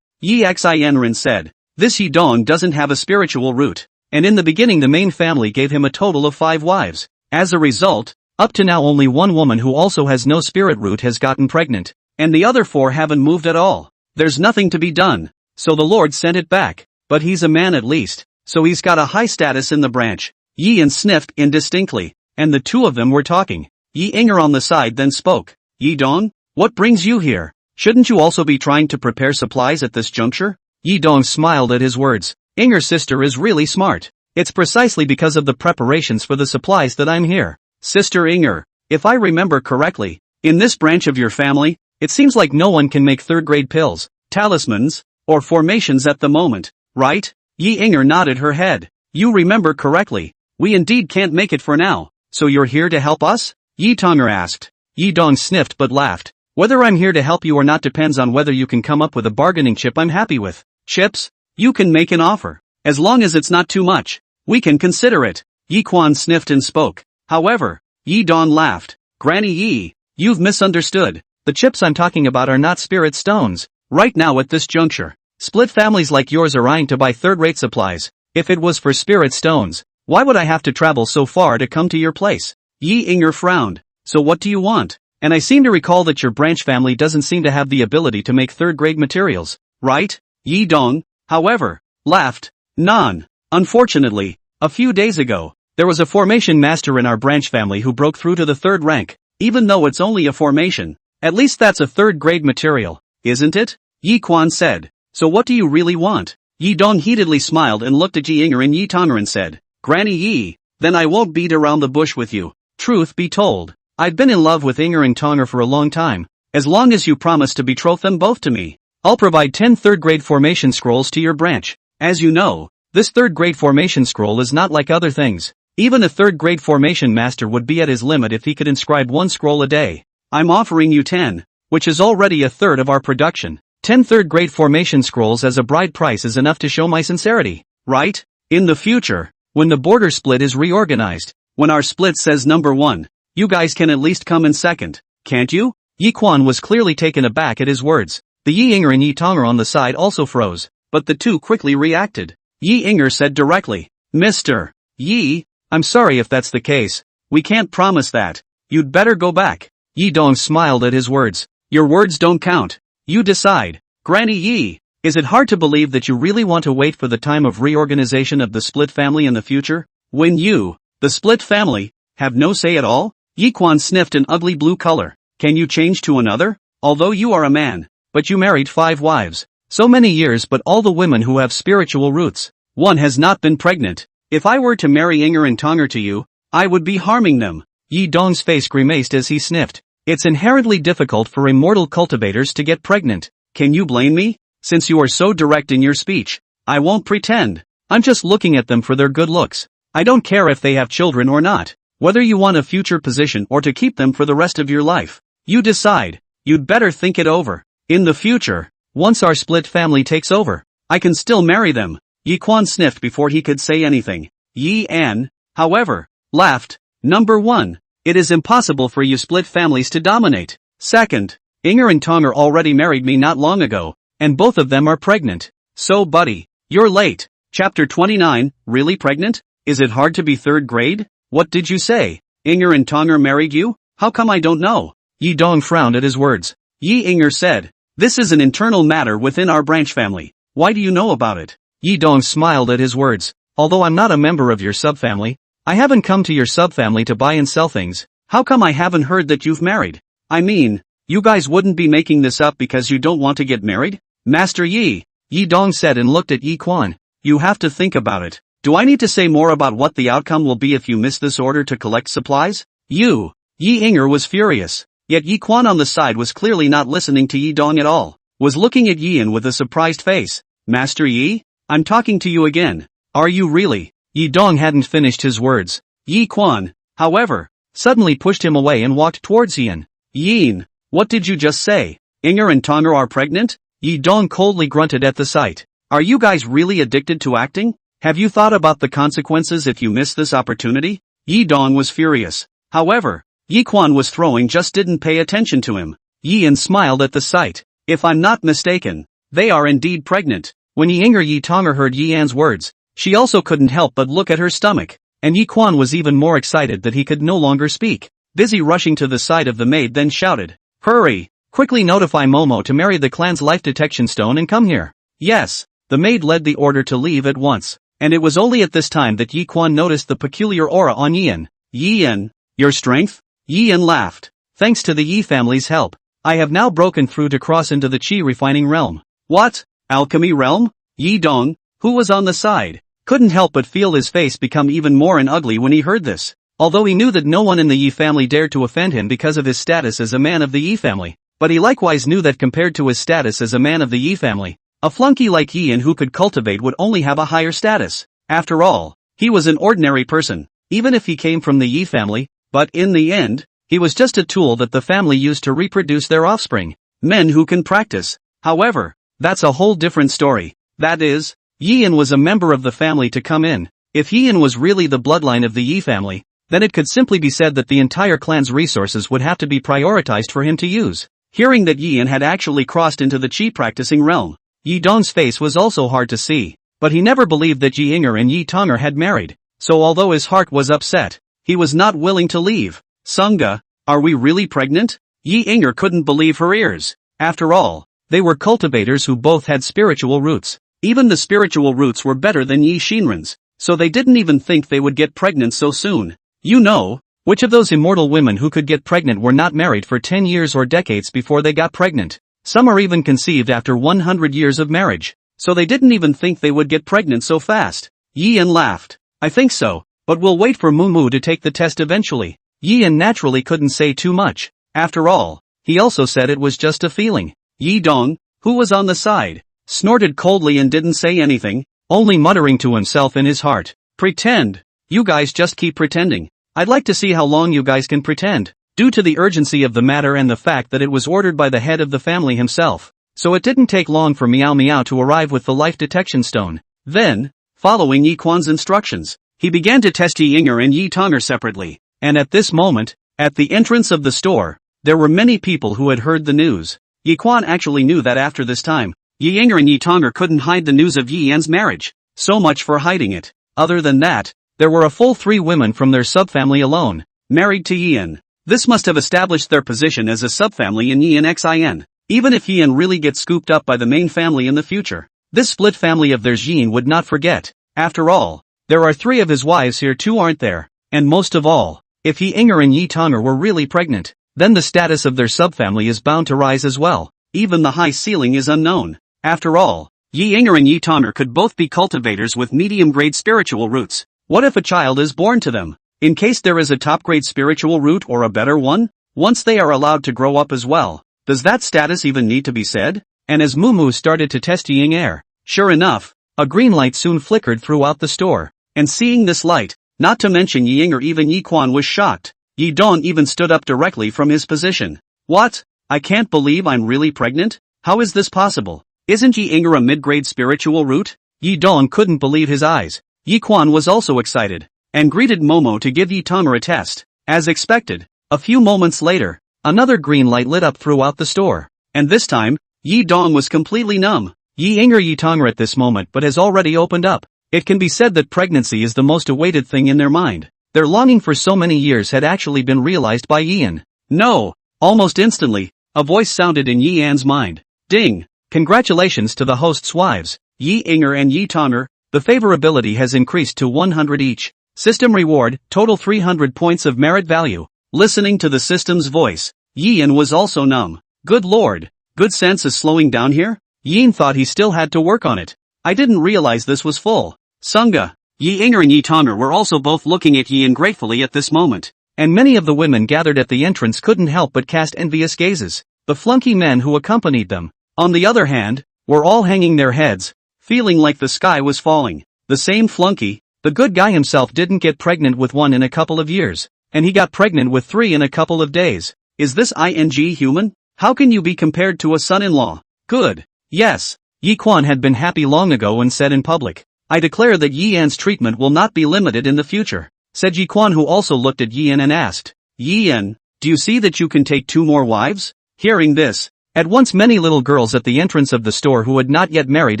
Yi Xinren said. This Yi Dong doesn't have a spiritual root, and in the beginning the main family gave him a total of 5 wives. As a result, up to now only 1 woman who also has no spirit root has gotten pregnant, and the other 4 haven't moved at all. There's nothing to be done, so the Lord sent it back. But he's a man at least, so he's got a high status in the branch. Yi and sniffed indistinctly, and the two of them were talking. Yi Inger on the side then spoke. Yi Dong, what brings you here? Shouldn't you also be trying to prepare supplies at this juncture? Yi Dong smiled at his words. Inger's sister is really smart. It's precisely because of the preparations for the supplies that I'm here. Sister Inger, if I remember correctly, in this branch of your family, it seems like no one can make third-grade pills, talismans, or formations at the moment, right? Yi Inger nodded her head. You remember correctly. We indeed can't make it for now, so you're here to help us? Yi Tonger asked. Yi Dong sniffed but laughed. Whether I'm here to help you or not depends on whether you can come up with a bargaining chip I'm happy with. Chips? You can make an offer. As long as it's not too much, we can consider it. Yi Quan sniffed and spoke. However, Yi Dong laughed. Granny Yi, you've misunderstood. The chips I'm talking about are not spirit stones. Right now at this juncture, split families like yours are eyeing to buy third-rate supplies. If it was for spirit stones, why would I have to travel so far to come to your place? Yi Inger frowned. So what do you want? And I seem to recall that your branch family doesn't seem to have the ability to make third-grade materials, right? Yi Dong, however, laughed. None. Unfortunately, a few days ago, there was a formation master in our branch family who broke through to the third rank. Even though it's only a formation, at least that's a third-grade material, isn't it? Yi Quan said. So what do you really want? Yi Dong heatedly smiled and looked at Yi Inger and Yi Tonger and said, Granny Yi, then I won't beat around the bush with you. Truth be told, I've been in love with Inger and Tonger for a long time. As long as you promise to betroth them both to me, I'll provide 10 third-grade formation scrolls to your branch. As you know, this third-grade formation scroll is not like other things. Even a third-grade formation master would be at his limit if he could inscribe one scroll a day. I'm offering you 10, which is already a third of our production. 10 third-grade formation scrolls as a bride price is enough to show my sincerity, right? In the future, when the border split is reorganized, when our split says number 1, you guys can at least come in second, can't you? Yi Quan was clearly taken aback at his words. The Yi Inger and Yi Tonger on the side also froze, but the two quickly reacted. Yi Inger said directly, Mr. Yi, I'm sorry if that's the case. We can't promise that. You'd better go back. Yi Dong smiled at his words. Your words don't count. You decide. Granny Yi, is it hard to believe that you really want to wait for the time of reorganization of the split family in the future? When you, the split family, have no say at all? Yi Quan sniffed an ugly blue color. Can you change to another? Although you are a man, but you married 5 wives. So many years, but all the women who have spiritual roots. One has not been pregnant. If I were to marry Inger and Tonger to you, I would be harming them. Yi Dong's face grimaced as he sniffed. It's inherently difficult for immortal cultivators to get pregnant. Can you blame me? Since you are so direct in your speech, I won't pretend. I'm just looking at them for their good looks. I don't care if they have children or not. Whether you want a future position or to keep them for the rest of your life, you decide. You'd better think it over. In the future, once our split family takes over, I can still marry them. Yi Quan sniffed before he could say anything. Yi An, however, laughed. Number 1. It is impossible for you split families to dominate. Second, Inger and Tonger already married me not long ago, and both of them are pregnant. So buddy, you're late. Chapter 29, really pregnant? Is it hard to be third grade? What did you say? Inger and Tonger married you? How come I don't know? Yi Dong frowned at his words. Yi Inger said, this is an internal matter within our branch family. Why do you know about it? Yi Dong smiled at his words. Although I'm not a member of your subfamily, I haven't come to your subfamily to buy and sell things. How come I haven't heard that you've married? I mean, you guys wouldn't be making this up because you don't want to get married? Master Yi, Yi Dong said and looked at Yi Quan. You have to think about it. Do I need to say more about what the outcome will be if you miss this order to collect supplies? Yi Inger was furious. Yet Yi Quan on the side was clearly not listening to Yi Dong at all. Was looking at Yin with a surprised face. Master Yi? I'm talking to you again. Are you really? Yi Dong hadn't finished his words. Yi Quan, however, suddenly pushed him away and walked towards Yin. Yin, what did you just say? Inger and Tonger are pregnant? Yi Dong coldly grunted at the sight. Are you guys really addicted to acting? Have you thought about the consequences if you miss this opportunity? Yi Dong was furious. However, Yi Quan was throwing just didn't pay attention to him. Yin smiled at the sight. If I'm not mistaken, they are indeed pregnant. When Yi Inger Yi Tonger heard Yi An's words, she also couldn't help but look at her stomach. And Yi Quan was even more excited that he could no longer speak. Busy rushing to the side of the maid then shouted, Hurry! Quickly notify Momo to marry the clan's life detection stone and come here. Yes. The maid led the order to leave at once, and it was only at this time that Yi Quan noticed the peculiar aura on Yian. Yian, your strength? Yian laughed. Thanks to the Yi family's help, I have now broken through to cross into the qi refining realm. What? Alchemy realm? Yi Dong, who was on the side, couldn't help but feel his face become even more ugly when he heard this. Although he knew that no one in the Yi family dared to offend him because of his status as a man of the Yi family, but he likewise knew that compared to his status as a man of the Yi family, a flunky like Yian who could cultivate would only have a higher status. After all, he was an ordinary person, even if he came from the Yi family, but in the end, he was just a tool that the family used to reproduce their offspring, men who can practice. However, that's a whole different story. That is, Yian was a member of the family to come in. If Yian was really the bloodline of the Yi family, then it could simply be said that the entire clan's resources would have to be prioritized for him to use. Hearing that Yian had actually crossed into the qi practicing realm, Yi Dong's face was also hard to see, but he never believed that Yi Inger and Yi Tonger had married, so although his heart was upset, he was not willing to leave. Sunga, are we really pregnant? Yi Inger couldn't believe her ears. After all, they were cultivators who both had spiritual roots. Even the spiritual roots were better than Yi Shinran's, so they didn't even think they would get pregnant so soon. You know, which of those immortal women who could get pregnant were not married for 10 years or decades before they got pregnant? Some are even conceived after 100 years of marriage, so they didn't even think they would get pregnant so fast. Yian laughed. I think so, but we'll wait for Mumu to take the test eventually. Yian naturally couldn't say too much. After all, he also said it was just a feeling. Yi Dong, who was on the side, snorted coldly and didn't say anything, only muttering to himself in his heart. Pretend. You guys just keep pretending. I'd like to see how long you guys can pretend. Due to the urgency of the matter and the fact that it was ordered by the head of the family himself, so it didn't take long for Meow Meow to arrive with the life detection stone. Then, following Yi Quan's instructions, he began to test Yi Inger and Yi Tonger separately, and at this moment, at the entrance of the store, there were many people who had heard the news. Yi Quan actually knew that after this time, Yi Inger and Yi Tonger couldn't hide the news of Yi Yan's marriage. So much for hiding it. Other than that, there were a full 3 women from their subfamily alone, married to Yian. This must have established their position as a subfamily in Yian Xin. Even if Yian really gets scooped up by the main family in the future, this split family of theirs Yian would not forget. After all, there are 3 of his wives here too, aren't there? And most of all, if Yi Inger and Yi Tonger were really pregnant, then the status of their subfamily is bound to rise as well. Even the high ceiling is unknown. After all, Yi Inger and Yi Tonger could both be cultivators with medium-grade spiritual roots. What if a child is born to them? In case there is a top-grade spiritual root or a better one, once they are allowed to grow up as well, does that status even need to be said? And as Mumu started to test Yi Inger, sure enough, a green light soon flickered throughout the store. And seeing this light, not to mention Yi Inger, even Yi Quan was shocked. Yi Dong even stood up directly from his position. What? I can't believe I'm really pregnant? How is this possible? Isn't Yi Inger a mid-grade spiritual root? Yi Dong couldn't believe his eyes. Yi Quan was also excited, and greeted Momo to give Yi Tonger a test. As expected, a few moments later, another green light lit up throughout the store. And this time, Yi Dong was completely numb. Yi Inger Yi Tonger at this moment but has already opened up. It can be said that pregnancy is the most awaited thing in their mind. Their longing for so many years had actually been realized by Yian. No! Almost instantly, a voice sounded in Yi An's mind. Ding! Congratulations to the host's wives, Yi Inger and Yi Tonger. The favorability has increased to 100 each. System reward, total 300 points of merit value. Listening to the system's voice, Yian was also numb. Good lord, good sense is slowing down here? Yian thought he still had to work on it. I didn't realize this was full. Sunga, Yi Inger and Yi Tonger were also both looking at Yian gratefully at this moment. And many of the women gathered at the entrance couldn't help but cast envious gazes. The flunky men who accompanied them, on the other hand, were all hanging their heads, feeling like the sky was falling. The same flunky, the good guy himself, didn't get pregnant with 1 in a couple of years, and he got pregnant with 3 in a couple of days. Is this human? How can you be compared to a son-in-law? Good. Yes. Yi Quan had been happy long ago and said in public, I declare that Yi An's treatment will not be limited in the future. Said Yi Quan, who also looked at Yi An and asked, Yi An, do you see that you can take 2 more wives? Hearing this, at once many little girls at the entrance of the store who had not yet married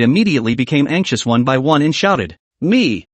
immediately became anxious one by one and shouted, Me,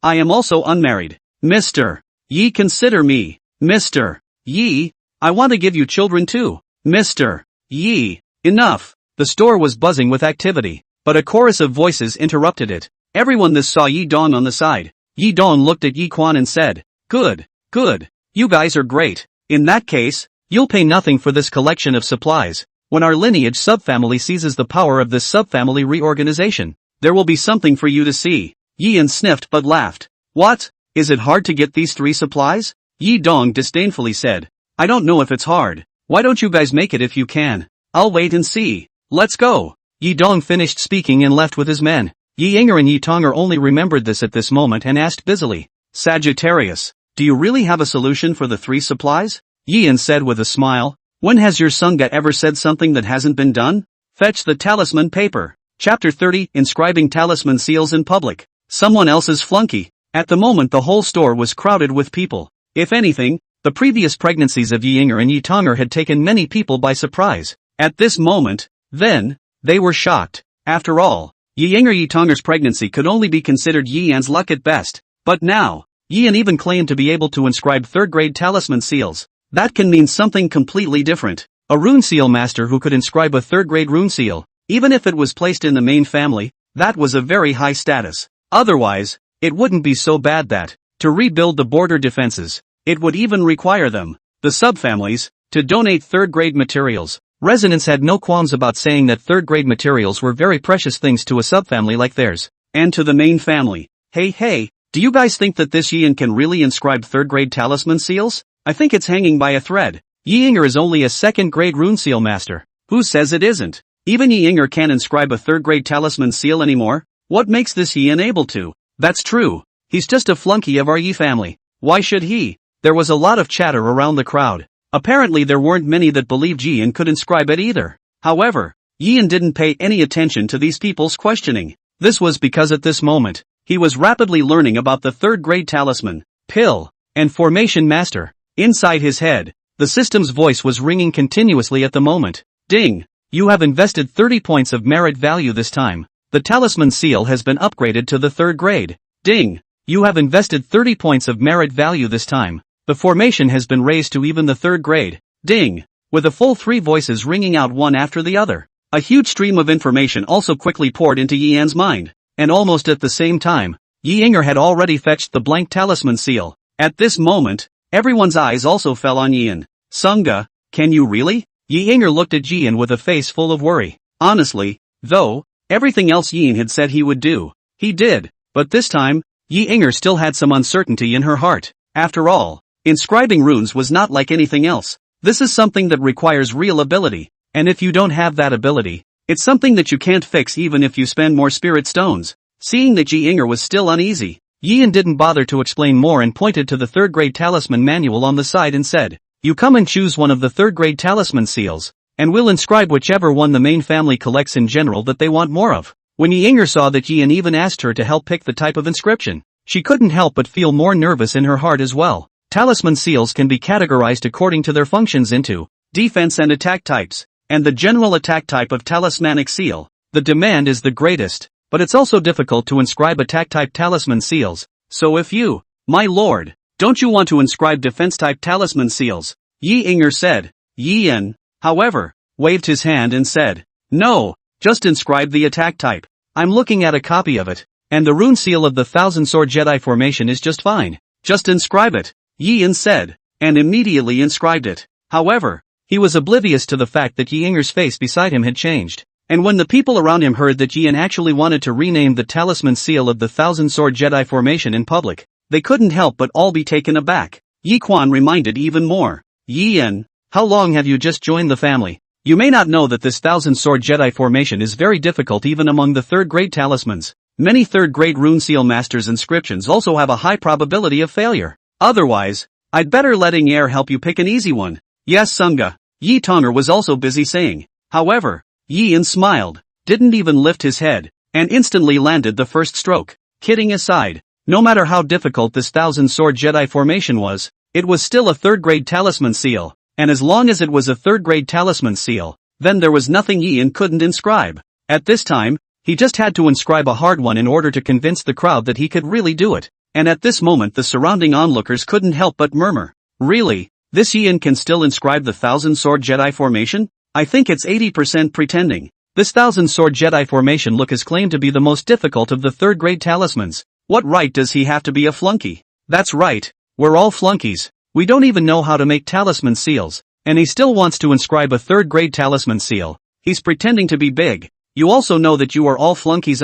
I am also unmarried. Mr. Yi, consider me. Mr. Yi, I want to give you children too. Mr. Yi, enough. The store was buzzing with activity. but a chorus of voices interrupted it. Everyone this saw Yi Dong on the side. Yi Dong looked at Yi Quan and said, "Good, good. You guys are great. In that case, you'll pay nothing for this collection of supplies. When our lineage subfamily seizes the power of this subfamily reorganization, there will be something for you to see." Yi sniffed but laughed. "What? Is it hard to get these 3 supplies?" Yi Dong disdainfully said. "I don't know if it's hard. Why don't you guys make it if you can? I'll wait and see. Let's go." Yi Dong finished speaking and left with his men. Yi Yinger and Yi Tonger only remembered this at this moment and asked busily, "Sagittarius, do you really have a solution for the 3 supplies?" Yin said with a smile, "When has your Sangha ever said something that hasn't been done? Fetch the talisman paper." Chapter 30, Inscribing Talisman Seals in Public. Someone else's flunky. At the moment the whole store was crowded with people. If anything, the previous pregnancies of Yi Yinger and Yi Tonger had taken many people by surprise. At this moment, then, they were shocked. After all, Yi Yinger Yi Tonger's pregnancy could only be considered Yi Yan's luck at best. But now, Yi Yan even claimed to be able to inscribe 3rd-grade talisman seals. That can mean something completely different. A rune seal master who could inscribe a 3rd-grade rune seal, even if it was placed in the main family, that was a very high status. Otherwise, it wouldn't be so bad that, to rebuild the border defenses, it would even require them, the subfamilies, to donate 3rd-grade materials. Residents had no qualms about saying that 3rd-grade materials were very precious things to a subfamily like theirs, and to the main family. Hey, do you guys think that this Yi Yan can really inscribe 3rd-grade talisman seals? I think it's hanging by a thread. Yi Yinger is only a 2nd-grade rune seal master. Who says it isn't? Even Yi Yinger can't inscribe a 3rd-grade talisman seal anymore. What makes this Yi Yan able to? That's true. He's just a flunky of our Yi family. Why should he? There was a lot of chatter around the crowd. Apparently there weren't many that believed Yi Yan could inscribe it either. However, Yi Yan didn't pay any attention to these people's questioning. This was because at this moment, he was rapidly learning about the 3rd-grade talisman, pill, and formation master. Inside his head, the system's voice was ringing continuously at the moment. Ding! You have invested 30 points of merit value this time. The talisman seal has been upgraded to the 3rd grade. Ding! You have invested 30 points of merit value this time. The formation has been raised to even the 3rd grade. Ding! With a full 3 voices ringing out one after the other. A huge stream of information also quickly poured into Yi Yan's mind. And almost at the same time, Yi Yinger had already fetched the blank talisman seal. At this moment, everyone's eyes also fell on Yi Yan. Sangha, can you really? Yi Yinger looked at Yi Yan with a face full of worry. Honestly, though, everything else Yi Yan had said he would do, he did. But this time, Yi Yinger still had some uncertainty in her heart. After all, inscribing runes was not like anything else. This is something that requires real ability. And if you don't have that ability, it's something that you can't fix even if you spend more spirit stones. Seeing that Yi Yinger was still uneasy, Yi Yan didn't bother to explain more and pointed to the 3rd grade talisman manual on the side and said, "You come and choose one of the 3rd grade talisman seals, and we'll inscribe whichever one the main family collects in general that they want more of." When Yi Yinger saw that Yi Yan even asked her to help pick the type of inscription, she couldn't help but feel more nervous in her heart as well. Talisman seals can be categorized according to their functions into defense and attack types, and the general attack type of talismanic seal. The demand is the greatest, but it's also difficult to inscribe attack-type talisman seals. So if you, my lord, don't you want to inscribe defense-type talisman seals? Yi Yinger said. Yi Yan, however, waved his hand and said, "No, just inscribe the attack type. I'm looking at a copy of it, and the rune seal of the Thousand Sword Jedi formation is just fine. Just inscribe it," Yi Yan said, and immediately inscribed it. However, he was oblivious to the fact that Yi Yinger's face beside him had changed. And when the people around him heard that Yi Yan actually wanted to rename the talisman seal of the Thousand Sword Jedi formation in public, they couldn't help but all be taken aback. Yi Quan reminded even more. "Yi Yan, how long have you just joined the family? You may not know that this Thousand Sword Jedi formation is very difficult even among the 3rd grade talismans. Many 3rd grade rune seal masters' inscriptions also have a high probability of failure. Otherwise, I'd better letting Air help you pick an easy one." "Yes, Sangha," Yi Tonger was also busy saying. However, Yi Yan smiled, didn't even lift his head, and instantly landed the first stroke. Kidding aside, no matter how difficult this Thousand Sword Jedi formation was, it was still a 3rd grade talisman seal, and as long as it was a 3rd grade talisman seal, then there was nothing Yi Yan couldn't inscribe. At this time, he just had to inscribe a hard one in order to convince the crowd that he could really do it. And at this moment the surrounding onlookers couldn't help but murmur, "Really? This Yi Yan can still inscribe the Thousand Sword Jedi formation? I think it's 80% pretending." This thousand-sword Jedi formation look is claimed to be the most difficult of the third-grade talismans. What right does he have to be a flunky? That's right, we're all flunkies. We don't even know how to make talisman seals, and he still wants to inscribe a third-grade talisman seal. He's pretending to be big. You also know that you are all flunkies.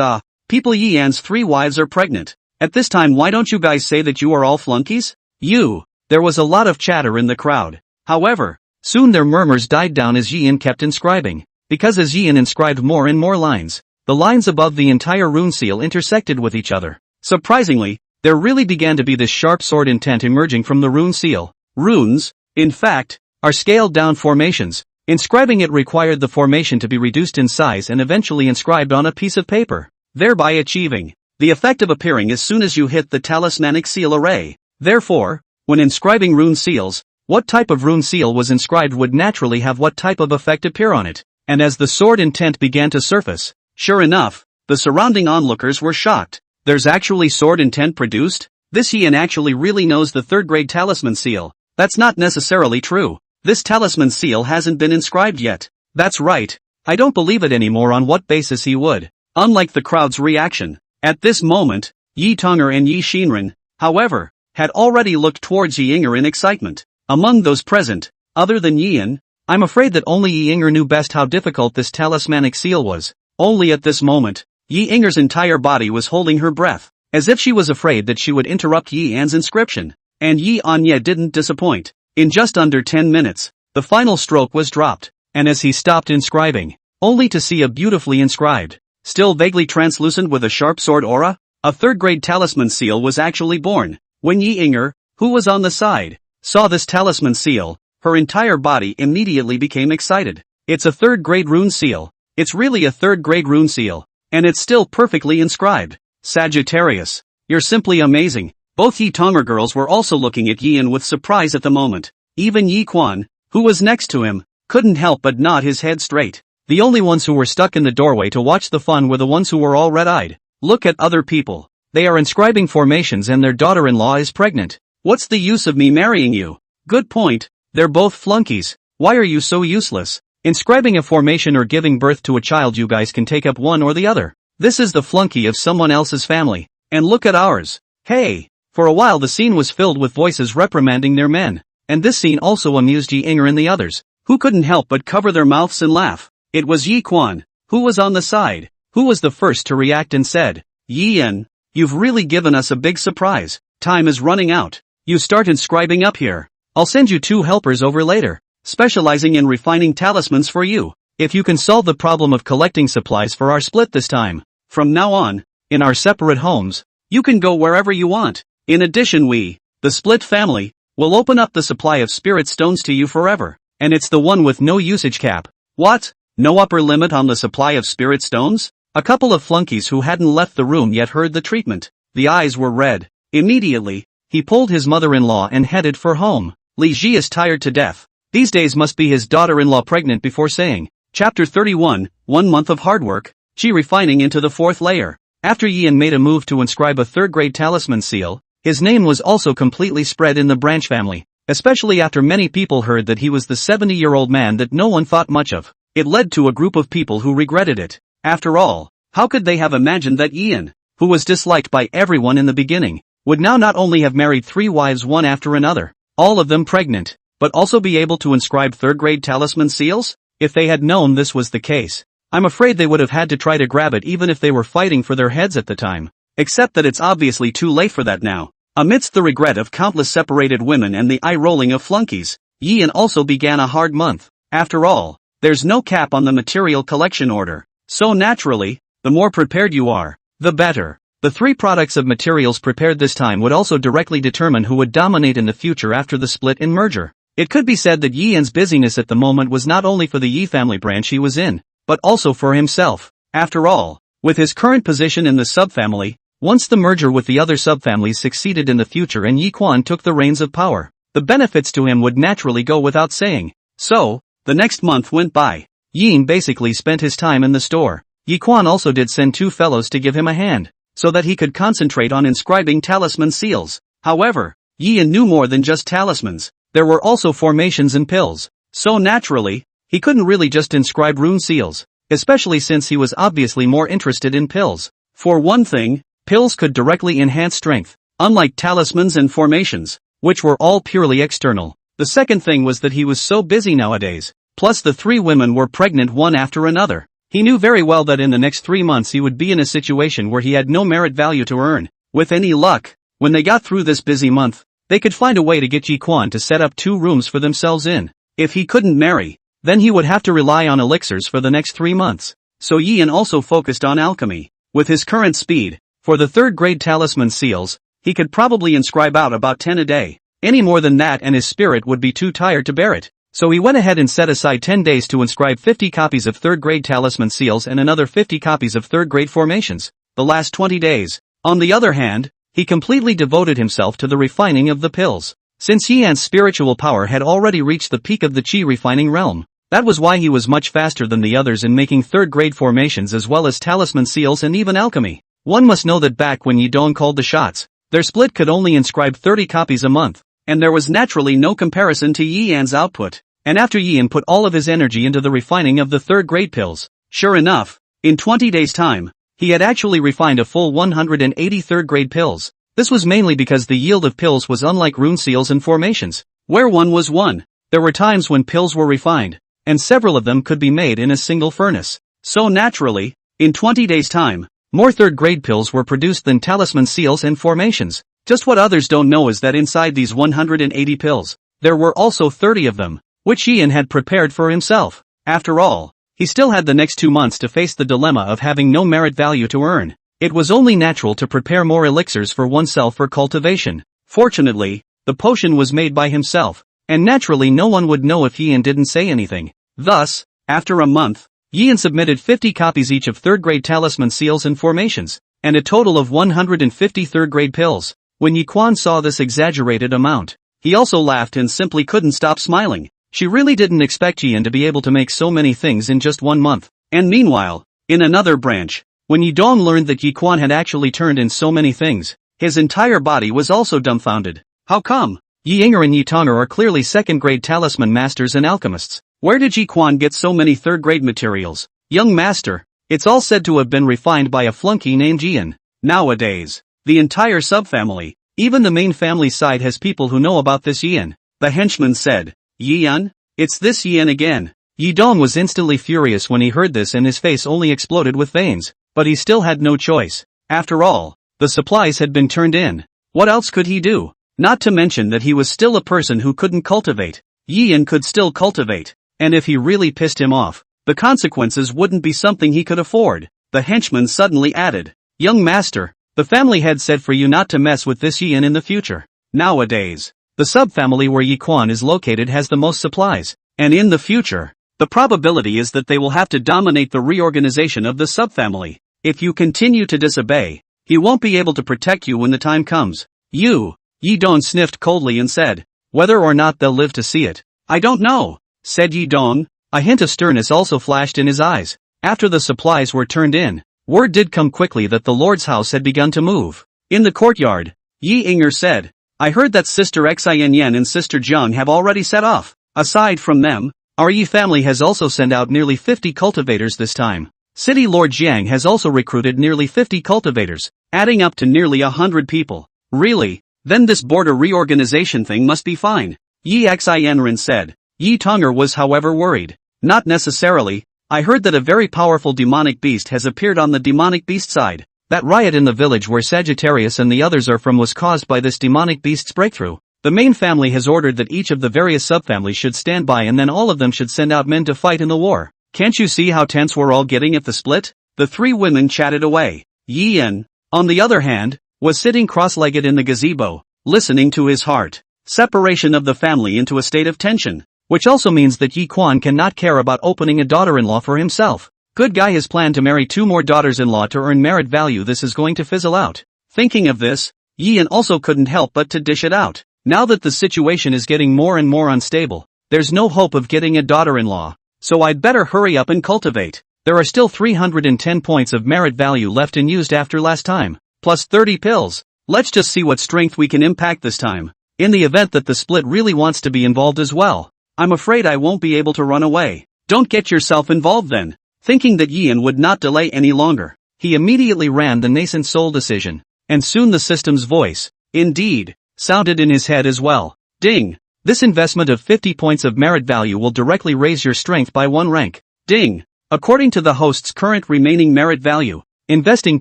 People, Yi Yan's 3 wives are pregnant. At this time, why don't you guys say that you are all flunkies? There was a lot of chatter in the crowd. However, soon their murmurs died down as Yi Yan kept inscribing. Because as Yi Yan inscribed more and more lines, the lines above the entire rune seal intersected with each other. Surprisingly, there really began to be this sharp sword intent emerging from the rune seal. Runes, in fact, are scaled-down formations. Inscribing it required the formation to be reduced in size and eventually inscribed on a piece of paper, thereby achieving the effect of appearing as soon as you hit the talismanic seal array. Therefore, when inscribing rune seals, what type of rune seal was inscribed would naturally have what type of effect appear on it. And as the sword intent began to surface, sure enough, the surrounding onlookers were shocked. There's actually sword intent produced? This Yi Yan actually really knows the third-grade talisman seal. That's not necessarily true. This talisman seal hasn't been inscribed yet. That's right. I don't believe it anymore. On what basis he would? Unlike the crowd's reaction, at this moment, Yi Tong'er and Yi Xinren, however, had already looked towards Yi Yinger in excitement. Among those present, other than Yi Yan, I'm afraid that only Yi Yinger knew best how difficult this talismanic seal was. Only at this moment, Yi Yinger's entire body was holding her breath, as if she was afraid that she would interrupt Yi Yan's inscription. And Yi Anya didn't disappoint. In just under 10 minutes, the final stroke was dropped, and as he stopped inscribing, only to see a beautifully inscribed, still vaguely translucent with a sharp sword aura, a third-grade talisman seal was actually born. When Yi Yinger, who was on the side, saw this talisman seal, her entire body immediately became excited. It's a third-grade rune seal. It's really a third-grade rune seal, and it's still perfectly inscribed. Sagittarius, you're simply amazing. Both Yi Tong'er girls were also looking at Yi Yan with surprise at the moment. Even Yi Quan, who was next to him, couldn't help but nod his head straight. The only ones who were stuck in the doorway to watch the fun were the ones who were all red-eyed. Look at other people. They are inscribing formations and their daughter-in-law is pregnant. What's the use of me marrying you? Good point. They're both flunkies. Why are you so useless? Inscribing a formation or giving birth to a child, you guys can take up one or the other. This is the flunky of someone else's family. And look at ours. Hey! For a while the scene was filled with voices reprimanding their men. And this scene also amused Yi Yinger and the others, who couldn't help but cover their mouths and laugh. It was Yi Quan, who was on the side, who was the first to react and said, Yi Yan, you've really given us a big surprise. Time is running out. You start inscribing up here. I'll send you 2 helpers over later, specializing in refining talismans for you. If you can solve the problem of collecting supplies for our split this time, from now on, in our separate homes, you can go wherever you want. In addition, we, the split family, will open up the supply of spirit stones to you forever, and it's the one with no usage cap. What? No upper limit on the supply of spirit stones? A couple of flunkies who hadn't left the room yet heard the treatment. The eyes were red. Immediately, he pulled his mother-in-law and headed for home. Li Ji is tired to death. These days must be his daughter-in-law pregnant before saying. Chapter 31, 1 month of hard work, Ji refining into the 4th layer. After Yi Yan made a move to inscribe a third-grade talisman seal, his name was also completely spread in the branch family, especially after many people heard that he was the 70-year-old man that no one thought much of. It led to a group of people who regretted it. After all, how could they have imagined that Yi Yan, who was disliked by everyone in the beginning, would now not only have married 3 wives one after another, all of them pregnant, but also be able to inscribe third-grade talisman seals? If they had known this was the case, I'm afraid they would have had to try to grab it even if they were fighting for their heads at the time. Except that it's obviously too late for that now. Amidst the regret of countless separated women and the eye-rolling of flunkies, Yi Yan also began a hard month. After all, there's no cap on the material collection order. So naturally, the more prepared you are, the better. The 3 products of materials prepared this time would also directly determine who would dominate in the future after the split and merger. It could be said that Yi Yan's busyness at the moment was not only for the Yi family branch he was in, but also for himself. After all, with his current position in the subfamily, once the merger with the other subfamilies succeeded in the future and Yi Quan took the reins of power, the benefits to him would naturally go without saying. So, the next month went by. Yin basically spent his time in the store. Yi Quan also did send 2 fellows to give him a hand, so that he could concentrate on inscribing talisman seals. However, Yi Yan knew more than just talismans. There were also formations and pills. So naturally, he couldn't really just inscribe rune seals. especially since he was obviously more interested in pills. For one thing, pills could directly enhance strength, unlike talismans and formations, which were all purely external. The second thing was that he was so busy nowadays. Plus the three women were pregnant one after another. He knew very well that in the next 3 months he would be in a situation where he had no merit value to earn. With any luck, when they got through this busy month, they could find a way to get Yi Quan to set up 2 rooms for themselves in. If he couldn't marry, then he would have to rely on elixirs for the next 3 months. So Yian also focused on alchemy. With his current speed, for the 3rd grade talisman seals, he could probably inscribe out about 10 a day. Any more than that and his spirit would be too tired to bear it. So he went ahead and set aside 10 days to inscribe 50 copies of 3rd grade talisman seals and another 50 copies of 3rd grade formations, the last 20 days. On the other hand, he completely devoted himself to the refining of the pills. Since Yian's spiritual power had already reached the peak of the qi refining realm, that was why he was much faster than the others in making 3rd grade formations as well as talisman seals and even alchemy. One must know that back when Yi Dong called the shots, their split could only inscribe 30 copies a month. And there was naturally no comparison to Yian's output. And after Yian put all of his energy into the refining of the 3rd grade pills, sure enough, in 20 days' time, he had actually refined a full 180 3rd grade pills. This was mainly because the yield of pills was unlike rune seals and formations, where one was one. There were times when pills were refined, and several of them could be made in a single furnace. So naturally, in 20 days' time, more 3rd grade pills were produced than talisman seals and formations. Just what others don't know is that inside these 180 pills, there were also 30 of them, which Yian had prepared for himself. After all, he still had the next 2 months to face the dilemma of having no merit value to earn. It was only natural to prepare more elixirs for oneself for cultivation. Fortunately, the potion was made by himself, and naturally no one would know if Yian didn't say anything. Thus, after a month, Yian submitted 50 copies each of 3rd grade talisman seals and formations, and a total of 150 3rd grade pills. When Yi Quan saw this exaggerated amount, he also laughed and simply couldn't stop smiling. She really didn't expect Yian to be able to make so many things in just 1 month. And meanwhile, in another branch, when Yi Dong learned that Yi Quan had actually turned in so many things, his entire body was also dumbfounded. How come? Yi Inger and Yi Tonger are clearly 2nd grade talisman masters and alchemists. Where did Yi Quan get so many 3rd grade materials? Young master, it's all said to have been refined by a flunky named Yian. Nowadays, the entire subfamily, even the main family side has people who know about this Yian. The henchman said, Yian? It's this Yian again. Yi Dong was instantly furious when he heard this and his face only exploded with veins, but he still had no choice. After all, the supplies had been turned in. What else could he do? Not to mention that he was still a person who couldn't cultivate. Yian could still cultivate, and if he really pissed him off, the consequences wouldn't be something he could afford. The henchman suddenly added, Young master, the family had said for you not to mess with this Yian in the future. Nowadays, the subfamily where Yi Quan is located has the most supplies, and in the future, the probability is that they will have to dominate the reorganization of the subfamily. If you continue to disobey, he won't be able to protect you when the time comes. Yi Dong sniffed coldly and said, whether or not they'll live to see it, I don't know, said Yi Dong. A hint of sternness also flashed in his eyes. After the supplies were turned in, word did come quickly that the Lord's house had begun to move. In the courtyard, Yi Inger said, I heard that Sister Xin Yan and Sister Jiang have already set off. Aside from them, our Yi family has also sent out nearly 50 cultivators this time. City Lord Jiang has also recruited nearly 50 cultivators, adding up to nearly 100 people. Really? Then this border reorganization thing must be fine, Yi Xianren said. Yi Tonger was however worried. Not necessarily. I heard that a very powerful demonic beast has appeared on the demonic beast side. That riot in the village where Sagittarius and the others are from was caused by this demonic beast's breakthrough. The main family has ordered that each of the various subfamilies should stand by and then all of them should send out men to fight in the war. Can't you see how tense we're all getting at the split? The 3 women chatted away. Yian, on the other hand, was sitting cross-legged in the gazebo, listening to his heart. Separation of the family into a state of tension. Which also means that Yi Quan cannot care about opening a daughter-in-law for himself. Good guy has planned to marry 2 more daughters-in-law to earn merit value. This is going to fizzle out. Thinking of this, Yian also couldn't help but to dish it out. Now that the situation is getting more and more unstable, there's no hope of getting a daughter-in-law. So I'd better hurry up and cultivate. There are still 310 points of merit value left unused after last time, plus 30 pills. Let's just see what strength we can impact this time. In the event that the split really wants to be involved as well, I'm afraid I won't be able to run away. Don't get yourself involved then. Thinking that Yian would not delay any longer, he immediately ran the nascent soul decision. And soon the system's voice, indeed, sounded in his head as well. Ding! This investment of 50 points of merit value will directly raise your strength by 1 rank. Ding! According to the host's current remaining merit value, investing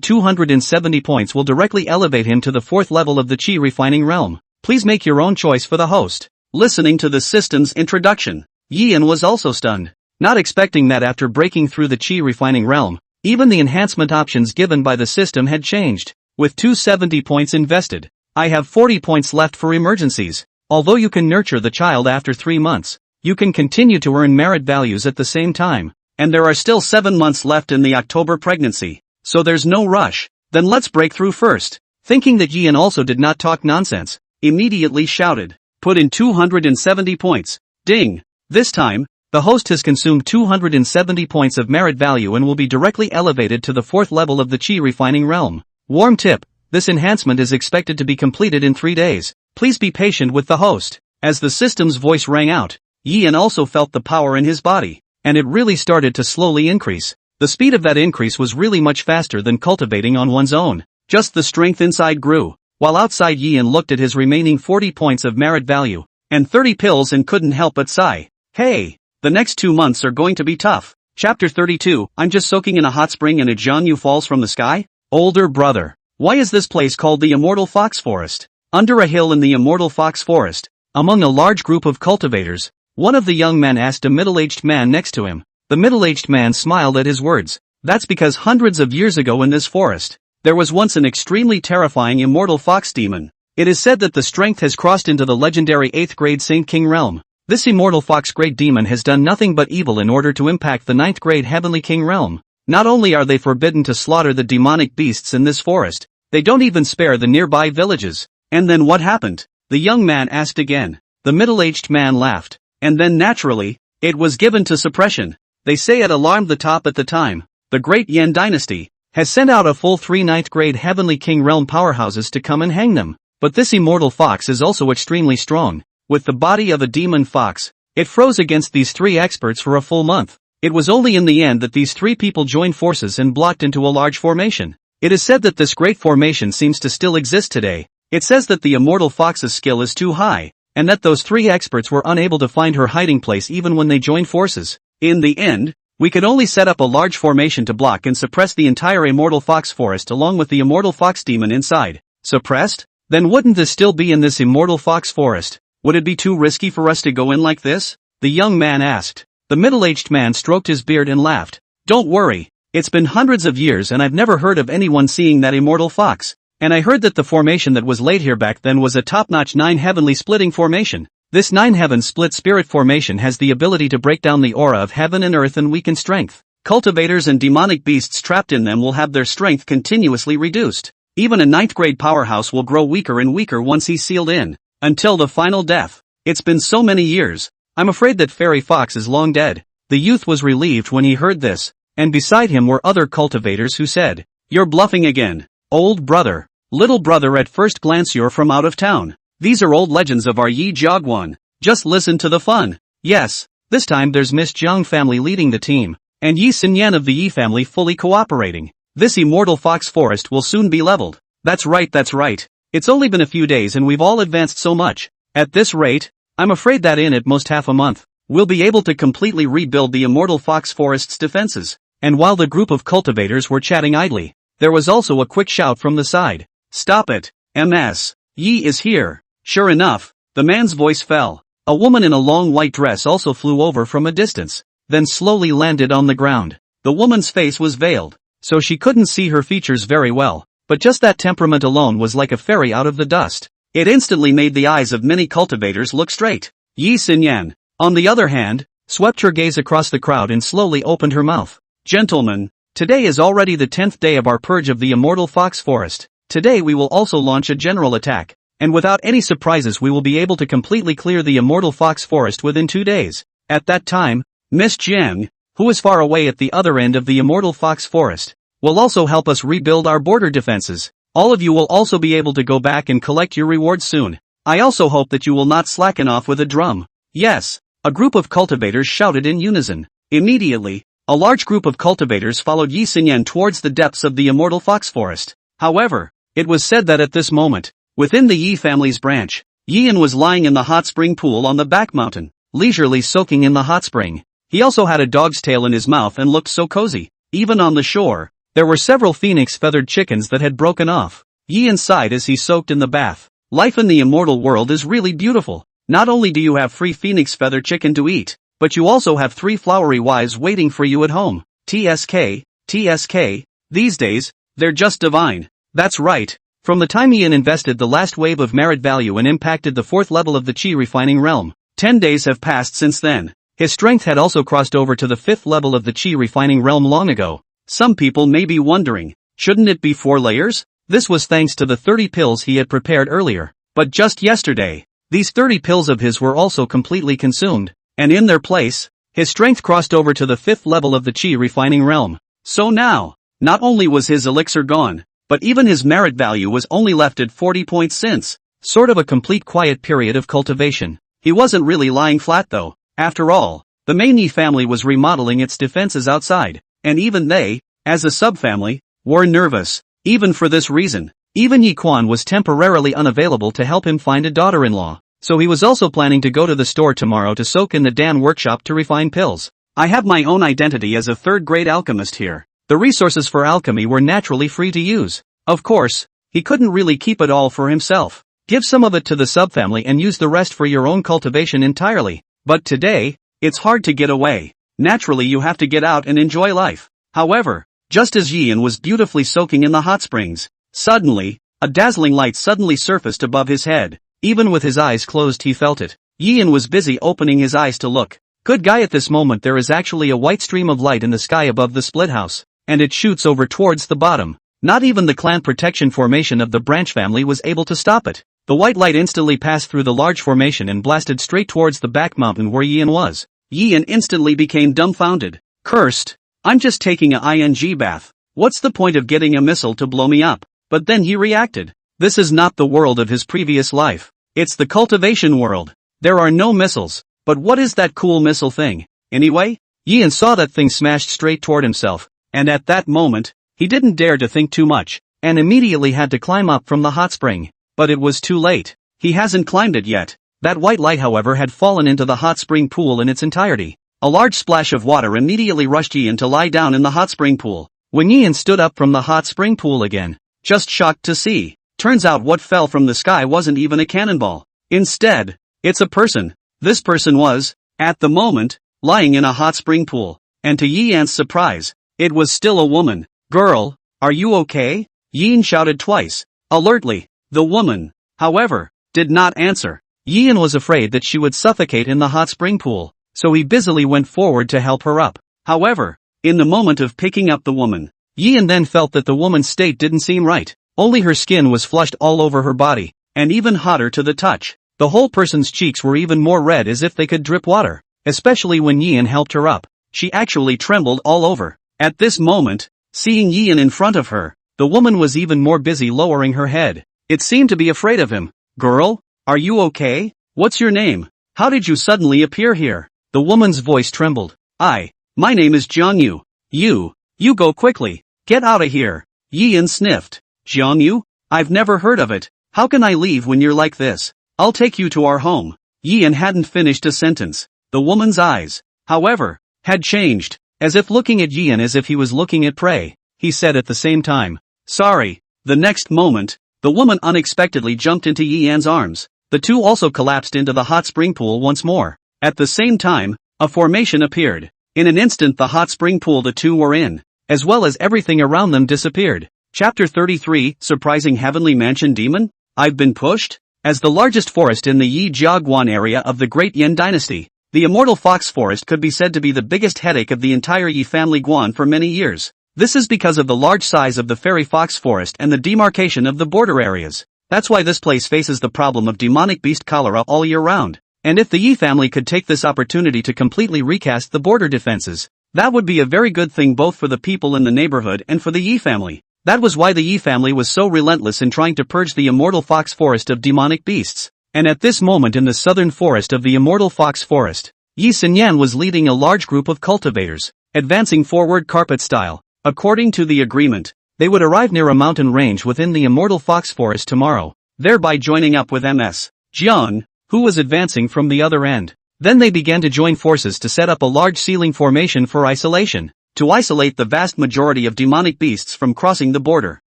270 points will directly elevate him to the 4th level of the Qi refining realm. Please make your own choice for the host. Listening to the system's introduction, Yian was also stunned, not expecting that after breaking through the Qi refining realm, even the enhancement options given by the system had changed. With 270 points invested, I have 40 points left for emergencies. Although you can nurture the child after 3 months, you can continue to earn merit values at the same time, and there are still 7 months left in the October pregnancy, so there's no rush. Then let's break through first. Thinking that Yian also did not talk nonsense, immediately shouted, put in 270 points. Ding! This time, the host has consumed 270 points of merit value and will be directly elevated to the 4th level of the Qi refining realm. Warm tip, this enhancement is expected to be completed in 3 days. Please be patient with the host. As the system's voice rang out, Yian also felt the power in his body, and it really started to slowly increase. The speed of that increase was really much faster than cultivating on one's own. Just the strength inside grew, while outside Yian looked at his remaining 40 points of merit value, and 30 pills and couldn't help but sigh. Hey, the next 2 months are going to be tough. Chapter 32, I'm just soaking in a hot spring and a Jianyu falls from the sky? Older brother, why is this place called the Immortal Fox Forest? Under a hill in the Immortal Fox Forest, among a large group of cultivators, one of the young men asked a middle-aged man next to him. The middle-aged man smiled at his words. That's because hundreds of years ago in this forest, there was once an extremely terrifying immortal fox demon. It is said that the strength has crossed into the legendary 8th grade Saint King realm. This immortal fox great demon has done nothing but evil in order to impact the 9th grade Heavenly King realm. Not only are they forbidden to slaughter the demonic beasts in this forest, they don't even spare the nearby villages. And then what happened? The young man asked again. The middle-aged man laughed. And then naturally, it was given to suppression. They say it alarmed the top at the time. The great Yan dynasty has sent out a full 3 9th grade Heavenly King realm powerhouses to come and hang them. But this immortal fox is also extremely strong. With the body of a demon fox, it froze against these 3 experts for a full month. It was only in the end that these 3 people joined forces and blocked into a large formation. It is said that this great formation seems to still exist today. It says that the immortal fox's skill is too high, and that those 3 experts were unable to find her hiding place even when they joined forces. In the end, we could only set up a large formation to block and suppress the entire immortal fox forest along with the immortal fox demon inside. Suppressed? Then wouldn't this still be in this immortal fox forest? Would it be too risky for us to go in like this? The young man asked. The middle-aged man stroked his beard and laughed. Don't worry, it's been hundreds of years and I've never heard of anyone seeing that immortal fox. And I heard that the formation that was laid here back then was a top-notch 9 heavenly splitting formation. This 9 heaven split spirit formation has the ability to break down the aura of heaven and earth and weaken strength. Cultivators and demonic beasts trapped in them will have their strength continuously reduced. Even a 9th grade powerhouse will grow weaker and weaker once he's sealed in, until the final death. It's been so many years. I'm afraid that Fairy Fox is long dead. The youth was relieved when he heard this, and beside him were other cultivators who said, You're bluffing again, old brother. Little brother, at first glance you're from out of town. These are old legends of our Yi Jiaguan. Just listen to the fun. Yes, this time there's Miss Jiang family leading the team, and Yi Xinyan of the Yi family fully cooperating. This immortal fox forest will soon be leveled. That's right, that's right. It's only been a few days and we've all advanced so much. At this rate, I'm afraid that in at most half a month, we'll be able to completely rebuild the immortal fox forest's defenses. And while the group of cultivators were chatting idly, there was also a quick shout from the side. Stop it, MS. Yi is here. Sure enough, the man's voice fell. A woman in a long white dress also flew over from a distance, then slowly landed on the ground. The woman's face was veiled, so she couldn't see her features very well, but just that temperament alone was like a fairy out of the dust. It instantly made the eyes of many cultivators look straight. Yi Xinyan, on the other hand, swept her gaze across the crowd and slowly opened her mouth. Gentlemen, today is already the 10th day of our purge of the immortal fox forest. Today we will also launch a general attack, and without any surprises we will be able to completely clear the immortal fox forest within 2 days. At that time, Miss Jiang, who is far away at the other end of the immortal fox forest, will also help us rebuild our border defenses. All of you will also be able to go back and collect your rewards soon. I also hope that you will not slacken off with a drum. Yes, a group of cultivators shouted in unison. Immediately, A large group of cultivators followed Yi Xinyan towards the depths of the immortal fox forest. However, it was said that at this moment, within the Yi family's branch, Yian was lying in the hot spring pool on the back mountain, leisurely soaking in the hot spring. He also had a dog's tail in his mouth and looked so cozy. Even on the shore, there were several phoenix-feathered chickens that had broken off. Yian sighed as he soaked in the bath. Life in the immortal world is really beautiful. Not only do you have free phoenix feather chicken to eat, but you also have 3 flowery wives waiting for you at home. TSK, TSK, these days, they're just divine. That's right. From the time Yian invested the last wave of merit value and impacted the 4th level of the Qi refining realm, 10 days have passed since then. His strength had also crossed over to the 5th level of the Qi refining realm long ago. Some people may be wondering, shouldn't it be 4 layers? This was thanks to the 30 pills he had prepared earlier. But just yesterday, these 30 pills of his were also completely consumed, and in their place, his strength crossed over to the 5th level of the Qi refining realm. So now, not only was his elixir gone, but even his merit value was only left at 40 points since. Sort of a complete quiet period of cultivation. He wasn't really lying flat though. After all, the main Yi family was remodeling its defenses outside, and even they, as a subfamily, were nervous. Even for this reason, even Yi Quan was temporarily unavailable to help him find a daughter-in-law, so he was also planning to go to the store tomorrow to soak in the Dan workshop to refine pills. I have my own identity as a 3rd-grade alchemist here. The resources for alchemy were naturally free to use. Of course, he couldn't really keep it all for himself. Give some of it to the subfamily and use the rest for your own cultivation entirely. But today, it's hard to get away. Naturally you have to get out and enjoy life. However, just as Yian was beautifully soaking in the hot springs, suddenly, a dazzling light suddenly surfaced above his head. Even with his eyes closed he felt it. Yian was busy opening his eyes to look. Good guy, at this moment there is actually a white stream of light in the sky above the split house, and it shoots over towards the bottom. Not even the clan protection formation of the branch family was able to stop it. The white light instantly passed through the large formation and blasted straight towards the back mountain where Yian was. Yian instantly became dumbfounded. Cursed. I'm just taking a ing bath. What's the point of getting a missile to blow me up? But then he reacted. This is not the world of his previous life. It's the cultivation world. There are no missiles. But what is that cool missile thing? Anyway, Yian saw that thing smashed straight toward himself, and at that moment, he didn't dare to think too much, and immediately had to climb up from the hot spring. But it was too late. He hasn't climbed it yet. That white light, however, had fallen into the hot spring pool in its entirety. A large splash of water immediately rushed Yian to lie down in the hot spring pool. When Yian stood up from the hot spring pool again, just shocked to see, turns out what fell from the sky wasn't even a cannonball. Instead, it's a person. This person was, at the moment, lying in a hot spring pool. And to Yian's surprise, it was still a woman. Girl, are you okay? Yian shouted twice, alertly. The woman, however, did not answer. Yian was afraid that she would suffocate in the hot spring pool, so he busily went forward to help her up. However, in the moment of picking up the woman, Yian then felt that the woman's state didn't seem right. Only her skin was flushed all over her body, and even hotter to the touch. The whole person's cheeks were even more red, as if they could drip water. Especially when Yian helped her up, she actually trembled all over. At this moment, seeing Yian in front of her, the woman was even more busy lowering her head. It seemed to be afraid of him. Girl, are you okay? What's your name? How did you suddenly appear here? The woman's voice trembled. My name is Jiangyu. You go quickly. Get out of here. Yian sniffed. Jiangyu? I've never heard of it. How can I leave when you're like this? I'll take you to our home. Yian hadn't finished a sentence. The woman's eyes, however, had changed, as if looking at Yian as if he was looking at prey. He said at the same time, sorry. The next moment, the woman unexpectedly jumped into Yian's arms. The two also collapsed into the hot spring pool once more. At the same time, a formation appeared. In an instant the hot spring pool the two were in, as well as everything around them disappeared. Chapter 33, Surprising Heavenly Mansion Demon? I've been pushed? As the largest forest in the Yi Jiaguan area of the Great Yan Dynasty, the Immortal Fox Forest could be said to be the biggest headache of the entire Yi family Guan for many years. This is because of the large size of the Fairy Fox Forest and the demarcation of the border areas. That's why this place faces the problem of demonic beast cholera all year round. And if the Yi family could take this opportunity to completely recast the border defenses, that would be a very good thing both for the people in the neighborhood and for the Yi family. That was why the Yi family was so relentless in trying to purge the Immortal Fox Forest of demonic beasts. And at this moment in the southern forest of the Immortal Fox Forest, Yi Xinyan was leading a large group of cultivators. advancing forward carpet style. According to the agreement, they would arrive near a mountain range within the immortal fox forest tomorrow, thereby joining up with Ms. Jian, who was advancing from the other end. Then they began to join forces to set up a large ceiling formation for isolation, to isolate the vast majority of demonic beasts from crossing the border.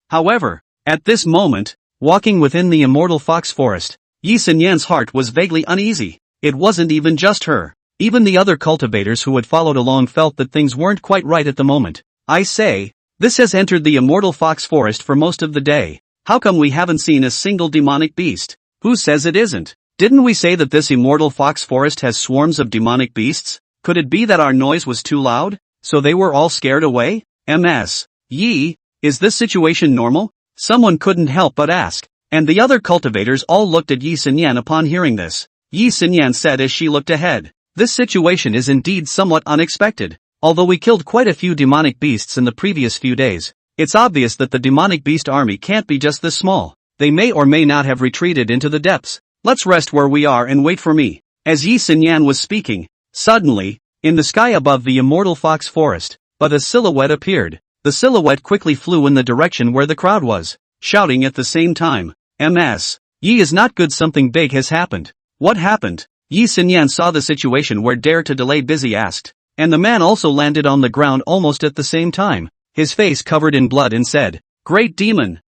However, at this moment, walking within the immortal fox forest, Yi Xinyan's heart was vaguely uneasy. It wasn't even just her. Even the other cultivators who had followed along felt that things weren't quite right at the moment. I say, this has entered the immortal fox forest for most of the day. How come we haven't seen a single demonic beast? Who says it isn't? Didn't we say that this immortal fox forest has swarms of demonic beasts? Could it be that our noise was too loud, so they were all scared away? Ms. Yi, is this situation normal? Someone couldn't help but ask. And the other cultivators all looked at Yi Xinyan upon hearing this. Yi Xinyan said as she looked ahead, this situation is indeed somewhat unexpected. Although we killed quite a few demonic beasts in the previous few days, it's obvious that the demonic beast army can't be just this small. They may or may not have retreated into the depths. Let's rest where we are and wait for me. As Yi Xinyan was speaking, suddenly, in the sky above the immortal fox forest, but a silhouette appeared. The silhouette quickly flew in the direction where the crowd was, shouting at the same time, Ms. Yi is not good, something big has happened. What happened? Yi Xinyan saw the situation where Dare to Delay Busy asked. And the man also landed on the ground almost at the same time, his face covered in blood, and said, Great demon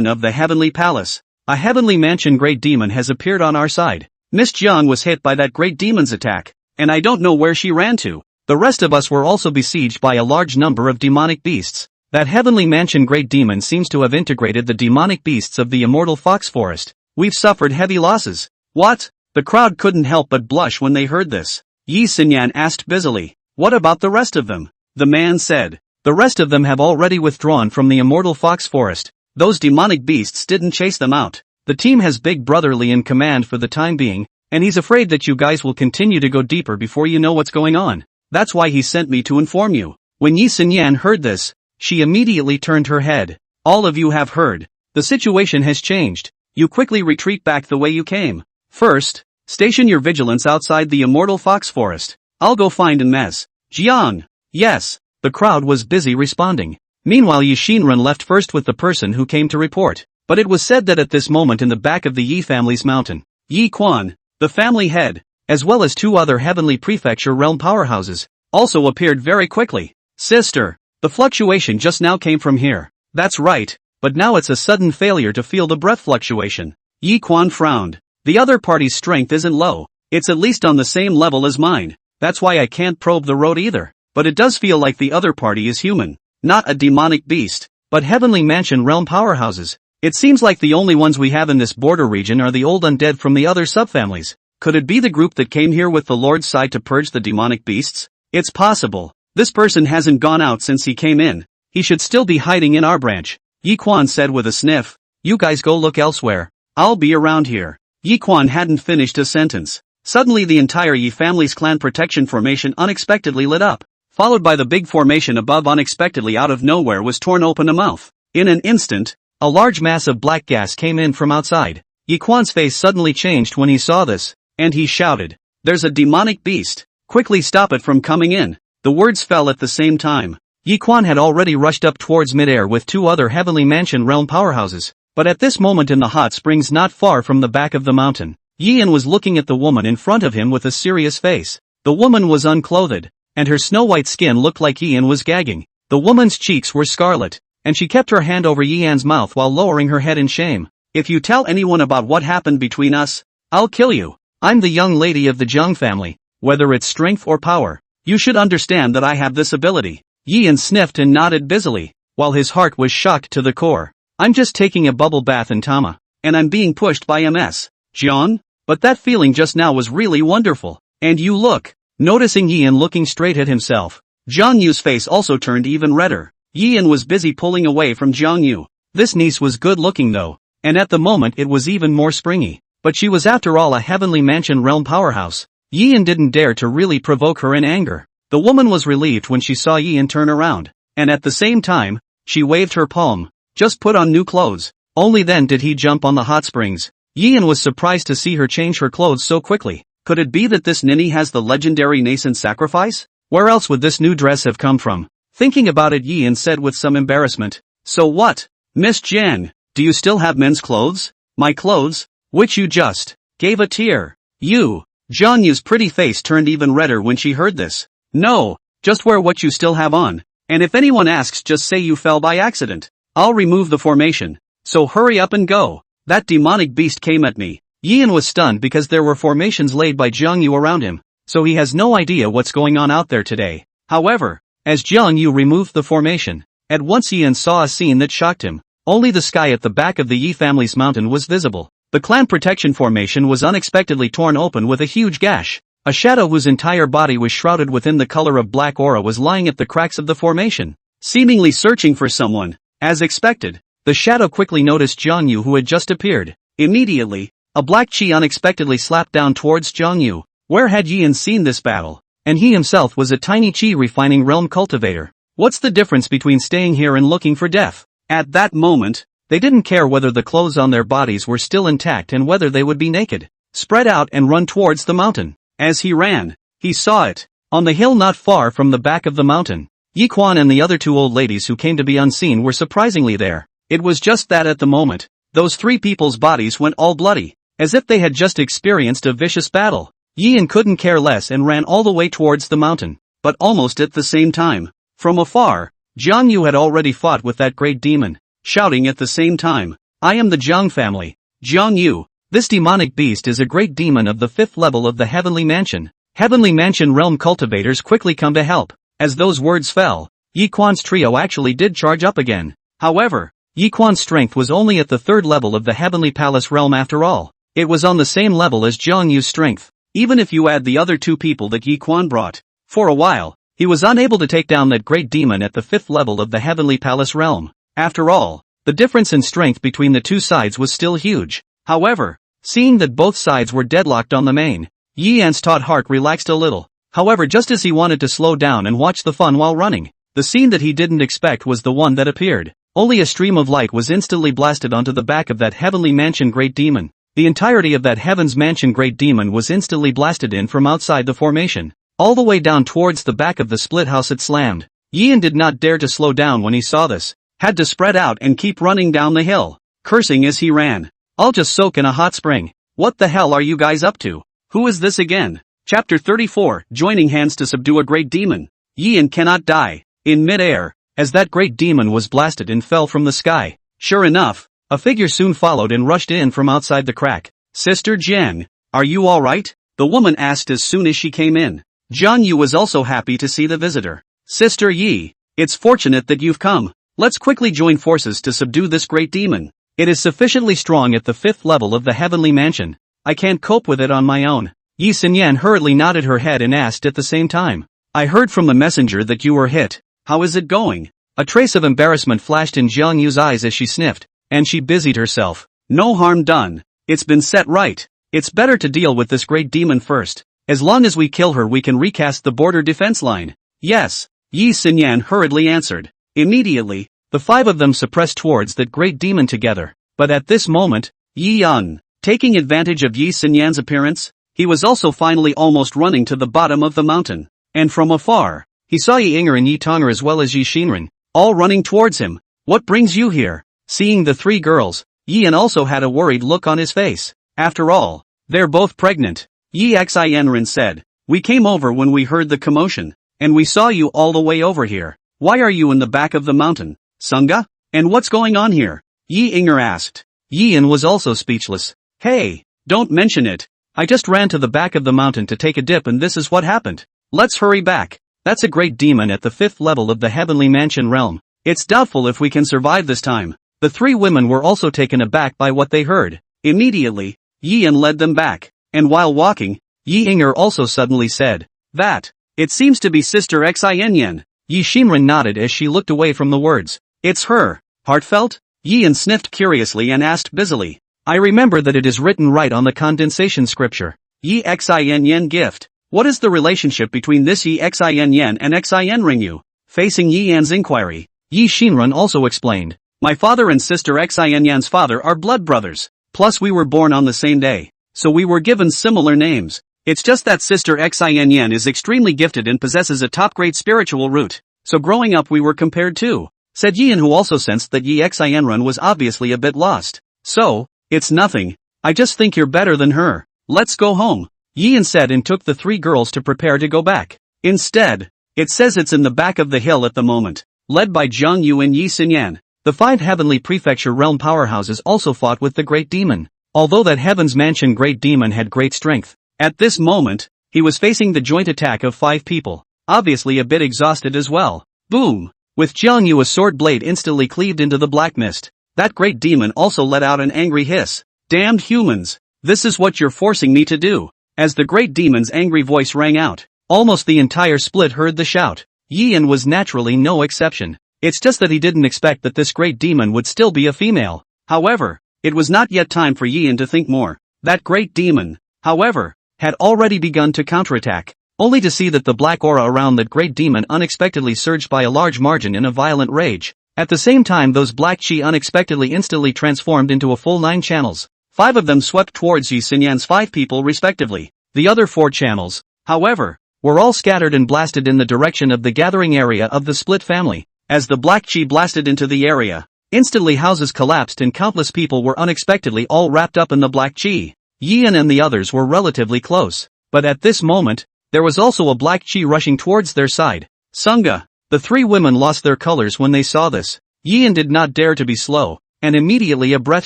of the heavenly palace. A heavenly mansion great demon has appeared on our side. Miss Jiang was hit by that great demon's attack, and I don't know where she ran to. The rest of us were also besieged by a large number of demonic beasts. That heavenly mansion great demon seems to have integrated the demonic beasts of the immortal fox forest. We've suffered heavy losses. What? The crowd couldn't help but blush when they heard this. Yi Xinyan asked busily, what about the rest of them? The man said, the rest of them have already withdrawn from the immortal fox forest. Those demonic beasts didn't chase them out. The team has Big Brotherly in command for the time being, and he's afraid that you guys will continue to go deeper before you know what's going on. That's why he sent me to inform you. When Yi Xinyan heard this, she immediately turned her head. All of you have heard. The situation has changed. You quickly retreat back the way you came. First, station your vigilance outside the immortal fox forest. I'll go find Ms. Jiang. Yes. The crowd was busy responding. Meanwhile, Yi Xinran left first with the person who came to report. But it was said that at this moment in the back of the Yi family's mountain, Yi Quan, the family head, as well as two other heavenly prefecture realm powerhouses, also appeared very quickly. Sister, the fluctuation just now came from here. That's right, but now it's a sudden failure to feel the breath fluctuation. Yi Quan frowned. The other party's strength isn't low. It's at least on the same level as mine. That's why I can't probe the road either. But it does feel like the other party is human. Not a demonic beast, but heavenly mansion realm powerhouses. It seems like the only ones we have in this border region are the old undead from the other subfamilies. Could it be the group that came here with the Lord's side to purge the demonic beasts? It's possible. This person hasn't gone out since he came in. He should still be hiding in our branch. Yi Quan said with a sniff. You guys go look elsewhere. I'll be around here. Yi Quan hadn't finished a sentence. Suddenly the entire Yi family's clan protection formation unexpectedly lit up, followed by the big formation above. Unexpectedly out of nowhere was torn open a mouth. In an instant, a large mass of black gas came in from outside. Yi Quan's face suddenly changed when he saw this, and he shouted, There's a demonic beast. Quickly stop it from coming in. The words fell at the same time. Yi Quan had already rushed up towards midair with two other heavenly mansion realm powerhouses, but at this moment in the hot springs not far from the back of the mountain, Yian was looking at the woman in front of him with a serious face. The woman was unclothed, and her snow-white skin looked like Yian was gagging. The woman's cheeks were scarlet, and she kept her hand over Yian's mouth while lowering her head in shame. If you tell anyone about what happened between us, I'll kill you. I'm the young lady of the Jiang family. Whether it's strength or power, you should understand that I have this ability. Yian sniffed and nodded busily, while his heart was shocked to the core. I'm just taking a bubble bath in Tama, and I'm being pushed by Ms. Jiang? But that feeling just now was really wonderful. And you look. Noticing Yian looking straight at himself, Jiang Yu's face also turned even redder. Yian was busy pulling away from Jiang Yu. This niece was good looking though, and at the moment it was even more springy. But she was after all a heavenly mansion realm powerhouse. Yian didn't dare to really provoke her in anger. The woman was relieved when she saw Yian turn around, and at the same time, she waved her palm. Just put on new clothes. Only then did he jump on the hot springs. Yian was surprised to see her change her clothes so quickly. Could it be that this ninny has the legendary nascent sacrifice? Where else would this new dress have come from? Thinking about it, Yian said with some embarrassment. So what? Miss Jen, do you still have men's clothes? My clothes? Which you just gave a tear. You. Jiang Yu's pretty face turned even redder when she heard this. No, just wear what you still have on. And if anyone asks, just say you fell by accident. I'll remove the formation. So hurry up and go. That demonic beast came at me. Yian was stunned because there were formations laid by Jiang Yu around him, so he has no idea what's going on out there today. However, as Jiang Yu removed the formation, at once Yian saw a scene that shocked him. Only the sky at the back of the Yi family's mountain was visible. The clan protection formation was unexpectedly torn open with a huge gash. A shadow whose entire body was shrouded within the color of black aura was lying at the cracks of the formation, seemingly searching for someone. As expected, the shadow quickly noticed Jiang Yu, who had just appeared. Immediately, a black chi unexpectedly slapped down towards Jiang Yu. Where had Yian seen this battle? And he himself was a tiny chi refining realm cultivator. What's the difference between staying here and looking for death? At that moment, they didn't care whether the clothes on their bodies were still intact and whether they would be naked. Spread out and run towards the mountain. As he ran, he saw it. On the hill not far from the back of the mountain, Yi Quan and the other two old ladies who came to be unseen were surprisingly there. It was just that at the moment, those three people's bodies went all bloody, as if they had just experienced a vicious battle. Yian couldn't care less and ran all the way towards the mountain, but almost at the same time, from afar, Jiang Yu had already fought with that great demon, shouting at the same time, I am the Jiang family. Jiang Yu, this demonic beast is a great demon of the 5th level of the Heavenly Mansion. Heavenly Mansion realm cultivators quickly come to help. As those words fell, Yi Quan's trio actually did charge up again. However, Yi Quan's strength was only at the 3rd level of the Heavenly Palace realm after all. It was on the same level as Jiang Yu's strength, even if you add the other two people that Yi Quan brought. For a while, he was unable to take down that great demon at the 5th level of the Heavenly Palace realm. After all, the difference in strength between the two sides was still huge. However, seeing that both sides were deadlocked on the main, Yi Yan's taut heart relaxed a little. However, just as he wanted to slow down and watch the fun while running, the scene that he didn't expect was the one that appeared. Only a stream of light was instantly blasted onto the back of that Heavenly Mansion great demon. The entirety of that Heaven's Mansion great demon was instantly blasted in from outside the formation. All the way down towards the back of the split house it slammed. Yian did not dare to slow down when he saw this. Had to spread out and keep running down the hill, cursing as he ran. I'll just soak in a hot spring. What the hell are you guys up to? Who is this again? Chapter 34, Joining Hands to Subdue a Great Demon. Yian cannot die. In mid-air, as that great demon was blasted and fell from the sky, sure enough, a figure soon followed and rushed in from outside the crack. Sister Jen, are you alright? The woman asked as soon as she came in. Jiang Yu was also happy to see the visitor. Sister Yi, it's fortunate that you've come. Let's quickly join forces to subdue this great demon. It is sufficiently strong at the 5th level of the Heavenly Mansion. I can't cope with it on my own. Yi Xinyan hurriedly nodded her head and asked at the same time. I heard from the messenger that you were hit. How is it going? A trace of embarrassment flashed in Jiang Yu's eyes as she sniffed, and she busied herself. No harm done. It's been set right. It's better to deal with this great demon first. As long as we kill her we can recast the border defense line. Yes, Yi Xinyan hurriedly answered. Immediately, the 5 of them suppressed towards that great demon together. But at this moment, Yi Yun, taking advantage of Yi Xinyan's appearance, he was also finally almost running to the bottom of the mountain. And from afar, he saw Yi Inger and Yi Tonger as well as Yi Xinren, all running towards him. What brings you here? Seeing the 3 girls, Yi Yan also had a worried look on his face. After all, they're both pregnant. Yi Xinren said, we came over when we heard the commotion, and we saw you all the way over here. Why are you in the back of the mountain, Sunga? And what's going on here? Yi Inger asked. Yi Yan was also speechless. Hey, don't mention it. I just ran to the back of the mountain to take a dip and this is what happened. Let's hurry back. That's a great demon at the 5th level of the Heavenly Mansion realm. It's doubtful if we can survive this time. The 3 women were also taken aback by what they heard. Immediately, Yi Yan led them back, and while walking, Yi Inger also suddenly said, that, it seems to be Sister Xin. Yi Xinren nodded as she looked away from the words. It's her. Heartfelt? Yi Yan sniffed curiously and asked busily. I remember that it is written right on the condensation scripture. Yi Xin gift. What is the relationship between this Yi Xin and Xin Ringyu? Facing Yi Yan's inquiry, Yi Xinren also explained. My father and Sister Xinyan's father are blood brothers. Plus we were born on the same day, so we were given similar names. It's just that Sister Xin is extremely gifted and possesses a top-grade spiritual root. So growing up we were compared to, said Yian, who also sensed that Yi Xianrun was obviously a bit lost. So, it's nothing. I just think you're better than her. Let's go home, Yian said, and took the three girls to prepare to go back. Instead, it says it's in the back of the hill at the moment. Led by Zhang Yu and Yi Xinyan, the 5 heavenly prefecture realm powerhouses also fought with the Great Demon. Although that Heaven's Mansion Great Demon had great strength, at this moment, he was facing the joint attack of 5 people, obviously a bit exhausted as well. Boom! With Zhang Yu, a sword blade instantly cleaved into the black mist. That Great Demon also let out an angry hiss. Damned humans! This is what you're forcing me to do! As the Great Demon's angry voice rang out, almost the entire split heard the shout. Yian was naturally no exception. It's just that he didn't expect that this Great Demon would still be a female. However, it was not yet time for Yian to think more. That Great Demon, however, had already begun to counterattack, only to see that the black aura around that Great Demon unexpectedly surged by a large margin in a violent rage. At the same time, those black chi unexpectedly instantly transformed into a full 9 channels. 5 of them swept towards Yi Xinyan's 5 people respectively. The other 4 channels, however, were all scattered and blasted in the direction of the gathering area of the split family. As the black chi blasted into the area, instantly houses collapsed and countless people were unexpectedly all wrapped up in the black chi. Yian and the others were relatively close, but at this moment, there was also a black chi rushing towards their side. Sunga, the 3 women lost their colors when they saw this. Yian did not dare to be slow, and immediately a breath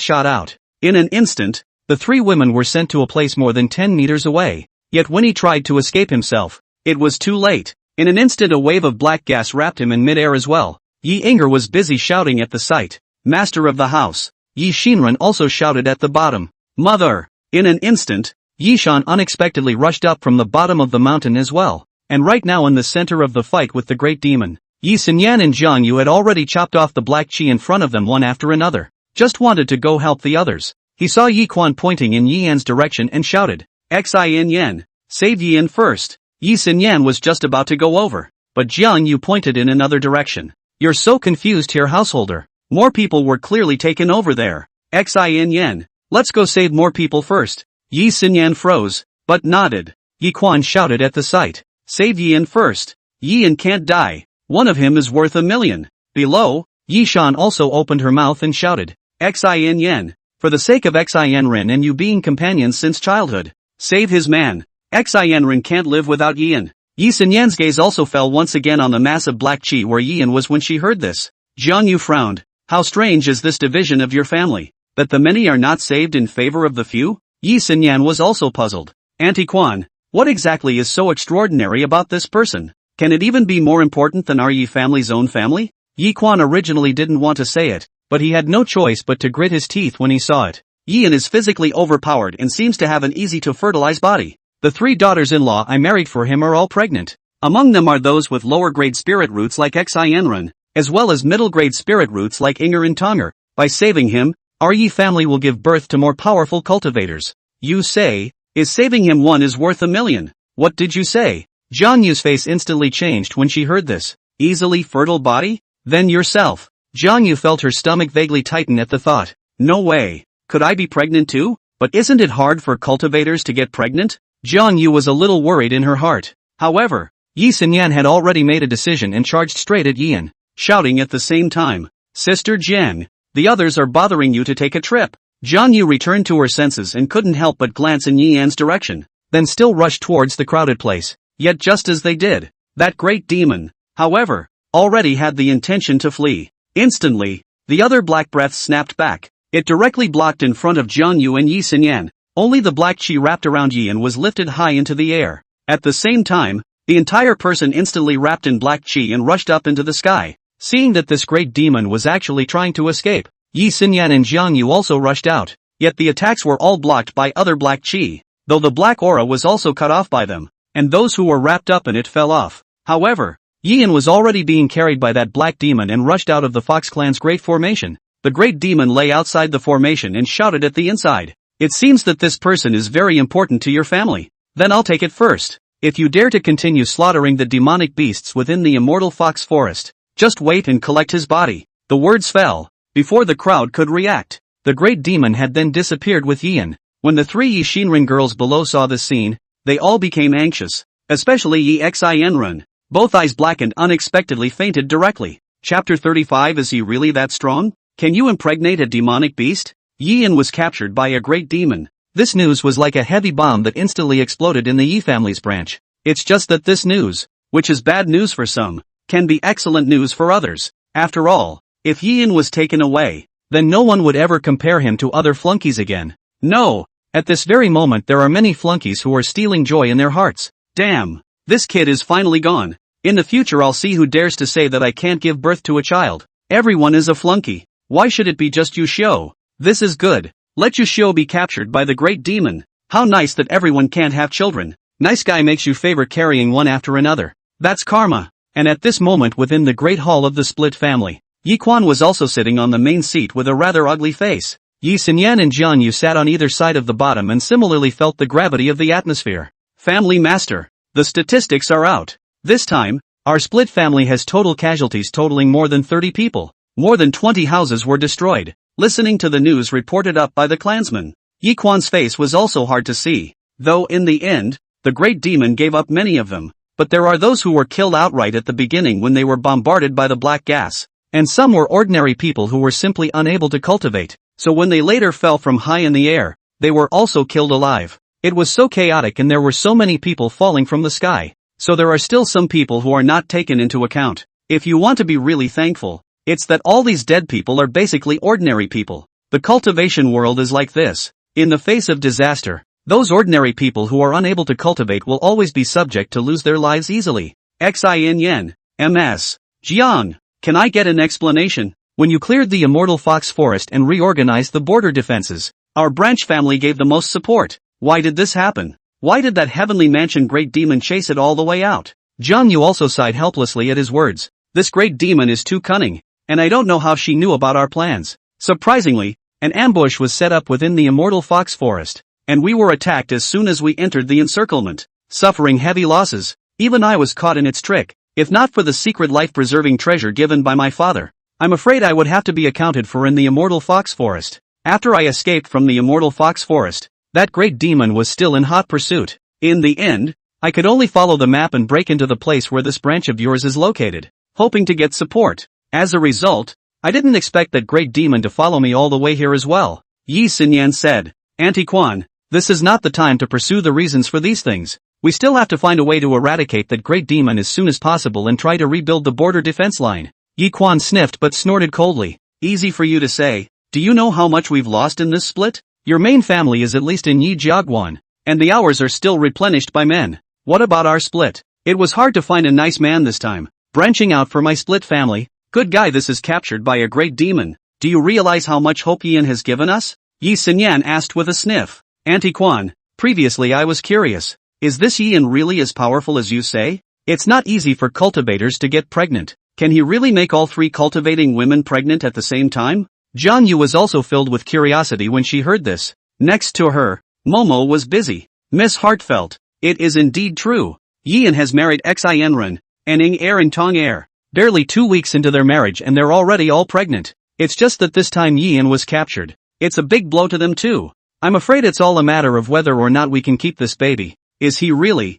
shot out. In an instant, the 3 women were sent to a place more than 10 meters away. Yet when he tried to escape himself, it was too late. In an instant a wave of black gas wrapped him in mid-air as well. Yi Inger was busy shouting at the sight. Master of the house. Yi Xinrun also shouted at the bottom. Mother! In an instant, Yi Shan unexpectedly rushed up from the bottom of the mountain as well, and right now in the center of the fight with the Great Demon, Yi Xinyan and Zhang Yu had already chopped off the black chi in front of them one after another. Just wanted to go help the others. He saw Yi Quan pointing in Yi Yan's direction and shouted, Xin Yan, save Yi Yan first. Yi Xinyan was just about to go over, but Zhang Yu pointed in another direction. You're so confused here, householder. More people were clearly taken over there. Xin Yan, let's go save more people first. Yi Xinyan froze, but nodded. Yi Quan shouted at the sight. Save Yi Yan first. Yi Yan can't die. One of him is worth 1,000,000. Below, Yi Shan also opened her mouth and shouted. Xin Yan, for the sake of Xianren and you being companions since childhood, save his man. Xianren can't live without Yi Yan. Yi Xinyan's gaze also fell once again on the massive black chi where Yi Yan was when she heard this. Zhang Yu frowned. How strange is this division of your family, that the many are not saved in favor of the few? Yi Xinyan was also puzzled. Auntie Quan, what exactly is so extraordinary about this person? Can it even be more important than our Yi family's own family? Yi Quan originally didn't want to say it, but he had no choice but to grit his teeth when he saw it. Yi Yan is physically overpowered and seems to have an easy to fertilize body. The 3 daughters-in-law I married for him are all pregnant. Among them are those with lower-grade spirit roots like Xianren, as well as middle-grade spirit roots like Inger and Tonger. By saving him, our Yi family will give birth to more powerful cultivators. You say, is saving him one is worth 1,000,000. What did you say? Zhang Yu's face instantly changed when she heard this. Easily fertile body? Then yourself. Zhang Yu felt her stomach vaguely tighten at the thought. No way. Could I be pregnant too? But isn't it hard for cultivators to get pregnant? Zhang Yu was a little worried in her heart. However, Yi Xinyan had already made a decision and charged straight at Yi Yan, shouting at the same time. Sister Jiang, the others are bothering you to take a trip. Zhang Yu returned to her senses and couldn't help but glance in Yi Yan's direction, then still rushed towards the crowded place. Yet just as they did, that Great Demon, however, already had the intention to flee. Instantly, the other black breath snapped back. It directly blocked in front of Zhang Yu and Yi Xinyan. Only the black chi wrapped around Yi Yan was lifted high into the air. At the same time, the entire person instantly wrapped in black chi and rushed up into the sky. Seeing that this Great Demon was actually trying to escape, Yi Xinyan and Zhang Yu also rushed out. Yet the attacks were all blocked by other black chi, though the black aura was also cut off by them, and those who were wrapped up in it fell off. However, Yi Yan was already being carried by that black demon and rushed out of the Fox clan's great formation. The Great Demon lay outside the formation and shouted at the inside. It seems that this person is very important to your family. Then I'll take it first. If you dare to continue slaughtering the demonic beasts within the immortal fox forest, just wait and collect his body. The words fell before the crowd could react. The Great Demon had then disappeared with Yi Yan. When the 3 Yi Xinren girls below saw this scene, they all became anxious. Especially Yi Xin. Both eyes blackened, unexpectedly fainted directly. Chapter 35. Is he really that strong? Can you impregnate a demonic beast? Yin was captured by a great demon. This news was like a heavy bomb that instantly exploded in the Yi family's branch. It's just that this news, which is bad news for some, can be excellent news for others. After all, if Yin was taken away, then no one would ever compare him to other flunkies again. No, at this very moment there are many flunkies who are stealing joy in their hearts. Damn, this kid is finally gone. In the future I'll see who dares to say that I can't give birth to a child. Everyone is a flunky. Why should it be just Yushio? This is good. Let Yushio be captured by the great demon. How nice that everyone can't have children. Nice guy makes you favor carrying one after another. That's karma. And at this moment within the great hall of the split family, Yi Quan was also sitting on the main seat with a rather ugly face. Yi Xinyan and Jian Yu sat on either side of the bottom and similarly felt the gravity of the atmosphere. Family master. The statistics are out. This time, our split family has total casualties totaling more than 30 people. More than 20 houses were destroyed. Listening to the news reported up by the clansmen, Yi Quan's face was also hard to see. Though in the end, the great demon gave up many of them. But there are those who were killed outright at the beginning when they were bombarded by the black gas. And some were ordinary people who were simply unable to cultivate. So when they later fell from high in the air, they were also killed alive. It was so chaotic and there were so many people falling from the sky. So there are still some people who are not taken into account. If you want to be really thankful, it's that all these dead people are basically ordinary people. The cultivation world is like this. In the face of disaster, those ordinary people who are unable to cultivate will always be subject to lose their lives easily. Xin Yen. MS. Jiang. Can I get an explanation? When you cleared the immortal fox forest and reorganized the border defenses, our branch family gave the most support. Why did this happen? Why did that heavenly mansion great demon chase it all the way out? Jiang Yu also sighed helplessly at his words. This great demon is too cunning. And I don't know how she knew about our plans. Surprisingly, an ambush was set up within the immortal fox forest, and we were attacked as soon as we entered the encirclement, suffering heavy losses. Even I was caught in its trick. If not for the secret life-preserving treasure given by my father, I'm afraid I would have to be accounted for in the immortal fox forest. After I escaped from the immortal fox forest, that great demon was still in hot pursuit. In the end, I could only follow the map and break into the place where this branch of yours is located, hoping to get support. As a result, I didn't expect that great demon to follow me all the way here as well. Yi Xinyan said, Auntie Quan, this is not the time to pursue the reasons for these things. We still have to find a way to eradicate that great demon as soon as possible and try to rebuild the border defense line. Yi Quan sniffed but snorted coldly. Easy for you to say. Do you know how much we've lost in this split? Your main family is at least in Yi Jiaguan, and the hours are still replenished by men. What about our split? It was hard to find a nice man this time. Branching out for my split family. Good guy, this is captured by a great demon. Do you realize how much hope Yin has given us? Yi Xinyan asked with a sniff. Auntie Quan, previously I was curious. Is this Yin really as powerful as you say? It's not easy for cultivators to get pregnant. Can he really make all 3 cultivating women pregnant at the same time? Jian Yu was also filled with curiosity when she heard this. Next to her, Momo was busy. Miss Heartfelt, it is indeed true. Yin has married Xin and Ing Er and Tong Er. Barely 2 weeks into their marriage and they're already all pregnant. It's just that this time Yin was captured. It's a big blow to them too. I'm afraid it's all a matter of whether or not we can keep this baby. Is he really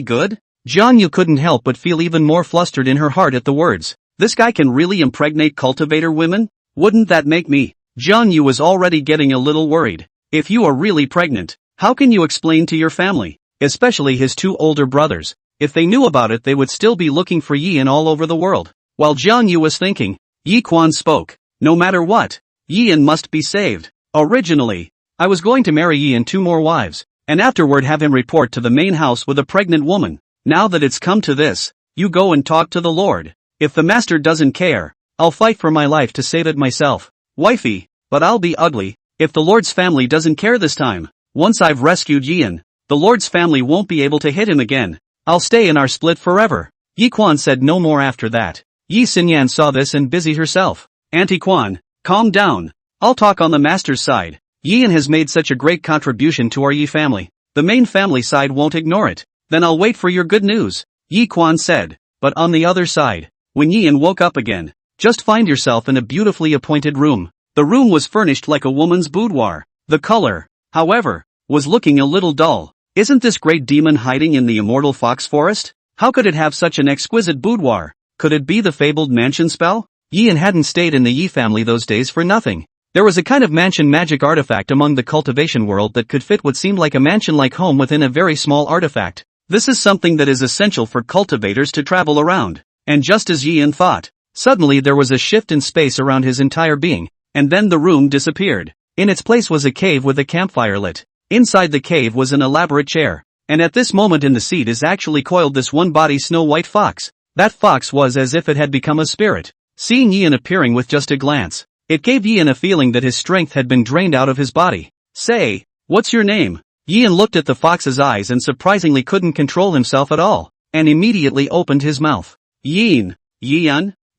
good? Jian Yu couldn't help but feel even more flustered in her heart at the words. This guy can really impregnate cultivator women? Wouldn't that make me? Jian Yu was already getting a little worried. If you are really pregnant, how can you explain to your family, especially his 2 older brothers? If they knew about it they would still be looking for Yin all over the world. While Jian Yu was thinking, Yi Quan spoke. No matter what, Yin must be saved. Originally, I was going to marry Yin 2 more wives, and afterward have him report to the main house with a pregnant woman. Now that it's come to this, you go and talk to the Lord. If the master doesn't care, I'll fight for my life to save it myself. Wifey, but I'll be ugly, if the Lord's family doesn't care this time. Once I've rescued Yin, the Lord's family won't be able to hit him again. I'll stay in our split forever. Yi Quan said no more after that. Yi Xinyan saw this and busied herself. Auntie Quan, calm down. I'll talk on the master's side. Yin has made such a great contribution to our Yi family. The main family side won't ignore it. Then I'll wait for your good news. Yi Quan said. But on the other side, when Yin woke up again, just find yourself in a beautifully appointed room. The room was furnished like a woman's boudoir. The color, however, was looking a little dull. Isn't this great demon hiding in the immortal fox forest? How could it have such an exquisite boudoir? Could it be the fabled mansion spell? Yian hadn't stayed in the Yi family those days for nothing. There was a kind of mansion magic artifact among the cultivation world that could fit what seemed like a mansion-like home within a very small artifact. This is something that is essential for cultivators to travel around. And just as Yian thought, suddenly there was a shift in space around his entire being, and then the room disappeared. In its place was a cave with a campfire lit. Inside the cave was an elaborate chair, and at this moment in the seat is actually coiled this one-body snow-white fox. That fox was as if it had become a spirit. Seeing Yian appearing with just a glance, it gave Yian a feeling that his strength had been drained out of his body. Say, what's your name? Yian looked at the fox's eyes and surprisingly couldn't control himself at all, and immediately opened his mouth. Yian,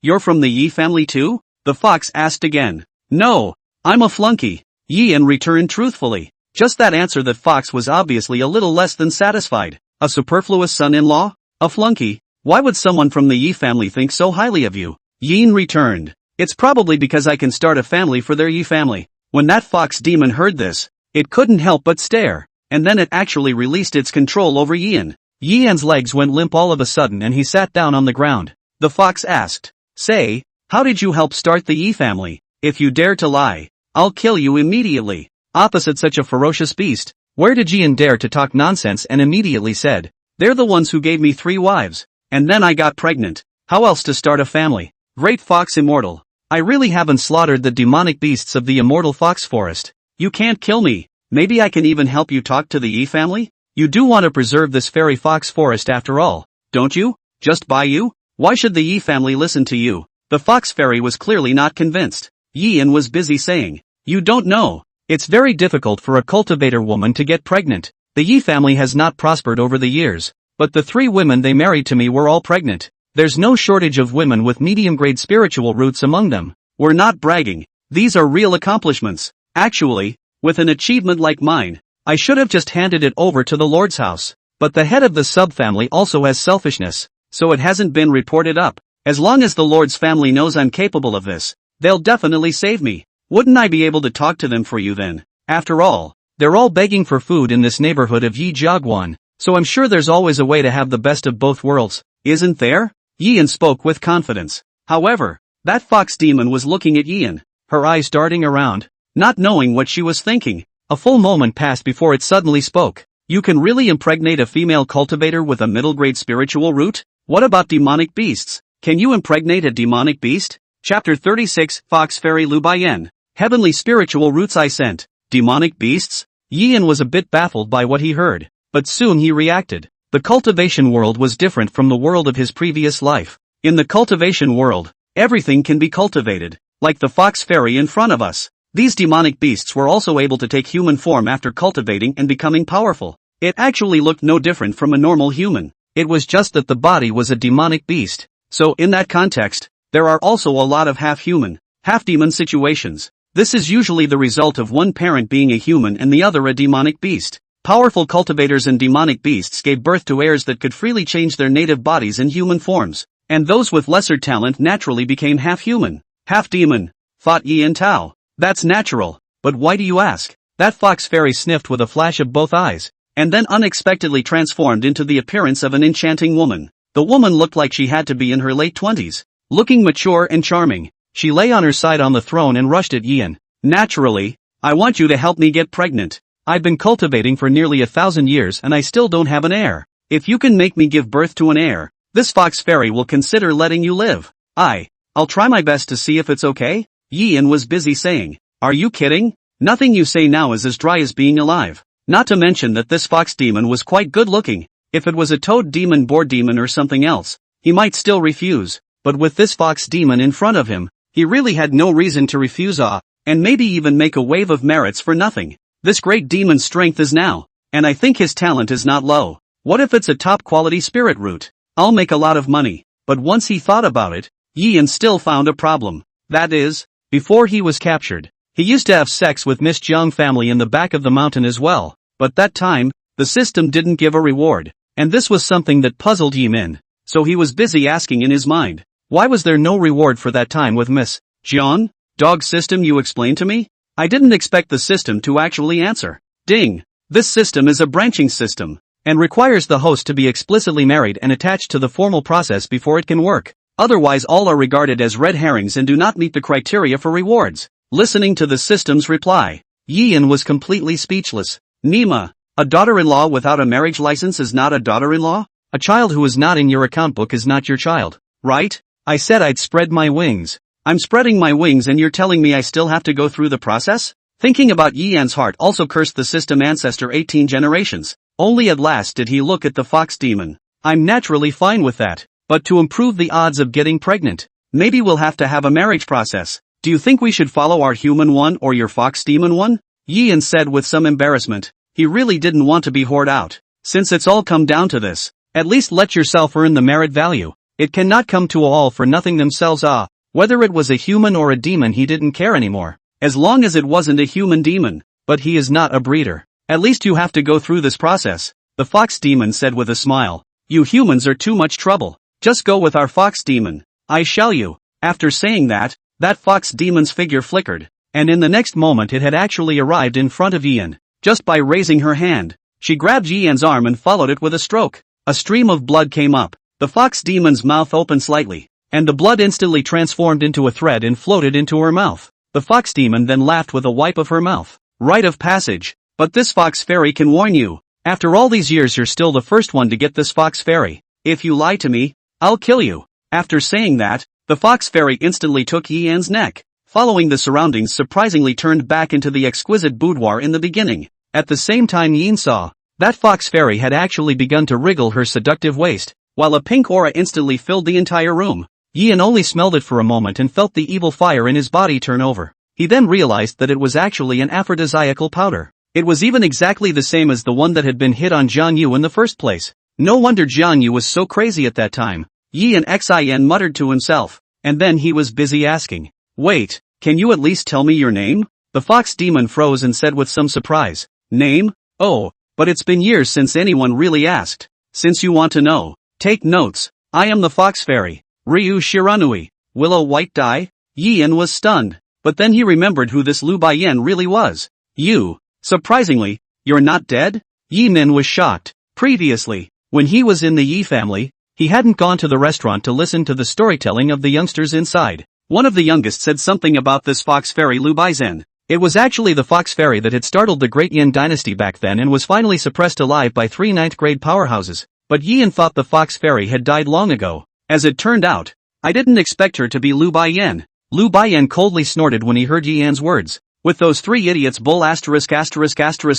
you're from the Yi family too? The fox asked again. No, I'm a flunky, Yian returned truthfully. Just that answer that fox was obviously a little less than satisfied. A superfluous son-in-law? A flunky? Why would someone from the Yi family think so highly of you? Yian returned. It's probably because I can start a family for their Yi family. When that fox demon heard this, it couldn't help but stare, and then it actually released its control over Yian. Yian's legs went limp all of a sudden and he sat down on the ground. The fox asked, Say, how did you help start the Yi family? If you dare to lie, I'll kill you immediately. Opposite such a ferocious beast, where did Yian dare to talk nonsense and immediately said, They're the ones who gave me 3 wives, and then I got pregnant. How else to start a family? Great fox immortal. I really haven't slaughtered the demonic beasts of the immortal fox forest. You can't kill me. Maybe I can even help you talk to the Yi family? You do want to preserve this fairy fox forest after all, don't you? Just by you? Why should the Yi family listen to you? The fox fairy was clearly not convinced. Yian was busy saying, You don't know. It's very difficult for a cultivator woman to get pregnant. The Yi family has not prospered over the years, but the 3 women they married to me were all pregnant. There's no shortage of women with medium-grade spiritual roots among them. We're not bragging. These are real accomplishments. Actually, with an achievement like mine, I should have just handed it over to the Lord's house. But the head of the subfamily also has selfishness, so it hasn't been reported up. As long as the Lord's family knows I'm capable of this, they'll definitely save me. Wouldn't I be able to talk to them for you then? After all, they're all begging for food in this neighborhood of Yi Jiaguan, so I'm sure there's always a way to have the best of both worlds, isn't there? Yian spoke with confidence. However, that fox demon was looking at Yian, her eyes darting around, not knowing what she was thinking. A full moment passed before it suddenly spoke. You can really impregnate a female cultivator with a middle-grade spiritual root? What about demonic beasts? Can you impregnate a demonic beast? Chapter 36, Fox Fairy Lu Baiyan. Heavenly spiritual roots I sent. Demonic beasts? Yian was a bit baffled by what he heard, but soon he reacted. The cultivation world was different from the world of his previous life. In the cultivation world, everything can be cultivated, like the fox fairy in front of us. These demonic beasts were also able to take human form after cultivating and becoming powerful. It actually looked no different from a normal human. It was just that the body was a demonic beast. So in that context, there are also a lot of half-human, half-demon situations. This is usually the result of one parent being a human and the other a demonic beast. Powerful cultivators and demonic beasts gave birth to heirs that could freely change their native bodies in human forms, and those with lesser talent naturally became half-human, half-demon, thought Yi and Tao. That's natural, but why do you ask? That fox fairy sniffed with a flash of both eyes, and then unexpectedly transformed into the appearance of an enchanting woman. The woman looked like she had to be in her late 20s. Looking mature and charming, she lay on her side on the throne and rushed at Yian. Naturally, I want you to help me get pregnant. I've been cultivating for nearly 1,000 years and I still don't have an heir. If you can make me give birth to an heir, this fox fairy will consider letting you live. I'll try my best to see if it's okay. Yian was busy saying, Are you kidding? Nothing you say now is as dry as being alive. Not to mention that this fox demon was quite good looking. If it was a toad demon, boar demon or something else, he might still refuse, but with this fox demon in front of him, he really had no reason to refuse and maybe even make a wave of merits for nothing. This great demon's strength is now, and I think his talent is not low. What if it's a top quality spirit root? I'll make a lot of money. But once he thought about it, Yian still found a problem. That is, before he was captured, he used to have sex with Miss Jiang family in the back of the mountain as well, but that time, the system didn't give a reward, and this was something that puzzled Yimin, so he was busy asking in his mind, why was there no reward for that time with Miss Jiang? Dog system you explained to me? I didn't expect the system to actually answer. Ding! This system is a branching system, and requires the host to be explicitly married and attached to the formal process before it can work. Otherwise all are regarded as red herrings and do not meet the criteria for rewards. Listening to the system's reply, Yian was completely speechless. Nima, a daughter-in-law without a marriage license is not a daughter-in-law? A child who is not in your account book is not your child, right? I said I'd spread my wings. I'm spreading my wings and you're telling me I still have to go through the process? Thinking about Yian's heart also cursed the system ancestor 18 generations. Only at last did he look at the fox demon. I'm naturally fine with that, but to improve the odds of getting pregnant, maybe we'll have to have a marriage process. Do you think we should follow our human one or your fox demon one? Yian said with some embarrassment. He really didn't want to be whored out. Since it's all come down to this, at least let yourself earn the merit value. It cannot come to all for nothing themselves. Whether it was a human or a demon he didn't care anymore. As long as it wasn't a human demon. But he is not a breeder. At least you have to go through this process. The fox demon said with a smile. You humans are too much trouble. Just go with our fox demon. I shall you. After saying that fox demon's figure flickered. And in the next moment it had actually arrived in front of Yian. Just by raising her hand, she grabbed Yian's arm and followed it with a stroke. A stream of blood came up. The fox demon's mouth opened slightly, and the blood instantly transformed into a thread and floated into her mouth. The fox demon then laughed with a wipe of her mouth. Rite of passage. But this fox fairy can warn you. After all these years you're still the first one to get this fox fairy. If you lie to me, I'll kill you. After saying that, the fox fairy instantly took Yian's neck. Following the surroundings surprisingly turned back into the exquisite boudoir in the beginning. At the same time Yian saw that fox fairy had actually begun to wriggle her seductive waist, while a pink aura instantly filled the entire room. Yian only smelled it for a moment and felt the evil fire in his body turn over. He then realized that it was actually an aphrodisiacal powder. It was even exactly the same as the one that had been hit on Jian Yu in the first place. No wonder Jian Yu was so crazy at that time. Yian Xin muttered to himself, and then he was busy asking, wait, can you at least tell me your name? The fox demon froze and said with some surprise, name? Oh, but it's been years since anyone really asked. Since you want to know, take notes. I am the fox fairy, Ryu Shiranui, Willow White Dye. Yian was stunned, but then he remembered who this Lu Baiyan really was. You, surprisingly, you're not dead? Yimin was shocked. Previously, when he was in the Yi family, he hadn't gone to the restaurant to listen to the storytelling of the youngsters inside. One of the youngest said something about this fox fairy Lu Baizhen. It was actually the fox fairy that had startled the great Yin dynasty back then and was finally suppressed alive by 3 ninth-grade powerhouses. But Yian thought the fox fairy had died long ago. As it turned out, I didn't expect her to be Lu Baiyan. Lu Baiyan coldly snorted when he heard Yian's words. With those 3 idiots bull *********9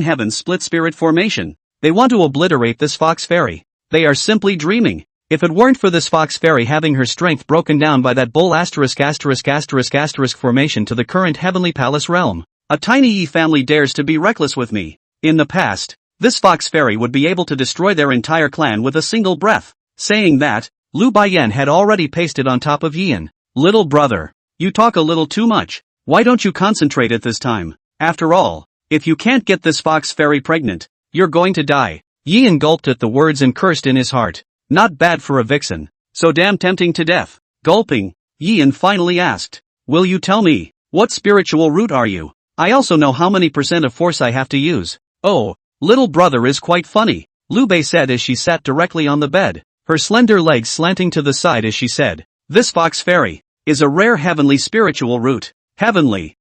heavens split spirit formation. They want to obliterate this fox fairy. They are simply dreaming. If it weren't for this fox fairy having her strength broken down by that bull ****** formation to the current heavenly palace realm, a tiny Yi family dares to be reckless with me. In the past, this fox fairy would be able to destroy their entire clan with a single breath. Saying that, Lu Baiyan had already pasted on top of Yian. Little brother, you talk a little too much. Why don't you concentrate at this time? After all, if you can't get this fox fairy pregnant, you're going to die. Yian gulped at the words and cursed in his heart. Not bad for a vixen. So damn tempting to death. Gulping, Yian finally asked, will you tell me, what spiritual root are you? I also know how many % of force I have to use. Oh, little brother is quite funny, Lu Bei said as she sat directly on the bed, her slender legs slanting to the side as she said, this fox fairy is a rare heavenly spiritual root. Heavenly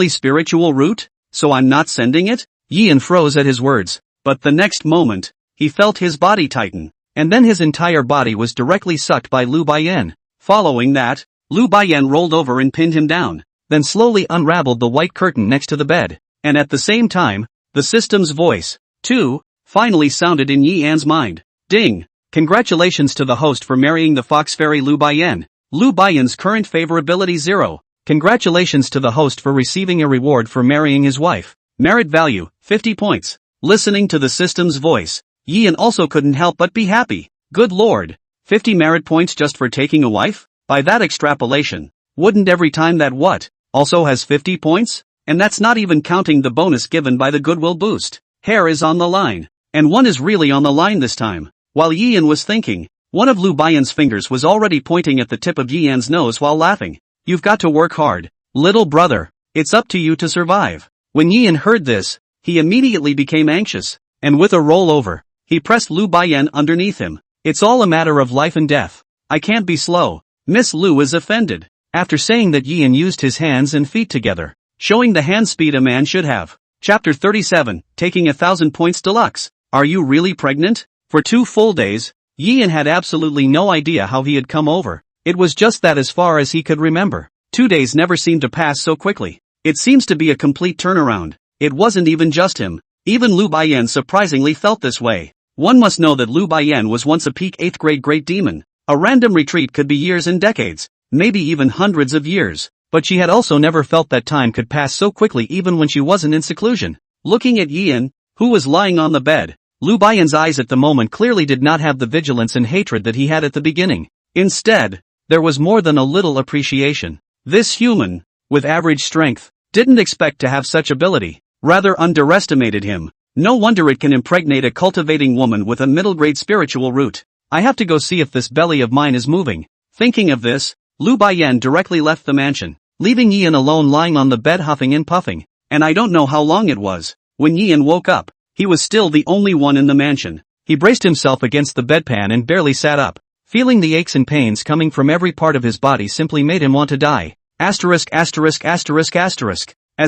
spiritual root? So I'm not sending it? Yian froze at his words, but the next moment, he felt his body tighten. And then his entire body was directly sucked by Lu Baiyan. Following that, Lu Baiyan rolled over and pinned him down, then slowly unraveled the white curtain next to the bed. And at the same time, the system's voice, too, finally sounded in Yian's mind. Ding! Congratulations to the host for marrying the fox fairy Lu Baiyan. Lu Baiyan's current favorability 0. Congratulations to the host for receiving a reward for marrying his wife. Merit value, 50 points. Listening to the system's voice, Yian also couldn't help but be happy. Good lord, 50 merit points just for taking a wife? By that extrapolation, wouldn't every time that what also has 50 points? And that's not even counting the bonus given by the goodwill boost. Hair is on the line. And one is really on the line this time. While Yian was thinking, one of Lu Baiyan's fingers was already pointing at the tip of Yian's nose while laughing. You've got to work hard, little brother. It's up to you to survive. When Yian heard this, he immediately became anxious, and with a rollover, he pressed Lu Baiyan underneath him. It's all a matter of life and death. I can't be slow. Miss Lu is offended. After saying that Yian used his hands and feet together, showing the hand speed a man should have. Chapter 37, Taking 1,000 Points Deluxe. Are you really pregnant? For 2 full days, Yian had absolutely no idea how he had come over. It was just that as far as he could remember. 2 days never seemed to pass so quickly. It seems to be a complete turnaround. It wasn't even just him. Even Lu Baiyan surprisingly felt this way. One must know that Lu Baiyan was once a peak 8th grade great demon. A random retreat could be years and decades, maybe even hundreds of years. But she had also never felt that time could pass so quickly even when she wasn't in seclusion. Looking at Yian, who was lying on the bed, Lu Baiyan's eyes at the moment clearly did not have the vigilance and hatred that he had at the beginning. Instead, there was more than a little appreciation. This human, with average strength, didn't expect to have such ability, rather underestimated him. No wonder it can impregnate a cultivating woman with a middle-grade spiritual root. I have to go see if this belly of mine is moving. Thinking of this, Lu Baiyan directly left the mansion, leaving Yian alone lying on the bed huffing and puffing. And I don't know how long it was. When Yian woke up, he was still the only one in the mansion. He braced himself against the bedpan and barely sat up. Feeling the aches and pains coming from every part of his body simply made him want to die. As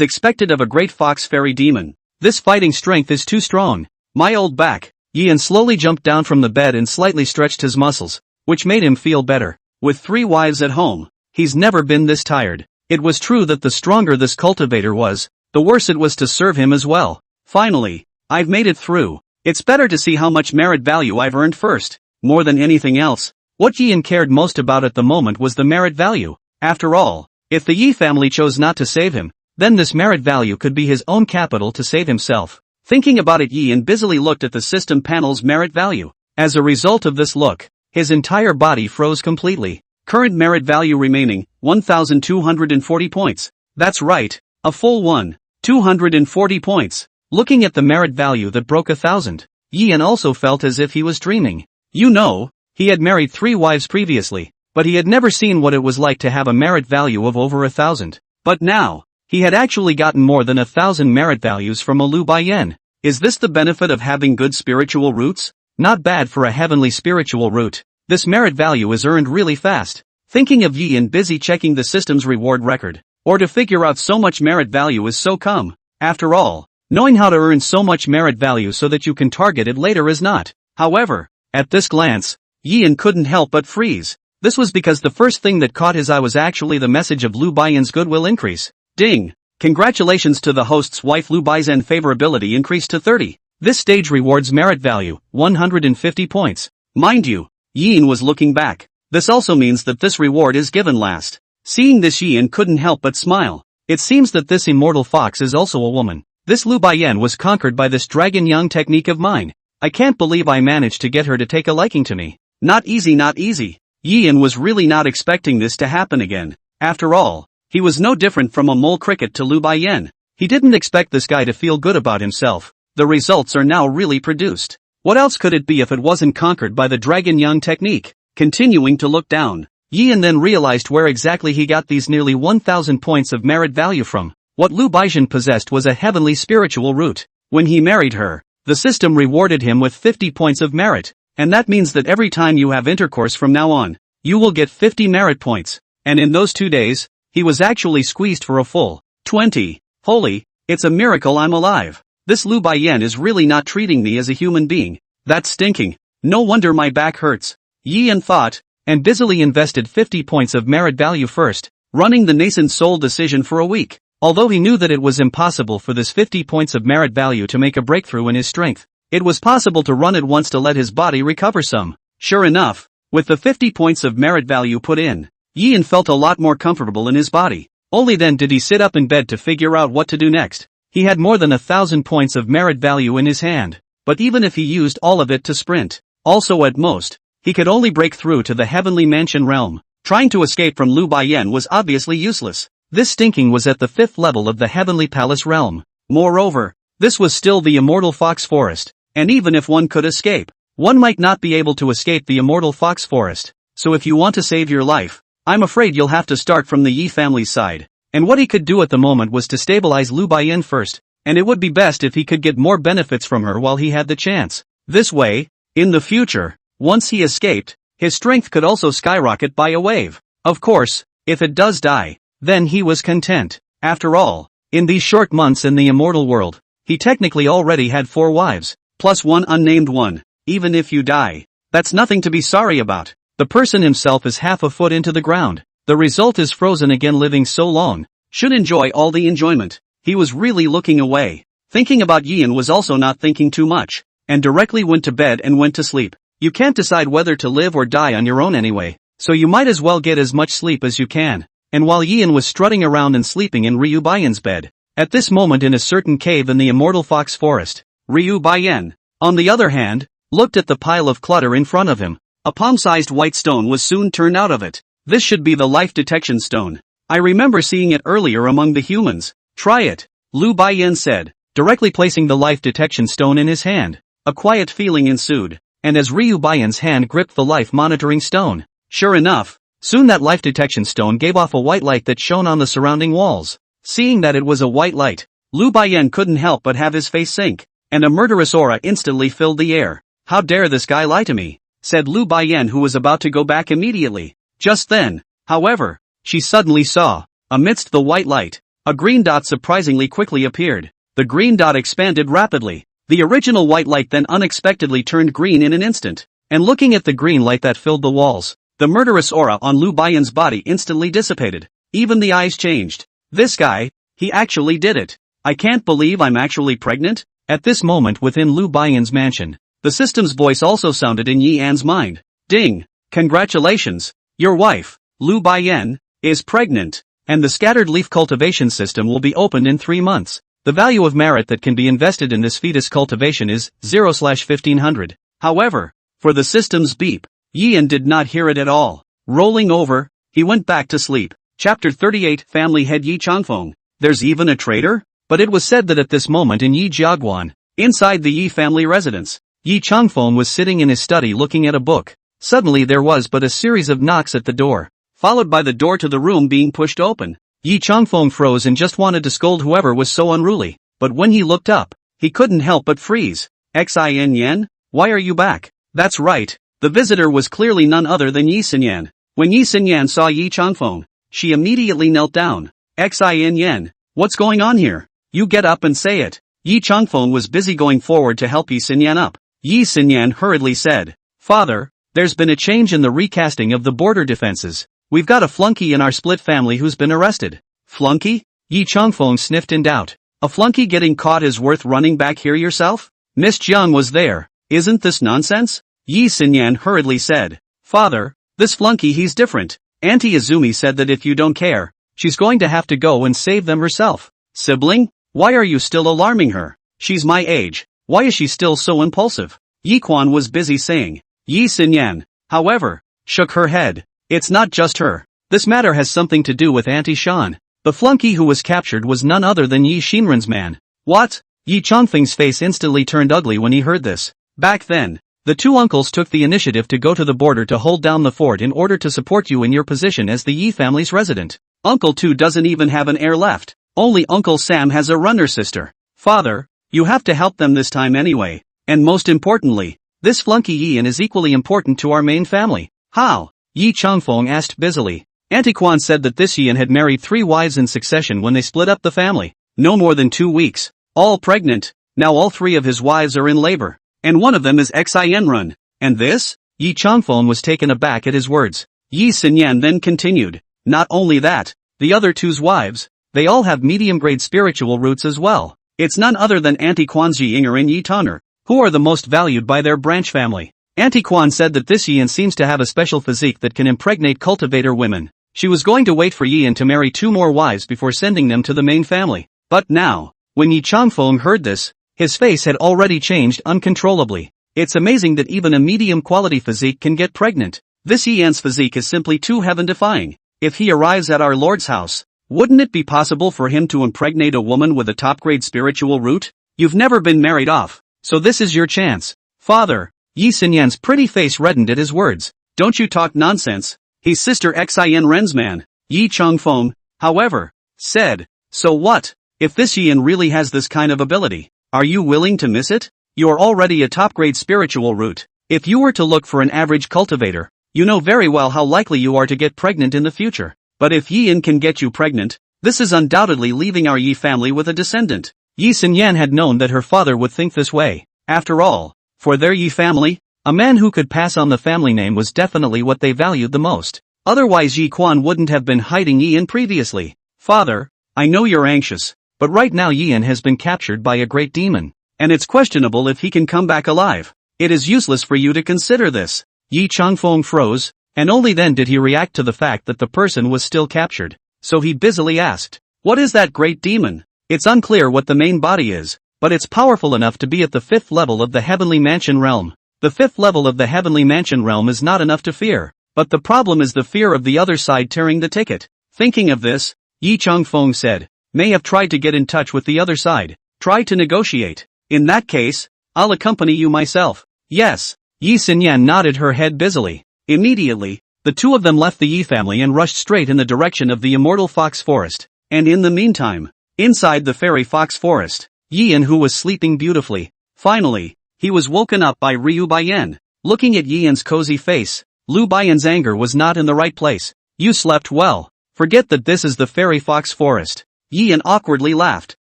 expected of a great fox fairy demon, this fighting strength is too strong. My old back. Yian slowly jumped down from the bed and slightly stretched his muscles, which made him feel better. With 3 wives at home, he's never been this tired. It was true that the stronger this cultivator was, the worse it was to serve him as well. Finally, I've made it through. It's better to see how much merit value I've earned first. More than anything else, what Yian cared most about at the moment was the merit value. After all, if the Yi family chose not to save him, then this merit value could be his own capital to save himself. Thinking about it, Yian busily looked at the system panel's merit value. As a result of this look, his entire body froze completely. Current merit value remaining, 1,240 points. That's right, a full 1,240 points. Looking at the merit value that broke 1,000, Yian also felt as if he was dreaming. You know, he had married 3 wives previously, but he had never seen what it was like to have a merit value of over 1,000. But now, he had actually gotten more than 1,000 merit values from a Lu Baiyan. Is this the benefit of having good spiritual roots? Not bad for a heavenly spiritual root. This merit value is earned really fast. Thinking of Yian busy checking the system's reward record, or to figure out so much merit value is so come. After all, knowing how to earn so much merit value so that you can target it later is not. However, at this glance, Yian couldn't help but freeze. This was because the first thing that caught his eye was actually the message of Lu Baiyan's goodwill increase. Ding! Congratulations to the host's wife. Lu Baiyan favorability increased to 30. This stage rewards merit value, 150 points. Mind you, Yian was looking back. This also means that this reward is given last. Seeing this, Yian couldn't help but smile. It seems that this immortal fox is also a woman. This Lu Baiyan was conquered by this dragon young technique of mine. I can't believe I managed to get her to take a liking to me. Not easy, not easy. Yian was really not expecting this to happen again. After all, he was no different from a mole cricket to Lu Baiyan. He didn't expect this guy to feel good about himself. The results are now really produced. What else could it be if it wasn't conquered by the dragon young technique? Continuing to look down, Yian then realized where exactly he got these nearly 1,000 points of merit value from. What Lu Baiyan possessed was a heavenly spiritual root. When he married her, the system rewarded him with 50 points of merit, and that means that every time you have intercourse from now on, you will get 50 merit points. And in those 2 days, he was actually squeezed for a full 20. Holy, it's a miracle I'm alive. This Lu Baiyan is really not treating me as a human being. That's stinking. No wonder my back hurts. Yian thought, and busily invested 50 points of merit value first, running the nascent soul decision for a week. Although he knew that it was impossible for this 50 points of merit value to make a breakthrough in his strength, it was possible to run it once to let his body recover some. Sure enough, with the 50 points of merit value put in, Yian felt a lot more comfortable in his body. Only then did he sit up in bed to figure out what to do next. He had more than 1,000 points of merit value in his hand, but even if he used all of it to sprint, also at most, he could only break through to the heavenly mansion realm. Trying to escape from Lu Baiyan was obviously useless. This stinking was at the 5th level of the heavenly palace realm. Moreover, this was still the immortal fox forest, and even if one could escape, one might not be able to escape the immortal fox forest. So if you want to save your life, I'm afraid you'll have to start from the Yi family's side. And what he could do at the moment was to stabilize Lu Baiyan first, and it would be best if he could get more benefits from her while he had the chance. This way, in the future, once he escaped, his strength could also skyrocket by a wave. Of course, if it does die, then he was content. After all, in these short months in the immortal world, he technically already had 4 wives, plus one unnamed one. Even if you die, that's nothing to be sorry about. The person himself is half a foot into the ground. The result is frozen again, living so long. Should enjoy all the enjoyment. He was really looking away. Thinking about Yian was also not thinking too much, and directly went to bed and went to sleep. You can't decide whether to live or die on your own anyway, so you might as well get as much sleep as you can. And while Yian was strutting around and sleeping in Ryu Baiyan's bed, at this moment in a certain cave in the immortal fox forest, Ryu Baiyan, on the other hand, looked at the pile of clutter in front of him. A palm-sized white stone was soon turned out of it. This should be the life detection stone. I remember seeing it earlier among the humans. Try it, Lu Baiyan said, directly placing the life detection stone in his hand. A quiet feeling ensued, and as Ryu Baiyan's hand gripped the life monitoring stone, sure enough, soon that life detection stone gave off a white light that shone on the surrounding walls. Seeing that it was a white light, Lu Baiyan couldn't help but have his face sink, and a murderous aura instantly filled the air. How dare this guy lie to me, said Lu Baiyan, who was about to go back immediately. Just then, however, she suddenly saw, amidst the white light, a green dot surprisingly quickly appeared. The green dot expanded rapidly. The original white light then unexpectedly turned green in an instant, and looking at the green light that filled the walls, the murderous aura on Lu Baiyan's body instantly dissipated. Even the eyes changed. This guy, he actually did it. I can't believe I'm actually pregnant? At this moment within Lu Baiyan's mansion, the system's voice also sounded in Yi An's mind. Ding! Congratulations! Your wife, Lu Baiyan, is pregnant, and the scattered leaf cultivation system will be opened in 3 months. The value of merit that can be invested in this fetus cultivation is 0/1500. However, for the system's beep, Yian did not hear it at all. Rolling over, he went back to sleep. Chapter 38 Family Head Yi Changfeng. There's even a traitor? But it was said that at this moment in Yi Jiaguan, inside the Yi family residence, Yi Changfeng was sitting in his study looking at a book. Suddenly there was but a series of knocks at the door, followed by the door to the room being pushed open. Yi Changfeng froze and just wanted to scold whoever was so unruly, but when he looked up, he couldn't help but freeze. Xin Yan, why are you back? That's right, the visitor was clearly none other than Yi Xinyan. When Yi Xinyan saw Yi Changfeng, she immediately knelt down. Xin Yan, what's going on here? You get up and say it. Yi Changfeng was busy going forward to help Yi Xinyan up. Yi Xinyan hurriedly said, Father, there's been a change in the recasting of the border defenses. We've got a flunky in our split family who's been arrested. Flunky? Yi Changfeng sniffed in doubt. A flunky getting caught is worth running back here yourself? Miss Jiang was there. Isn't this nonsense? Yi Xinyan hurriedly said. Father, this flunky, he's different. Auntie Izumi said that if you don't care, she's going to have to go and save them herself. Sibling? Why are you still alarming her? She's my age. Why is she still so impulsive? Yi Quan was busy saying. Yi Xinyan, however, shook her head. It's not just her. This matter has something to do with Auntie Shan. The flunky who was captured was none other than Yi Xinren's man. What? Yi Changfeng's face instantly turned ugly when he heard this. Back then, the two uncles took the initiative to go to the border to hold down the fort in order to support you in your position as the Yi family's resident. Uncle 2 doesn't even have an heir left. Only Uncle Sam has a runner sister. Father, you have to help them this time anyway. And most importantly, this flunky Yian is equally important to our main family. How? Yi Changfeng asked busily. Auntie Quan said that this Yian had married 3 wives in succession when they split up the family. No more than 2 weeks. All pregnant. Now all 3 of his wives are in labor. And one of them is Xianrun. And this? Yi Changfeng was taken aback at his words. Yi Xinyan then continued. Not only that, the other 2's wives, they all have medium-grade spiritual roots as well. It's none other than Auntie Quan's Yi Yinger and Yi Toner, who are the most valued by their branch family. Auntie Quan said that this Yian seems to have a special physique that can impregnate cultivator women. She was going to wait for Yian to marry 2 more wives before sending them to the main family. But now, when Yi Changfeng heard this, his face had already changed uncontrollably. It's amazing that even a medium-quality physique can get pregnant. This Yian's physique is simply too heaven-defying. If he arrives at our Lord's house, wouldn't it be possible for him to impregnate a woman with a top-grade spiritual root? You've never been married off, so this is your chance. Father, Yi Xinyan's pretty face reddened at his words. Don't you talk nonsense. He's Sister Xian Ren's man. Yi Changfeng, however, said. So what? If this Yin really has this kind of ability, are you willing to miss it? You're already a top-grade spiritual root. If you were to look for an average cultivator, you know very well how likely you are to get pregnant in the future. But if Yin can get you pregnant, this is undoubtedly leaving our Yi family with a descendant. Yi Xinyan had known that her father would think this way. After all, for their Yi family, a man who could pass on the family name was definitely what they valued the most. Otherwise Yi Quan wouldn't have been hiding Yin previously. Father, I know you're anxious, but right now Yin has been captured by a great demon, and it's questionable if he can come back alive. It is useless for you to consider this. Yi Changfeng froze, and only then did he react to the fact that the person was still captured. So he busily asked, what is that great demon? It's unclear what the main body is, but it's powerful enough to be at the 5th level of the Heavenly Mansion realm. The 5th level of the Heavenly Mansion realm is not enough to fear, but the problem is the fear of the other side tearing the ticket. Thinking of this, Yi Changfeng said, may have tried to get in touch with the other side, try to negotiate. In that case, I'll accompany you myself. Yes. Yi Xinyan nodded her head busily. Immediately, the two of them left the Yi family and rushed straight in the direction of the immortal fox forest. And in the meantime, inside the fairy fox forest, Yian, who was sleeping beautifully, finally, he was woken up by Liu Baiyan. Looking at Yian's cozy face, Liu Baiyan's anger was not in the right place. You slept well. Forget that this is the fairy fox forest. Yian awkwardly laughed.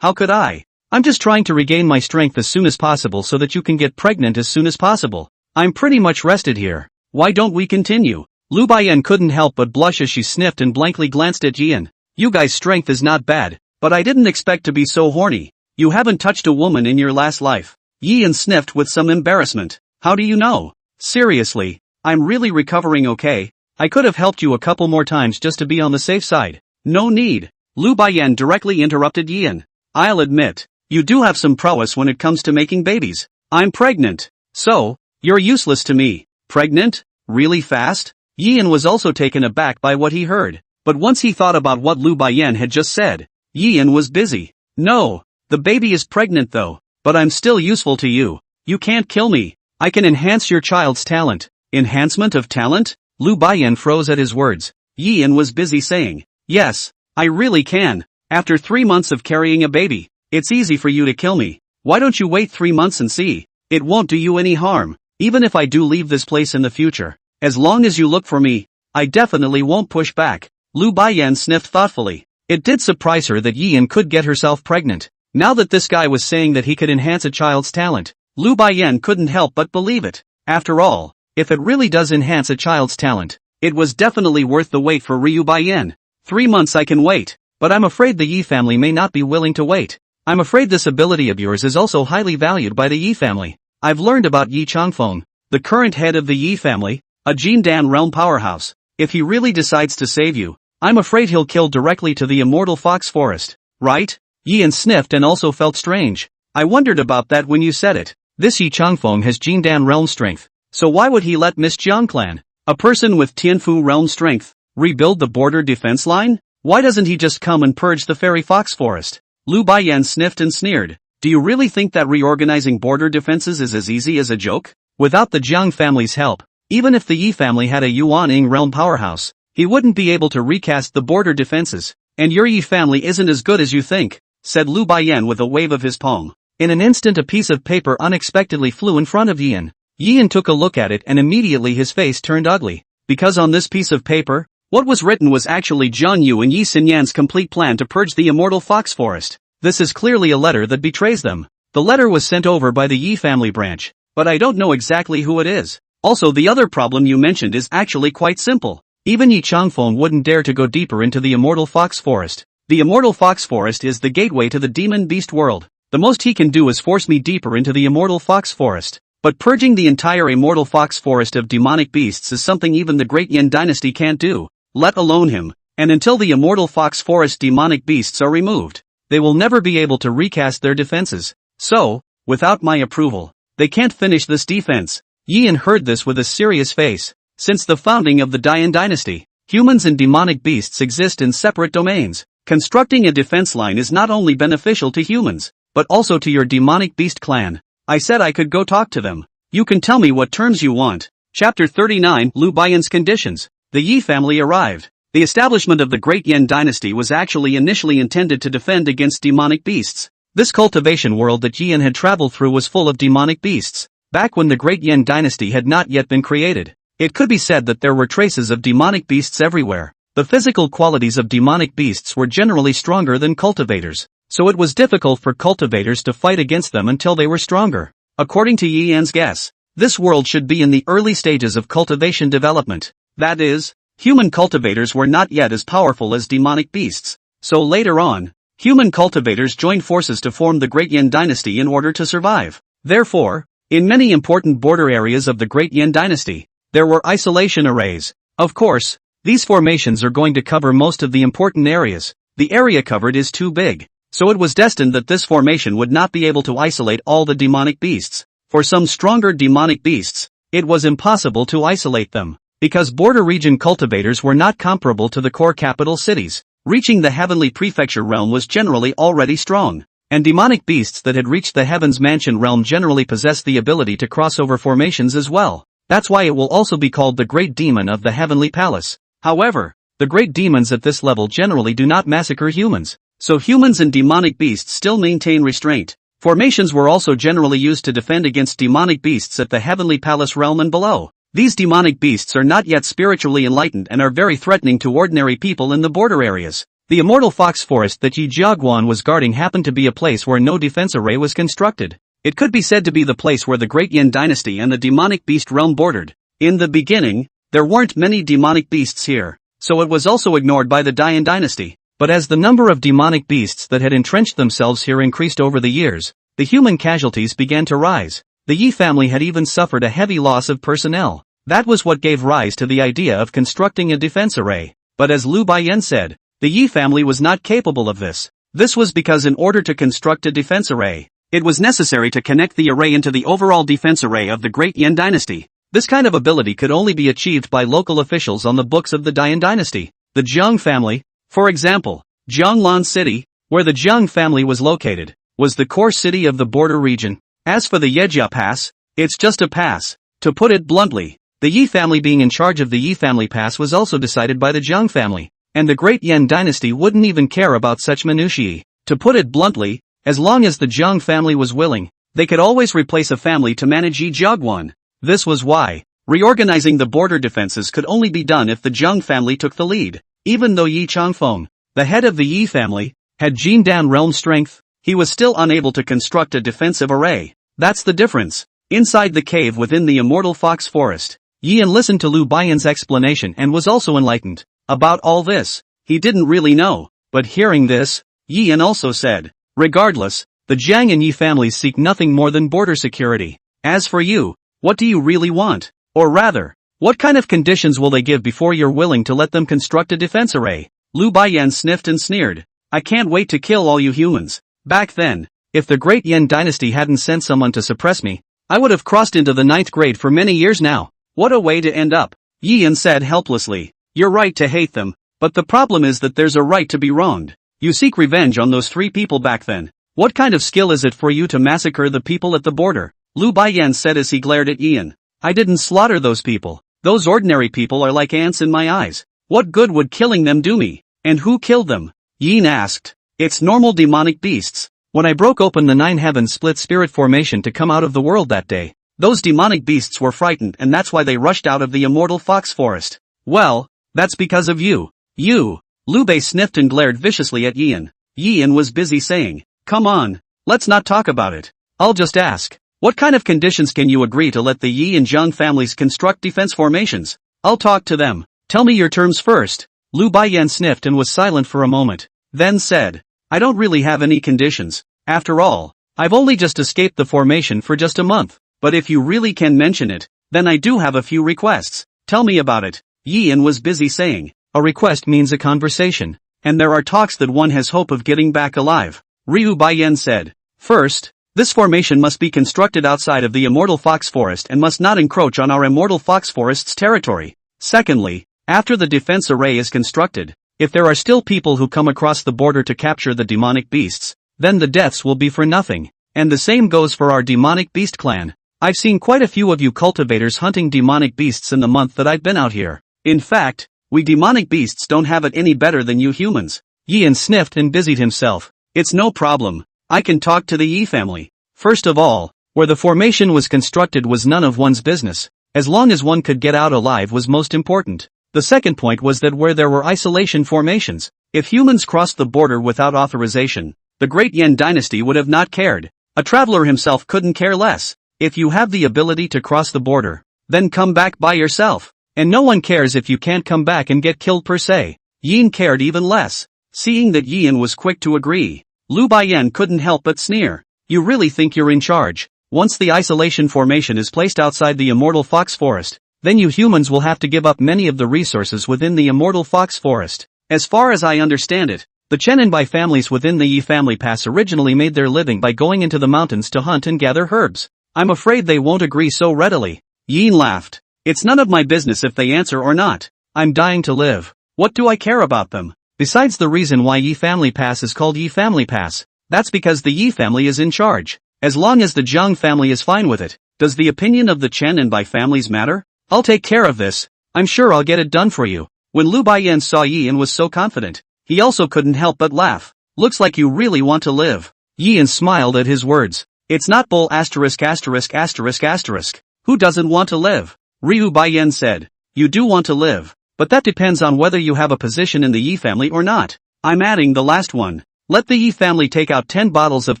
How could I? I'm just trying to regain my strength as soon as possible so that you can get pregnant as soon as possible. I'm pretty much rested here. Why don't we continue? Liu Baiyan couldn't help but blush as she sniffed and blankly glanced at Yian. You guys' strength is not bad, but I didn't expect to be so horny. You haven't touched a woman in your last life. Yian sniffed with some embarrassment. How do you know? Seriously, I'm really recovering okay. I could have helped you a couple more times just to be on the safe side. No need. Liu Baiyan directly interrupted Yian. I'll admit, you do have some prowess when it comes to making babies. I'm pregnant. So, you're useless to me. Pregnant? Really fast? Yian was also taken aback by what he heard, but once he thought about what Liu Baiyan had just said, Yian was busy. No, the baby is pregnant though, but I'm still useful to you. You can't kill me. I can enhance your child's talent. Enhancement of talent? Liu Baiyan froze at his words. Yian was busy saying, yes, I really can. After 3 months of carrying a baby, it's easy for you to kill me. Why don't you wait 3 months and see? It won't do you any harm. Even if I do leave this place in the future, as long as you look for me, I definitely won't push back. Liu Baiyan sniffed thoughtfully. It did surprise her that Yian could get herself pregnant. Now that this guy was saying that he could enhance a child's talent, Liu Baiyan couldn't help but believe it. After all, if it really does enhance a child's talent, it was definitely worth the wait for Liu Baiyan. 3 months I can wait, but I'm afraid the Yi family may not be willing to wait. I'm afraid this ability of yours is also highly valued by the Yi family. I've learned about Yi Changfeng, the current head of the Yi family, a Jindan realm powerhouse. If he really decides to save you, I'm afraid he'll kill directly to the immortal fox forest. Right? Yian sniffed and also felt strange. I wondered about that when you said it. This Yi Changfeng has Jindan realm strength, so why would he let Miss Jiang clan, a person with Tianfu realm strength, rebuild the border defense line? Why doesn't he just come and purge the fairy fox forest? Liu Baiyan sniffed and sneered. Do you really think that reorganizing border defenses is as easy as a joke? Without the Jiang family's help, even if the Yi family had a Yuan-ing realm powerhouse, he wouldn't be able to recast the border defenses. And your Yi family isn't as good as you think, said Liu Baiyan with a wave of his palm. In an instant a piece of paper unexpectedly flew in front of Yian. Yian took a look at it and immediately his face turned ugly. Because on this piece of paper, what was written was actually Zhang Yu and Yi Xinyan's complete plan to purge the immortal fox forest. This is clearly a letter that betrays them. The letter was sent over by the Yi family branch, but I don't know exactly who it is. Also the other problem you mentioned is actually quite simple. Even Yi Changfeng wouldn't dare to go deeper into the immortal fox forest. The immortal fox forest is the gateway to the demon beast world. The most he can do is force me deeper into the immortal fox forest. But purging the entire immortal fox forest of demonic beasts is something even the great Yan dynasty can't do, let alone him. And until the immortal fox forest demonic beasts are removed, they will never be able to recast their defenses. So, without my approval, they can't finish this defense. Yian heard this with a serious face. Since the founding of the Dian dynasty, humans and demonic beasts exist in separate domains. Constructing a defense line is not only beneficial to humans, but also to your demonic beast clan. I said I could go talk to them. You can tell me what terms you want. Chapter 39 Liu Baiyan's conditions. The Yi family arrived. The establishment of the Great Yen Dynasty was actually initially intended to defend against demonic beasts. This cultivation world that Yen had traveled through was full of demonic beasts, back when the Great Yen Dynasty had not yet been created. It could be said that there were traces of demonic beasts everywhere. The physical qualities of demonic beasts were generally stronger than cultivators, so it was difficult for cultivators to fight against them until they were stronger. According to Yen's guess, this world should be in the early stages of cultivation development. That is, human cultivators were not yet as powerful as demonic beasts. So later on, human cultivators joined forces to form the Great Yen Dynasty in order to survive. Therefore, in many important border areas of the Great Yen Dynasty, there were isolation arrays. Of course, these formations are going to cover most of the important areas. The area covered is too big, so it was destined that this formation would not be able to isolate all the demonic beasts. For some stronger demonic beasts, it was impossible to isolate them, because border region cultivators were not comparable to the core capital cities. Reaching the heavenly prefecture realm was generally already strong, and demonic beasts that had reached the heavens mansion realm generally possessed the ability to cross over formations as well. That's why it will also be called the Great Demon of the Heavenly Palace. However, the great demons at this level generally do not massacre humans, so humans and demonic beasts still maintain restraint. Formations were also generally used to defend against demonic beasts at the Heavenly Palace realm and below. These demonic beasts are not yet spiritually enlightened and are very threatening to ordinary people in the border areas. The immortal fox forest that Yi Jiaguan was guarding happened to be a place where no defense array was constructed. It could be said to be the place where the Great Yen Dynasty and the demonic beast realm bordered. In the beginning, there weren't many demonic beasts here, so it was also ignored by the Dian Dynasty. But as the number of demonic beasts that had entrenched themselves here increased over the years, the human casualties began to rise. The Yi family had even suffered a heavy loss of personnel. That was what gave rise to the idea of constructing a defense array. But as Liu Baiyan said, the Yi family was not capable of this. This was because in order to construct a defense array, it was necessary to connect the array into the overall defense array of the Great Yen Dynasty. This kind of ability could only be achieved by local officials on the books of the Dian Dynasty. The Jiang family, for example, Jianglan City, where the Jiang family was located, was the core city of the border region. As for the Yejia Pass, it's just a pass. To put it bluntly, the Yi family being in charge of the Yi family pass was also decided by the Jiang family, and the Great Yen Dynasty wouldn't even care about such minutiae. To put it bluntly, as long as the Jiang family was willing, they could always replace a family to manage Yi Jiaguan. This was why reorganizing the border defenses could only be done if the Jiang family took the lead. Even though Yi Changfeng, the head of the Yi family, had Jindan realm strength, he was still unable to construct a defensive array. That's the difference. Inside the cave within the immortal fox forest, Yian listened to Liu Baiyan's explanation and was also enlightened. About all this, he didn't really know, but hearing this, Yian also said, regardless, the Jiang and Yi families seek nothing more than border security. As for you, what do you really want? Or rather, what kind of conditions will they give before you're willing to let them construct a defense array? Liu Baiyan sniffed and sneered. I can't wait to kill all you humans. Back then, if the Great Yen Dynasty hadn't sent someone to suppress me, I would have crossed into the 9th grade for many years now. What a way to end up. Yian said helplessly. You're right to hate them, but the problem is that there's a right to be wronged. You seek revenge on those 3 people back then. What kind of skill is it for you to massacre the people at the border? Liu Baiyan said as he glared at Yian. I didn't slaughter those people. Those ordinary people are like ants in my eyes. What good would killing them do me? And who killed them? Yin asked. It's normal demonic beasts. When I broke open the 9 heavens split spirit formation to come out of the world that day, those demonic beasts were frightened and that's why they rushed out of the immortal fox forest. Well, that's because of you. You. Liu Bei sniffed and glared viciously at Yian. Yian was busy saying, come on, let's not talk about it. I'll just ask. What kind of conditions can you agree to let the Yi and Zhang families construct defense formations? I'll talk to them. Tell me your terms first. Liu Baiyan sniffed and was silent for a moment, then said, I don't really have any conditions. After all, I've only just escaped the formation for just a month. But if you really can mention it, then I do have a few requests. Tell me about it. Yian was busy saying, a request means a conversation, and there are talks that one has hope of getting back alive. Liu Baiyan said, first, this formation must be constructed outside of the immortal fox forest and must not encroach on our immortal fox forest's territory. Secondly, after the defense array is constructed, if there are still people who come across the border to capture the demonic beasts, then the deaths will be for nothing. And the same goes for our demonic beast clan. I've seen quite a few of you cultivators hunting demonic beasts in the month that I've been out here. In fact, We demonic beasts don't have it any better than you humans. Yian sniffed and busied himself. It's no problem. I can talk to the Yi family. First of all, where the formation was constructed was none of one's business. As long as one could get out alive was most important. The second point was that where there were isolation formations, if humans crossed the border without authorization, the Great Yan dynasty would have not cared. A traveler himself couldn't care less. If you have the ability to cross the border, then come back by yourself. And no one cares if you can't come back and get killed per se. Yin cared even less. Seeing that Yin was quick to agree, Lu Baiyan couldn't help but sneer. You really think you're in charge? Once the isolation formation is placed outside the immortal fox forest, then you humans will have to give up many of the resources within the immortal fox forest. As far as I understand it, the Chenanbai families within the Yi family pass originally made their living by going into the mountains to hunt and gather herbs. I'm afraid they won't agree so readily. Yin laughed. It's none of my business if they answer or not. I'm dying to live. What do I care about them? Besides, the reason why Yi family pass is called Yi family pass, that's because the Yi family is in charge. As long as the Zhang family is fine with it, does the opinion of the Chen and Bai families matter? I'll take care of this. I'm sure I'll get it done for you. When Lu Baiyan saw Yi and was so confident, he also couldn't help but laugh. Looks like you really want to live. Yi and smiled at his words. It's not bull asterisk asterisk asterisk asterisk. Who doesn't want to live? Ryu Baiyan said. You do want to live, but that depends on whether you have a position in the Yi family or not. I'm adding the last one. Let the Yi family take out 10 bottles of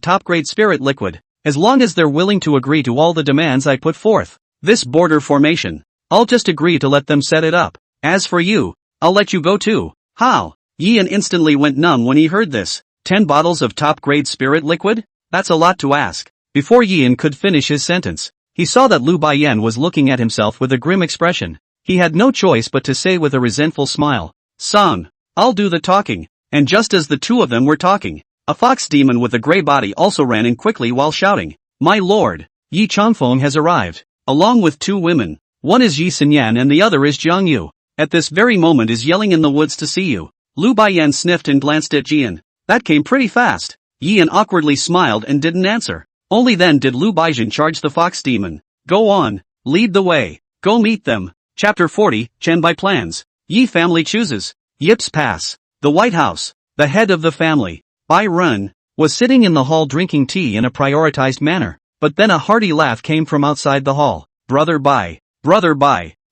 top-grade spirit liquid, as long as they're willing to agree to all the demands I put forth. This border formation, I'll just agree to let them set it up. As for you, I'll let you go too. How? Yian instantly went numb when he heard this. 10 bottles of top-grade spirit liquid? That's a lot to ask. Before Yian could finish his sentence, he saw that Lu Baiyan was looking at himself with a grim expression. He had no choice but to say with a resentful smile, Son, I'll do the talking. And just as the two of them were talking, a fox demon with a gray body also ran in quickly while shouting, My lord, Yi Changfeng has arrived, along with 2 women. One is Yi Xinyan and the other is Jiang Yu. At this very moment is yelling in the woods to see you. Lu Baiyan sniffed and glanced at Jian. That came pretty fast. Yian awkwardly smiled and didn't answer. Only then did Lu Baiyan charge the fox demon. Go on, lead the way, go meet them. Chapter 40, Chenbai Plans. Yi family chooses. Yips Pass. The White House, the head of the family, Bai Run, was sitting in the hall drinking tea in a prioritized manner, but then a hearty laugh came from outside the hall. Brother Bai,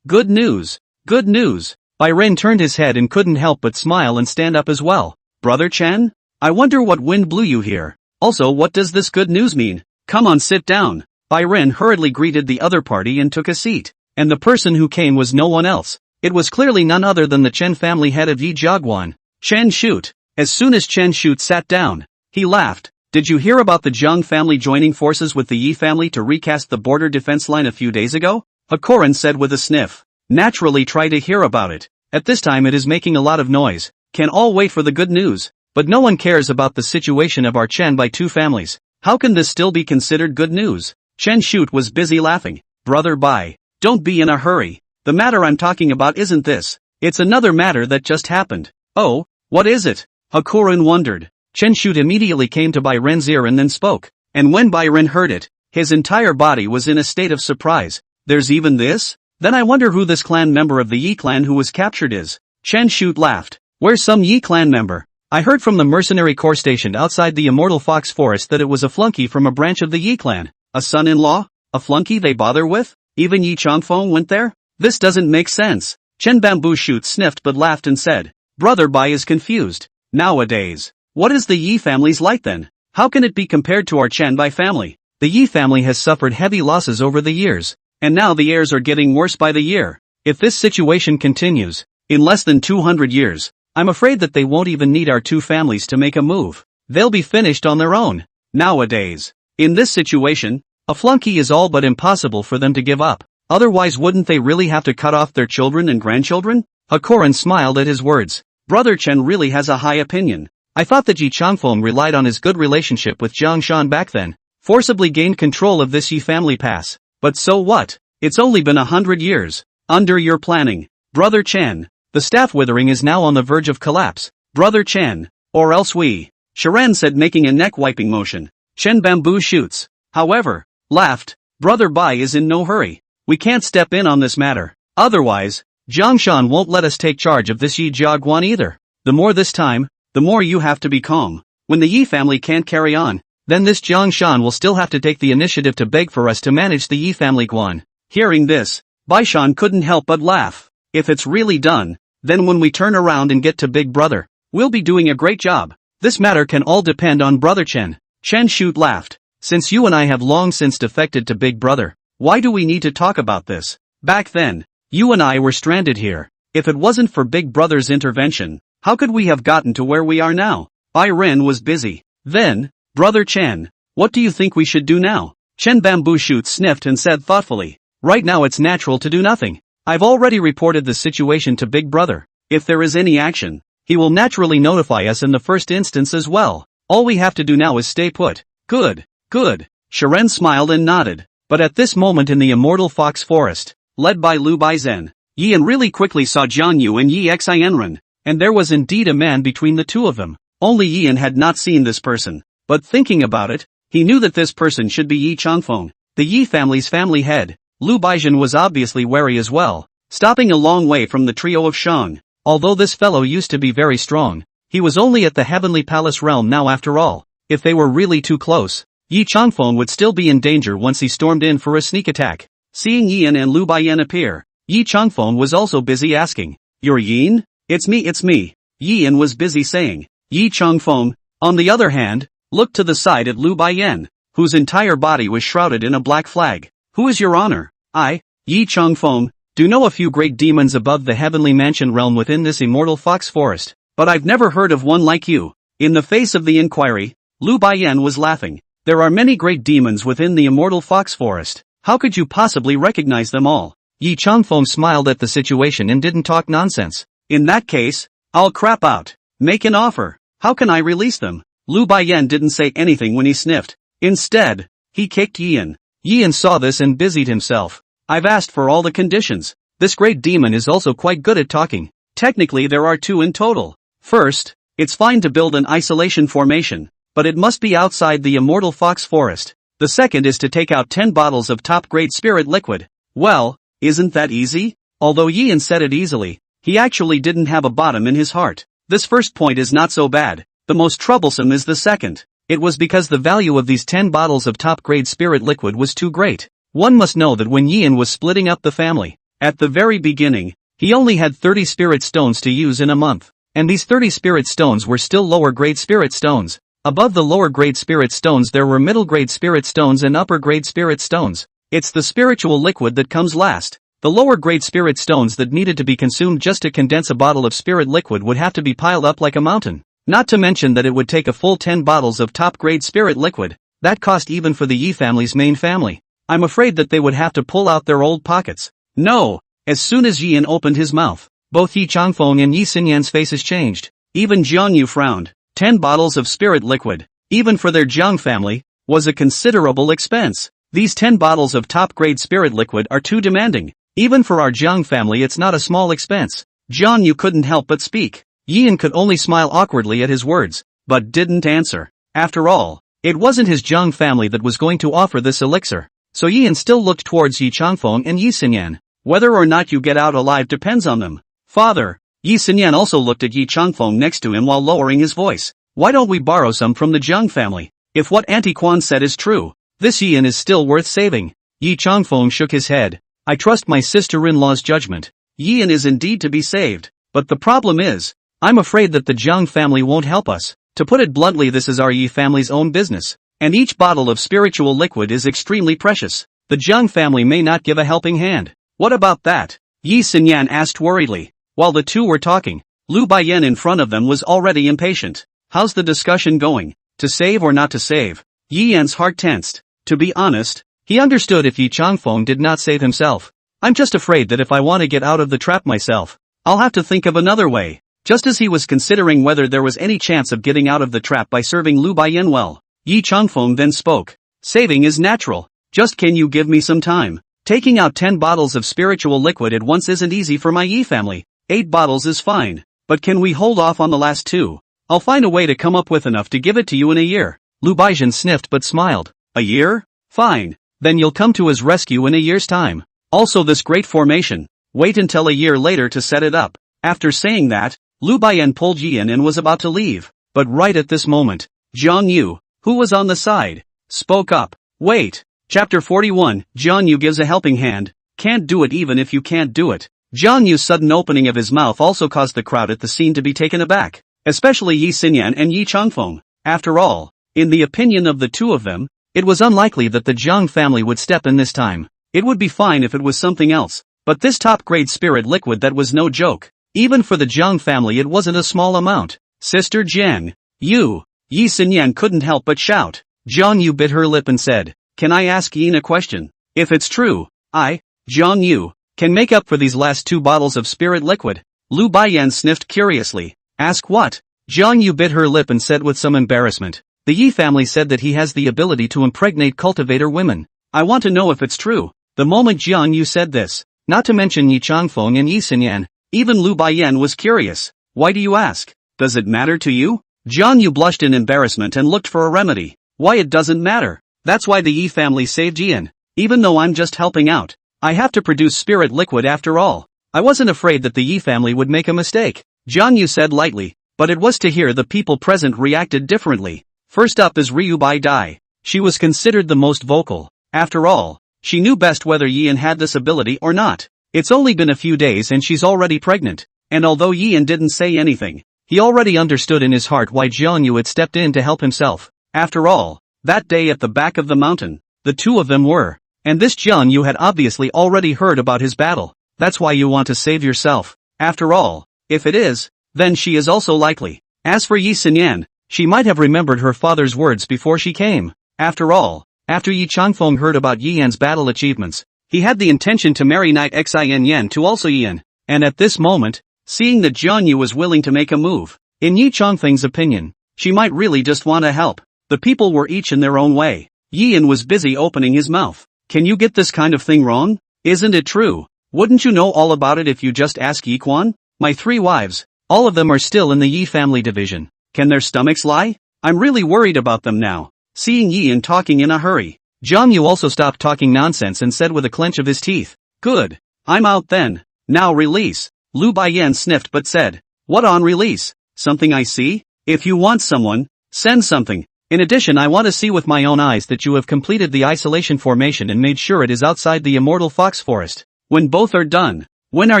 good news, good news. Bai Ren turned his head and couldn't help but smile and stand up as well. Brother Chen? I wonder what wind blew you here. Also, what does this good news mean? Come on, sit down. Bai Ren hurriedly greeted the other party and took a seat, and the person who came was no one else. It was clearly none other than the Chen family head of Yi Jiaguan, Chen Shute. As soon as Chen Shute sat down, he laughed. Did you hear about the Zhang family joining forces with the Yi family to recast the border defense line a few days ago? Hakoran said with a sniff. Naturally, try to hear about it. At this time it is making a lot of noise. Can all wait for the good news. But no one cares about the situation of our Chen by 2 families. How can this still be considered good news? Chen Shute was busy laughing. Brother Bai, don't be in a hurry. The matter I'm talking about isn't this. It's another matter that just happened. Oh? What is it? Hakoran wondered. Chen Shute immediately came to Bai Ren's ear and then spoke. And when Bai Ren heard it, his entire body was in a state of surprise. There's even this? Then I wonder who this clan member of the Yi clan who was captured is. Chen Shute laughed. Where's some Yi clan member? I heard from the mercenary corps stationed outside the Immortal Fox Forest that it was a flunky from a branch of the Yi clan. A son-in-law? A flunky they bother with? Even Yi Changfeng went there? This doesn't make sense. Chen Bamboo Shoot sniffed but laughed and said. Brother Bai is confused. Nowadays, what is the Yi family's like then? How can it be compared to our Chen Bai family? The Yi family has suffered heavy losses over the years, and now the heirs are getting worse by the year. If this situation continues, in less than 200 years, I'm afraid that they won't even need our 2 families to make a move. They'll be finished on their own. Nowadays, in this situation, a flunky is all but impossible for them to give up. Otherwise, wouldn't they really have to cut off their children and grandchildren? Hakoran smiled at his words. Brother Chen really has a high opinion. I thought that Yi Changfeng relied on his good relationship with Jiang Shan back then, forcibly gained control of this Yi family pass. But so what? It's only been 100 years. Under your planning, Brother Chen, the staff withering is now on the verge of collapse. Brother Chen, or else we, Sharan said making a neck-wiping motion. Chen Bamboo Shoots, however, laughed. Brother Bai is in no hurry. We can't step in on this matter. Otherwise, Jiangshan won't let us take charge of this Yi Jiaguan either. The more this time, the more you have to be calm. When the Yi family can't carry on, then this Jiangshan will still have to take the initiative to beg for us to manage the Yi family Guan. Hearing this, Baishan couldn't help but laugh. If it's really done, then when we turn around and get to Big Brother, we'll be doing a great job. This matter can all depend on Brother Chen. Chen Shute laughed. Since you and I have long since defected to Big Brother, why do we need to talk about this? Back then, you and I were stranded here. If it wasn't for Big Brother's intervention, how could we have gotten to where we are now? Bai Ren was busy. Then, Brother Chen, what do you think we should do now? Chen Bamboo Shoot sniffed and said thoughtfully, right now it's natural to do nothing. I've already reported the situation to Big Brother. If there is any action, he will naturally notify us in the first instance as well. All we have to do now is stay put. Good, good. Shiren smiled and nodded. But at this moment in the immortal fox forest, led by Lu Baizhen, Yian really quickly saw Jiang Yu and Yi Xianren, and there was indeed a man between the two of them. Only Yian had not seen this person, but thinking about it, he knew that this person should be Yi Changfeng, the Yi family's family head. Lu Baizhen was obviously wary as well, stopping a long way from the trio of Shang. Although this fellow used to be very strong, he was only at the Heavenly Palace realm now after all. If they were really too close, Yi Changfeng would still be in danger once he stormed in for a sneak attack. Seeing Yian and Lu Baiyan appear, Yi Changfeng was also busy asking, "You're Yin?" It's me. Yian was busy saying. Yi Changfeng, on the other hand, looked to the side at Lu Baiyan, whose entire body was shrouded in a black flag. "Who is your honor?" "I, Yi Changfeng, do know a few great demons above the heavenly mansion realm within this immortal fox forest, but I've never heard of one like you." In the face of the inquiry, Lu Baiyan was laughing. "There are many great demons within the immortal fox forest. How could you possibly recognize them all?" Yi Changfeng smiled at the situation and didn't talk nonsense. "In that case, I'll crap out. Make an offer. How can I release them?" Lu Baiyan didn't say anything when he sniffed. Instead, he kicked Yian. Yian saw this and busied himself. "I've asked for all the conditions. This great demon is also quite good at talking. Technically there are two in total. First, it's fine to build an isolation formation, but it must be outside the immortal fox forest. The second is to take out 10 bottles of top-grade spirit liquid." Well, isn't that easy? Although Yian said it easily, he actually didn't have a bottom in his heart. This first point is not so bad. The most troublesome is the second. It was because the value of these 10 bottles of top-grade spirit liquid was too great. One must know that when Yian was splitting up the family, at the very beginning, he only had 30 spirit stones to use in a month. And these 30 spirit stones were still lower-grade spirit stones. Above the lower-grade spirit stones there were middle-grade spirit stones and upper-grade spirit stones. It's the spiritual liquid that comes last. The lower-grade spirit stones that needed to be consumed just to condense a bottle of spirit liquid would have to be piled up like a mountain. Not to mention that it would take a full 10 bottles of top-grade spirit liquid. That cost even for the Yi family's main family. I'm afraid that they would have to pull out their old pockets. No! As soon as Yian opened his mouth, both Yi Changfeng and Yi Xinyan's faces changed. Even Jiang Yu frowned. 10 bottles of spirit liquid, even for their Jiang family, was a considerable expense. These 10 bottles of top-grade spirit liquid are too demanding. Even for our Jiang family it's not a small expense. Jiang Yu couldn't help but speak. Yian could only smile awkwardly at his words, but didn't answer. After all, it wasn't his Jiang family that was going to offer this elixir. So Yian still looked towards Yi Changfeng and Yi Xinyan. "Whether or not you get out alive depends on them." "Father," Yi Xinyan also looked at Yi Changfeng next to him while lowering his voice. "Why don't we borrow some from the Jiang family? If what Auntie Quan said is true, this Yian is still worth saving." Yi Changfeng shook his head. "I trust my sister-in-law's judgment. Yian is indeed to be saved. But the problem is, I'm afraid that the Jiang family won't help us. To put it bluntly, this is our Yi family's own business. And each bottle of spiritual liquid is extremely precious. The Jiang family may not give a helping hand." "What about that?" Yi Xinyan asked worriedly. While the two were talking, Lu Baiyan in front of them was already impatient. "How's the discussion going? To save or not to save?" Yian's heart tensed. To be honest, he understood if Yi Changfeng did not save himself. "I'm just afraid that if I want to get out of the trap myself, I'll have to think of another way." Just as he was considering whether there was any chance of getting out of the trap by serving Lu Baiyan well, Yi Changfeng then spoke. "Saving is natural. Just can you give me some time? Taking out 10 bottles of spiritual liquid at once isn't easy for my Yi family. 8 bottles is fine. But can we hold off on the last 2? I'll find a way to come up with enough to give it to you in a year." Lu Baiyan sniffed but smiled. "A year? Fine. Then you'll come to his rescue in a year's time. Also this great formation. Wait until a year later to set it up. After saying that, Lu Baiyan pulled Yi in and was about to leave. But right at this moment, Jiang Yu, who was on the side, spoke up. Wait. Chapter 41, Jiang Yu gives a helping hand. Can't do it even if you can't do it. Jiang Yu's sudden opening of his mouth also caused the crowd at the scene to be taken aback. Especially Yi Xinyan and Yi Changfeng. After all, in the opinion of the two of them, it was unlikely that the Jiang family would step in this time. It would be fine if it was something else. But this top-grade spirit liquid, that was no joke. Even for the Jiang family it wasn't a small amount. Sister Jiang. You. Yi Xinyan couldn't help but shout. Jiang Yu bit her lip and said, "Can I ask Yin a question? If it's true, Jiang Yu, can make up for these last 2 bottles of spirit liquid." Lu Baiyan sniffed curiously. Ask what? Jiang Yu bit her lip and said with some embarrassment. The Yi family said that he has the ability to impregnate cultivator women. I want to know if it's true. The moment Jiang Yu said this, not to mention Yi Changfeng and Yi Xinyan, even Lu Baiyan was curious. Why do you ask? Does it matter to you? Jiang Yu blushed in embarrassment and looked for a remedy. Why, it doesn't matter. That's why the Yi family saved Yin. Even though I'm just helping out, I have to produce spirit liquid after all. I wasn't afraid that the Yi family would make a mistake, Jiang Yu said lightly, but it was to hear the people present reacted differently. First up is Ryu Bai Dai. She was considered the most vocal. After all, she knew best whether Yin had this ability or not. It's only been a few days and she's already pregnant. And although Yin didn't say anything, he already understood in his heart why Jiang Yu had stepped in to help himself. After all, that day at the back of the mountain, the two of them were. And this Jiang Yu had obviously already heard about his battle. That's why you want to save yourself. After all, if it is, then she is also likely. As for Yi Xinyan, she might have remembered her father's words before she came. After all, after Yi Changfeng heard about Yi Yan's battle achievements, he had the intention to marry Knight Xin Yan to also Yi Yan. And at this moment, seeing that Jiang Yu was willing to make a move, in Yi Changfeng's opinion, she might really just want to help. The people were each in their own way. Yi Yan was busy opening his mouth. Can you get this kind of thing wrong? Isn't it true? Wouldn't you know all about it if you just ask Yi Quan? My 3 wives, all of them are still in the Yi family division. Can their stomachs lie? I'm really worried about them now. Seeing Yi Yan talking in a hurry, Jiang Yu also stopped talking nonsense and said with a clench of his teeth. Good. I'm out then. Now release. Lu Baiyan sniffed but said. What on release? Something I see? If you want someone, send something. In addition, I want to see with my own eyes that you have completed the isolation formation and made sure it is outside the immortal fox forest. When both are done, when are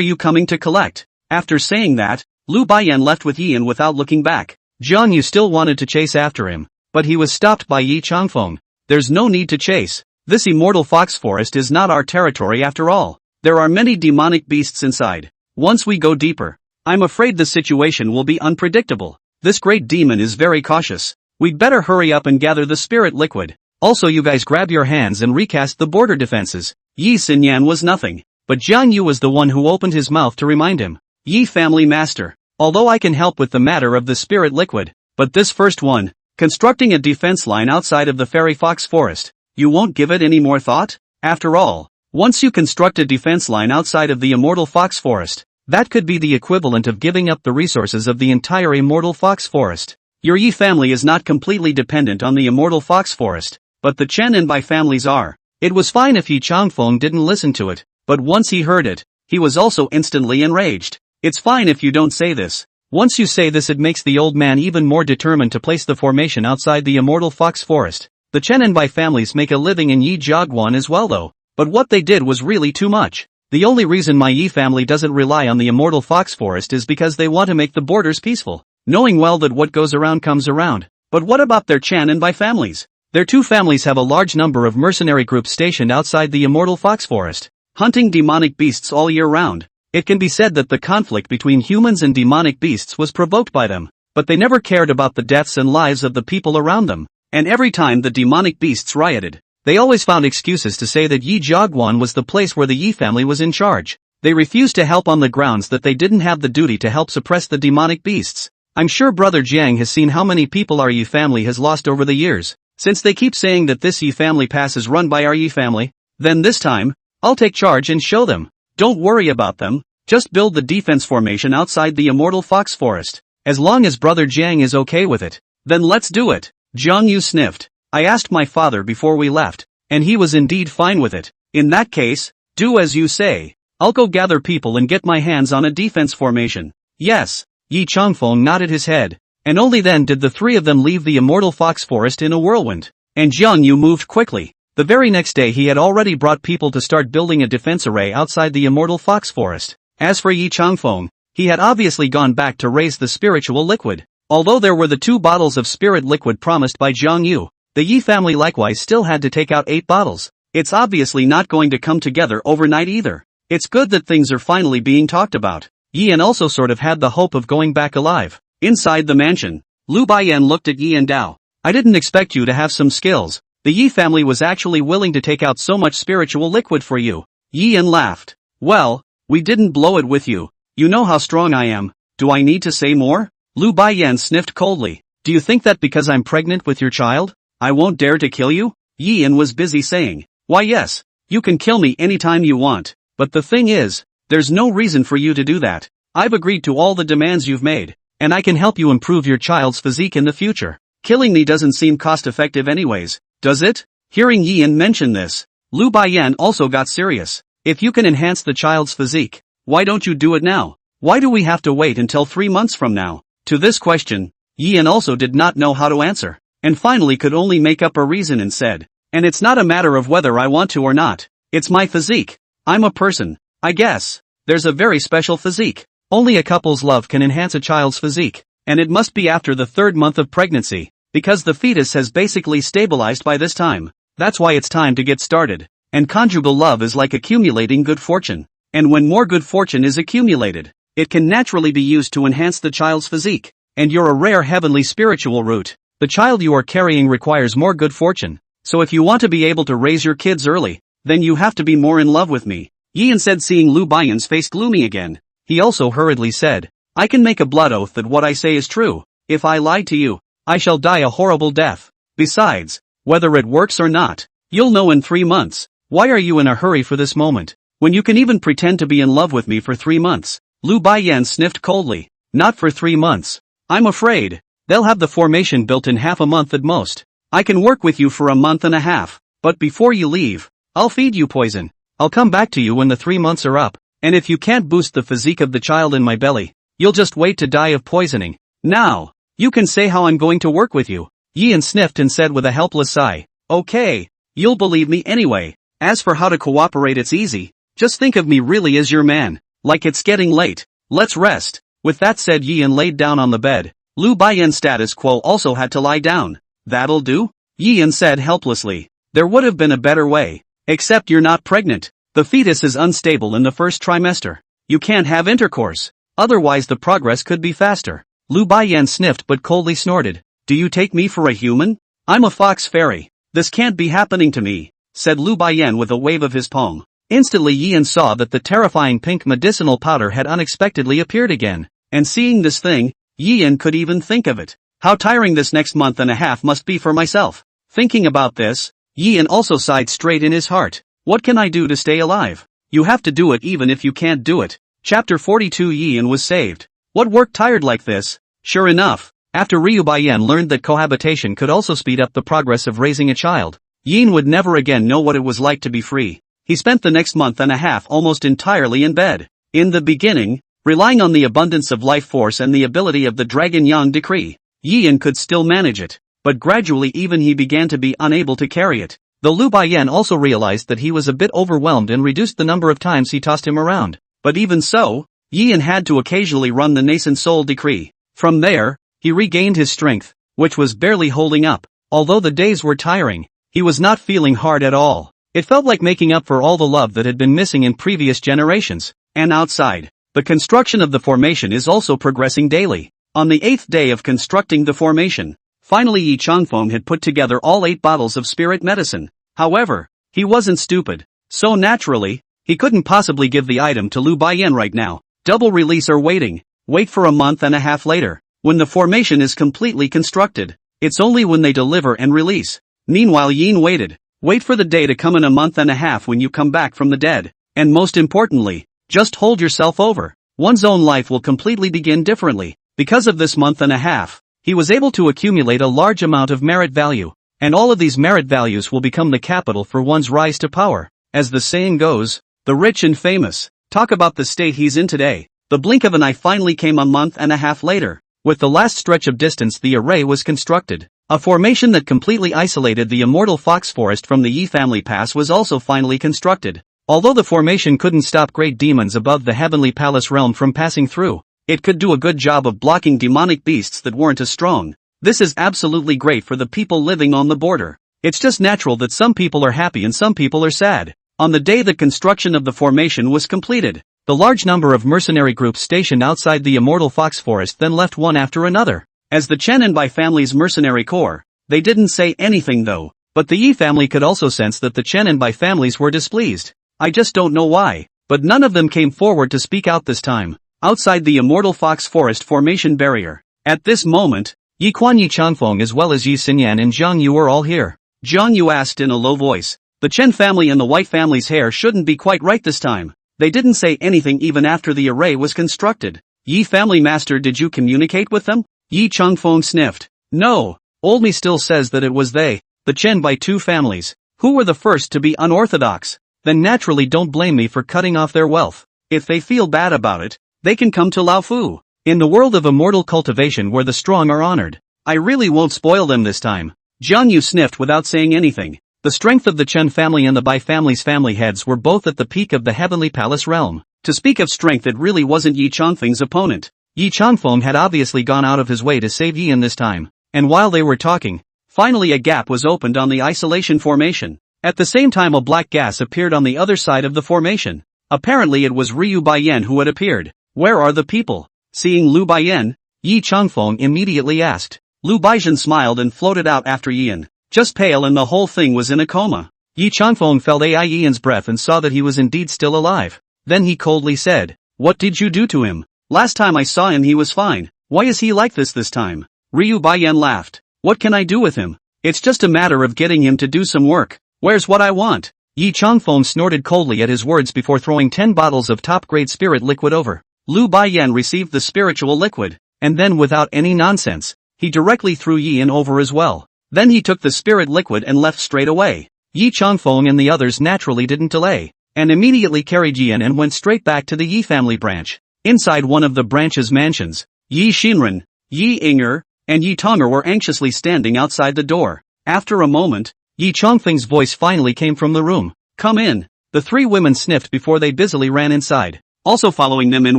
you coming to collect? After saying that, Lu Baiyan left with Yi Yan without looking back. Jiang Yu still wanted to chase after him, but he was stopped by Yi Changfeng. There's no need to chase. This immortal fox forest is not our territory after all. There are many demonic beasts inside. Once we go deeper, I'm afraid the situation will be unpredictable. This great demon is very cautious. We'd better hurry up and gather the spirit liquid. Also, you guys grab your hands and recast the border defenses. Yi Xinyan was nothing, but Jiang Yu was the one who opened his mouth to remind him. Yi family master, although I can help with the matter of the spirit liquid, but this first one, constructing a defense line outside of the fairy fox forest, you won't give it any more thought? After all, once you construct a defense line outside of the immortal fox forest, that could be the equivalent of giving up the resources of the entire immortal fox forest. Your Yi family is not completely dependent on the immortal fox forest, but the Chen and Bai families are. It was fine if Yi Changfeng didn't listen to it, but once he heard it, he was also instantly enraged. It's fine if you don't say this. Once you say this, it makes the old man even more determined to place the formation outside the immortal fox forest. The Chen and Bai families make a living in Yi Jiaguan as well though, but what they did was really too much. The only reason my Yi family doesn't rely on the immortal fox forest is because they want to make the borders peaceful, knowing well that what goes around comes around. But what about their Chen and Bai families? Their 2 families have a large number of mercenary groups stationed outside the immortal fox forest, hunting demonic beasts all year round. It can be said that the conflict between humans and demonic beasts was provoked by them, but they never cared about the deaths and lives of the people around them. And every time the demonic beasts rioted, they always found excuses to say that Yi Jiaguan was the place where the Yi family was in charge. They refused to help on the grounds that they didn't have the duty to help suppress the demonic beasts. I'm sure Brother Jiang has seen how many people our Yi family has lost over the years. Since they keep saying that this Yi family pass is run by our Yi family, then this time, I'll take charge and show them. Don't worry about them, just build the defense formation outside the immortal fox forest. As long as Brother Jiang is okay with it, then let's do it. Jiang Yu sniffed. I asked my father before we left, and he was indeed fine with it. In that case, do as you say. I'll go gather people and get my hands on a defense formation. Yes. Yi Changfeng nodded his head. And only then did the three of them leave the immortal fox forest in a whirlwind. And Jiang Yu moved quickly. The very next day he had already brought people to start building a defense array outside the immortal fox forest. As for Yi Changfeng, he had obviously gone back to raise the spiritual liquid. Although there were the 2 bottles of spirit liquid promised by Jiang Yu, the Yi family likewise still had to take out 8 bottles. It's obviously not going to come together overnight either. It's good that things are finally being talked about. Yi also sort of had the hope of going back alive. Inside the mansion, Lu Baiyan looked at Yi and Dao. I didn't expect you to have some skills. The Yi family was actually willing to take out so much spiritual liquid for you. Yi laughed. Well, we didn't blow it with you. You know how strong I am. Do I need to say more? Lu Baiyan sniffed coldly. Do you think that because I'm pregnant with your child, I won't dare to kill you? Yi was busy saying. Why yes, you can kill me anytime you want. But the thing is, there's no reason for you to do that. I've agreed to all the demands you've made. And I can help you improve your child's physique in the future. Killing me doesn't seem cost-effective anyways, does it? Hearing Yi mention this, Lu Baiyan also got serious. If you can enhance the child's physique, why don't you do it now? Why do we have to wait until 3 months from now? To this question, Yi also did not know how to answer, and finally could only make up a reason and said, and it's not a matter of whether I want to or not. It's my physique. I'm a person, I guess. There's a very special physique. Only a couple's love can enhance a child's physique, and it must be after the 3rd month of pregnancy, because the fetus has basically stabilized by this time. That's why it's time to get started. And conjugal love is like accumulating good fortune. And when more good fortune is accumulated, it can naturally be used to enhance the child's physique. And you're a rare heavenly spiritual root. The child you are carrying requires more good fortune. So if you want to be able to raise your kids early, then you have to be more in love with me. Yi said, seeing Lu Baiyan's face gloomy again. He also hurriedly said, I can make a blood oath that what I say is true. If I lie to you, I shall die a horrible death. Besides, whether it works or not, you'll know in 3 months. Why are you in a hurry for this moment, when you can even pretend to be in love with me for 3 months? Lu Baiyan sniffed coldly. Not for 3 months. I'm afraid. They'll have the formation built in half a month at most. I can work with you for a month and a half, but before you leave, I'll feed you poison. I'll come back to you when the 3 months are up. And if you can't boost the physique of the child in my belly, you'll just wait to die of poisoning. Now, you can say how I'm going to work with you. Yi sniffed and said with a helpless sigh, okay, you'll believe me anyway. As for how to cooperate, it's easy. Just think of me really as your man. Like it's getting late. Let's rest. With that said, Yi laid down on the bed. Lu Baiyan's status quo also had to lie down. That'll do? Yi said helplessly. There would have been a better way. Except you're not pregnant. The fetus is unstable in the first trimester. You can't have intercourse. Otherwise the progress could be faster. Lu Baiyan sniffed but coldly snorted. Do you take me for a human? I'm a fox fairy. This can't be happening to me, said Lu Baiyan with a wave of his palm. Instantly Yi saw that the terrifying pink medicinal powder had unexpectedly appeared again. And seeing this thing, Yi could even think of it. How tiring this next month and a half must be for myself. Thinking about this, Yi also sighed straight in his heart. What can I do to stay alive? You have to do it even if you can't do it. Chapter 42. Yi was saved. What work tired like this? Sure enough, after Ryu Baiyan learned that cohabitation could also speed up the progress of raising a child, Yin would never again know what it was like to be free. He spent the next month and a half almost entirely in bed. In the beginning, relying on the abundance of life force and the ability of the Dragon Yang decree, Yin could still manage it, but gradually even he began to be unable to carry it. Though Lu Baiyan also realized that he was a bit overwhelmed and reduced the number of times he tossed him around. But even so, Yin had to occasionally run the nascent soul decree. From there, he regained his strength, which was barely holding up. Although the days were tiring, he was not feeling hard at all. It felt like making up for all the love that had been missing in previous generations. And outside, the construction of the formation is also progressing daily. On the 8th day of constructing the formation, finally Yi Changfeng had put together all 8 bottles of spirit medicine. However, he wasn't stupid. So naturally, he couldn't possibly give the item to Lu Baiyan right now. Double release or waiting. Wait for a month and a half later. When the formation is completely constructed, it's only when they deliver and release. Meanwhile Yin waited. Wait for the day to come in a month and a half when you come back from the dead. And most importantly, just hold yourself over. One's own life will completely begin differently. Because of this month and a half, he was able to accumulate a large amount of merit value. And all of these merit values will become the capital for one's rise to power. As the saying goes, the rich and famous Talk about the state he's in today. The blink of an eye finally came a month and a half later. With the last stretch of distance the array was constructed. A formation that completely isolated the immortal fox forest from the Yi family pass was also finally constructed. Although the formation couldn't stop great demons above the heavenly palace realm from passing through, it could do a good job of blocking demonic beasts that weren't as strong. This is absolutely great for the people living on the border. It's just natural that some people are happy and some people are sad. On the day the construction of the formation was completed, the large number of mercenary groups stationed outside the immortal fox forest then left one after another. As the Chen and Bai family's mercenary corps, they didn't say anything though, but the Yi family could also sense that the Chen and Bai families were displeased. I just don't know why, but none of them came forward to speak out this time. Outside the immortal fox forest formation barrier, at this moment, Yi Quan, Yi Changfeng as well as Yi Xinyan and Zhang Yu were all here. Zhang Yu asked in a low voice. The Chen family and the White family's hair shouldn't be quite right this time. They didn't say anything even after the array was constructed. Yi family master, did you communicate with them? Yi Changfeng sniffed. No, old me still says that it was they, the Chen Bai two families, who were the first to be unorthodox. Then naturally don't blame me for cutting off their wealth. If they feel bad about it, they can come to Lao Fu. In the world of immortal cultivation where the strong are honored, I really won't spoil them this time. Zhang Yu sniffed without saying anything. The strength of the Chen family and the Bai family's family heads were both at the peak of the heavenly palace realm. To speak of strength, it really wasn't Yi Changfeng's opponent. Yi Changfeng had obviously gone out of his way to save Yi in this time, and while they were talking, finally a gap was opened on the isolation formation. At the same time a black gas appeared on the other side of the formation. Apparently it was Ryu Baiyan who had appeared. Where are the people? Seeing Lu Baiyan, Yi Changfeng immediately asked. Lu Baiyan smiled and floated out after Yian. Just pale and the whole thing was in a coma. Yi Changfeng felt Yian's breath and saw that he was indeed still alive. Then he coldly said, "What did you do to him? Last time I saw him he was fine. Why is he like this time?" Ryu Baiyan laughed. "What can I do with him? It's just a matter of getting him to do some work. Where's what I want?" Yi Changfeng snorted coldly at his words before throwing 10 bottles of top-grade spirit liquid over. Lu Baiyan received the spiritual liquid, and then without any nonsense, he directly threw Yian over as well. Then he took the spirit liquid and left straight away. Yi Changfeng and the others naturally didn't delay, and immediately carried Yian and went straight back to the Yi family branch. Inside one of the branch's mansions, Yi Xinren, Yi Inger, and Yi Tonger were anxiously standing outside the door. After a moment, Yi Changfeng's voice finally came from the room. "Come in." The three women sniffed before they busily ran inside. Also following them in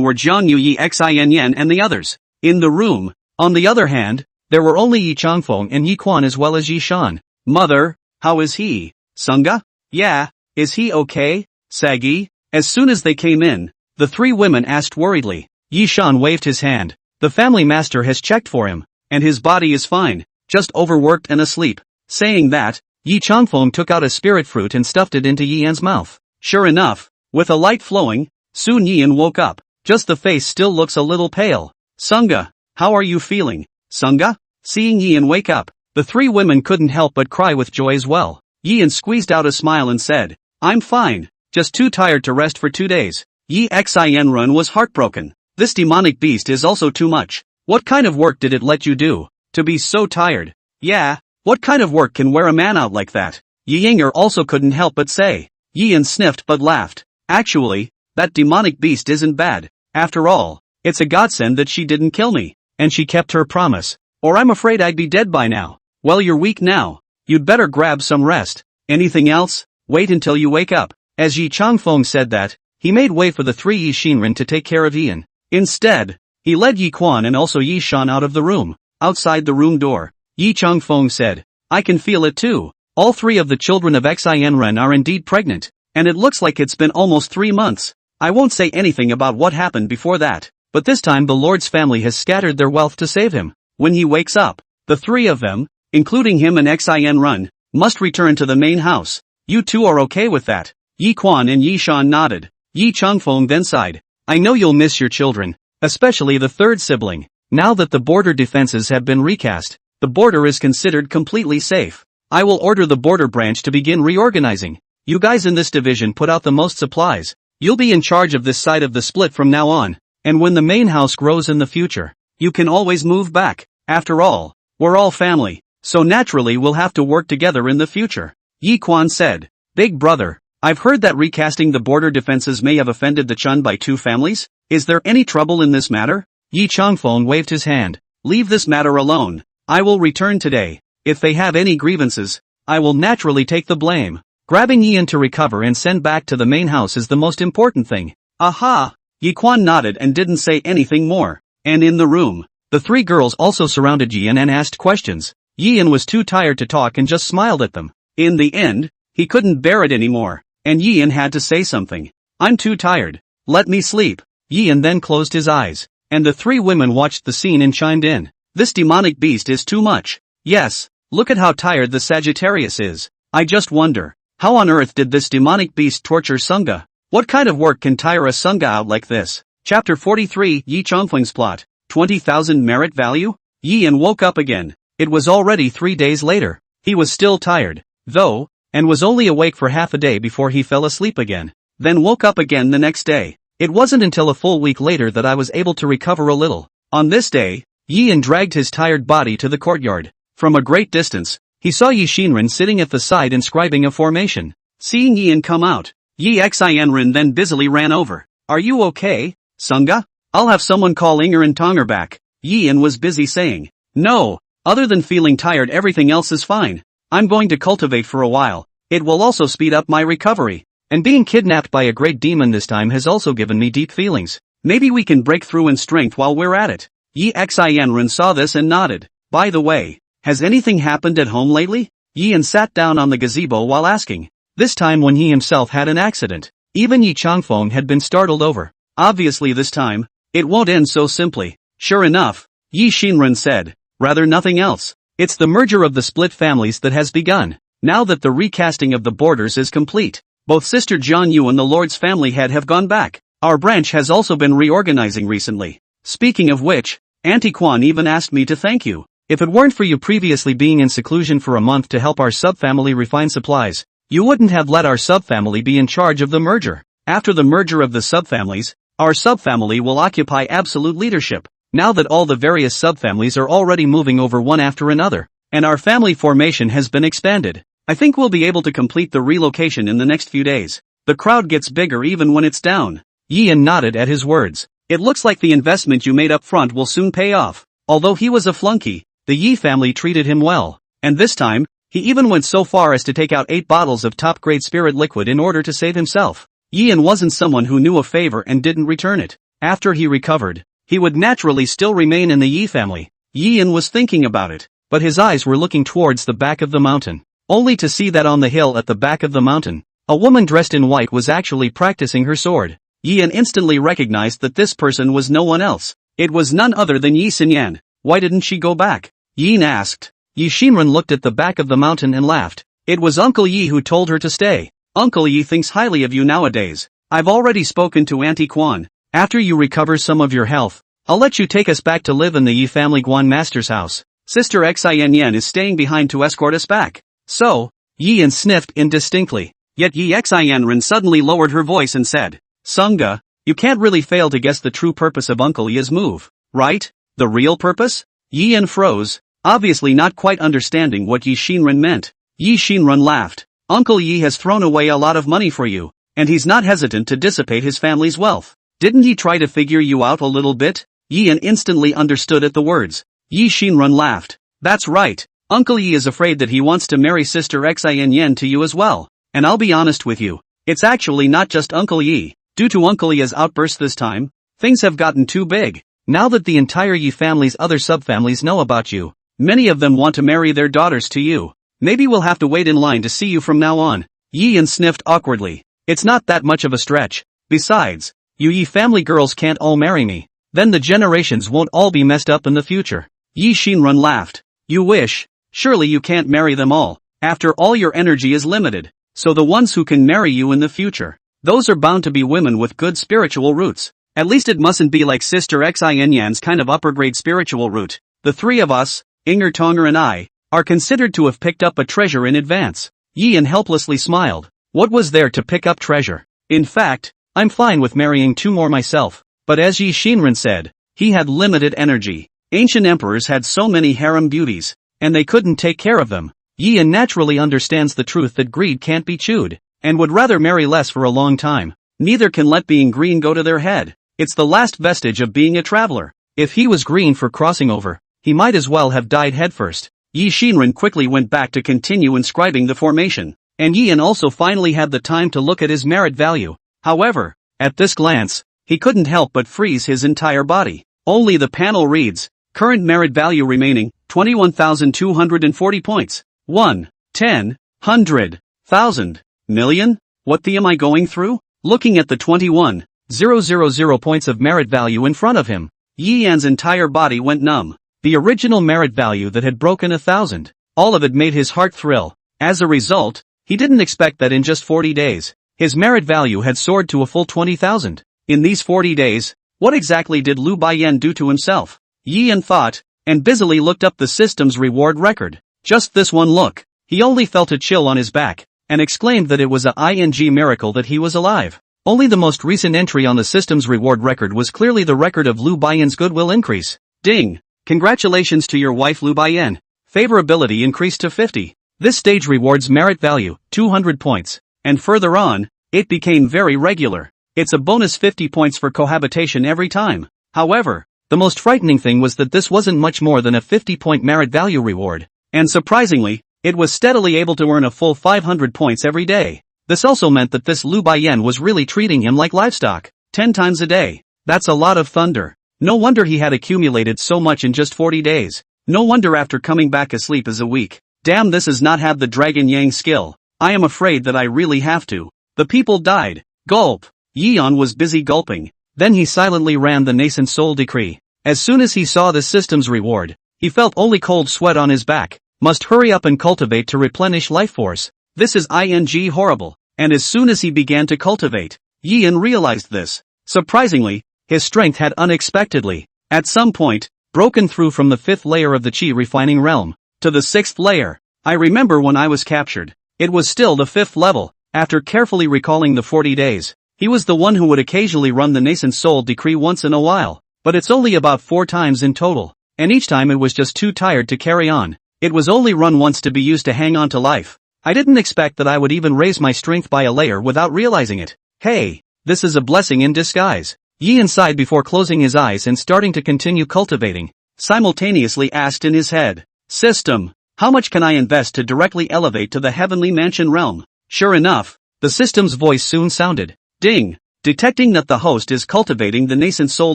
were Zhang Yu, Yi Xinyan and the others. In the room, on the other hand, there were only Yi Changfeng and Yi Quan as well as Yi Shan. "Mother, how is he? Sunga? Yeah, is he okay? Sagi?" As soon as they came in, the three women asked worriedly. Yi Shan waved his hand. "The family master has checked for him, and his body is fine, just overworked and asleep." Saying that, Yi Changfeng took out a spirit fruit and stuffed it into Yian's mouth. Sure enough, with a light flowing, soon Yian woke up. Just the face still looks a little pale. "Sunga, how are you feeling, Sunga?" Seeing Yian wake up, the three women couldn't help but cry with joy as well. Yian squeezed out a smile and said, "I'm fine, just too tired to rest for 2 days." Yi Xinren was heartbroken. "This demonic beast is also too much. What kind of work did it let you do, to be so tired?" "Yeah, what kind of work can wear a man out like that?" Yi Yinger also couldn't help but say. Yian sniffed but laughed. "Actually, that demonic beast isn't bad. After all, it's a godsend that she didn't kill me, and she kept her promise, or I'm afraid I'd be dead by now." "Well, you're weak now. You'd better grab some rest. Anything else? Wait until you wake up." As Yi Changfeng said that, he made way for the three Yi Xinren to take care of Yian. Instead, he led Yi Quan and also Yi Shan out of the room. Outside the room door, Yi Changfeng said, "I can feel it too. All three of the children of Xinren are indeed pregnant, and it looks like it's been almost 3 months. I won't say anything about what happened before that, but this time the Lord's family has scattered their wealth to save him. When he wakes up, the three of them, including him and Xinren, must return to the main house. You two are okay with that?" Yi Quan and Yi Shan nodded. Yi Changfeng then sighed. "I know you'll miss your children, especially the third sibling. Now that the border defenses have been recast, the border is considered completely safe. I will order the border branch to begin reorganizing. You guys in this division put out the most supplies. You'll be in charge of this side of the split from now on, and when the main house grows in the future, you can always move back. After all, we're all family, so naturally we'll have to work together in the future." Yi Quan said, "Big brother, I've heard that recasting the border defenses may have offended the Chun by two families. Is there any trouble in this matter? Yi Changfeng waved his hand. Leave this matter alone. I will return today. If they have any grievances, I will naturally take the blame. Grabbing Yian to recover and send back to the main house is the most important thing. Aha! Yi Quan nodded and didn't say anything more. And in the room, the three girls also surrounded Yian and asked questions. Yian was too tired to talk and just smiled at them. In the end, he couldn't bear it anymore, and Yian had to say something. I'm too tired. Let me sleep. Yian then closed his eyes, and the three women watched the scene and chimed in. This demonic beast is too much. Yes, look at how tired the Sagittarius is. I just wonder, how on earth did this demonic beast torture Sunga? What kind of work can tire a Sunga out like this? Chapter 43 Yi Chongfeng's plot. 20,000 merit value? Yian woke up again. It was already 3 days later. He was still tired, though, and was only awake for half a day before he fell asleep again. Then woke up again the next day. It wasn't until a full week later that I was able to recover a little. On this day, Yian dragged his tired body to the courtyard. From a great distance, he saw Yi Xinren sitting at the side inscribing a formation. Seeing Yian come out, Yi Xinren then busily ran over. Are you okay, Sunga? I'll have someone call Inger and Tonger back. Yian was busy saying. No, other than feeling tired everything else is fine. I'm going to cultivate for a while. It will also speed up my recovery. And being kidnapped by a great demon this time has also given me deep feelings. Maybe we can break through in strength while we're at it. Yi Xinren saw this and nodded. By the way, has anything happened at home lately? Yian sat down on the gazebo while asking. This time when he himself had an accident. Even Yi Changfeng had been startled over. Obviously this time, it won't end so simply. Sure enough, Yi Xinren said. Rather nothing else. It's the merger of the split families that has begun. Now that the recasting of the borders is complete, both Sister Jian Yu and the Lord's family head have gone back. Our branch has also been reorganizing recently. Speaking of which, Auntie Quan even asked me to thank you. If it weren't for you previously being in seclusion for a month to help our subfamily refine supplies, you wouldn't have let our subfamily be in charge of the merger. After the merger of the subfamilies, our subfamily will occupy absolute leadership. Now that all the various subfamilies are already moving over one after another, and our family formation has been expanded, I think we'll be able to complete the relocation in the next few days. The crowd gets bigger even when it's down. Yian nodded at his words. It looks like the investment you made up front will soon pay off. Although he was a flunky, the Yi family treated him well. And this time, he even went so far as to take out 8 bottles of top-grade spirit liquid in order to save himself. Yian wasn't someone who knew a favor and didn't return it. After he recovered, he would naturally still remain in the Yi family. Yian was thinking about it, but his eyes were looking towards the back of the mountain. Only to see that on the hill at the back of the mountain, a woman dressed in white was actually practicing her sword. Yian instantly recognized that this person was no one else. It was none other than Yi Xinyan. Why didn't she go back? Yian asked. Yi Xinren looked at the back of the mountain and laughed. It was Uncle Yi who told her to stay. Uncle Yi thinks highly of you nowadays. I've already spoken to Auntie Quan. After you recover some of your health, I'll let you take us back to live in the Yi family Guan master's house. Sister Xinyan is staying behind to escort us back. So, Yian sniffed indistinctly. Yet Yi Xinyan suddenly lowered her voice and said, Sunga, you can't really fail to guess the true purpose of Uncle Yi's move, right? The real purpose? Yian froze, obviously not quite understanding what Yi Xinren meant. Yi Xinren laughed. Uncle Yi has thrown away a lot of money for you, and he's not hesitant to dissipate his family's wealth. Didn't he try to figure you out a little bit? Yian instantly understood at the words. Yi Xinren laughed. That's right. Uncle Yi is afraid that he wants to marry Sister Xinyan to you as well. And I'll be honest with you. It's actually not just Uncle Yi. Due to Uncle Yi's outburst this time, things have gotten too big. Now that the entire Yi family's other subfamilies know about you, many of them want to marry their daughters to you. Maybe we'll have to wait in line to see you from now on. Yian sniffed awkwardly. It's not that much of a stretch. Besides, you Yi family girls can't all marry me. Then the generations won't all be messed up in the future. Yi Xinren laughed. You wish. Surely you can't marry them all. After all, your energy is limited. So the ones who can marry you in the future, those are bound to be women with good spiritual roots. At least it mustn't be like Sister Xinyan's kind of upper-grade spiritual root. The three of us, Inger, Tonger and I, are considered to have picked up a treasure in advance. Yian helplessly smiled. What was there to pick up treasure? In fact, I'm fine with marrying 2 more myself. But as Yi Xinren said, he had limited energy. Ancient emperors had so many harem beauties, and they couldn't take care of them. Yian naturally understands the truth that greed can't be chewed, and would rather marry less for a long time. Neither can let being green go to their head. It's the last vestige of being a traveler. If he was green for crossing over, he might as well have died headfirst. Yi Shinran quickly went back to continue inscribing the formation, and Yian also finally had the time to look at his merit value. However, at this glance, he couldn't help but freeze his entire body. Only the panel reads, current merit value remaining, 21,240 points. 1, 10, 100, 1,000, million? What the am I going through? Looking at the 21,000 points of merit value in front of him, Yi Yan's entire body went numb. The original merit value that had broken 1,000. All of it made his heart thrill. As a result, he didn't expect that in just 40 days, his merit value had soared to a full 20,000. In these 40 days, what exactly did Lu Baiyan do to himself? Yi Yan thought, and busily looked up the system's reward record. Just this one look, he only felt a chill on his back, and exclaimed that it was a miracle that he was alive. Only the most recent entry on the system's reward record was clearly the record of Lu Baiyan's goodwill increase. Ding! Congratulations to your wife Lu Baiyan. Favorability increased to 50. This stage rewards merit value, 200 points. And further on, it became very regular. It's a bonus 50 points for cohabitation every time. However, the most frightening thing was that this wasn't much more than a 50-point merit value reward. And surprisingly, it was steadily able to earn a full 500 points every day. This also meant that this Lu Baiyan was really treating him like livestock, 10 times a day. That's a lot of thunder. No wonder he had accumulated so much in just 40 days. No wonder after coming back asleep as a week. Damn, this is not have the Dragon Yang skill. I am afraid that I really have to. The people died. Gulp. Yeon was busy gulping. Then he silently ran the nascent soul decree. As soon as he saw the system's reward, he felt only cold sweat on his back. Must hurry up and cultivate to replenish life force. This is horrible. And as soon as he began to cultivate, Yeon realized this. Surprisingly, his strength had unexpectedly, at some point, broken through from the 5th layer of the Qi refining realm to the 6th layer. I remember when I was captured, it was still the 5th level. After carefully recalling the 40 days, he was the one who would occasionally run the nascent soul decree once in a while, but it's only about 4 times in total, and each time it was just too tired to carry on. It was only run once to be used to hang on to life. I didn't expect that I would even raise my strength by a layer without realizing it. Hey, this is a blessing in disguise. Yi sighed before closing his eyes and starting to continue cultivating, simultaneously asked in his head, System, how much can I invest to directly elevate to the heavenly mansion realm? Sure enough, the system's voice soon sounded. Ding! Detecting that the host is cultivating the nascent soul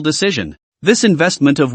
decision. This investment of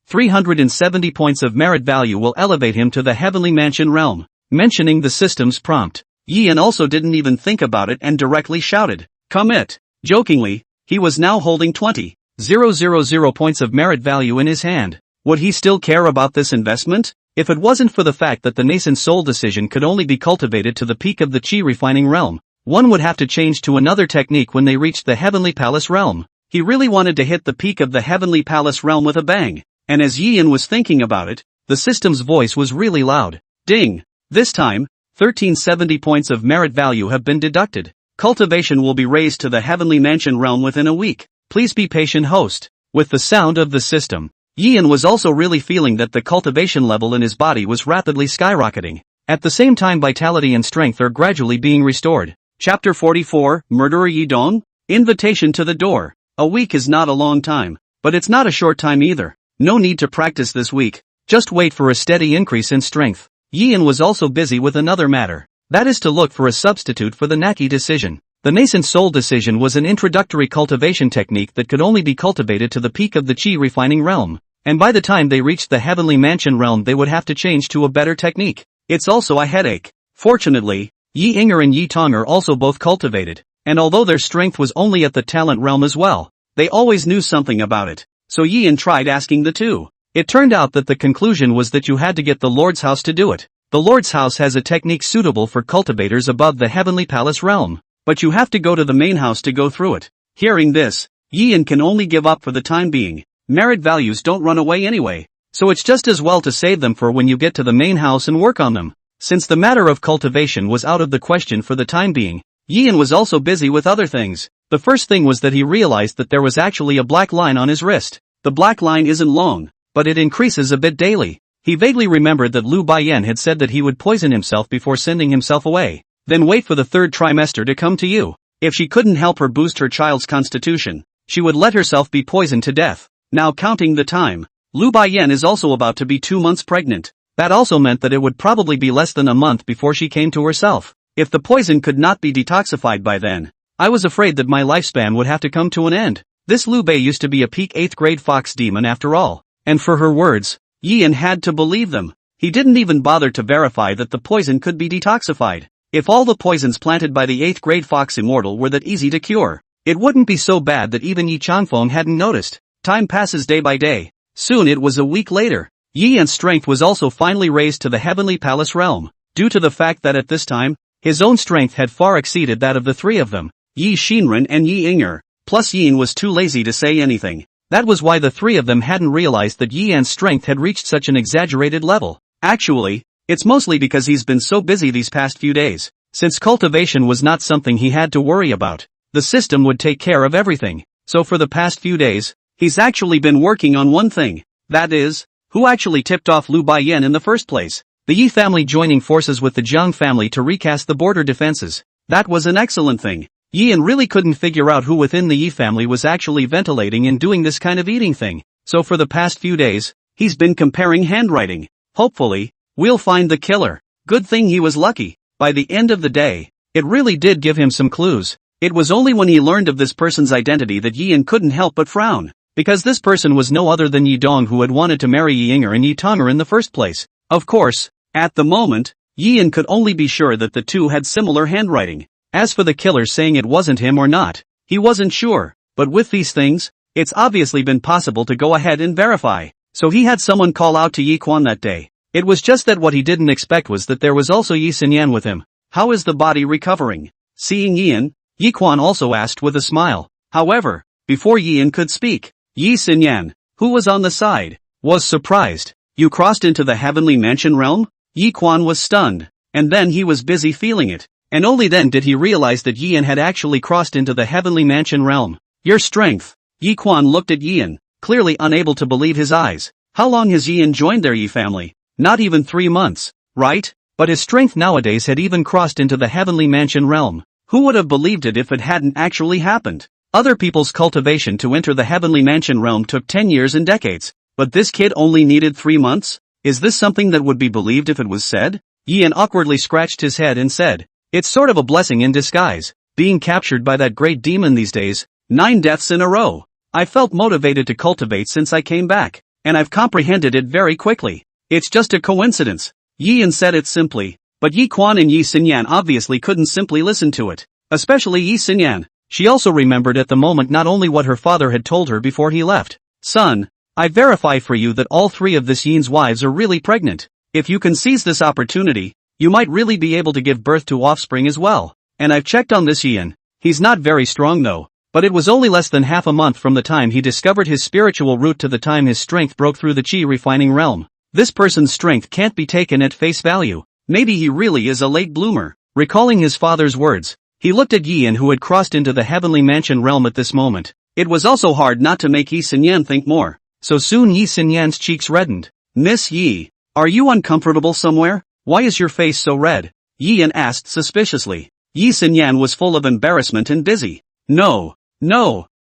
370 points of merit value will elevate him to the heavenly mansion realm. Mentioning the system's prompt, Yian also didn't even think about it and directly shouted, Commit! Jokingly, he was now holding 20,000 points of merit value in his hand. Would he still care about this investment? If it wasn't for the fact that the nascent soul decision could only be cultivated to the peak of the Qi refining realm, one would have to change to another technique when they reached the heavenly palace realm. He really wanted to hit the peak of the heavenly palace realm with a bang. And as Yian was thinking about it, the system's voice was really loud. Ding! This time, 1370 points of merit value have been deducted. Cultivation will be raised to the heavenly mansion realm within a week. Please be patient, host. With the sound of the system, Yian was also really feeling that the cultivation level in his body was rapidly skyrocketing. At the same time, vitality and strength are gradually being restored. Chapter 44, Murderer Yi Dong? Invitation to the door. A week is not a long time, but it's not a short time either. No need to practice this week. Just wait for a steady increase in strength. Yian was also busy with another matter. That is to look for a substitute for the Naki decision. The nascent soul decision was an introductory cultivation technique that could only be cultivated to the peak of the Qi refining realm. And by the time they reached the heavenly mansion realm they would have to change to a better technique. It's also a headache. Fortunately, Yi Inger and Yi Tong are also both cultivated. And although their strength was only at the talent realm as well, they always knew something about it. So Yian tried asking the two. It turned out that the conclusion was that you had to get the Lord's house to do it. The Lord's house has a technique suitable for cultivators above the heavenly palace realm, but you have to go to the main house to go through it. Hearing this, Yian can only give up for the time being. Merit values don't run away anyway, so it's just as well to save them for when you get to the main house and work on them. Since the matter of cultivation was out of the question for the time being, Yian was also busy with other things. The first thing was that he realized that there was actually a black line on his wrist. The black line isn't long, but it increases a bit daily. He vaguely remembered that Lu Baiyan had said that he would poison himself before sending himself away. then wait for the third trimester to come to you. If she couldn't help her boost her child's constitution, she would let herself be poisoned to death. Now counting the time, Lu Baiyan is also about to be 2 months pregnant. That also meant that it would probably be less than a month before she came to herself. If the poison could not be detoxified by then, I was afraid that my lifespan would have to come to an end. This Lu Bei used to be a peak 8th grade fox demon after all. And for her words, Yian had to believe them. He didn't even bother to verify that the poison could be detoxified. If all the poisons planted by the 8th grade fox immortal were that easy to cure, it wouldn't be so bad that even Yi Changfeng hadn't noticed. Time passes day by day. Soon it was a week later. Yian's strength was also finally raised to the heavenly palace realm, due to the fact that at this time, his own strength had far exceeded that of the three of them, Yi Xinren and Yi Inger, plus Yin was too lazy to say anything. That was why the three of them hadn't realized that Yian's strength had reached such an exaggerated level. Actually, it's mostly because he's been so busy these past few days. Since cultivation was not something he had to worry about, the system would take care of everything. So for the past few days, he's actually been working on one thing. That is, who actually tipped off Lu Baiyan in the first place? The Yi family joining forces with the Jiang family to recast the border defenses. That was an excellent thing. Yian really couldn't figure out who within the Yi family was actually ventilating and doing this kind of eating thing. So for the past few days, he's been comparing handwriting. Hopefully, we'll find the killer. Good thing he was lucky. By the end of the day, it really did give him some clues. It was only when he learned of this person's identity that Yian couldn't help but frown. Because this person was no other than Yi Dong, who had wanted to marry Yi Inger and Yi Tonger in the first place. Of course, at the moment, Yian could only be sure that the two had similar handwriting. As for the killer saying it wasn't him or not, he wasn't sure. But with these things, it's obviously been possible to go ahead and verify. So he had someone call out to Yi Quan that day. It was just that what he didn't expect was that there was also Yi Xinyan with him. How is the body recovering? Seeing Yian, Yi Quan also asked with a smile. However, before Yian could speak, Yi Xinyan, who was on the side, was surprised. You crossed into the heavenly mansion realm? Yi Quan was stunned, and then he was busy feeling it, and only then did he realize that Yian had actually crossed into the heavenly mansion realm. Your strength. Yi Quan looked at Yian, clearly unable to believe his eyes. How long has Yian joined their Yi family? Not even 3 months, right? But his strength nowadays had even crossed into the heavenly mansion realm. Who would have believed it if it hadn't actually happened? Other people's cultivation to enter the heavenly mansion realm took 10 years and decades. But this kid only needed 3 months? Is this something that would be believed if it was said? Yian awkwardly scratched his head and said, it's sort of a blessing in disguise, being captured by that great demon these days. 9 deaths in a row. I felt motivated to cultivate since I came back, and I've comprehended it very quickly. It's just a coincidence. Yian said it simply, but Yi Quan and Yi Xinyan obviously couldn't simply listen to it. Especially Yi Xinyan. She also remembered at the moment not only what her father had told her before he left. Son, I verify for you that all 3 of this Yin's wives are really pregnant. If you can seize this opportunity, you might really be able to give birth to offspring as well. And I've checked on this Yian. He's not very strong though, but it was only less than half a month from the time he discovered his spiritual root to the time his strength broke through the Qi refining realm. This person's strength can't be taken at face value. Maybe he really is a late bloomer. Recalling his father's words, he looked at Yian, who had crossed into the heavenly mansion realm at this moment. It was also hard not to make Yi Xinyan think more. So soon Yi Xinyan's cheeks reddened. Miss Yi, are you uncomfortable somewhere? Why is your face so red? Yian asked suspiciously. Yi Xinyan was full of embarrassment and busy. No.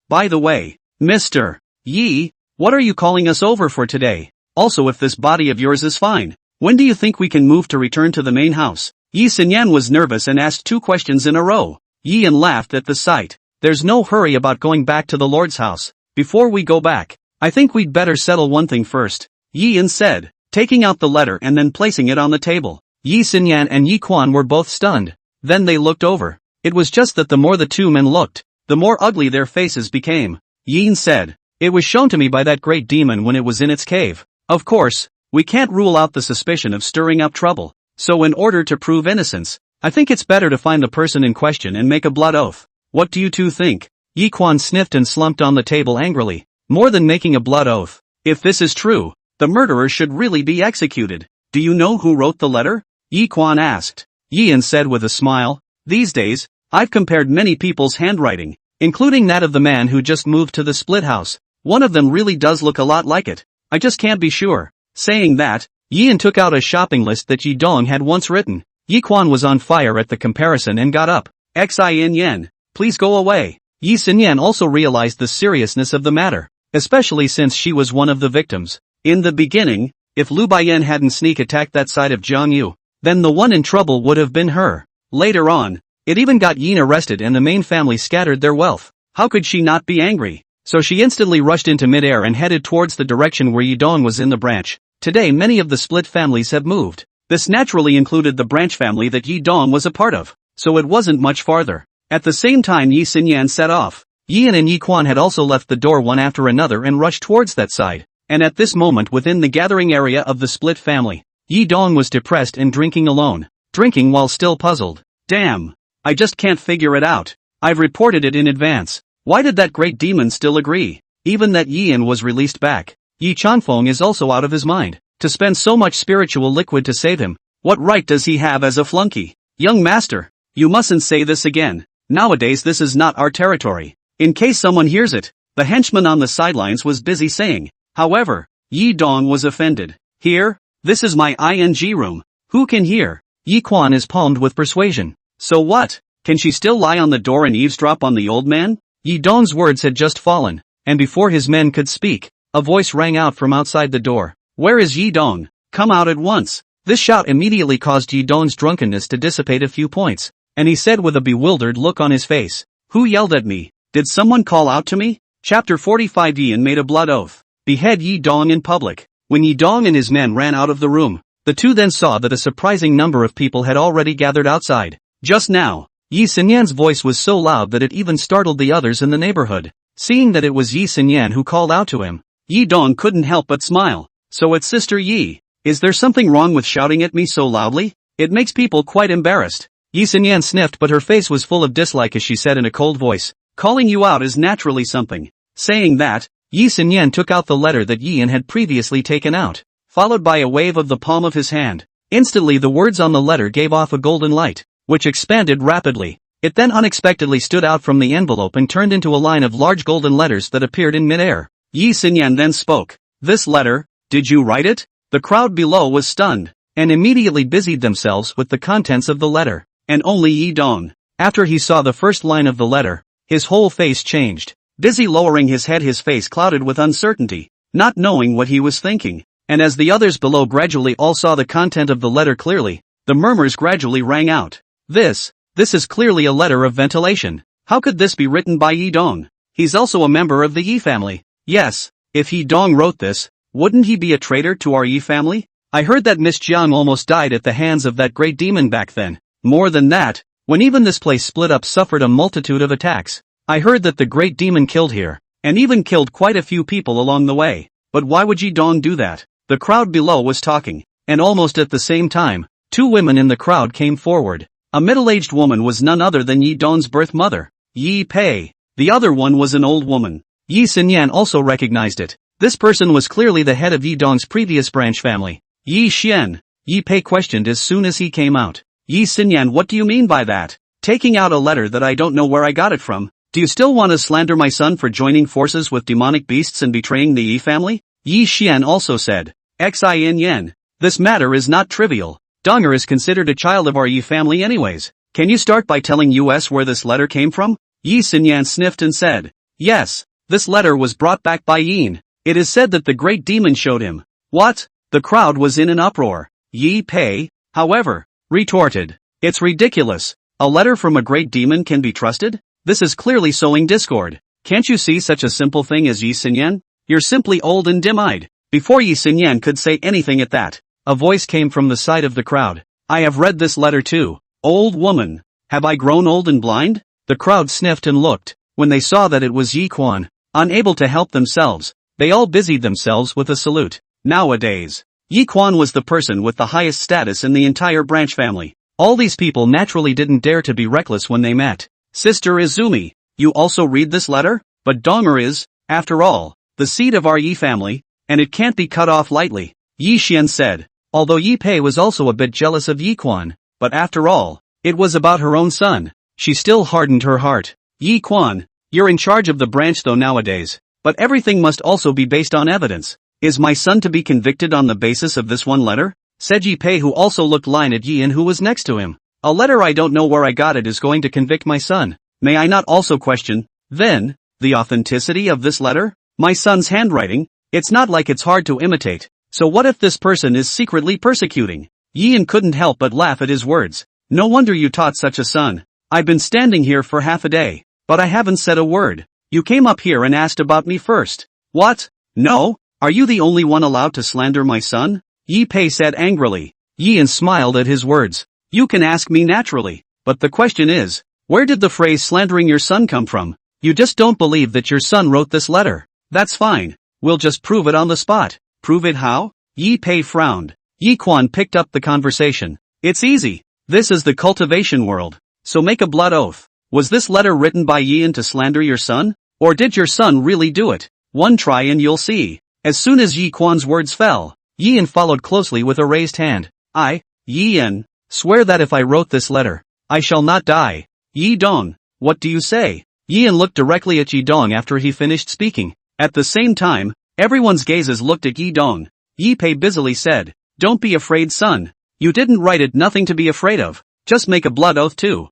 By the way, Mr. Yi, what are you calling us over for today? Also, if this body of yours is fine, when do you think we can move to return to the main house? Yi Xinyan was nervous and asked 2 questions in a row. Yian laughed at the sight. There's no hurry about going back to the Lord's house. Before we go back, I think we'd better settle one thing first, Yian said, taking out the letter and then placing it on the table. Yi Xinyan and Yi Quan were both stunned. Then they looked over. It was just that the more the 2 men looked, the more ugly their faces became. Yian said, it was shown to me by that great demon when it was in its cave. Of course, we can't rule out the suspicion of stirring up trouble. So in order to prove innocence, I think it's better to find the person in question and make a blood oath. What do you 2 think? Yi Quan sniffed and slumped on the table angrily. More than making a blood oath. If this is true, the murderer should really be executed. Do you know who wrote the letter? Yi Quan asked. Yian said with a smile, these days, I've compared many people's handwriting, including that of the man who just moved to the split house. One of them really does look a lot like it. I just can't be sure. Saying that, Yian took out a shopping list that Yi Dong had once written. Yi Quan was on fire at the comparison and got up. Xin Yen, please go away. Yi Xinyan also realized the seriousness of the matter, especially since she was one of the victims. In the beginning, if Lu Baiyan hadn't sneak attacked that side of Jiang Yu, then the one in trouble would have been her. Later on, it even got Yin arrested and the main family scattered their wealth. How could she not be angry? So she instantly rushed into midair and headed towards the direction where Yi Dong was in the branch. Today many of the split families have moved. This naturally included the branch family that Yi Dong was a part of, so it wasn't much farther. At the same time Yi Xinyan set off. Yin and Yi Quan had also left the door one after another and rushed towards that side. And at this moment within the gathering area of the split family, Yi Dong was depressed and drinking alone. Drinking while still puzzled. Damn. I just can't figure it out. I've reported it in advance. Why did that great demon still agree? Even that Yin was released back. Yi Chanfeng is also out of his mind. To spend so much spiritual liquid to save him. What right does he have as a flunky? Young master, you mustn't say this again. Nowadays this is not our territory. In case someone hears it, the henchman on the sidelines was busy saying. However, Yi Dong was offended. Here, this is my ing room. Who can hear? Yi Quan is palmed with persuasion. So what? Can she still lie on the door and eavesdrop on the old man? Yi Dong's words had just fallen, and before his men could speak, a voice rang out from outside the door. Where is Yi Dong? Come out at once. This shout immediately caused Yi Dong's drunkenness to dissipate a few points, and he said with a bewildered look on his face. Who yelled at me? Did someone call out to me? Chapter 45. Yin made a blood oath. Behead Yi Dong in public. When Yi Dong and his men ran out of the room, the two then saw that a surprising number of people had already gathered outside. Just now, Yi Xinyan's voice was so loud that it even startled the others in the neighborhood. Seeing that it was Yi Xinyan who called out to him, Yi Dong couldn't help but smile. So it's Sister Yi. Is there something wrong with shouting at me so loudly? It makes people quite embarrassed. Yi Xinyan sniffed but her face was full of dislike as she said in a cold voice, calling you out is naturally something. Saying that, Yi Xinyan took out the letter that Yin had previously taken out, followed by a wave of the palm of his hand. Instantly the words on the letter gave off a golden light, which expanded rapidly. It then unexpectedly stood out from the envelope and turned into a line of large golden letters that appeared in midair. Yi Xinyan then spoke. This letter? Did you write it? The crowd below was stunned, and immediately busied themselves with the contents of the letter, and only Yi Dong. After he saw the first line of the letter, his whole face changed. Busy lowering his head, his face clouded with uncertainty, not knowing what he was thinking. And as the others below gradually all saw the content of the letter clearly, the murmurs gradually rang out. This is clearly a letter of ventilation. How could this be written by Yi Dong? He's also a member of the Yi family. Yes, if Yi Dong wrote this, wouldn't he be a traitor to our Yi family? I heard that Miss Jiang almost died at the hands of that great demon back then. More than that, when even this place split up suffered a multitude of attacks. I heard that the great demon killed here, and even killed quite a few people along the way. But why would Yi Dong do that? The crowd below was talking, and almost at the same time, two women in the crowd came forward. A middle-aged woman was none other than Yi Dong's birth mother, Yi Pei. The other one was an old woman. Yi Xinyan also recognized it. This person was clearly the head of Yi Dong's previous branch family. Yi Xian. Yi Pei questioned as soon as he came out. Yi Xinyan, what do you mean by that? Taking out a letter that I don't know where I got it from. Do you still want to slander my son for joining forces with demonic beasts and betraying the Yi family? Yi Xian also said. Xin Yen. This matter is not trivial. Donger is considered a child of our Yi family anyways. Can you start by telling us where this letter came from? Yi Xinyan sniffed and said. Yes, this letter was brought back by Yin. It is said that the great demon showed him. What? The crowd was in an uproar. Yi Pei, however, retorted. It's ridiculous. A letter from a great demon can be trusted? This is clearly sowing discord. Can't you see such a simple thing as Yi Xinyan? You're simply old and dim-eyed. Before Yi Xinyan could say anything at that, a voice came from the side of the crowd. I have read this letter too. Old woman. Have I grown old and blind? The crowd sniffed and looked. When they saw that it was Yi Quan, unable to help themselves, they all busied themselves with a salute. Nowadays, Yi Quan was the person with the highest status in the entire branch family. All these people naturally didn't dare to be reckless when they met. Sister Izumi, you also read this letter? But Donger is, after all, the seed of our Yi family, and it can't be cut off lightly, Yi Xian said. Although Yi Pei was also a bit jealous of Yi Quan, but after all, it was about her own son. She still hardened her heart. Yi Quan, you're in charge of the branch though nowadays, but everything must also be based on evidence. Is my son to be convicted on the basis of this one letter? said Yi Pei, who also looked line at Yi and who was next to him. A letter I don't know where I got it is going to convict my son. May I not also question, then, the authenticity of this letter? My son's handwriting? It's not like it's hard to imitate. So what if this person is secretly persecuting? Yian couldn't help but laugh at his words. No wonder you taught such a son. I've been standing here for half a day, but I haven't said a word. You came up here and asked about me first. What? No? Are you the only one allowed to slander my son? Yi Pei said angrily. Yian smiled at his words. You can ask me naturally, but the question is, where did the phrase slandering your son come from? You just don't believe that your son wrote this letter. That's fine. We'll just prove it on the spot. Prove it how? Yi Pei frowned. Yi Quan picked up the conversation. It's easy. This is the cultivation world. So make a blood oath. Was this letter written by Yian to slander your son? Or did your son really do it? One try and you'll see. As soon as Yi Quan's words fell, Yian followed closely with a raised hand. I, Yian, swear that if I wrote this letter, I shall not die. Yi Dong, what do you say? Yian looked directly at Yi Dong after he finished speaking. At the same time, everyone's gazes looked at Yi Dong. Yi Pei busily said, don't be afraid, son. You didn't write it, nothing to be afraid of. Just make a blood oath too.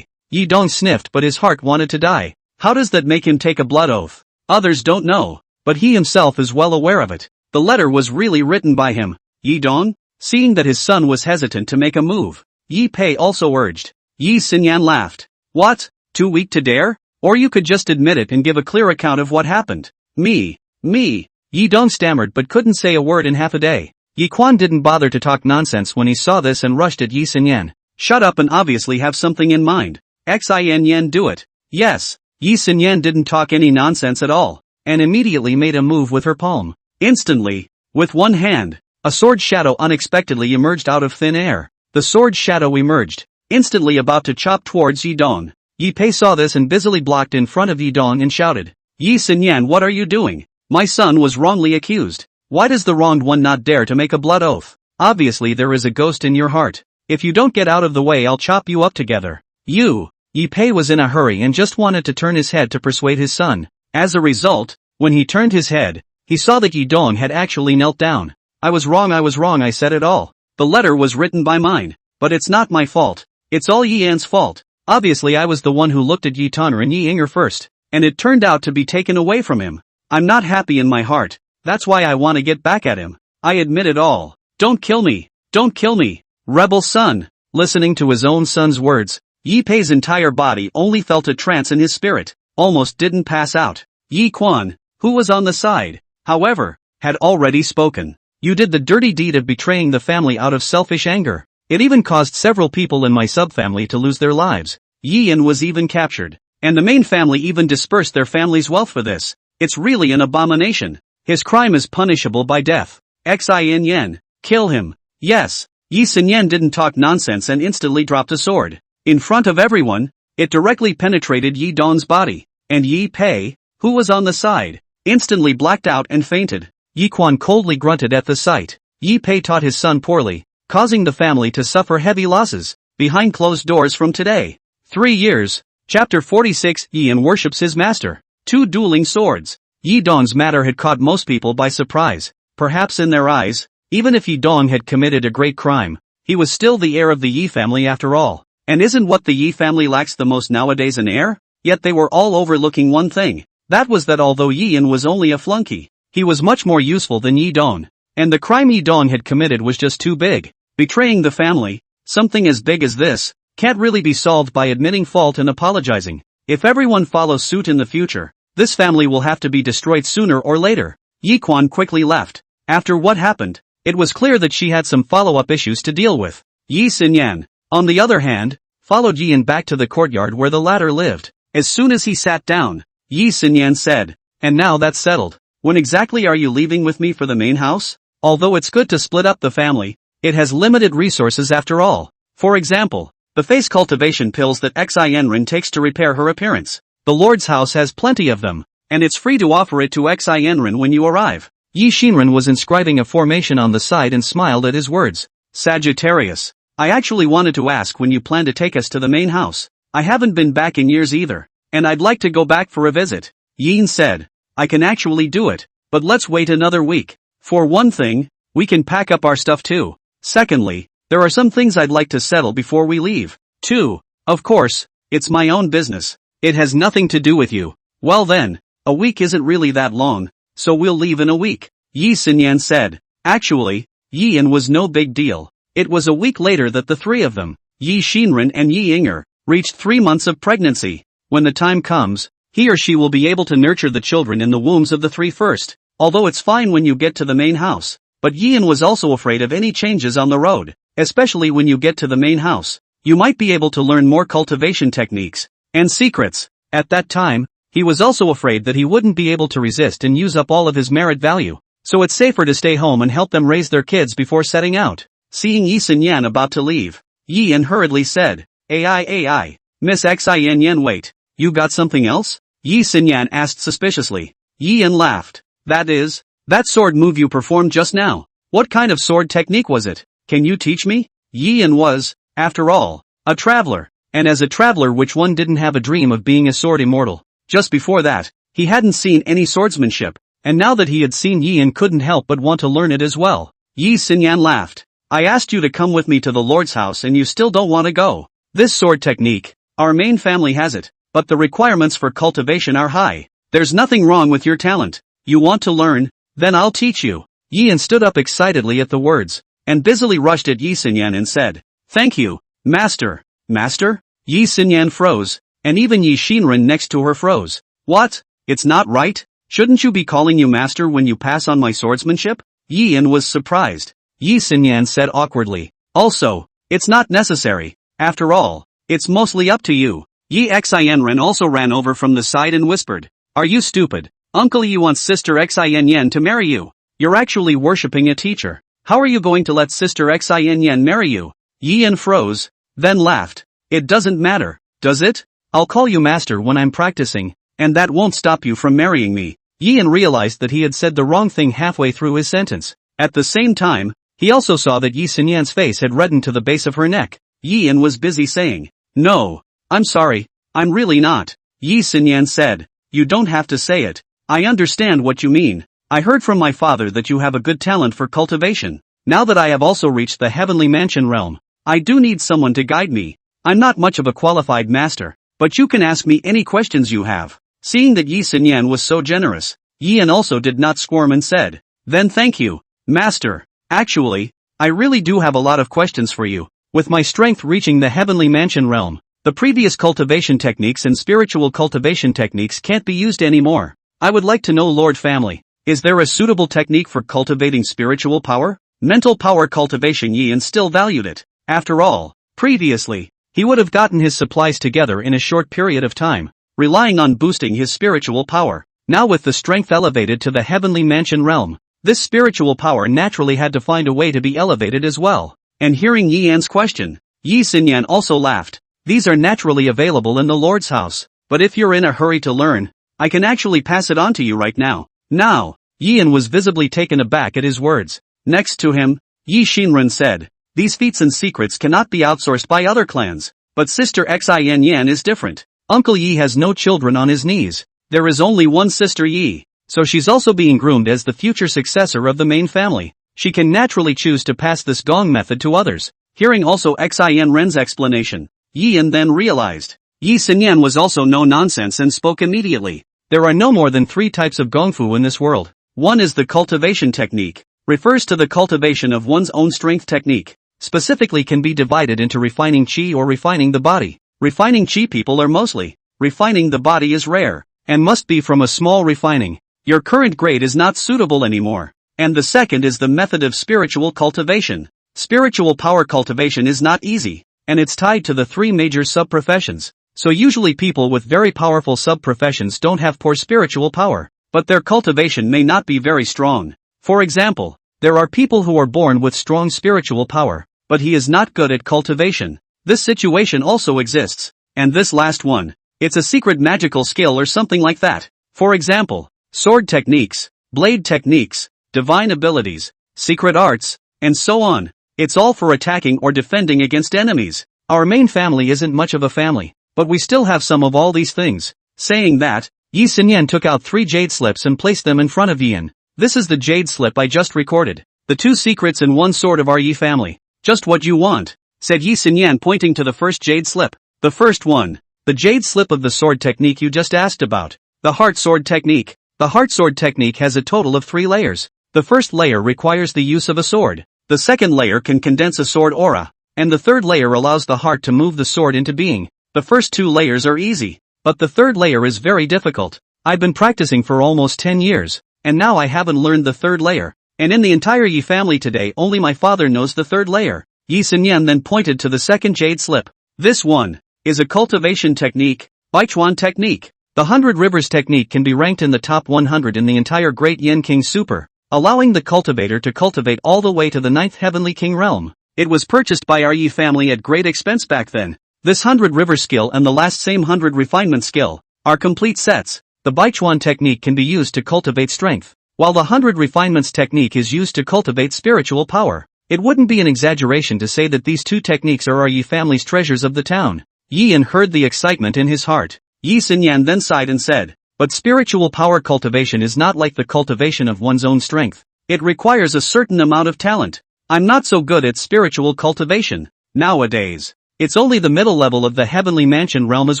Yi Dong sniffed, but his heart wanted to die. How does that make him take a blood oath? Others don't know, but he himself is well aware of it. The letter was really written by him. Yi Dong? Seeing that his son was hesitant to make a move, Yi Pei also urged. Yi Xinyan laughed. What? Too weak to dare? Or you could just admit it and give a clear account of what happened. Me. Yi Dong stammered but couldn't say a word in half a day. Yi Quan didn't bother to talk nonsense when he saw this and rushed at Yi Xinyan. Shut up and obviously have something in mind. Xin do it. Yes. Yi Xinyan didn't talk any nonsense at all, and immediately made a move with her palm. Instantly, with one hand, a sword shadow unexpectedly emerged out of thin air. The sword shadow emerged, instantly about to chop towards Yi Dong. Yi Pei saw this and busily blocked in front of Yi Dong and shouted, Yi Xinyan, what are you doing? My son was wrongly accused. Why does the wronged one not dare to make a blood oath? Obviously there is a ghost in your heart. If you don't get out of the way, I'll chop you up together. Yi Pei was in a hurry and just wanted to turn his head to persuade his son. As a result, when he turned his head, he saw that Yi Dong had actually knelt down. I was wrong, I said it all. The letter was written by mine, but it's not my fault. It's all Yi An's fault. Obviously I was the one who looked at Yi Toner and Yi Inger first, and it turned out to be taken away from him. I'm not happy in my heart. That's why I want to get back at him. I admit it all. Don't kill me. Don't kill me. Rebel son. Listening to his own son's words, Yi Pei's entire body only felt a trance in his spirit, almost didn't pass out. Yi Quan, who was on the side, however, had already spoken. You did the dirty deed of betraying the family out of selfish anger. It even caused several people in my subfamily to lose their lives. Yi Yan was even captured, and the main family even dispersed their family's wealth for this. It's really an abomination. His crime is punishable by death. Xin, kill him. Yes. Yi Xinyan didn't talk nonsense and instantly dropped a sword. In front of everyone, it directly penetrated Yi Dong's body, and Yi Pei, who was on the side, instantly blacked out and fainted. Yi Quan coldly grunted at the sight. Yi Pei taught his son poorly, causing the family to suffer heavy losses, behind closed doors from today. 3 years. Chapter 46. Yi Yan worships his master. 2 dueling swords. Yi Dong's matter had caught most people by surprise. Perhaps in their eyes, even if Yi Dong had committed a great crime, he was still the heir of the Yi family after all. And isn't what the Yi family lacks the most nowadays an heir? Yet they were all overlooking one thing. That was that although Yi Yan was only a flunky, he was much more useful than Yi Dong. And the crime Yi Dong had committed was just too big. Betraying the family, something as big as this, can't really be solved by admitting fault and apologizing. If everyone follows suit in the future, this family will have to be destroyed sooner or later. Yi Quan quickly left. After what happened, it was clear that she had some follow-up issues to deal with. Yi Xinyan, on the other hand, followed Yi Yan back to the courtyard where the latter lived. As soon as he sat down, Yi Xinyan said, and now that's settled. When exactly are you leaving with me for the main house? Although it's good to split up the family, it has limited resources after all. For example, the face cultivation pills that Xin takes to repair her appearance. The Lord's house has plenty of them, and it's free to offer it to Xin when you arrive. Yi Xinren was inscribing a formation on the side and smiled at his words. Sagittarius. I actually wanted to ask when you plan to take us to the main house. I haven't been back in years either, and I'd like to go back for a visit. Yin said. I can actually do it, but let's wait another week. For one thing, we can pack up our stuff too. Secondly, there are some things I'd like to settle before we leave. 2. Of course, it's my own business. It has nothing to do with you. Well then, a week isn't really that long, so we'll leave in a week, Yi Xinyan said. Actually, Yian was no big deal. It was a week later that the three of them, Yi Xinren and Yi Inger, reached 3 months of pregnancy. When the time comes, he or she will be able to nurture the children in the wombs of the three first, although it's fine when you get to the main house. But Yian was also afraid of any changes on the road, especially when you get to the main house. You might be able to learn more cultivation techniques and secrets. At that time, he was also afraid that he wouldn't be able to resist and use up all of his merit value, so it's safer to stay home and help them raise their kids before setting out. Seeing Yi Xinyan about to leave, Yian hurriedly said, AI, Miss Xin, wait, you got something else? Yi Xinyan asked suspiciously. Yian laughed. That sword move you performed just now. What kind of sword technique was it? Can you teach me? Yian was, after all, a traveler, and as a traveler which one didn't have a dream of being a sword immortal. Just before that, he hadn't seen any swordsmanship, and now that he had seen Yian couldn't help but want to learn it as well. Yi Xinyan laughed. I asked you to come with me to the Lord's house and you still don't want to go. This sword technique, our main family has it, but the requirements for cultivation are high. There's nothing wrong with your talent. You want to learn? Then I'll teach you. Yian stood up excitedly at the words, and busily rushed at Yi Xinyan and said, Thank you, Master. Master? Yi Xinyan froze, and even Yi Xinren next to her froze. What? It's not right? Shouldn't you be calling you Master when you pass on my swordsmanship? Yian was surprised. Yi Xinyan said awkwardly, Also, it's not necessary. After all, it's mostly up to you. Yi Xinren also ran over from the side and whispered, Are you stupid? Uncle Yi wants Sister Xin to marry you. You're actually worshipping a teacher. How are you going to let Sister Xin marry you? Yian froze, then laughed. It doesn't matter, does it? I'll call you Master when I'm practicing, and that won't stop you from marrying me. Yian realized that he had said the wrong thing halfway through his sentence. At the same time, he also saw that Yi Xinyan's face had reddened to the base of her neck. Yian was busy saying, No, I'm sorry, I'm really not. Yi Xinyan said, You don't have to say it. I understand what you mean. I heard from my father that you have a good talent for cultivation. Now that I have also reached the heavenly mansion realm, I do need someone to guide me. I'm not much of a qualified master, but you can ask me any questions you have. Seeing that Yi Xinyan was so generous, Yian also did not squirm and said, Then thank you, Master. Actually, I really do have a lot of questions for you. With my strength reaching the heavenly mansion realm, the previous cultivation techniques and spiritual cultivation techniques can't be used anymore. I would like to know, Lord Family, is there a suitable technique for cultivating spiritual power? Mental power cultivation. Yian still valued it. After all, previously, he would have gotten his supplies together in a short period of time, relying on boosting his spiritual power. Now with the strength elevated to the heavenly mansion realm, this spiritual power naturally had to find a way to be elevated as well. And hearing Yian's question, Yi Xinyan also laughed. These are naturally available in the Lord's house, but if you're in a hurry to learn, I can actually pass it on to you right now. Now, Yian was visibly taken aback at his words. Next to him, Yi Xinren said, These feats and secrets cannot be outsourced by other clans, but Sister Xin is different. Uncle Yi has no children on his knees. There is only one Sister Yi, so she's also being groomed as the future successor of the main family. She can naturally choose to pass this gong method to others. Hearing also Xinren's explanation, Yian then realized. Yi Xinyan was also no nonsense and spoke immediately. There are no more than 3 types of gongfu in this world. One is the cultivation technique, refers to the cultivation of one's own strength technique. Specifically can be divided into refining qi or refining the body. Refining qi people are mostly. Refining the body is rare, and must be from a small refining. Your current grade is not suitable anymore. And the second is the method of spiritual cultivation. Spiritual power cultivation is not easy, and it's tied to the 3 major sub-professions. So usually people with very powerful sub-professions don't have poor spiritual power, but their cultivation may not be very strong. For example, there are people who are born with strong spiritual power, but he is not good at cultivation. This situation also exists, and this last one, it's a secret magical skill or something like that. For example, sword techniques, blade techniques, divine abilities, secret arts, and so on. It's all for attacking or defending against enemies. Our main family isn't much of a family, but we still have some of all these things. Saying that, Yi Xinyan took out 3 jade slips and placed them in front of Yian. This is the jade slip I just recorded. The 2 secrets and 1 sword of our Yi family. Just what you want, said Yi Xinyan pointing to the first jade slip. The first one. The jade slip of the sword technique you just asked about. The heart sword technique. The heart sword technique has a total of 3 layers. The first layer requires the use of a sword. The second layer can condense a sword aura. And the third layer allows the heart to move the sword into being. The first 2 layers are easy. But the third layer is very difficult. I've been practicing for almost 10 years. And now I haven't learned the third layer. And in the entire Yi family today only my father knows the third layer. Yi Xinyan then pointed to the second jade slip. This one is a cultivation technique, Baichuan technique. The 100 Rivers technique can be ranked in the top 100 in the entire Great Yen King Super, allowing the cultivator to cultivate all the way to the 9th Heavenly King realm. It was purchased by our Yi family at great expense back then. This 100 Rivers skill and the last same 100 refinement skill are complete sets. The Baichuan technique can be used to cultivate strength, while the 100 refinements technique is used to cultivate spiritual power. It wouldn't be an exaggeration to say that these 2 techniques are our Yi family's treasures of the town. Yi Yin heard the excitement in his heart. Yi Xinyan then sighed and said, but spiritual power cultivation is not like the cultivation of one's own strength. It requires a certain amount of talent. I'm not so good at spiritual cultivation. Nowadays, it's only the middle level of the heavenly mansion realm as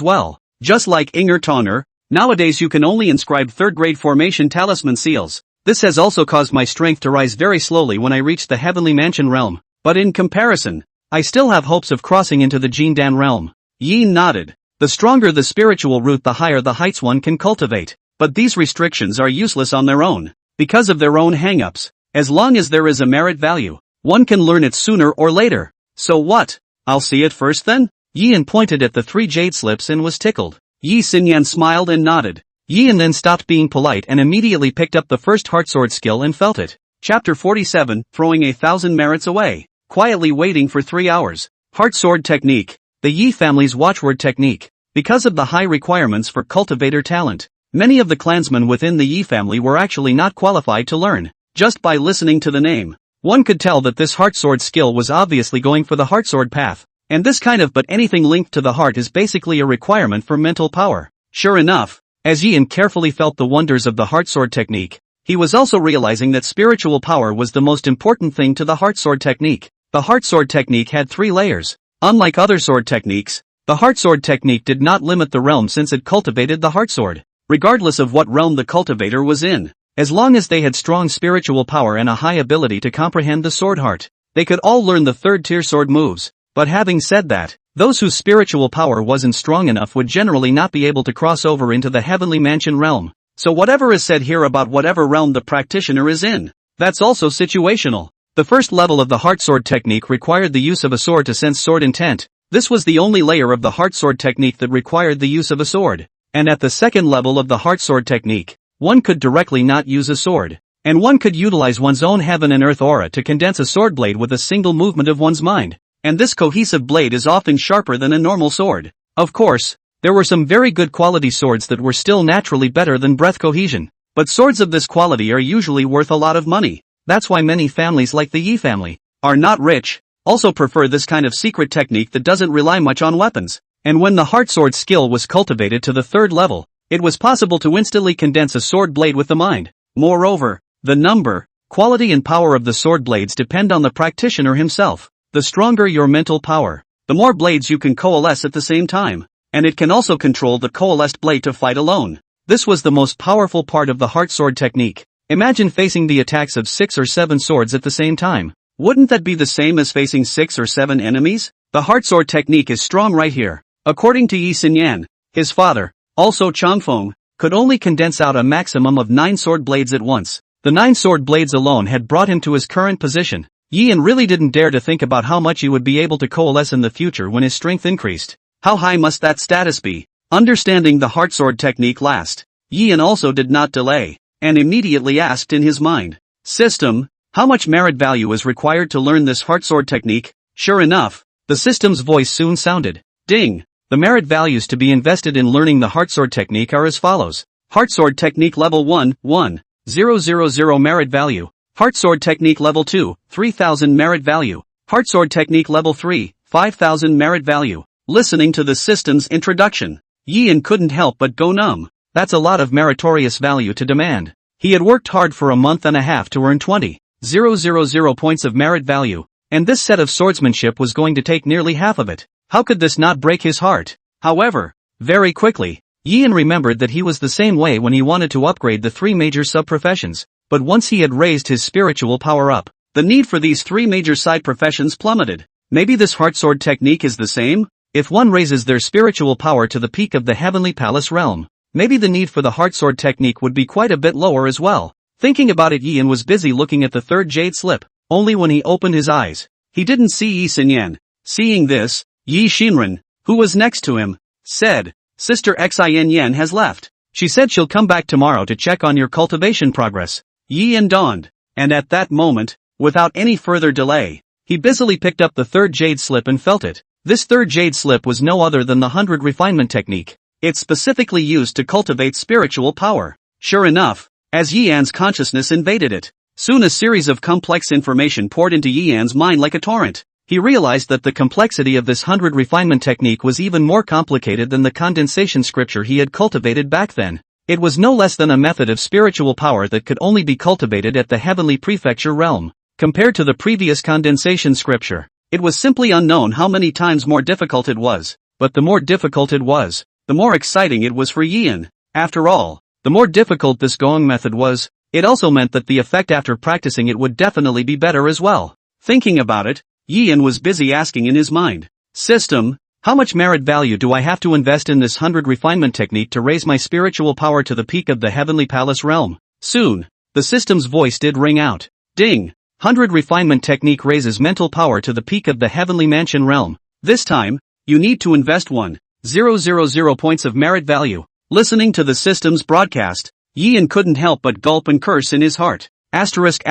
well. Just like Inger Toner, nowadays you can only inscribe 3rd grade formation talisman seals. This has also caused my strength to rise very slowly when I reach the heavenly mansion realm. But in comparison, I still have hopes of crossing into the Jindan realm. Yin nodded. The stronger the spiritual root, the higher the heights one can cultivate. But these restrictions are useless on their own, because of their own hang-ups. As long as there is a merit value, one can learn it sooner or later. So what? I'll see it first then? Yin pointed at the 3 jade slips and was tickled. Yi Xinyan smiled and nodded. Yin then stopped being polite and immediately picked up the first heart sword skill and felt it. Chapter 47, Throwing 1,000 merits away. Quietly waiting for 3 hours. Heart sword technique. The Yi family's watchword technique. Because of the high requirements for cultivator talent, many of the clansmen within the Yi family were actually not qualified to learn. Just by listening to the name, one could tell that this heart sword skill was obviously going for the heart sword path. And this kind of but anything linked to the heart is basically a requirement for mental power. Sure enough, as Yin carefully felt the wonders of the heart sword technique, he was also realizing that spiritual power was the most important thing to the heart sword technique. The heart sword technique had 3 layers. Unlike other sword techniques, the heart sword technique did not limit the realm since it cultivated the heart sword. Regardless of what realm the cultivator was in, as long as they had strong spiritual power and a high ability to comprehend the sword heart, they could all learn the 3rd tier sword moves. But having said that, those whose spiritual power wasn't strong enough would generally not be able to cross over into the heavenly mansion realm. So whatever is said here about whatever realm the practitioner is in, that's also situational. The first level of the heart sword technique required the use of a sword to sense sword intent. This was the only layer of the heart sword technique that required the use of a sword. And at the second level of the heart sword technique, one could directly not use a sword. And one could utilize one's own heaven and earth aura to condense a sword blade with a single movement of one's mind. And this cohesive blade is often sharper than a normal sword. Of course, there were some very good quality swords that were still naturally better than breath cohesion. But swords of this quality are usually worth a lot of money. That's why many families like the Yi family are not rich, also prefer this kind of secret technique that doesn't rely much on weapons. And when the heart sword skill was cultivated to the 3rd level, it was possible to instantly condense a sword blade with the mind. Moreover, the number, quality and power of the sword blades depend on the practitioner himself. The stronger your mental power, the more blades you can coalesce at the same time. And it can also control the coalesced blade to fight alone. This was the most powerful part of the heart sword technique. Imagine facing the attacks of 6 or 7 swords at the same time. Wouldn't that be the same as facing 6 or 7 enemies? The heart sword technique is strong right here. According to Yi Xinyan, his father, also Changfeng, could only condense out a maximum of 9 sword blades at once. The 9 sword blades alone had brought him to his current position. Yin really didn't dare to think about how much he would be able to coalesce in the future when his strength increased. How high must that status be? Understanding the heart sword technique last, Yin also did not delay, and immediately asked in his mind, "System, how much merit value is required to learn this heart sword technique?" Sure enough, the system's voice soon sounded. Ding! The merit values to be invested in learning the heart sword technique are as follows. Heart sword technique level 1, 1,000 merit value. Heart sword technique level 2, 3,000 merit value. Heart sword technique level 3, 5,000 merit value. Listening to the system's introduction, Yin couldn't help but go numb. That's a lot of meritorious value to demand. He had worked hard for a month and a half to earn 20. 1,000 points of merit value, and this set of swordsmanship was going to take nearly half of it. How could this not break his heart? However, very quickly, Yian remembered that he was the same way when he wanted to upgrade the 3 major sub-professions, but once he had raised his spiritual power up, the need for these 3 major side professions plummeted. Maybe this heartsword technique is the same? If one raises their spiritual power to the peak of the heavenly palace realm, maybe the need for the heartsword technique would be quite a bit lower as well. Thinking about it, Yian was busy looking at the 3rd jade slip. Only when he opened his eyes, he didn't see Yi Xinyan. Seeing this, Yi Xinren, who was next to him, said, "Sister Xin Yan has left. She said she'll come back tomorrow to check on your cultivation progress." Yian dawned, and at that moment, without any further delay, he busily picked up the 3rd jade slip and felt it. This 3rd jade slip was no other than the 100 refinement technique. It's specifically used to cultivate spiritual power. Sure enough, as Yian's consciousness invaded it, soon a series of complex information poured into Yian's mind like a torrent. He realized that the complexity of this 100 refinement technique was even more complicated than the condensation scripture he had cultivated back then. It was no less than a method of spiritual power that could only be cultivated at the heavenly prefecture realm. Compared to the previous condensation scripture, it was simply unknown how many times more difficult it was. But the more difficult it was, the more exciting it was for Yian. After all, the more difficult this Gong method was, it also meant that the effect after practicing it would definitely be better as well. Thinking about it, Yian was busy asking in his mind, "System, how much merit value do I have to invest in this 100 refinement technique to raise my spiritual power to the peak of the heavenly palace realm?" Soon, the system's voice did ring out. Ding! 100 refinement technique raises mental power to the peak of the heavenly mansion realm. This time, you need to invest 1,000 points of merit value. Listening to the system's broadcast, Yian couldn't help but gulp and curse in his heart. Asterisk.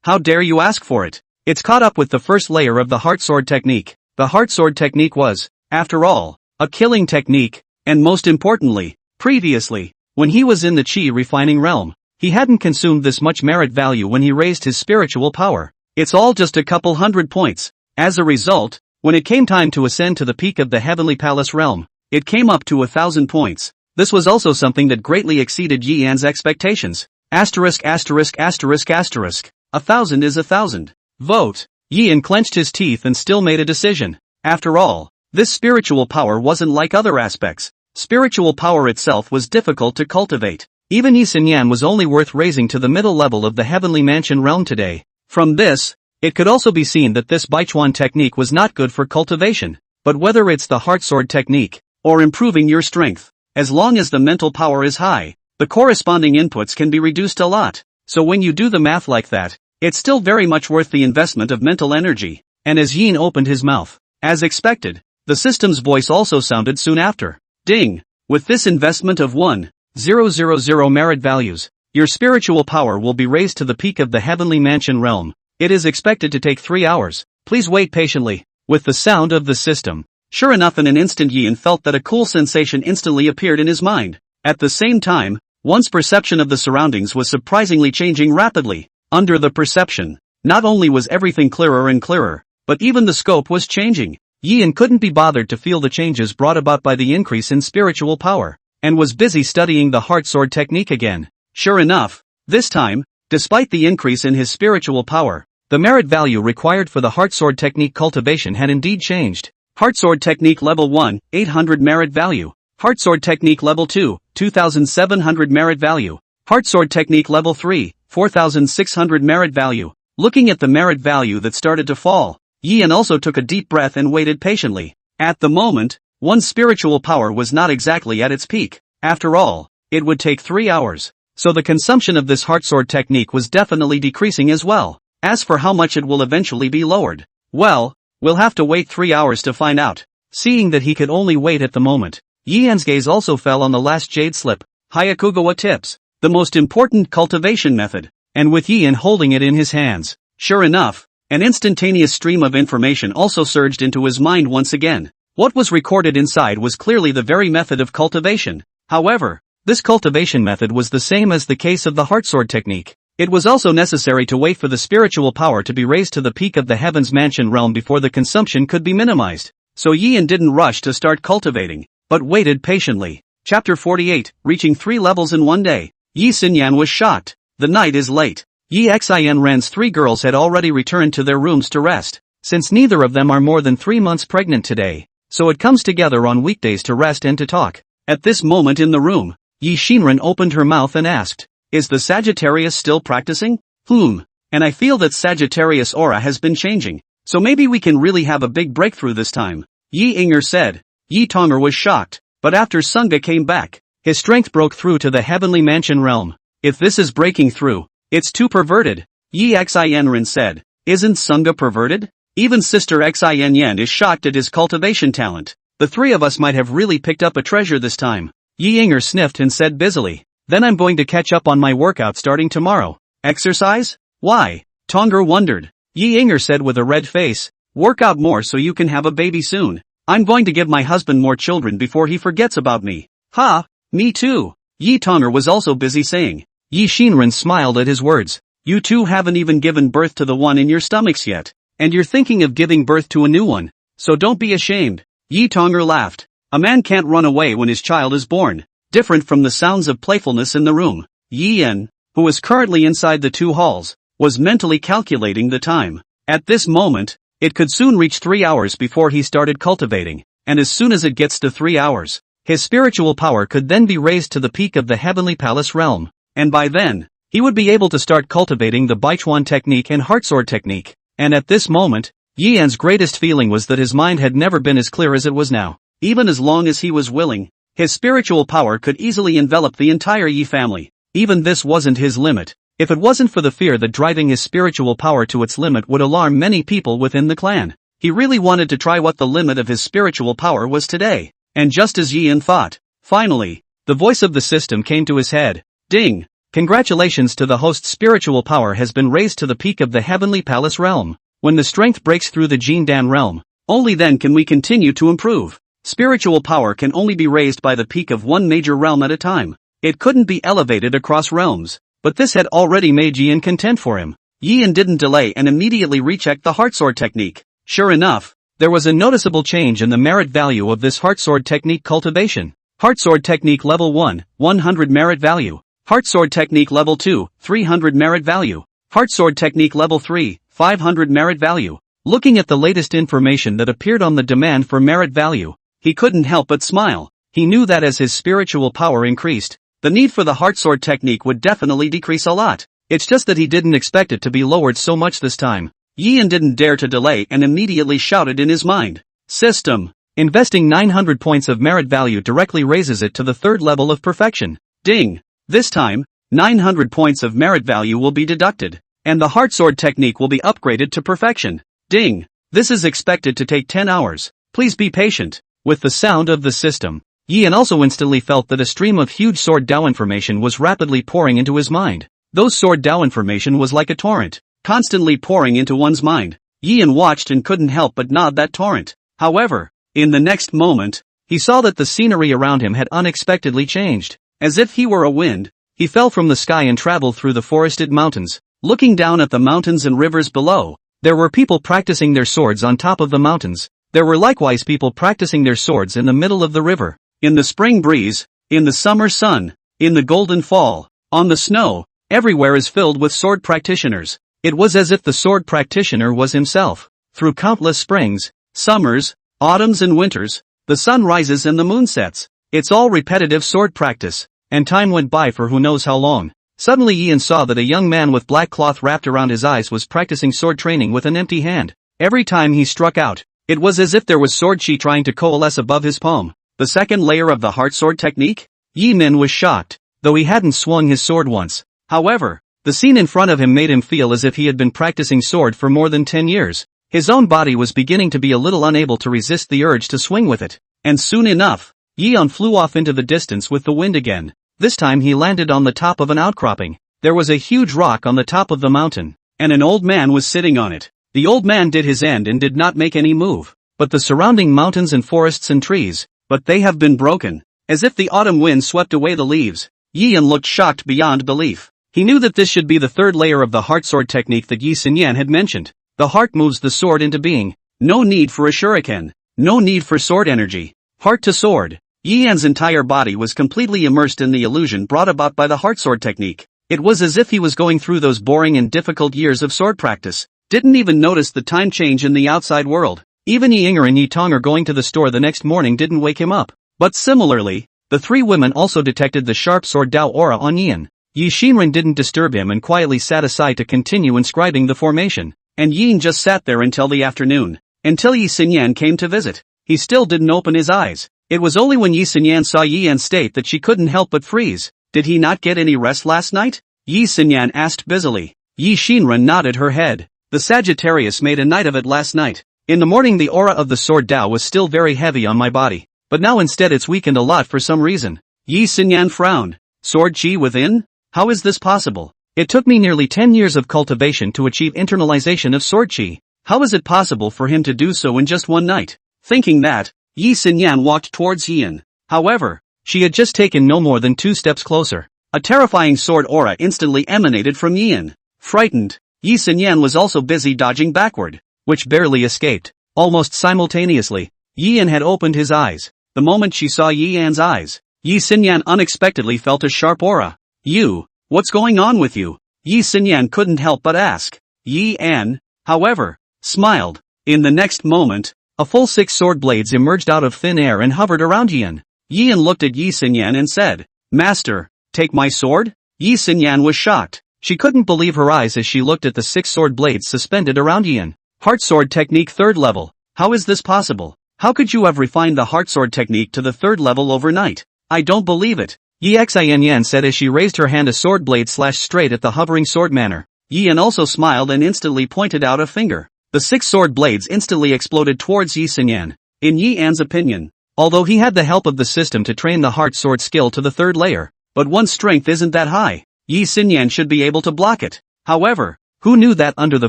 How dare you ask for it? It's caught up with the first layer of the heartsword technique. The heartsword technique was, after all, a killing technique, and most importantly, previously, when he was in the chi refining realm, he hadn't consumed this much merit value when he raised his spiritual power. It's all just a couple hundred points. As a result, when it came time to ascend to the peak of the heavenly palace realm, it came up to 1,000 points. This was also something that greatly exceeded Yian's expectations. Asterisk. 1,000 is 1,000. Vote. Yian clenched his teeth and still made a decision. After all, this spiritual power wasn't like other aspects. Spiritual power itself was difficult to cultivate. Even Yi Xinyan was only worth raising to the middle level of the heavenly mansion realm today. From this, it could also be seen that this Baichuan technique was not good for cultivation. But whether it's the heartsword technique, or improving your strength, as long as the mental power is high, the corresponding inputs can be reduced a lot. So when you do the math like that, it's still very much worth the investment of mental energy. And as Yin opened his mouth, as expected, the system's voice also sounded soon after. Ding! With this investment of 1,000 merit values, your spiritual power will be raised to the peak of the heavenly mansion realm. It is expected to take 3 hours. Please wait patiently. With the sound of the system, sure enough, in an instant Yin felt that a cool sensation instantly appeared in his mind. At the same time, one's perception of the surroundings was surprisingly changing rapidly. Under the perception, not only was everything clearer and clearer, but even the scope was changing. Yin couldn't be bothered to feel the changes brought about by the increase in spiritual power, and was busy studying the heartsword technique again. Sure enough, this time, despite the increase in his spiritual power, the merit value required for the heartsword technique cultivation had indeed changed. Heartsword technique level 1, 800 merit value. Heartsword technique level 2, 2,700 merit value. Heartsword technique level 3, 4,600 merit value. Looking at the merit value that started to fall, Yin also took a deep breath and waited patiently. At the moment, one's spiritual power was not exactly at its peak. After all, it would take 3 hours. So the consumption of this heartsword technique was definitely decreasing as well. As for how much it will eventually be lowered, well, we'll have to wait 3 hours to find out. Seeing that he could only wait at the moment, Yian's gaze also fell on the last jade slip. Hyakugawa tips. The most important cultivation method, and with Yian holding it in his hands, sure enough, an instantaneous stream of information also surged into his mind once again. What was recorded inside was clearly the very method of cultivation. However, this cultivation method was the same as the case of the heartsword technique. It was also necessary to wait for the spiritual power to be raised to the peak of the heavens mansion realm before the consumption could be minimized. So Yian didn't rush to start cultivating, but waited patiently. Chapter 48, reaching 3 levels in one day. Yi Xinyan was shocked. The night is late. Yi Xin Ren's 3 girls had already returned to their rooms to rest, since neither of them are more than 3 months pregnant today, so it comes together on weekdays to rest and to talk. At this moment in the room, Yi Xinren opened her mouth and asked, "Is the Sagittarius still practicing?" And I feel that Sagittarius aura has been changing, so maybe we can really have a big breakthrough this time, Yi Inger said. Yi Tonger was shocked, but after Sunga came back, his strength broke through to the heavenly mansion realm. If this is breaking through, it's too perverted, Yi Xianren said. Isn't Sunga perverted? Even Sister Xin Yan is shocked at his cultivation talent. The 3 of us might have really picked up a treasure this time. Yi Inger sniffed and said busily, "Then I'm going to catch up on my workout starting tomorrow." Exercise? Why? Tonger wondered. Yi Inger said with a red face, "Work out more so you can have a baby soon. I'm going to give my husband more children before he forgets about me." "Ha, me too," Yi Tonger was also busy saying. Yi Xinren smiled at his words. "You two haven't even given birth to the one in your stomachs yet, and you're thinking of giving birth to a new one, so don't be ashamed." Yi Tonger laughed. A man can't run away when his child is born. Different from the sounds of playfulness in the room, Yi Yan, who was currently inside the 2 halls, was mentally calculating the time. At this moment, it could soon reach 3 hours before he started cultivating, and as soon as it gets to 3 hours, his spiritual power could then be raised to the peak of the heavenly palace realm, and by then, he would be able to start cultivating the Baichuan technique and heartsword technique. And at this moment, Yi Yan's greatest feeling was that his mind had never been as clear as it was now. Even as long as he was willing, his spiritual power could easily envelop the entire Yi family. Even this wasn't his limit. If it wasn't for the fear that driving his spiritual power to its limit would alarm many people within the clan, he really wanted to try what the limit of his spiritual power was today. And just as Yi Yan thought, finally, the voice of the system came to his head. Ding! Congratulations to the host's spiritual power has been raised to the peak of the heavenly palace realm. When the strength breaks through the Jindan realm, only then can we continue to improve. Spiritual power can only be raised by the peak of one major realm at a time. It couldn't be elevated across realms. But this had already made Yi Yan content for him. Yi Yan didn't delay and immediately rechecked the heartsword technique. Sure enough, there was a noticeable change in the merit value of this heartsword technique cultivation. Heartsword technique level 1, 100 merit value. Heartsword technique level 2, 300 merit value. Heartsword technique level 3, 500 merit value. Looking at the latest information that appeared on the demand for merit value, he couldn't help but smile. He knew that as his spiritual power increased, the need for the heartsword technique would definitely decrease a lot. It's just that he didn't expect it to be lowered so much this time. Yi Yan didn't dare to delay and immediately shouted in his mind. System. Investing 900 points of merit value directly raises it to the 3rd level of perfection. Ding. This time, 900 points of merit value will be deducted, and the heartsword technique will be upgraded to perfection. Ding. This is expected to take 10 hours. Please be patient. With the sound of the system, Yi Yan also instantly felt that a stream of huge sword Dao information was rapidly pouring into his mind. Those sword Dao information was like a torrent, constantly pouring into one's mind. Yi Yan watched and couldn't help but nod that torrent. However, in the next moment, he saw that the scenery around him had unexpectedly changed. As if he were a wind, he fell from the sky and traveled through the forested mountains. Looking down at the mountains and rivers below, there were people practicing their swords on top of the mountains. There were likewise people practicing their swords in the middle of the river. In the spring breeze, in the summer sun, in the golden fall, on the snow, everywhere is filled with sword practitioners. It was as if the sword practitioner was himself. Through countless springs, summers, autumns and winters, the sun rises and the moon sets. It's all repetitive sword practice, and time went by for who knows how long. Suddenly Yi Yan saw that a young man with black cloth wrapped around his eyes was practicing sword training with an empty hand. Every time he struck out, it was as if there was sword chi trying to coalesce above his palm. The 2nd layer of the heartsword technique? Yi Min was shocked, though he hadn't swung his sword once. However, the scene in front of him made him feel as if he had been practicing sword for more than 10 years. His own body was beginning to be a little unable to resist the urge to swing with it. And soon enough, Yi Yan flew off into the distance with the wind again. This time he landed on the top of an outcropping. There was a huge rock on the top of the mountain, and an old man was sitting on it. The old man did his end and did not make any move. But the surrounding mountains and forests and trees, but they have been broken, as if the autumn wind swept away the leaves. Yi Yan looked shocked beyond belief. He knew that this should be the 3rd layer of the heartsword technique that Yi Xinyan had mentioned. The heart moves the sword into being. No need for a shuriken. No need for sword energy. Heart to sword. Yi Yan's entire body was completely immersed in the illusion brought about by the heartsword technique. It was as if he was going through those boring and difficult years of sword practice. Didn't even notice the time change in the outside world. Even Yi Yinger and Yi Tonger going to the store the next morning didn't wake him up. But similarly, the three women also detected the sharp sword Dao aura on Yin. Yi Xinren didn't disturb him and quietly sat aside to continue inscribing the formation. And Yin just sat there until the afternoon. Until Yi Xinyan came to visit. He still didn't open his eyes. It was only when Yi Xinyan saw Yi Yan state that she couldn't help but freeze. Did he not get any rest last night? Yi Xinyan asked busily. Yi Xinren nodded her head. The Sagittarius made a night of it last night. In the morning the aura of the sword Dao was still very heavy on my body. But now instead it's weakened a lot for some reason. Yi Xinyan frowned. Sword Qi within? How is this possible? It took me nearly 10 years of cultivation to achieve internalization of sword Qi. How is it possible for him to do so in just one night? Thinking that, Yi Xinyan walked towards Yin. However, she had just taken no more than 2 steps closer. A terrifying sword aura instantly emanated from Yin. Frightened, Yi Xinyan was also busy dodging backward, which barely escaped. Almost simultaneously, Yin had opened his eyes. The moment she saw Yi Yan's eyes, Yi Xinyan unexpectedly felt a sharp aura. You, what's going on with you? Yi Xinyan couldn't help but ask. Yi Yan, however, smiled. In the next moment, a full 6 sword blades emerged out of thin air and hovered around Yin. Yin looked at Yi Xinyan and said, Master, take my sword? Yi Xinyan was shocked. She couldn't believe her eyes as she looked at the 6 sword blades suspended around Yin. Heart sword technique 3rd level. How is this possible? How could you have refined the heart sword technique to the 3rd level overnight? I don't believe it. Yi Xianyan said as she raised her hand, a sword blade slashed straight at the hovering sword manor. Yi Yan also smiled and instantly pointed out a finger. The 6 sword blades instantly exploded towards Yi Xinyan. In Yi Yan's opinion, although he had the help of the system to train the heart sword skill to the 3rd layer, but one's strength isn't that high. Yi Xinyan should be able to block it. However, who knew that under the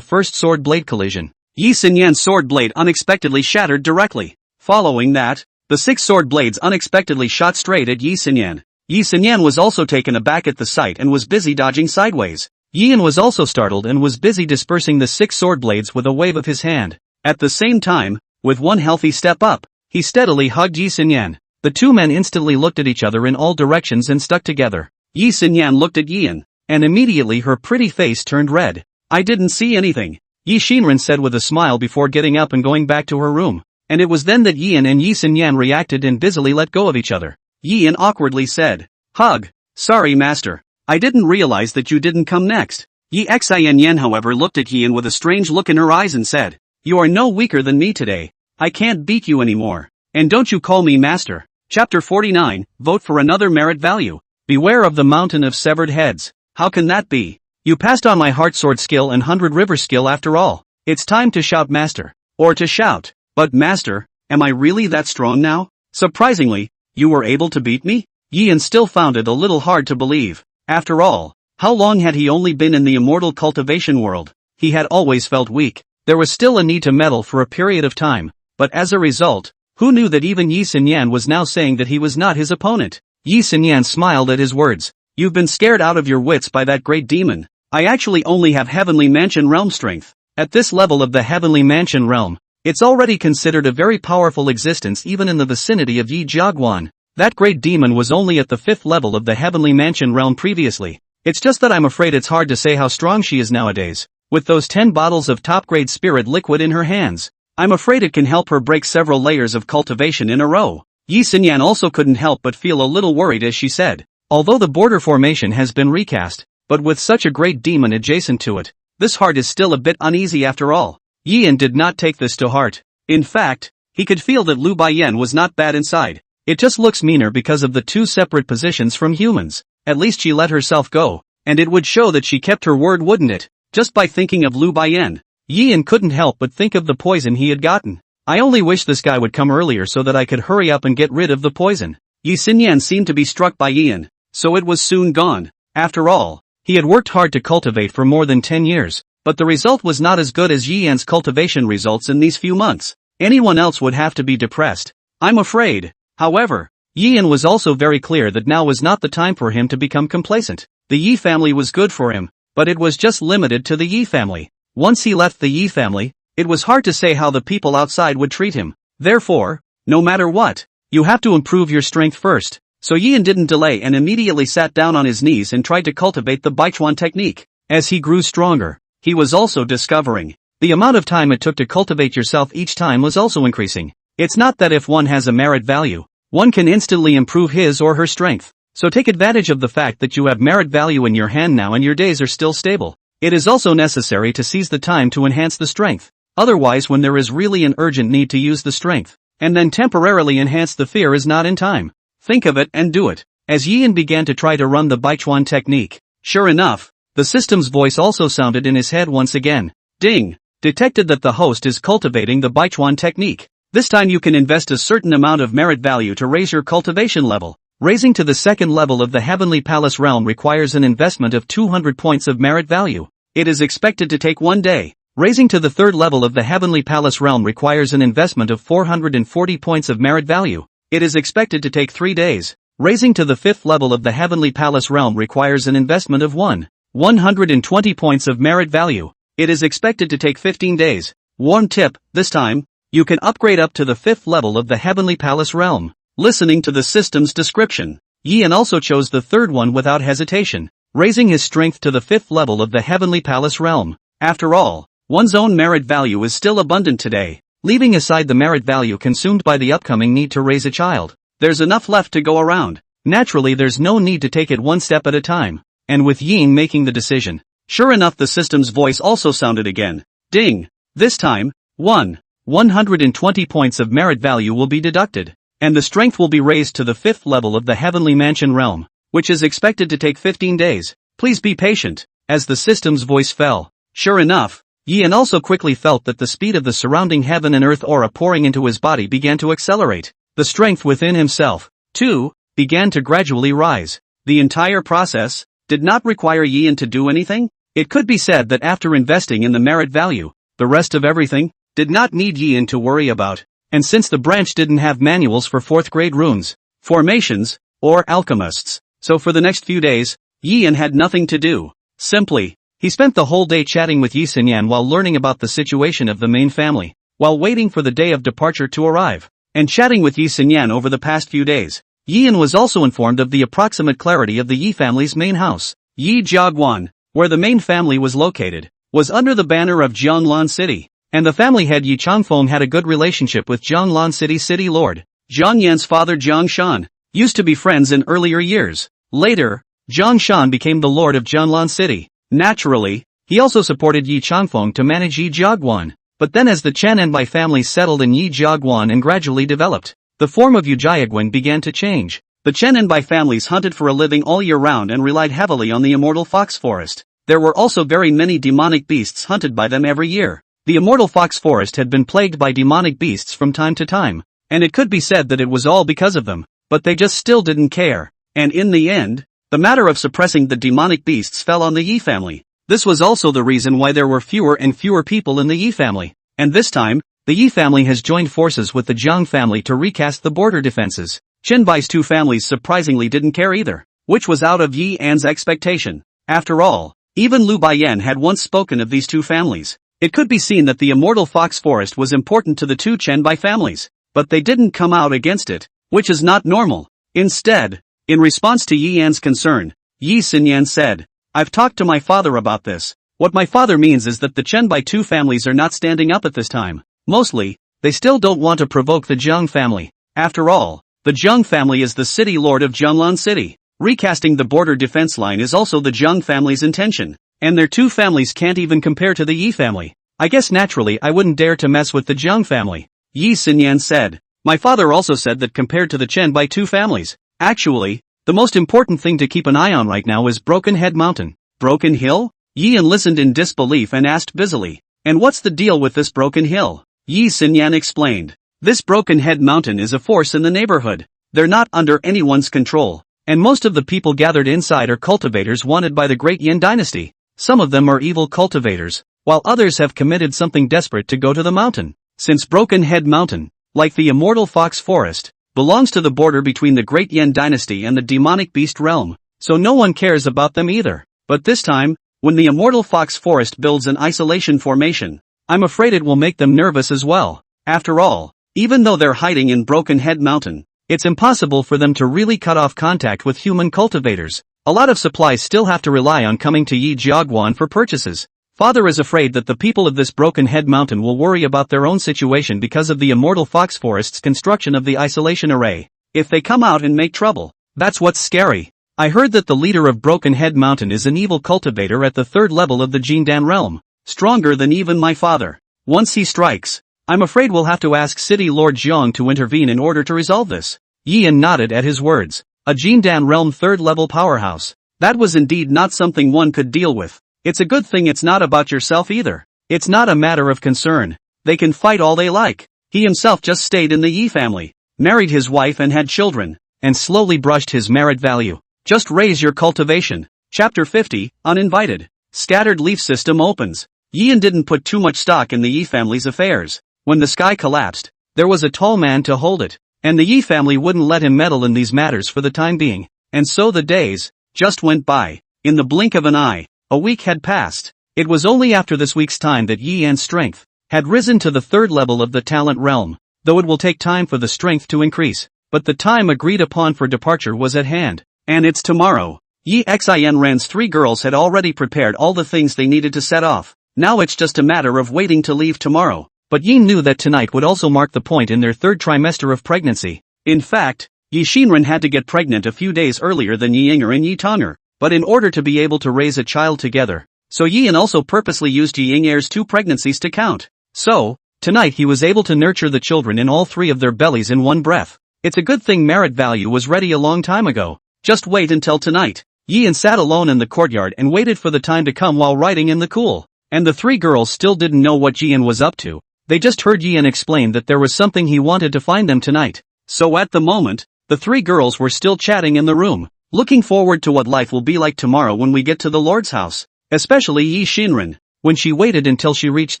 first sword blade collision, Yi Xinyan's sword blade unexpectedly shattered directly. Following that, the 6 sword blades unexpectedly shot straight at Yi Xinyan. Yi Xinyan was also taken aback at the sight and was busy dodging sideways. Yi Yan was also startled and was busy dispersing the 6 sword blades with a wave of his hand. At the same time, with one healthy step up, he steadily hugged Yi Xinyan. The two men instantly looked at each other in all directions and stuck together. Yi Xinyan looked at Yi Yan, and immediately her pretty face turned red. I didn't see anything, Yi Xinren said with a smile before getting up and going back to her room. And it was then that Yi Yan and Yi Xinyan reacted and busily let go of each other. Yi Yan awkwardly said, Hug. Sorry master. I didn't realize that you didn't come next. Yi Xianyan however looked at Yi Yan with a strange look in her eyes and said, You are no weaker than me today. I can't beat you anymore. And don't you call me master. Chapter 49, Vote for another merit value. Beware of the mountain of severed heads. How can that be? You passed on my heart sword skill and 100 river skill after all. It's time to shout master. Or to shout, but master, am I really that strong now? Surprisingly, you were able to beat me? Yi Yan still found it a little hard to believe. After all, how long had he only been in the immortal cultivation world? He had always felt weak. There was still a need to meddle for a period of time, but as a result, who knew that even Yi Xinyan was now saying that he was not his opponent? Yi Xinyan smiled at his words. You've been scared out of your wits by that great demon. I actually only have Heavenly Mansion realm strength. At this level of the Heavenly Mansion realm, it's already considered a very powerful existence even in the vicinity of Yi Jiaguan. That great demon was only at the 5th level of the Heavenly Mansion realm previously. It's just that I'm afraid it's hard to say how strong she is nowadays. With those 10 bottles of top-grade spirit liquid in her hands, I'm afraid it can help her break several layers of cultivation in a row. Yi Xinyan also couldn't help but feel a little worried as she said, although the border formation has been recast, but with such a great demon adjacent to it, this heart is still a bit uneasy after all. Yi Yan did not take this to heart. In fact, he could feel that Lu Baiyan was not bad inside. It just looks meaner because of the 2 separate positions from humans. At least she let herself go, and it would show that she kept her word, wouldn't it? Just by thinking of Lu Baiyan, Yi Yan couldn't help but think of the poison he had gotten. I only wish this guy would come earlier so that I could hurry up and get rid of the poison. Yi Xinyan seemed to be struck by Yi Yan, so it was soon gone. After all, he had worked hard to cultivate for more than 10 years, but the result was not as good as Yi Yan's cultivation results in these few months. Anyone else would have to be depressed, I'm afraid. However, Yi Yan was also very clear that now was not the time for him to become complacent. The Yi family was good for him, but it was just limited to the Yi family. Once he left the Yi family, it was hard to say how the people outside would treat him. Therefore, no matter what, you have to improve your strength first. So Yian didn't delay and immediately sat down on his knees and tried to cultivate the Baichuan technique. As he grew stronger, he was also discovering the amount of time it took to cultivate yourself each time was also increasing. It's not that if one has a merit value, one can instantly improve his or her strength. So take advantage of the fact that you have merit value in your hand now and your days are still stable. It is also necessary to seize the time to enhance the strength. Otherwise, when there is really an urgent need to use the strength, and then temporarily enhance the fear is not in time. Think of it and do it. As Yian began to try to run the Baichuan technique, sure enough, the system's voice also sounded in his head once again. Ding! Detected that the host is cultivating the Baichuan technique. This time you can invest a certain amount of merit value to raise your cultivation level. Raising to the second level of the Heavenly Palace realm requires an investment of 200 points of merit value. It is expected to take 1 day. Raising to the third level of the Heavenly Palace realm requires an investment of 440 points of merit value. It is expected to take 3 days. Raising to the fifth level of the Heavenly Palace realm requires an investment of 120 points of merit value. It is expected to take 15 days. Warm tip, this time, you can upgrade up to the fifth level of the Heavenly Palace realm. Listening to the system's description, Yian also chose the third one without hesitation, raising his strength to the fifth level of the Heavenly Palace realm. After all, one's own merit value is still abundant today. Leaving aside the merit value consumed by the upcoming need to raise a child, there's enough left to go around. Naturally, there's no need to take it one step at a time. And with Yian making the decision, sure enough, the system's voice also sounded again. Ding! This time, 120 points of merit value will be deducted, and the strength will be raised to the fifth level of the Heavenly Mansion realm, which is expected to take 15 days. Please be patient. As the system's voice fell, sure enough, Yian also quickly felt that the speed of the surrounding heaven and earth aura pouring into his body began to accelerate. The strength within himself, too, began to gradually rise. The entire process did not require Yian to do anything. It could be said that after investing in the merit value, the rest of everything did not need Yian to worry about. And since the branch didn't have manuals for 4th grade runes, formations, or alchemists, so for the next few days, Yian had nothing to do. Simply, he spent the whole day chatting with Yi Xinyan while learning about the situation of the main family, while waiting for the day of departure to arrive, and chatting with Yi Xinyan over the past few days. Yian was also informed of the approximate clarity of the Yi family's main house. Yi Jiaguan, where the main family was located, was under the banner of Jianglan City, and the family head Yi Changfeng had a good relationship with Jianglan City's city lord. Jiang Yan's father Jiang Shan used to be friends in earlier years. Later, Jiang Shan became the lord of Jianglan City. Naturally, he also supported Yi Changfeng to manage Yi Jiaguan, but then as the Chananbai family settled in Yi Jiaguan and gradually developed, the form of Yu Jiaguan began to change. The Chananbai families hunted for a living all year round and relied heavily on the immortal fox forest. There were also very many demonic beasts hunted by them every year. The immortal fox forest had been plagued by demonic beasts from time to time, and it could be said that it was all because of them, but they just still didn't care. And in the end, the matter of suppressing the demonic beasts fell on the Yi family. This was also the reason why there were fewer and fewer people in the Yi family. And this time, the Yi family has joined forces with the Jiang family to recast the border defenses. Chen Bai's two families surprisingly didn't care either, which was out of Yi An's expectation. After all, even Lu Baiyan had once spoken of these two families. It could be seen that the immortal fox forest was important to the two Chen Bai families, but they didn't come out against it, which is not normal. Instead, in response to Yi An's concern, Yi Xinyan said, "I've talked to my father about this. What my father means is that the Chen Bai two families are not standing up at this time. Mostly, they still don't want to provoke the Jiang family. After all, the Jiang family is the city lord of Jianglan City. Recasting the border defense line is also the Jiang family's intention, and their two families can't even compare to the Yi family. I guess naturally I wouldn't dare to mess with the Jiang family." Yi Xinyan said. My father also said that compared to the Chen Bai two families, actually, the most important thing to keep an eye on right now is Broken Head Mountain. Broken Hill? Yian listened in disbelief and asked busily, "And what's the deal with this Broken Hill?" Yi Xinyan explained. This Broken Head Mountain is a force in the neighborhood. They're not under anyone's control, and most of the people gathered inside are cultivators wanted by the Great Yin Dynasty. Some of them are evil cultivators, while others have committed something desperate to go to the mountain. Since Broken Head Mountain, like the immortal fox forest, belongs to the border between the Great Yin Dynasty and the demonic beast realm, so no one cares about them either. But this time, when the immortal fox forest builds an isolation formation, I'm afraid it will make them nervous as well. After all, even though they're hiding in Broken Head Mountain, It's impossible for them to really cut off contact with human cultivators. A lot of supplies still have to rely on coming to Yi Jiaguan for purchases. Father is afraid that the people of this broken head mountain will worry about their own situation because of the immortal fox forest's construction of the isolation array. If they come out and make trouble, that's what's scary. I heard that the leader of Broken Head Mountain is an evil cultivator at the 3rd level of the Jindan realm, stronger than even my father. Once he strikes, I'm afraid we'll have to ask City Lord Jiang to intervene in order to resolve this. Yian nodded at his words. A Jindan realm 3rd level powerhouse. That was indeed not something one could deal with. It's a good thing it's not about yourself either. It's not a matter of concern. They can fight all they like. He himself just stayed in the Yi family, married his wife and had children, and slowly brushed his merit value. Just raise your cultivation. Chapter 50, Uninvited. Scattered leaf system opens. Yian didn't put too much stock in the Yi family's affairs. When the sky collapsed, there was a tall man to hold it, and the Yi family wouldn't let him meddle in these matters for the time being. And so the days just went by. In the blink of an eye, a week had passed. It was only after this week's time that Yian's strength had risen to the 3rd level of the talent realm, though it will take time for the strength to increase. But the time agreed upon for departure was at hand. And it's tomorrow. Yi Xianran's 3 girls had already prepared all the things they needed to set off. Now it's just a matter of waiting to leave tomorrow. But Yi knew that tonight would also mark the point in their 3rd trimester of pregnancy. In fact, Yi Xinren had to get pregnant a few days earlier than Yi Yinger and Yi Tonger, but in order to be able to raise a child together. So Yian also purposely used Yi Yinger's 2 pregnancies to count. So, tonight he was able to nurture the children in all 3 of their bellies in one breath. It's a good thing merit value was ready a long time ago. Just wait until tonight. Yian sat alone in the courtyard and waited for the time to come while writing in the cool. And the 3 girls still didn't know what Yian was up to. They just heard Yian explain that there was something he wanted to find them tonight. So at the moment, the 3 girls were still chatting in the room, looking forward to what life will be like tomorrow when we get to the Lord's house. Especially Yi Xinren. When she waited until she reached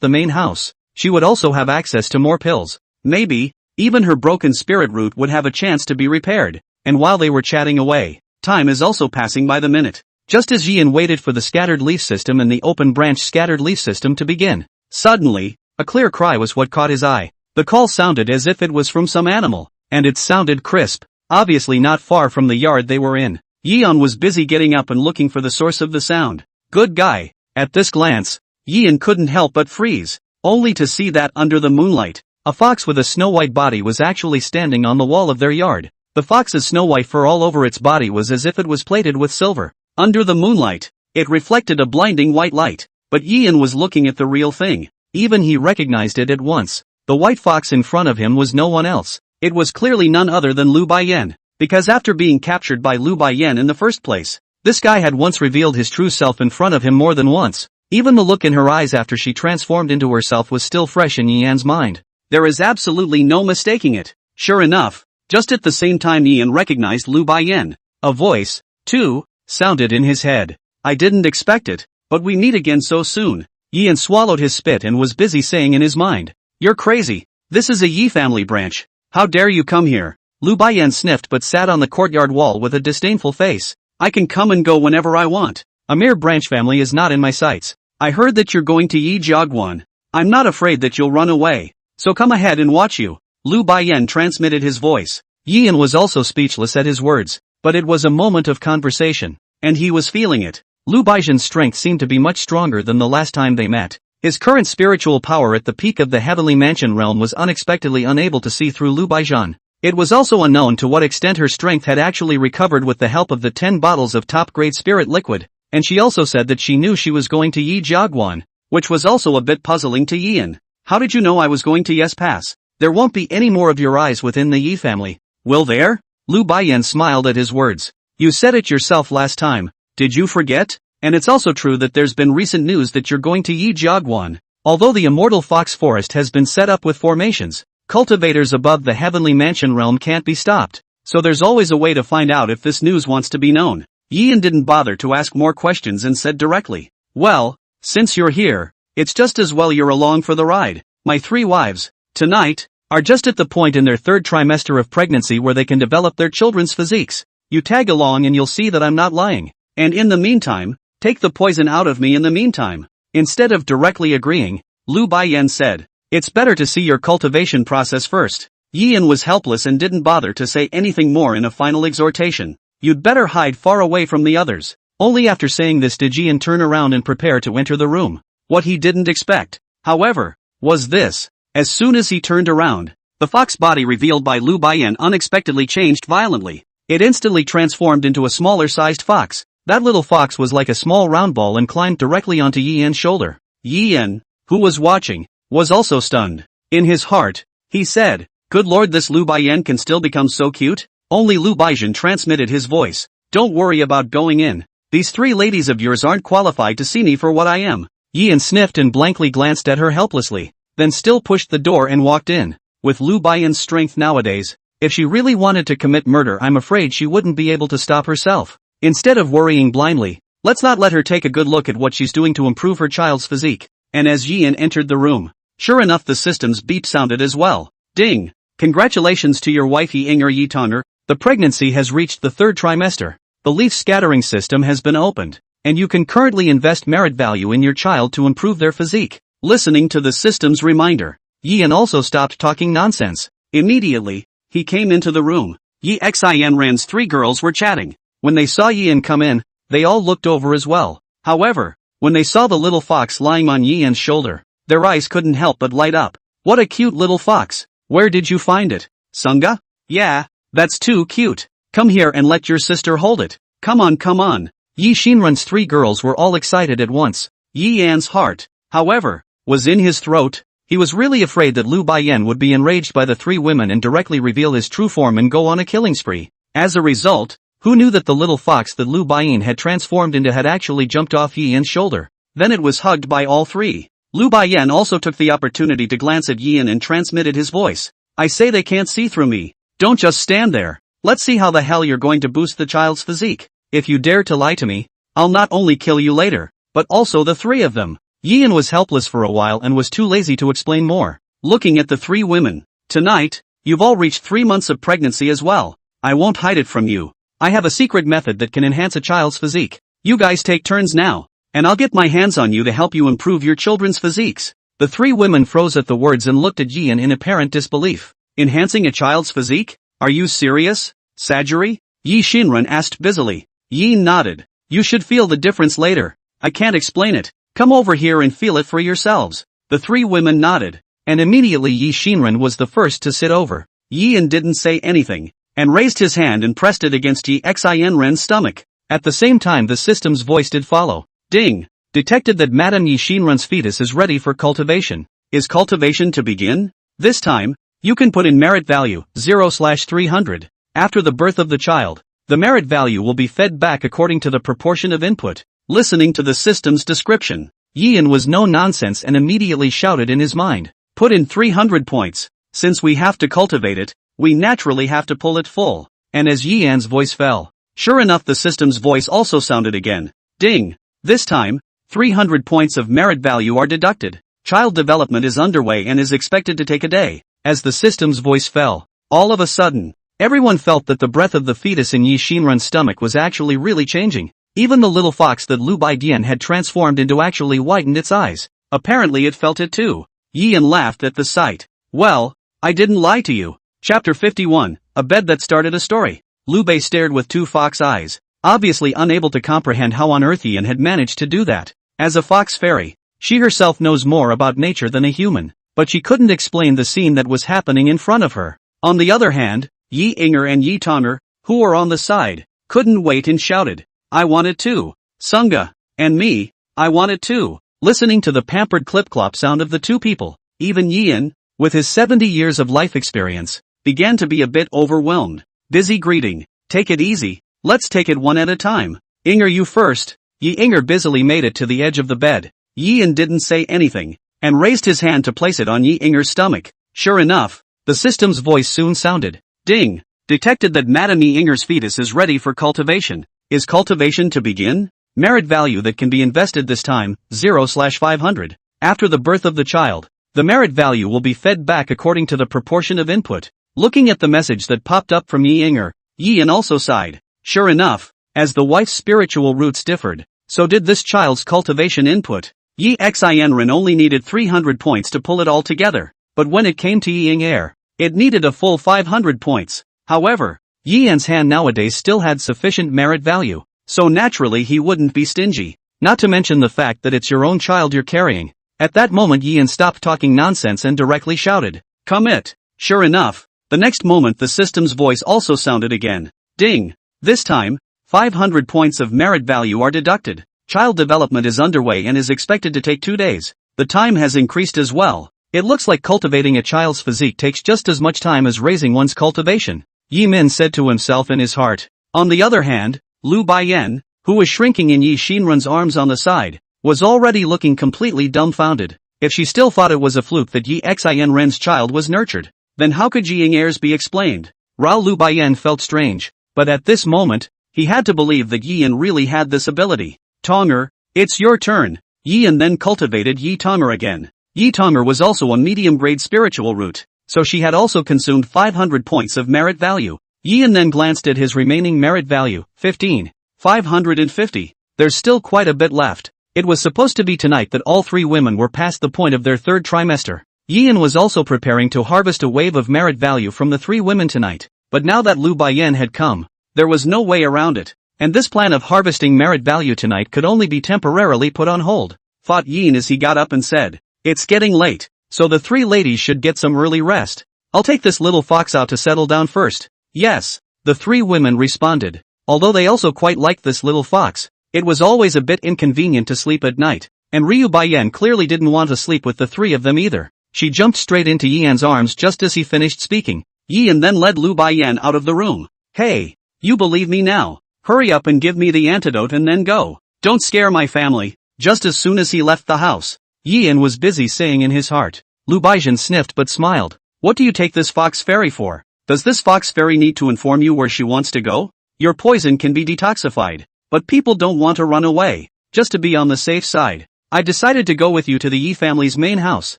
the main house, she would also have access to more pills. Maybe, even her broken spirit root would have a chance to be repaired. And while they were chatting away, time is also passing by the minute. Just as Yian waited for the scattered leaf system and the open branch scattered leaf system to begin, suddenly, a clear cry was what caught his eye. The call sounded as if it was from some animal, and it sounded crisp, obviously not far from the yard they were in. Yian was busy getting up and looking for the source of the sound. Good guy. At this glance, Yian couldn't help but freeze, only to see that under the moonlight, a fox with a snow-white body was actually standing on the wall of their yard. The fox's snow-white fur all over its body was as if it was plated with silver. Under the moonlight, it reflected a blinding white light. But Yian was looking at the real thing. Even he recognized it at once. The white fox in front of him was no one else. It was clearly none other than Lu Baiyan. Because after being captured by Lu Baiyan in the first place, this guy had once revealed his true self in front of him more than once. Even the look in her eyes after she transformed into herself was still fresh in Yian's mind. There is absolutely no mistaking it. Sure enough, just at the same time Yian recognized Lu Baiyan. A voice, too, sounded in his head. I didn't expect it, but we meet again so soon. Yian swallowed his spit and was busy saying in his mind, you're crazy. This is a Yi family branch. How dare you come here? Lu Baiyan sniffed but sat on the courtyard wall with a disdainful face. I can come and go whenever I want. A mere branch family is not in my sights. I heard that you're going to Yi Jiaguan. I'm not afraid that you'll run away. So come ahead and watch you. Lu Baiyan transmitted his voice. Yian was also speechless at his words, but it was a moment of conversation, and he was feeling it. Lu Baiyan's strength seemed to be much stronger than the last time they met. His current spiritual power at the peak of the heavenly mansion realm was unexpectedly unable to see through Lu Baiyan. It was also unknown to what extent her strength had actually recovered with the help of the 10 bottles of top-grade spirit liquid, and she also said that she knew she was going to Yi Jiaguan, which was also a bit puzzling to Yian. How did you know I was going to Yes Pass? There won't be any more of your eyes within the Yi family. Will there? Lu Baiyan smiled at his words. You said it yourself last time. Did you forget? And it's also true that there's been recent news that you're going to Yi Jiaguan. Although the immortal fox forest has been set up with formations, cultivators above the heavenly mansion realm can't be stopped. So there's always a way to find out if this news wants to be known. Yian didn't bother to ask more questions and said directly, well, since you're here, it's just as well you're along for the ride. My 3 wives, tonight, are just at the point in their 3rd trimester of pregnancy where they can develop their children's physiques. You tag along and you'll see that I'm not lying. And in the meantime, take the poison out of me in the meantime. Instead of directly agreeing, Lu Baiyan said, it's better to see your cultivation process first. Yian was helpless and didn't bother to say anything more in a final exhortation. You'd better hide far away from the others. Only after saying this did Yian turn around and prepare to enter the room. What he didn't expect, however, was this. As soon as he turned around, the fox body revealed by Lu Baiyan unexpectedly changed violently. It instantly transformed into a smaller-sized fox. That little fox was like a small round ball and climbed directly onto Yian's shoulder. Yian, who was watching, was also stunned. In his heart, he said, "Good lord, this Lu Baiyan can still become so cute?" Only Lu Baiyan transmitted his voice. "Don't worry about going in. These three ladies of yours aren't qualified to see me for what I am." Yian sniffed and blankly glanced at her helplessly, then still pushed the door and walked in. With Lu Baiyan's strength nowadays, if she really wanted to commit murder, I'm afraid she wouldn't be able to stop herself. Instead of worrying blindly, let's not let her take a good look at what she's doing to improve her child's physique. And as Yian entered the room, sure enough the system's beep sounded as well. Ding! Congratulations to your wife Yinger Yitoner, the pregnancy has reached the 3rd trimester. The leaf scattering system has been opened, and you can currently invest merit value in your child to improve their physique. Listening to the system's reminder, Yian also stopped talking nonsense. Immediately, he came into the room. Yi Xianran's 3 girls were chatting. When they saw Yian come in, they all looked over as well. However, when they saw the little fox lying on Yian's shoulder, their eyes couldn't help but light up. What a cute little fox. Where did you find it? Sunga? Yeah, that's too cute. Come here and let your sister hold it. Come on, come on. Yi Xinran's 3 girls were all excited at once. Yi Yan's heart, however, was in his throat. He was really afraid that Lu Baiyan would be enraged by the 3 women and directly reveal his true form and go on a killing spree. As a result, who knew that the little fox that Lu Baiyan had transformed into had actually jumped off Yian's shoulder? Then it was hugged by all 3. Lu Baiyan also took the opportunity to glance at Yian and transmitted his voice. I say they can't see through me. Don't just stand there. Let's see how the hell you're going to boost the child's physique. If you dare to lie to me, I'll not only kill you later, but also the 3 of them. Yian was helpless for a while and was too lazy to explain more. Looking at the 3 women. Tonight, you've all reached 3 months of pregnancy as well. I won't hide it from you. I have a secret method that can enhance a child's physique. You guys take turns now, and I'll get my hands on you to help you improve your children's physiques. The 3 women froze at the words and looked at Yian in apparent disbelief. Enhancing a child's physique? Are you serious, Sajuri? Yi Xinran asked busily. Yi nodded. You should feel the difference later. I can't explain it. Come over here and feel it for yourselves. The 3 women nodded, and immediately Yi Xinran was the first to sit over. Yian didn't say anything, and raised his hand and pressed it against Yi Xianren's stomach. At the same time the system's voice did follow. Ding! Detected that Madame Yi Xinran's fetus is ready for cultivation. Is cultivation to begin? This time, you can put in merit value, 0/300. After the birth of the child, the merit value will be fed back according to the proportion of input. Listening to the system's description, Yian was no nonsense and immediately shouted in his mind. Put in 300 points. Since we have to cultivate it, we naturally have to pull it full. And as Yian's voice fell, sure enough the system's voice also sounded again. Ding! This time, 300 points of merit value are deducted. Child development is underway and is expected to take a day. As the system's voice fell, all of a sudden, everyone felt that the breath of the fetus in Yi Xinran's stomach was actually really changing. Even the little fox that Lu Baiyan had transformed into actually whitened its eyes. Apparently it felt it too. Yian laughed at the sight. Well, I didn't lie to you. Chapter 51, A Bed That Started a Story. Lu Bei stared with 2 fox eyes, obviously unable to comprehend how on earth Yian had managed to do that. As a fox fairy, she herself knows more about nature than a human, but she couldn't explain the scene that was happening in front of her. On the other hand, Yi Inger and Yi Toner, who were on the side, couldn't wait and shouted, I want it too. Sunga, and me, I want it too. Listening to the pampered clip-clop sound of the 2 people, even Yian, with his 70 years of life experience, began to be a bit overwhelmed. Busy greeting, take it easy, let's take it one at a time. Inger, you first. Yi Inger busily made it to the edge of the bed. Yian didn't say anything, and raised his hand to place it on Yi Inger's stomach. Sure enough, the system's voice soon sounded. Ding! Detected that Madame Yi Inger's fetus is ready for cultivation. Is cultivation to begin? Merit value that can be invested this time, 0/500. After the birth of the child, the merit value will be fed back according to the proportion of input. Looking at the message that popped up from Yi Inger, Yian also sighed. Sure enough, as the wife's spiritual roots differed, so did this child's cultivation input. Yi Xianren only needed 300 points to pull it all together, but when it came to Yi Inger, It needed a full 500 points. However, Yi Yan's hand nowadays still had sufficient merit value, so naturally he wouldn't be stingy. Not to mention the fact that it's your own child you're carrying. At that moment Yi Yan stopped talking nonsense and directly shouted, "Commit!" Sure enough, the next moment the system's voice also sounded again. Ding! This time, 500 points of merit value are deducted. Child development is underway and is expected to take 2 days. The time has increased as well. It looks like cultivating a child's physique takes just as much time as raising one's cultivation, Yi Min said to himself in his heart. On the other hand, Lu Baiyan, who was shrinking in Yi Xinrun's arms on the side, was already looking completely dumbfounded. If she still thought it was a fluke that Yi Xinren's child was nurtured, then how could Yi Ying's be explained? Rao Lu Baiyan felt strange, but at this moment, he had to believe that Yi Yan really had this ability. Tonger, it's your turn. Yi Yan then cultivated Yi Tonger again. Yi Tonger was also a medium-grade spiritual root, so she had also consumed 500 points of merit value. Yi Yan then glanced at his remaining merit value, 550. There's still quite a bit left. It was supposed to be tonight that all 3 women were past the point of their 3rd trimester. Yi Yan was also preparing to harvest a wave of merit value from the 3 women tonight, but now that Lu Baiyan had come, there was no way around it, and this plan of harvesting merit value tonight could only be temporarily put on hold, thought Yi Yan as he got up and said, "It's getting late, so the 3 ladies should get some early rest. I'll take this little fox out to settle down first." Yes, the 3 women responded. Although they also quite liked this little fox, it was always a bit inconvenient to sleep at night, and Ryu Baiyan clearly didn't want to sleep with the 3 of them either. She jumped straight into Yi Yan's arms just as he finished speaking. Yi Yan then led Lu Baiyan out of the room. "Hey, you believe me now? Hurry up and give me the antidote and then go. Don't scare my family." Just as soon as he left the house, Yi Yan was busy saying in his heart. Lu Baiyan sniffed but smiled. "What do you take this fox fairy for? Does this fox fairy need to inform you where she wants to go? Your poison can be detoxified, but people don't want to run away. Just to be on the safe side, I decided to go with you to the Yi family's main house,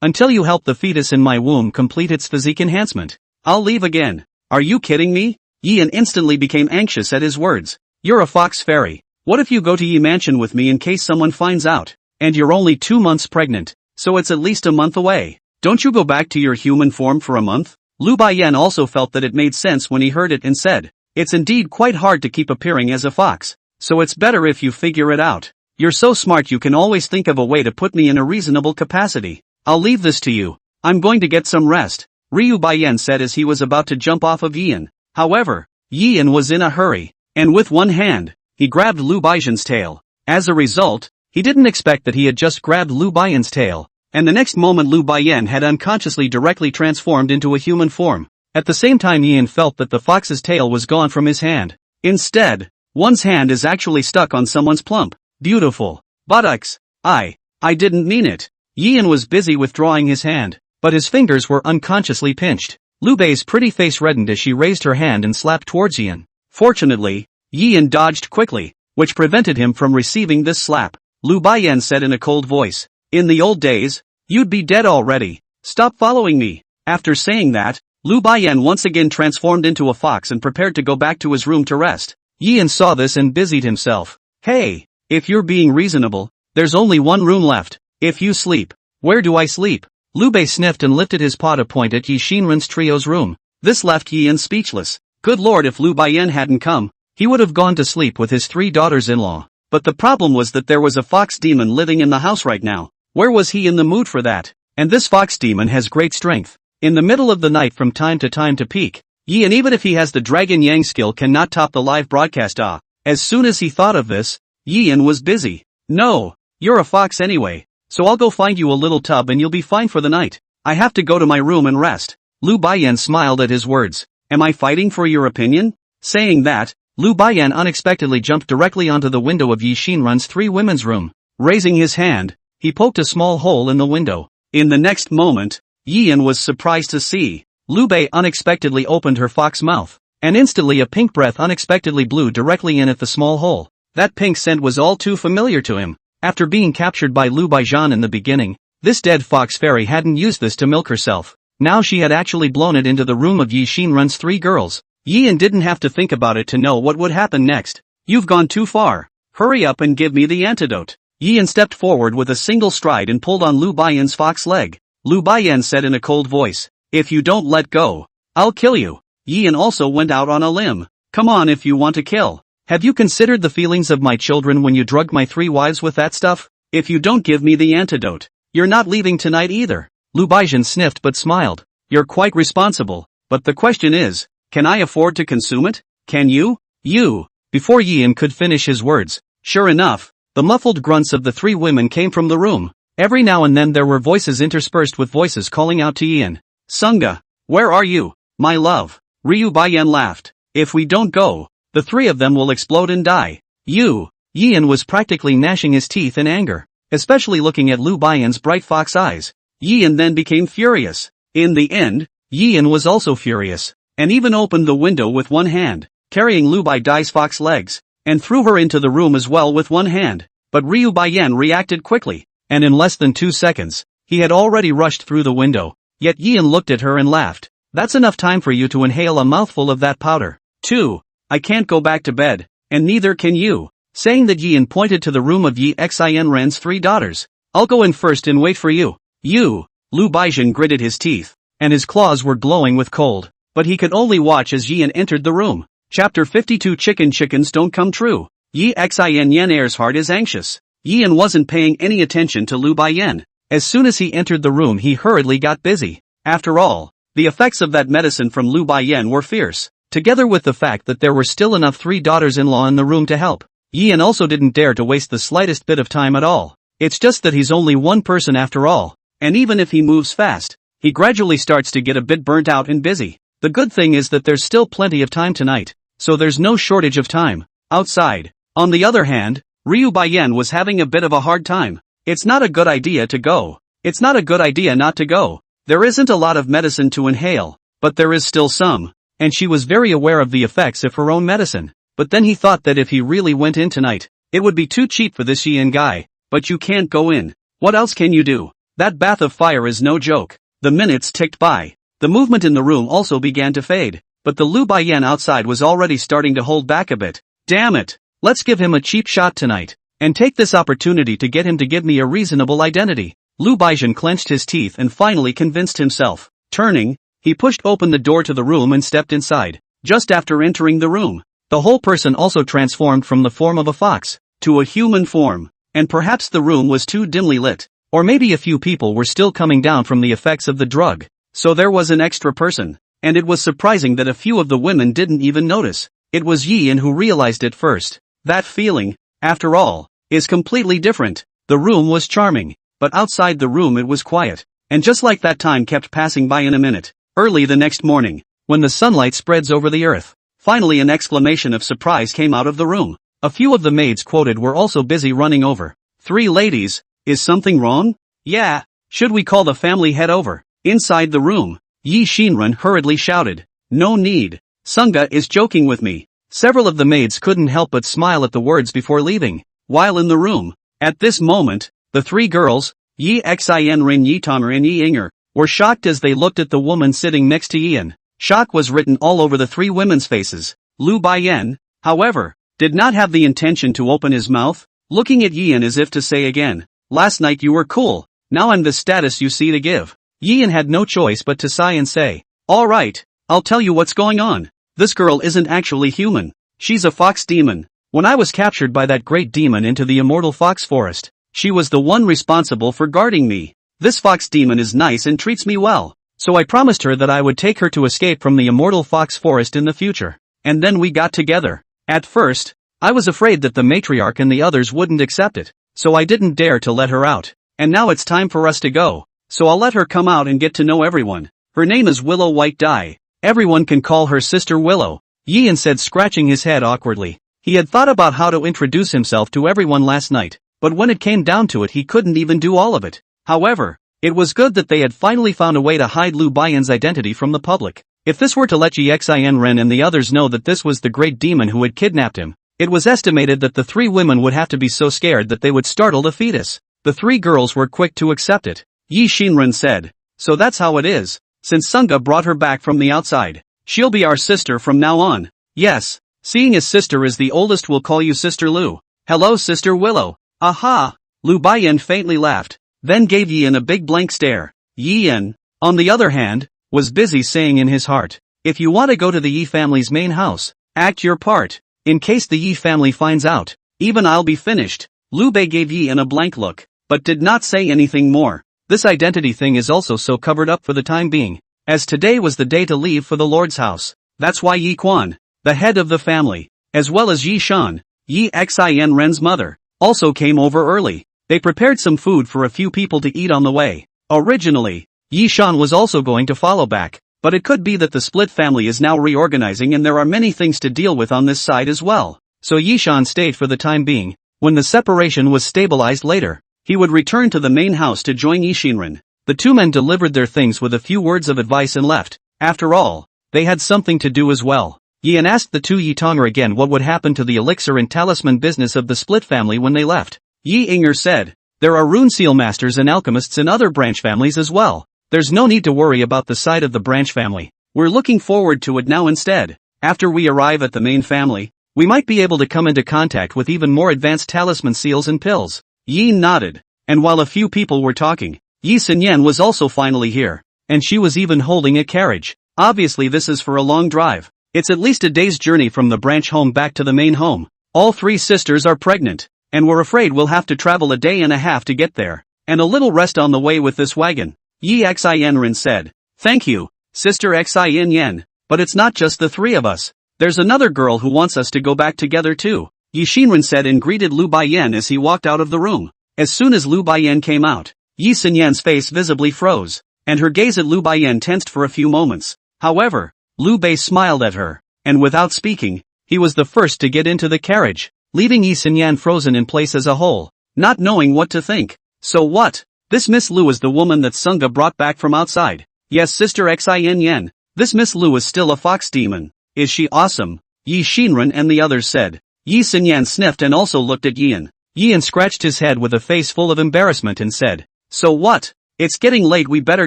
until you help the fetus in my womb complete its physique enhancement. I'll leave again." "Are you kidding me?" Yi Yan instantly became anxious at his words. "You're a fox fairy. What if you go to Yi Mansion with me in case someone finds out? And you're only 2 months pregnant, so it's at least a month away. Don't you go back to your human form for a month?" Lu Baiyan also felt that it made sense when he heard it and said, "It's indeed quite hard to keep appearing as a fox, so it's better if you figure it out. You're so smart you can always think of a way to put me in a reasonable capacity. I'll leave this to you. I'm going to get some rest," Ryu Baiyan said as he was about to jump off of Yi Yan. However, Yi Yan was in a hurry, and with one hand, he grabbed Lu Baiyan's tail. As a result, he didn't expect that he had just grabbed Lu Baiyan's tail, and the next moment Lu Baiyan had unconsciously directly transformed into a human form. At the same time Yi Yan felt that the fox's tail was gone from his hand. Instead, one's hand is actually stuck on someone's plump, beautiful buttocks. I didn't mean it. Yi Yan was busy withdrawing his hand, but his fingers were unconsciously pinched. Lu Bei's pretty face reddened as she raised her hand and slapped towards Yi Yan. Fortunately, Yi Yan dodged quickly, which prevented him from receiving this slap. Lu Baiyan said in a cold voice, "In the old days, you'd be dead already. Stop following me." After saying that, Lu Baiyan once again transformed into a fox and prepared to go back to his room to rest. Yi Yan saw this and busied himself. "Hey, if you're being reasonable, there's only one room left. If you sleep, where do I sleep?" Lu Bei sniffed and lifted his paw to point at Yi Xinren's trio's room. This left Yi Yan speechless. Good lord, if Lu Baiyan hadn't come, he would have gone to sleep with his 3 daughters-in-law. But the problem was that there was a fox demon living in the house right now. Where was he in the mood for that? And this fox demon has great strength. In the middle of the night from time to peek, Yi Yan even if he has the Dragon Yang skill cannot top the live broadcast. As soon as he thought of this, Yi Yan was busy. "No, you're a fox anyway, so I'll go find you a little tub and you'll be fine for the night. I have to go to my room and rest." Lu Baiyan smiled at his words. "Am I fighting for your opinion?" Saying that, Lu Baiyan unexpectedly jumped directly onto the window of Yi Xinren's 3 women's room. Raising his hand, he poked a small hole in the window. In the next moment, Yi Yan was surprised to see Lu Bei unexpectedly opened her fox mouth, and instantly a pink breath unexpectedly blew directly in at the small hole. That pink scent was all too familiar to him. After being captured by Lu Baijan in the beginning, this dead fox fairy hadn't used this to milk herself. Now she had actually blown it into the room of Yi Xinren's 3 girls. Yi Yan didn't have to think about it to know what would happen next. "You've gone too far. Hurry up and give me the antidote." Yi Yan stepped forward with a single stride and pulled on Lu Baiyan's fox leg. Lu Baiyan said in a cold voice, If you don't let go, I'll kill you. Yian also went out on a limb. Come on if you want to kill. Have you considered the feelings of my children when you drugged my 3 wives with that stuff? If you don't give me the antidote, you're not leaving tonight either. Lu Baizhen sniffed but smiled. You're quite responsible, but the question is, can I afford to consume it? Can you? You. Before Yian could finish his words, sure enough, the muffled grunts of the 3 women came from the room. Every now and then there were voices interspersed with voices calling out to Yian. Sunga, where are you, my love? Ryu Baiyan laughed. If we don't go, the 3 of them will explode and die. Yian was practically gnashing his teeth in anger, especially looking at Lu Baiyan's bright fox eyes. Yian then became furious. In the end, Yian was also furious, and even opened the window with one hand, carrying Lu Baidai's fox legs, and threw her into the room as well with one hand. But Ryu Baiyan reacted quickly, and in less than 2 seconds, he had already rushed through the window. Yet Yian looked at her and laughed. That's enough time for you to inhale a mouthful of that powder. 2. I can't go back to bed, and neither can you. Saying that, Yian pointed to the room of Yi Xin Ren's 3 daughters. I'll go in first and wait for you. You. Lu Baizhen gritted his teeth, and his claws were glowing with cold, but he could only watch as Yian entered the room. Chapter 52 Chickens don't come true. Yi Xin Yen's heart is anxious. Yian wasn't paying any attention to Lu Baiyan. As soon as he entered the room he hurriedly got busy. After all, the effects of that medicine from Lu Baiyan were fierce, together with the fact that there were still enough 3 daughters-in-law in the room to help. Yian also didn't dare to waste the slightest bit of time at all. It's just that he's only one person after all, and even if he moves fast, he gradually starts to get a bit burnt out and busy. The good thing is that there's still plenty of time tonight, so there's no shortage of time. Outside, on the other hand, Ryu Baiyan was having a bit of a hard time. It's not a good idea to go. It's not a good idea not to go. There isn't a lot of medicine to inhale, but there is still some, and she was very aware of the effects of her own medicine. But then he thought that if he really went in tonight, it would be too cheap for this Yian guy. But you can't go in. What else can you do? That bath of fire is no joke. The minutes ticked by. The movement in the room also began to fade, but the Lu Baiyan outside was already starting to hold back a bit. Damn it! Let's give him a cheap shot tonight, and take this opportunity to get him to give me a reasonable identity. Lu Baizhen clenched his teeth and finally convinced himself. Turning, he pushed open the door to the room and stepped inside. Just after entering the room, the whole person also transformed from the form of a fox to a human form, and perhaps the room was too dimly lit, or maybe a few people were still coming down from the effects of the drug, so there was an extra person, and it was surprising that a few of the women didn't even notice. It was Yian who realized it first. That feeling, after all, is completely different. The room was charming, but outside the room it was quiet, and just like that time kept passing by in a minute. Early the next morning, when the sunlight spreads over the earth, finally an exclamation of surprise came out of the room. A few of the maids quoted were also busy running over. 3 ladies, is something wrong? Yeah, should we call the family head over? Inside the room, Yi Xinren hurriedly shouted. No need. Sunga is joking with me. Several of the maids couldn't help but smile at the words before leaving. While in the room, at this moment, the 3 girls, Yi Xin Yi Tonger and Yi Inger, were shocked as they looked at the woman sitting next to Yian. Shock was written all over the 3 women's faces. Lu Baiyan, however, did not have the intention to open his mouth, looking at Yian as if to say again, last night you were cool, now I'm the status you see to give. Yian had no choice but to sigh and say, alright, I'll tell you what's going on. This girl isn't actually human. She's a fox demon. When I was captured by that great demon into the immortal fox forest, she was the one responsible for guarding me. This fox demon is nice and treats me well, so I promised her that I would take her to escape from the immortal fox forest in the future. And then we got together. At first, I was afraid that the matriarch and the others wouldn't accept it, so I didn't dare to let her out. And now it's time for us to go, so I'll let her come out and get to know everyone. Her name is Willow White Dye. Everyone can call her Sister Willow, Yian said, scratching his head awkwardly. He had thought about how to introduce himself to everyone last night, but when it came down to it he couldn't even do all of it. However, it was good that they had finally found a way to hide Lu Baiyan's identity from the public. If this were to let Yi Xin Ren and the others know that this was the great demon who had kidnapped him, it was estimated that the 3 women would have to be so scared that they would startle the fetus. The 3 girls were quick to accept it. Yi Xinren said, so that's how it is. Since Sunga brought her back from the outside, she'll be our sister from now on. Yes, seeing as sister is the oldest, we'll call you Sister Lu. Hello Sister Willow. Aha! Lu Baiyan faintly laughed, then gave Yian a big blank stare. Yian, on the other hand, was busy saying in his heart, if you want to go to the Yi family's main house, act your part. In case the Yi family finds out, even I'll be finished. Liu Bei gave Yi a blank look, but did not say anything more. This identity thing is also so covered up for the time being, as today was the day to leave for the Lord's house. That's why Yi Quan, the head of the family, as well as Yi Shan, Yi Xin Ren's mother, also came over early. They prepared some food for a few people to eat on the way. Originally, Yi Shan was also going to follow back, but it could be that the split family is now reorganizing and there are many things to deal with on this side as well. So Yi Shan stayed for the time being. When the separation was stabilized later, he would return to the main house to join Yi Xinren. The two men delivered their things with a few words of advice and left. After all, they had something to do as well. Yian asked the two Yi Tonger again what would happen to the elixir and talisman business of the split family when they left. Yi Inger said, there are rune seal masters and alchemists in other branch families as well. There's no need to worry about the side of the branch family. We're looking forward to it now instead. After we arrive at the main family, we might be able to come into contact with even more advanced talisman seals and pills. Yi nodded, and while a few people were talking, Yi Xinyan was also finally here, and she was even holding a carriage. Obviously this is for a long drive. It's at least a day's journey from the branch home back to the main home. All three sisters are pregnant, and we're afraid we'll have to travel a day and a half to get there, and a little rest on the way with this wagon. Yi Xianren said, thank you, Sister Xin, but it's not just the three of us. There's another girl who wants us to go back together too. Yi Xinren said and greeted Liu Baiyan as he walked out of the room. As soon as Liu Baiyan came out, Yi Xinyan's face visibly froze, and her gaze at Liu Baiyan tensed for a few moments. However, Liu Bei smiled at her, and without speaking, he was the first to get into the carriage, leaving Yi Xinyan frozen in place as a whole, not knowing what to think. So what? This Miss Liu is the woman that Sunga brought back from outside. Yes, Sister Xin, this Miss Liu is still a fox demon. Is she awesome? Yi Xinren and the others said. Yi Xinyan sniffed and also looked at Yian. Yian scratched his head with a face full of embarrassment and said, so what? It's getting late, we better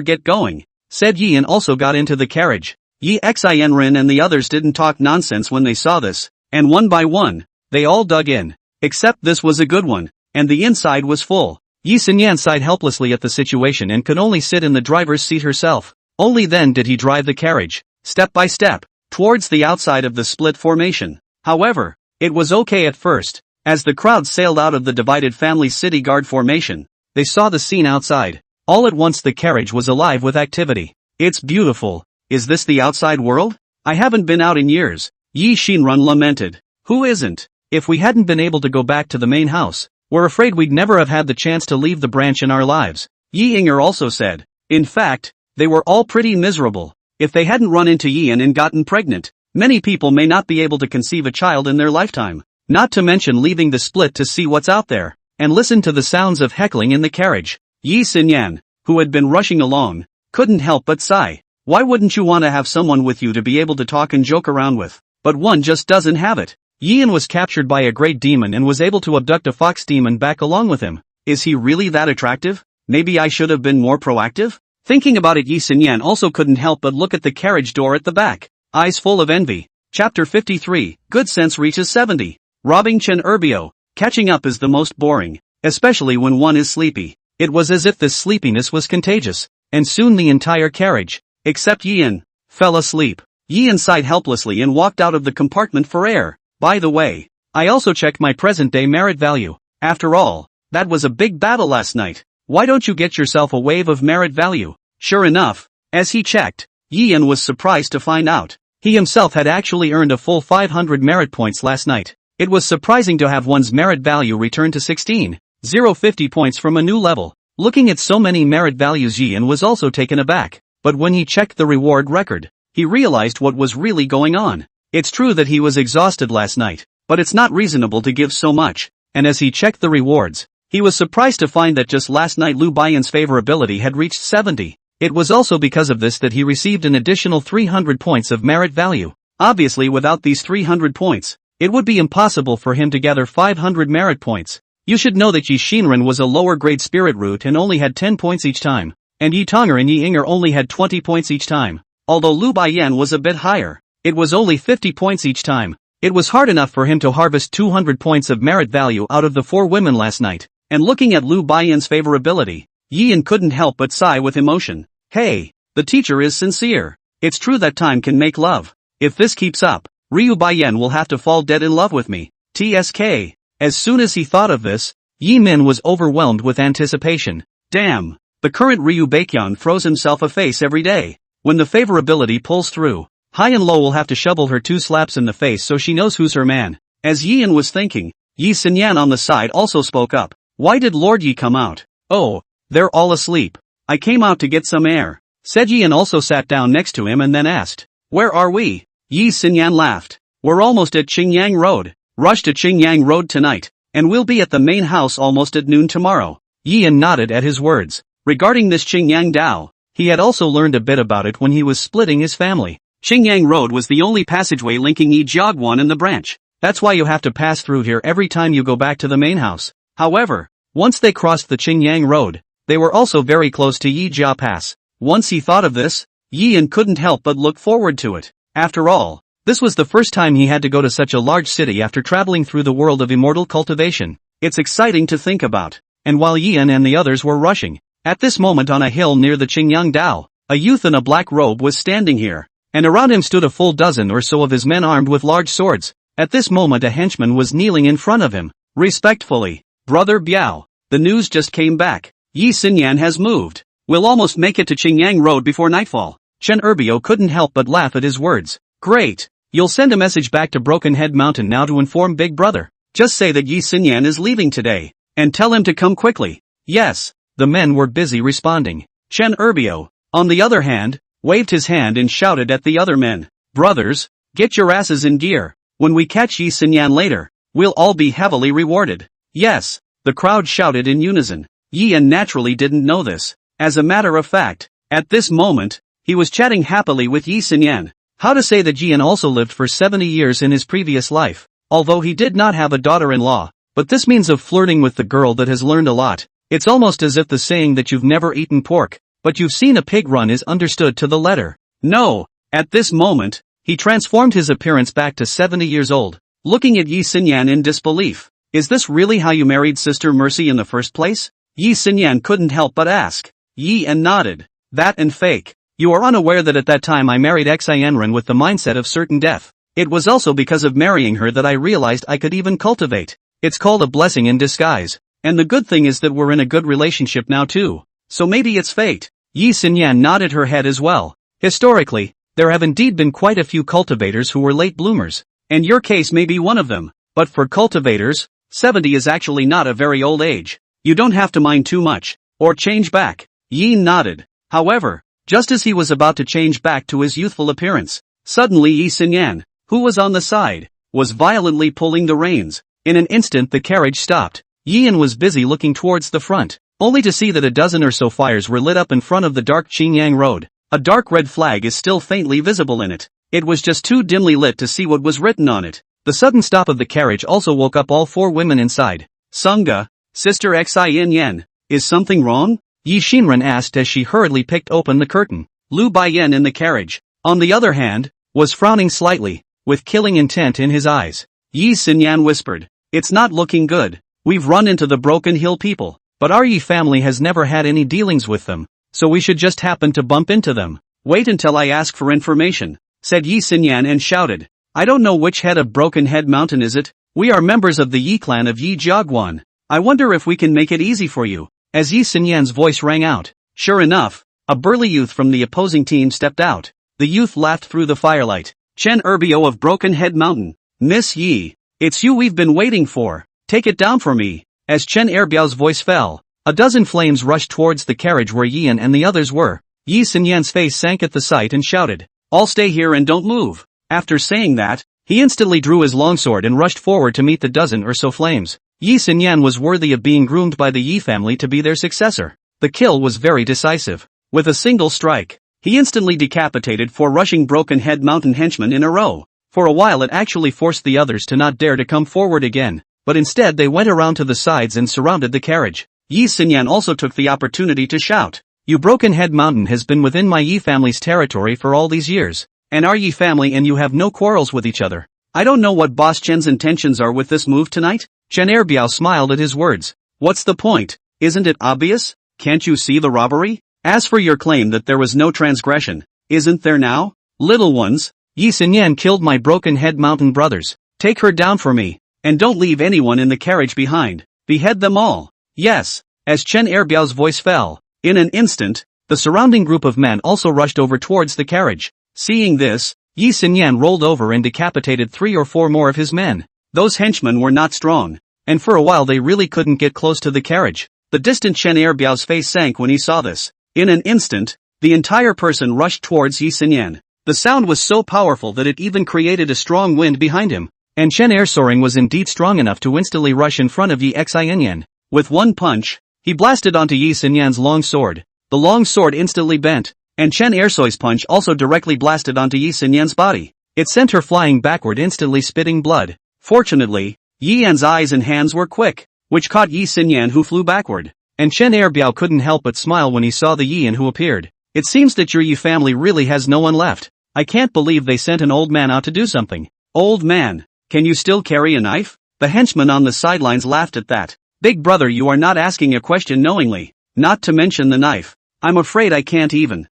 get going, said Yi and also got into the carriage. Yi Xianren and the others didn't talk nonsense when they saw this, and one by one, they all dug in. Except this was a good one, and the inside was full. Yi Xinyan sighed helplessly at the situation and could only sit in the driver's seat herself. Only then did he drive the carriage, step by step, towards the outside of the split formation. However, it was okay at first. As the crowd sailed out of the divided family city guard formation, they saw the scene outside. All at once the carriage was alive with activity. It's beautiful. Is this the outside world? I haven't been out in years, Yi Xinren lamented. Who isn't? If we hadn't been able to go back to the main house, we're afraid we'd never have had the chance to leave the branch in our lives, Yi Inger also said. In fact, they were all pretty miserable. If they hadn't run into Yian and gotten pregnant, many people may not be able to conceive a child in their lifetime. Not to mention leaving the split to see what's out there, and listen to the sounds of heckling in the carriage. Yi Xinyan, who had been rushing along, couldn't help but sigh. Why wouldn't you want to have someone with you to be able to talk and joke around with? But one just doesn't have it. Yian was captured by a great demon and was able to abduct a fox demon back along with him. Is he really that attractive? Maybe I should have been more proactive? Thinking about it, Yi Xinyan also couldn't help but look at the carriage door at the back, eyes full of envy. Chapter 53, Good Sense reaches 70. Robbing Chen Erbio. Catching up is the most boring, especially when one is sleepy. It was as if this sleepiness was contagious, and soon the entire carriage, except Yian, fell asleep. Yian sighed helplessly and walked out of the compartment for air. By the way, I also checked my present-day merit value. After all, that was a big battle last night. Why don't you get yourself a wave of merit value? Sure enough, as he checked, Yian was surprised to find out he himself had actually earned a full 500 merit points last night. It was surprising to have one's merit value return to 16,050 points from a new level. Looking at so many merit values, Yian was also taken aback, but when he checked the reward record, he realized what was really going on. It's true that he was exhausted last night, but it's not reasonable to give so much, and as he checked the rewards, he was surprised to find that just last night Liu Baiyan's favorability had reached 70. It was also because of this that he received an additional 300 points of merit value. Obviously without these 300 points, it would be impossible for him to gather 500 merit points. You should know that Yi Xinren was a lower grade spirit root and only had 10 points each time, and Yi Tonger and Yi Inger only had 20 points each time. Although Liu Baiyan was a bit higher, it was only 50 points each time. It was hard enough for him to harvest 200 points of merit value out of the 4 women last night, and looking at Liu Baiyan's favorability, Yian couldn't help but sigh with emotion. Hey, The teacher is sincere. It's true that time can make love. If this keeps up, Ryu Baiyan will have to fall dead in love with me. TSK. As soon as he thought of this, Yi Min was overwhelmed with anticipation. Damn. The current Ryu Baekhyun throws himself a face every day. When the favorability pulls through, High and Low will have to shovel her 2 slaps in the face so she knows who's her man. As Yi Yin was thinking, Yi Sinyan on the side also spoke up. Why did Lord Yi come out? Oh, they're all asleep. I came out to get some air. Said Yi and also sat down next to him and then asked, where are we? Yi Sinyan laughed. We're almost at Qingyang Road. Rush to Qingyang Road tonight, and we'll be at the main house almost at noon tomorrow. Yi Yin nodded at his words. Regarding this Qingyang Dao, he had also learned a bit about it when he was splitting his family. Qingyang Road was the only passageway linking Yi Jiaguan and the branch. That's why you have to pass through here every time you go back to the main house. However, once they crossed the Qingyang Road, they were also very close to Yi Jia Pass. Once he thought of this, Yi Yin couldn't help but look forward to it. After all, this was the first time he had to go to such a large city after traveling through the world of immortal cultivation. It's exciting to think about. And while Yi Yin and the others were rushing, at this moment on a hill near the Qingyang Dao, a youth in a black robe was standing here, and around him stood a full dozen or so of his men armed with large swords. At this moment a henchman was kneeling in front of him. Respectfully, Brother Biao, the news just came back. Yi Sinyan has moved. We'll almost make it to Qingyang Road before nightfall. Chen Erbio couldn't help but laugh at his words. Great. You'll send a message back to Broken Head Mountain now to inform Big Brother. Just say that Yi Sinyan is leaving today, and tell him to come quickly. Yes. The men were busy responding. Chen Erbio, on the other hand, waved his hand and shouted at the other men. Brothers, get your asses in gear. When we catch Yi Sinyan later, we'll all be heavily rewarded. Yes. The crowd shouted in unison. Yi Yan naturally didn't know this. As a matter of fact, at this moment, he was chatting happily with Yi Sinyan. How to say that Yi Yan also lived for 70 years in his previous life, although he did not have a daughter-in-law, but this means of flirting with the girl that has learned a lot. It's almost as if the saying that you've never eaten pork, but you've seen a pig run is understood to the letter. No, at this moment, he transformed his appearance back to 70 years old, looking at Yi Sinyan in disbelief. Is this really how you married Sister Mercy in the first place? Yi Sinyan couldn't help but ask. Yi and nodded. That and fake. You are unaware that at that time I married Xianren with the mindset of certain death. It was also because of marrying her that I realized I could even cultivate. It's called a blessing in disguise. And the good thing is that we're in a good relationship now too. So maybe it's fate. Yi Sinyan nodded her head as well. Historically, there have indeed been quite a few cultivators who were late bloomers. And your case may be one of them. But for cultivators, 70 is actually not a very old age. You don't have to mind too much, or change back. Yi nodded. However, just as he was about to change back to his youthful appearance, suddenly Yi Sinyan, who was on the side, was violently pulling the reins. In an instant the carriage stopped. Yi Yan was busy looking towards the front, only to see that a dozen or so fires were lit up in front of the dark Qingyang Road. A dark red flag is still faintly visible in it. It was just too dimly lit to see what was written on it. The sudden stop of the carriage also woke up all 4 women inside. Sunga, Sister Xin Yen, is something wrong? Yi Shinran asked as she hurriedly picked open the curtain. Lu Baiyan in the carriage, on the other hand, was frowning slightly, with killing intent in his eyes. Yi Sinyan whispered, it's not looking good. We've run into the Broken Hill people, but our Yi family has never had any dealings with them, so we should just happen to bump into them. Wait until I ask for information, said Yi Sinyan and shouted. I don't know which head of Broken Head Mountain is it. We are members of the Yi clan of Yi Jiaguan. I wonder if we can make it easy for you. As Yi Sinyan's voice rang out, sure enough, a burly youth from the opposing team stepped out. The youth laughed through the firelight. Chen Erbio of Broken Head Mountain. Miss Yi, it's you we've been waiting for. Take it down for me. As Chen Erbiao's voice fell, a dozen flames rushed towards the carriage where Yi Yan and the others were. Yi Sinyan's face sank at the sight and shouted, I'll stay here and don't move. After saying that, he instantly drew his longsword and rushed forward to meet the dozen or so flames. Yi Sinyan was worthy of being groomed by the Yi family to be their successor. The kill was very decisive. With a single strike, he instantly decapitated 4 rushing Broken Head Mountain henchmen in a row. For a while it actually forced the others to not dare to come forward again, but instead they went around to the sides and surrounded the carriage. Yi Sinyan also took the opportunity to shout, You Broken Head Mountain has been within my Yi family's territory for all these years, and our Yi family and you have no quarrels with each other. I don't know what Boss Chen's intentions are with this move tonight. Chen Erbiao smiled at his words. What's the point? Isn't it obvious? Can't you see the robbery? As for your claim that there was no transgression, isn't there now? Little ones, Yi Xinyan killed my broken head mountain brothers. Take her down for me, and don't leave anyone in the carriage behind. Behead them all. Yes. As Chen Erbiao's voice fell, in an instant, the surrounding group of men also rushed over towards the carriage. Seeing this, Yi Xinyan rolled over and decapitated 3 or 4 more of his men. Those henchmen were not strong, and for a while they really couldn't get close to the carriage. The distant Chen Erbiao's face sank when he saw this. In an instant, the entire person rushed towards Yi Xinyan. The sound was so powerful that it even created a strong wind behind him, and Chen Ersoring was indeed strong enough to instantly rush in front of Yi Xinyan. With one punch, he blasted onto Yi Xinyan's long sword. The long sword instantly bent, and Chen Ersoi's punch also directly blasted onto Yi Xinyan's body. It sent her flying backward, instantly spitting blood. Fortunately, Yi Yan's eyes and hands were quick, which caught Yi Xinyan, who flew backward. And Chen Erbiao couldn't help but smile when he saw the Yi Yan who appeared. It seems that your Yi family really has no one left. I can't believe they sent an old man out to do something. Old man, can you still carry a knife? The henchman on the sidelines laughed at that. Big brother, you are not asking a question knowingly. Not to mention the knife. I'm afraid I can't even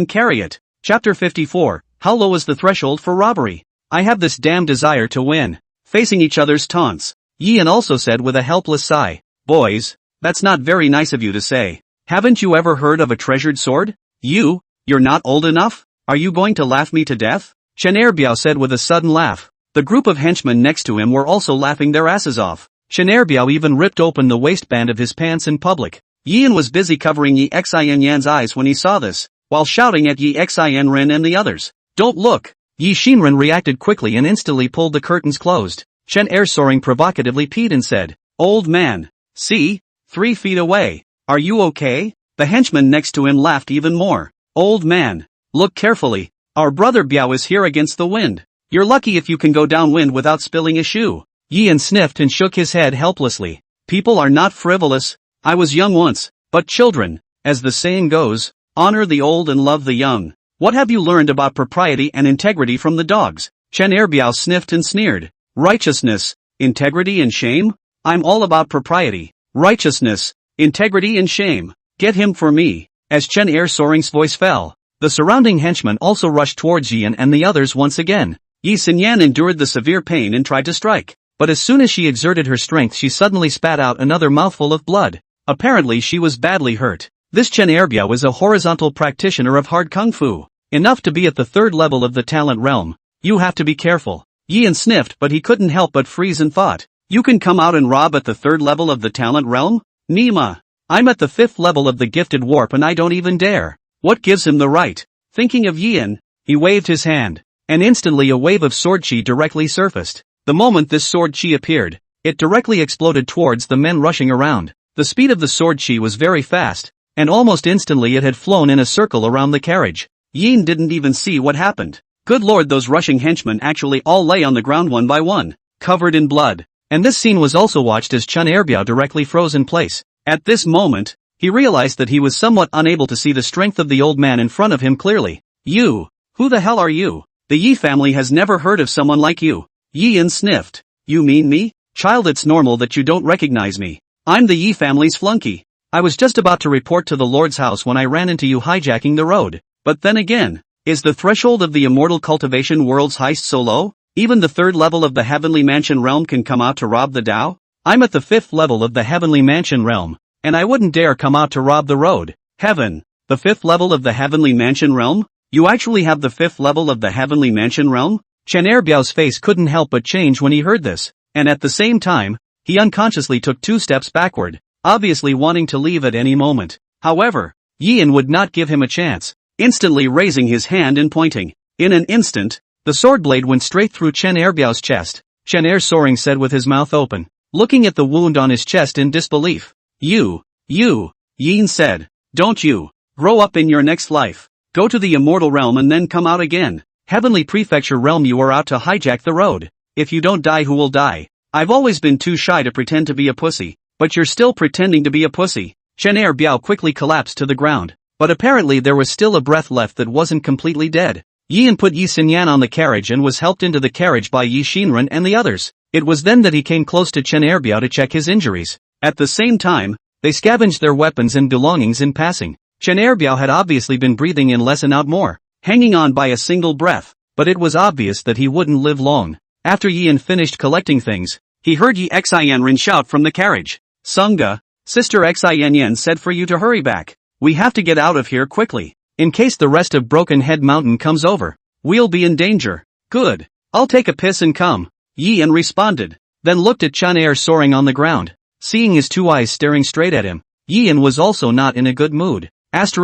carry it. Chapter 54, How low is the threshold for robbery? I have this damn desire to win. Facing each other's taunts, Yi Yan also said with a helpless sigh. Boys, that's not very nice of you to say. Haven't you ever heard of a treasured sword? You're not old enough? Are you going to laugh me to death? Chen Erbiao said with a sudden laugh. The group of henchmen next to him were also laughing their asses off. Chen Erbiao even ripped open the waistband of his pants in public. Yi Yan was busy covering Yi Xinyan's eyes when he saw this, while shouting at Yi Xinyan and the others. Don't look! Yi Xinren reacted quickly and instantly pulled the curtains closed. Chen Ersoring provocatively peed and said, Old man, see? 3 feet away. Are you okay? The henchman next to him laughed even more. Old man, look carefully. Our brother Biao is here against the wind. You're lucky if you can go downwind without spilling a shoe. Yi Yan sniffed and shook his head helplessly. People are not frivolous. I was young once, but children, as the saying goes, honor the old and love the young. What have you learned about propriety and integrity from the dogs? Chen Erbiao sniffed and sneered. Righteousness, integrity and shame? I'm all about propriety, righteousness, integrity and shame. Get him for me. As Chen Ersoring's voice fell, the surrounding henchmen also rushed towards Yi Yan and the others once again. Yi Xinyan endured the severe pain and tried to strike, but as soon as she exerted her strength she suddenly spat out another mouthful of blood. Apparently she was badly hurt. This Chen Erbiao is a horizontal practitioner of hard kung fu, enough to be at the 3rd level of the talent realm. You have to be careful. Yi Yan sniffed, but he couldn't help but freeze and thought. You can come out and rob at the 3rd level of the talent realm? Nima. I'm at the 5th level of the gifted warp and I don't even dare. What gives him the right? Thinking of Yi Yan, he waved his hand, and instantly a wave of sword chi directly surfaced. The moment this sword chi appeared, it directly exploded towards the men rushing around. The speed of the sword chi was very fast, and almost instantly it had flown in a circle around the carriage. Yin didn't even see what happened. Good lord, those rushing henchmen actually all lay on the ground one by one, covered in blood. And this scene was also watched as Chen Erbiao directly froze in place. At this moment, he realized that he was somewhat unable to see the strength of the old man in front of him clearly. You, who the hell are you? The Yi family has never heard of someone like you. Yi Yan sniffed. You mean me? Child, it's normal that you don't recognize me. I'm the Yi family's flunky. I was just about to report to the Lord's house when I ran into you hijacking the road. But then again, is the threshold of the immortal cultivation world's heist so low? Even the 3rd level of the heavenly mansion realm can come out to rob the Tao? I'm at the 5th level of the heavenly mansion realm, and I wouldn't dare come out to rob the road. Heaven, the 5th level of the heavenly mansion realm? You actually have the 5th level of the heavenly mansion realm? Chen Erbiao's face couldn't help but change when he heard this, and at the same time, he unconsciously took 2 steps backward, obviously wanting to leave at any moment. However, Yi Yan would not give him a chance, instantly raising his hand and pointing. In an instant, the sword blade went straight through Chen Erbiao's chest. Chen Ersoring said with his mouth open, looking at the wound on his chest in disbelief. You, Yin said, don't you, grow up in your next life. Go to the immortal realm and then come out again. Heavenly prefecture realm, you are out to hijack the road. If you don't die, who will die? I've always been too shy to pretend to be a pussy, but you're still pretending to be a pussy. Chen Erbiao quickly collapsed to the ground, but apparently there was still a breath left that wasn't completely dead. Yi Yan put Yi Xinyan on the carriage and was helped into the carriage by Yi Xinren and the others. It was then that he came close to Chen Erbiao to check his injuries. At the same time, they scavenged their weapons and belongings in passing. Chen Erbiao had obviously been breathing in less and out more, hanging on by a single breath, but it was obvious that he wouldn't live long. After Yian finished collecting things, he heard Yi Xianren shout from the carriage. Sunga, Sister Xianren said for you to hurry back. We have to get out of here quickly. In case the rest of Broken Head Mountain comes over, we'll be in danger. Good. I'll take a piss and come. Yian responded, then looked at Chen Er soaring on the ground. Seeing his two eyes staring straight at him, Yian was also not in a good mood. It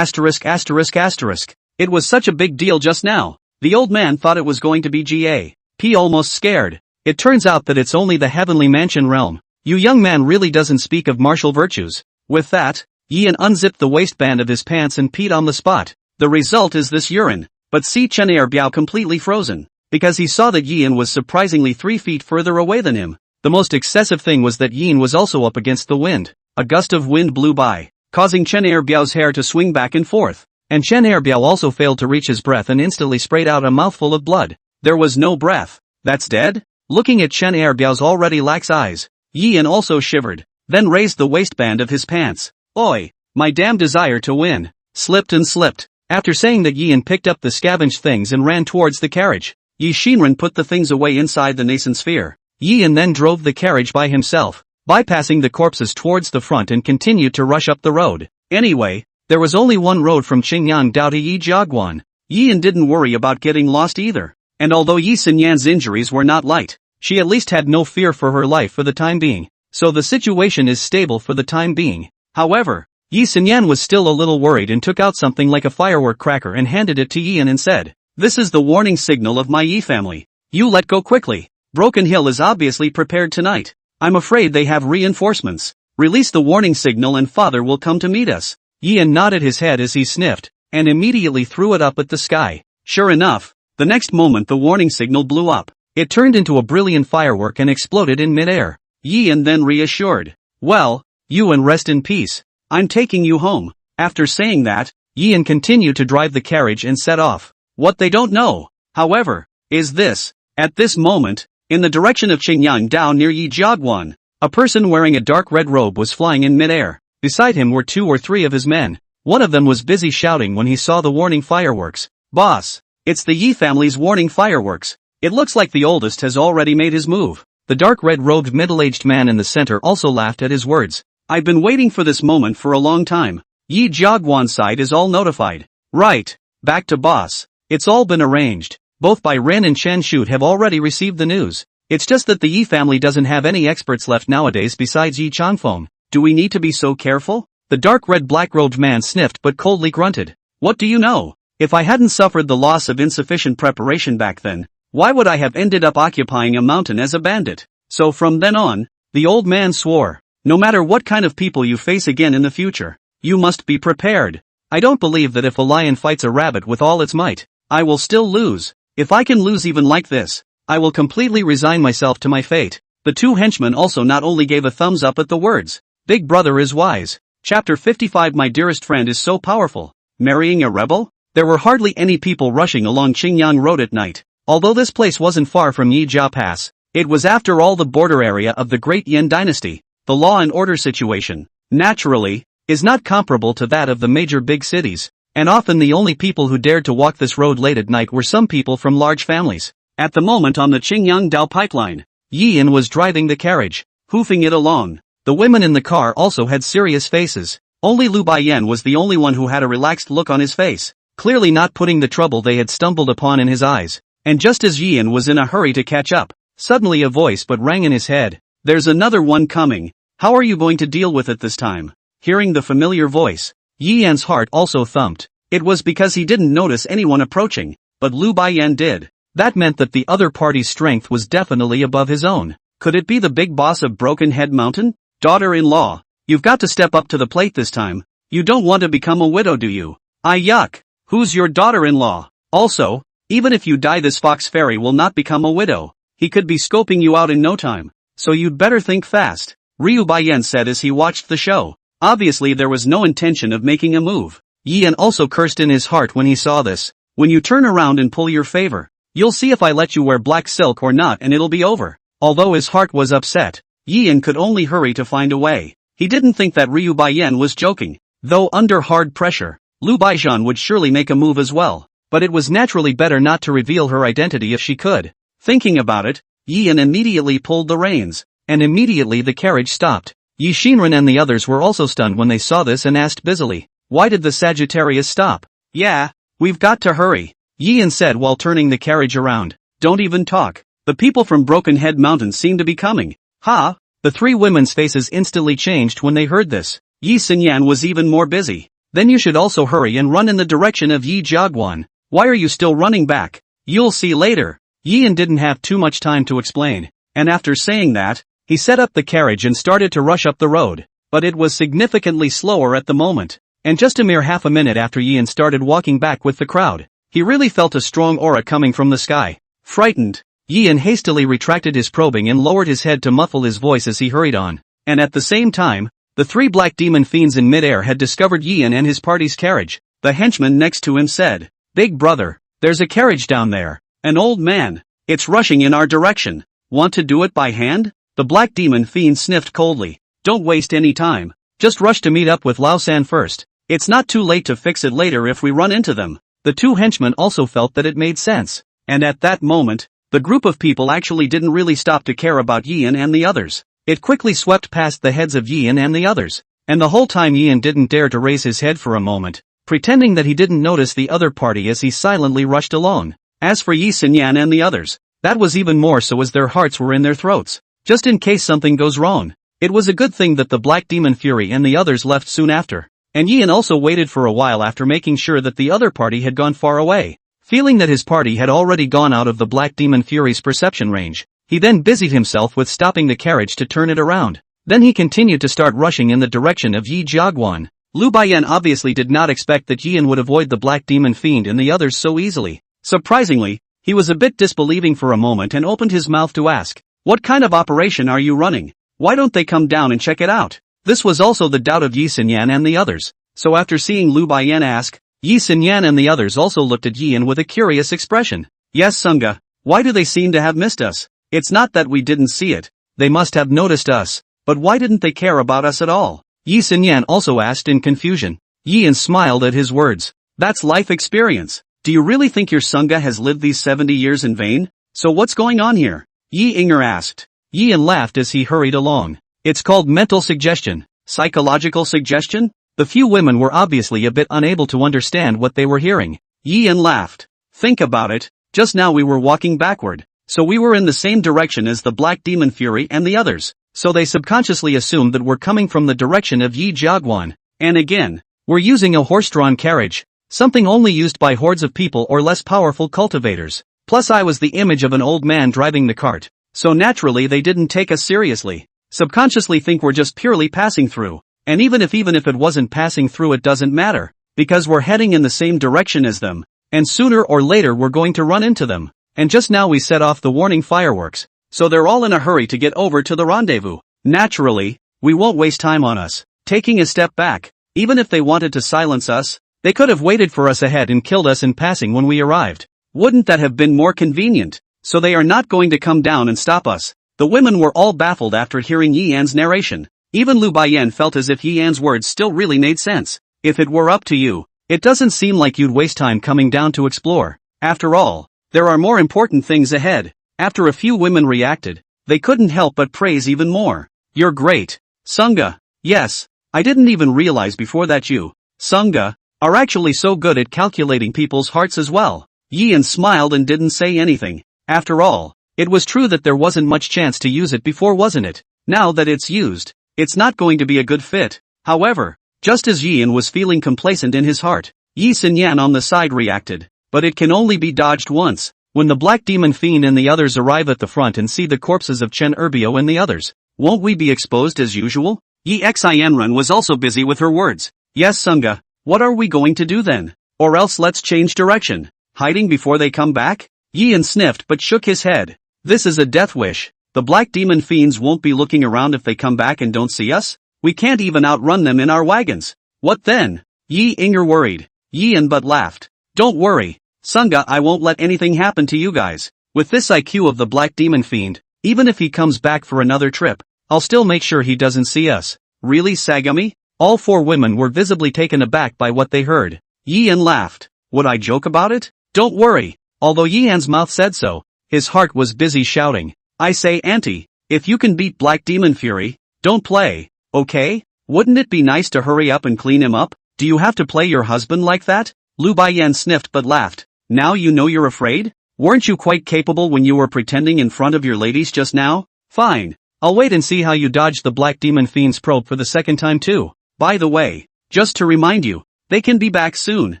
was such a big deal just now. The old man thought it was going to be G.A.P. almost scared. It turns out that it's only the heavenly mansion realm. You young man really doesn't speak of martial virtues. With that, Yian unzipped the waistband of his pants and peed on the spot. The result is this urine. But see Chen Erbiao completely frozen, because he saw that Yian was surprisingly 3 feet further away than him. The most excessive thing was that Yian was also up against the wind. A gust of wind blew by, causing Chen Erbiao's hair to swing back and forth. And Chen Erbiao also failed to reach his breath and instantly sprayed out a mouthful of blood. There was no breath. That's dead? Looking at Chen Erbiao's already lax eyes, Yian also shivered, then raised the waistband of his pants. Oi! My damn desire to win. Slipped and slipped. After saying that, Yian picked up the scavenged things and ran towards the carriage. Yi Shinren put the things away inside the nascent sphere. Yian then drove the carriage by himself, bypassing the corpses towards the front and continued to rush up the road. Anyway, there was only one road from Qingyang Dao to Yijiaguan. Yian didn't worry about getting lost either. And although Yi Xinyan's injuries were not light, she at least had no fear for her life for the time being. So the situation is stable for the time being. However, Yi Xinyan was still a little worried and took out something like a firework cracker and handed it to Yian and said, "This is the warning signal of my Yi family. You let go quickly. Broken Hill is obviously prepared tonight. I'm afraid they have reinforcements. Release the warning signal and father will come to meet us." Yian nodded his head as he sniffed, and immediately threw it up at the sky. Sure enough, the next moment the warning signal blew up. It turned into a brilliant firework and exploded in midair. Yian then reassured, "Well, you and rest in peace. I'm taking you home." After saying that, Yian continued to drive the carriage and set off. What they don't know, however, is this. At this moment, in the direction of Qingyang Dao near Yijiaguan, a person wearing a dark red robe was flying in midair. Beside him were 2 or 3 of his men. One of them was busy shouting when he saw the warning fireworks. "Boss, it's the Yi family's warning fireworks. It looks like the oldest has already made his move." The dark red-robed middle-aged man in the center also laughed at his words. "I've been waiting for this moment for a long time. Yi Jiaguan's side is all notified. Right, back to boss. It's all been arranged. Both Bai Ren and Chen Shute have already received the news. It's just that the Yi family doesn't have any experts left nowadays besides Yi Changfeng. Do we need to be so careful?" The dark red black-robed man sniffed but coldly grunted. "What do you know? If I hadn't suffered the loss of insufficient preparation back then, why would I have ended up occupying a mountain as a bandit?" So from then on, the old man swore, "No matter what kind of people you face again in the future, you must be prepared. I don't believe that if a lion fights a rabbit with all its might, I will still lose. If I can lose even like this, I will completely resign myself to my fate." The 2 henchmen also not only gave a thumbs up at the words, "Big brother is wise." Chapter 55. My dearest friend is so powerful. Marrying a rebel? There were hardly any people rushing along Qingyang Road at night. Although this place wasn't far from Yijia Pass, it was after all the border area of the Great Yan Dynasty. The law and order situation, naturally, is not comparable to that of the major big cities, and often the only people who dared to walk this road late at night were some people from large families. At the moment on the Qingyang Dao pipeline, Yian was driving the carriage, hoofing it along. The women in the car also had serious faces. Only Lu Baiyan was the only one who had a relaxed look on his face, clearly not putting the trouble they had stumbled upon in his eyes. And just as Yian was in a hurry to catch up, suddenly a voice but rang in his head. "There's another one coming. How are you going to deal with it this time?" Hearing the familiar voice, Yian's heart also thumped. It was because he didn't notice anyone approaching, but Lu Baiyan did. That meant that the other party's strength was definitely above his own. Could it be the big boss of Broken Head Mountain? "Daughter-in-law, you've got to step up to the plate this time. You don't want to become a widow, do you?" Yuck. Who's your daughter-in-law? Also, even if you die, this fox fairy will not become a widow. He could be scoping you out in no time. So you'd better think fast, Ryu Baiyan said as he watched the show. Obviously there was no intention of making a move. Yian also cursed in his heart when he saw this. "When you turn around and pull your favor, you'll see if I let you wear black silk or not, and it'll be over." Although his heart was upset, Yian could only hurry to find a way. He didn't think that Ryu Baiyan was joking. Though under hard pressure, Lu Baijian would surely make a move as well, but it was naturally better not to reveal her identity if she could. Thinking about it, Yian immediately pulled the reins, and immediately the carriage stopped. Yi Shinran and the others were also stunned when they saw this and asked busily, "Why did the Sagittarius stop?" "Yeah, we've got to hurry," Yian said while turning the carriage around. "Don't even talk. The people from Broken Head Mountain seem to be coming." "Ha!" The three women's faces instantly changed when they heard this. Yi Xinyan was even more busy. "Then you should also hurry and run in the direction of Yi Jiaguan. Why are you still running back? You'll see later." Yian didn't have too much time to explain, and after saying that, he set up the carriage and started to rush up the road, but it was significantly slower at the moment, and just a mere half a minute after Yian started walking back with the crowd, he really felt a strong aura coming from the sky. Frightened, Yian hastily retracted his probing and lowered his head to muffle his voice as he hurried on, and at the same time, the three black demon fiends in midair had discovered Yian and his party's carriage. The henchman next to him said, "Big brother, there's a carriage down there. An old man. It's rushing in our direction. Want to do it by hand?" The black demon fiend sniffed coldly. "Don't waste any time. Just rush to meet up with Lao San first. It's not too late to fix it later if we run into them." The two henchmen also felt that it made sense, and at that moment, the group of people actually didn't really stop to care about Yian and the others. It quickly swept past the heads of Yian and the others, and the whole time Yian didn't dare to raise his head for a moment, pretending that he didn't notice the other party as he silently rushed along. As for Yi Xinyan and the others, that was even more so as their hearts were in their throats, just in case something goes wrong. It was a good thing that the Black Demon Fury and the others left soon after, and Yian also waited for a while after making sure that the other party had gone far away. Feeling that his party had already gone out of the Black Demon Fury's perception range, he then busied himself with stopping the carriage to turn it around. Then he continued to start rushing in the direction of Yi Jiaguan. Lu Baiyan obviously did not expect that Yian would avoid the Black Demon Fiend and the others so easily. Surprisingly, he was a bit disbelieving for a moment and opened his mouth to ask, "What kind of operation are you running? Why don't they come down and check it out?" This was also the doubt of Yi Xinyan and the others, so after seeing Lu Baiyan ask, Yi Xinyan and the others also looked at Yian with a curious expression. "Yes, Sunga, why do they seem to have missed us? It's not that we didn't see it, they must have noticed us, but why didn't they care about us at all?" Yi Xinyan also asked in confusion. Yian smiled at his words. "That's life experience. Do you really think your Sunga has lived these 70 years in vain? So what's going on here?" Yi Inger asked. Yian laughed as he hurried along. "It's called mental suggestion. Psychological suggestion?" The few women were obviously a bit unable to understand what they were hearing. Yian laughed. "Think about it, just now we were walking backward, so we were in the same direction as the Black Demon Fury and the others, so they subconsciously assumed that we're coming from the direction of Yi Jiaguan, and again, we're using a horse-drawn carriage. Something only used by hordes of people or less powerful cultivators. Plus I was the image of an old man driving the cart, so naturally they didn't take us seriously. Subconsciously think we're just purely passing through, and even if it wasn't passing through it doesn't matter, because we're heading in the same direction as them, and sooner or later we're going to run into them, and just now we set off the warning fireworks, so they're all in a hurry to get over to the rendezvous. Naturally, we won't waste time on us. Taking a step back, even if they wanted to silence us, they could have waited for us ahead and killed us in passing when we arrived. Wouldn't that have been more convenient? So they are not going to come down and stop us." The women were all baffled after hearing Yi Yan's narration. Even Lu Baiyan felt as if Yi Yan's words still really made sense. If it were up to you, it doesn't seem like you'd waste time coming down to explore. After all, there are more important things ahead. After a few women reacted, they couldn't help but praise even more. "You're great, Sunga. Yes, I didn't even realize before that you, Sunga, are actually so good at calculating people's hearts as well." Yian smiled and didn't say anything. After all, it was true that there wasn't much chance to use it before, wasn't it? Now that it's used, it's not going to be a good fit. However, just as Yian was feeling complacent in his heart, Yi Xinyan on the side reacted, but it can only be dodged once. When the Black Demon Fiend and the others arrive at the front and see the corpses of Chen Erbio and the others, won't we be exposed as usual? Yi Xianrun was also busy with her words. "Yes, Sunga. What are we going to do then? Or else let's change direction. Hiding before they come back?" Yian sniffed but shook his head. "This is a death wish. The Black Demon Fiends won't be looking around if they come back and don't see us. We can't even outrun them in our wagons. What then?" Yi Inger worried. Yian but laughed. "Don't worry, Sunga, I won't let anything happen to you guys. With this IQ of the Black Demon Fiend, even if he comes back for another trip, I'll still make sure he doesn't see us." "Really, Sagami? All four women were visibly taken aback by what they heard. Yi-an laughed. Would I joke about it? Don't worry. Although Yi-an's mouth said so, his heart was busy shouting. I say auntie, if you can beat Black Demon Fury, don't play, okay? Wouldn't it be nice to hurry up and clean him up? Do you have to play your husband like that? Lu Baiyan sniffed but laughed. Now you know you're afraid? Weren't you quite capable when you were pretending in front of your ladies just now? Fine. I'll wait and see how you dodge the Black Demon Fiend's probe for the second time too. By the way, just to remind you, they can be back soon.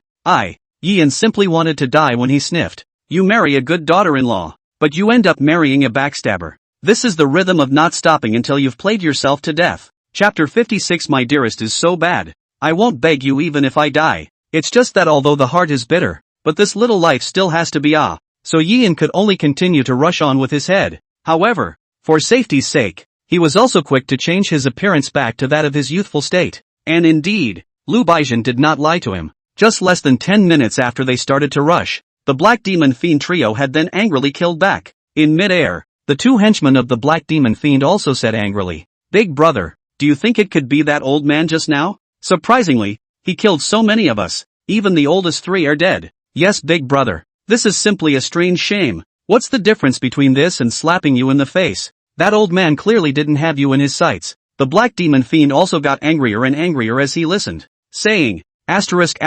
Yi-an simply wanted to die when he sniffed. You marry a good daughter-in-law, but you end up marrying a backstabber. This is the rhythm of not stopping until you've played yourself to death. Chapter 56 My dearest is so bad. I won't beg you even if I die. It's just that although the heart is bitter, but this little life still has to be so Yi-an could only continue to rush on with his head. However, for safety's sake, he was also quick to change his appearance back to that of his youthful state. And indeed, Lu Baijian did not lie to him. Just less than 10 minutes after they started to rush, the Black Demon Fiend trio had then angrily killed back. In mid-air, the two henchmen of the Black Demon Fiend also said angrily, Big brother, do you think it could be that old man just now? Surprisingly, he killed so many of us, even the oldest three are dead. Yes, big brother, this is simply a strange shame. What's the difference between this and slapping you in the face? That old man clearly didn't have you in his sights. The Black Demon Fiend also got angrier and angrier as he listened, saying, asterisk.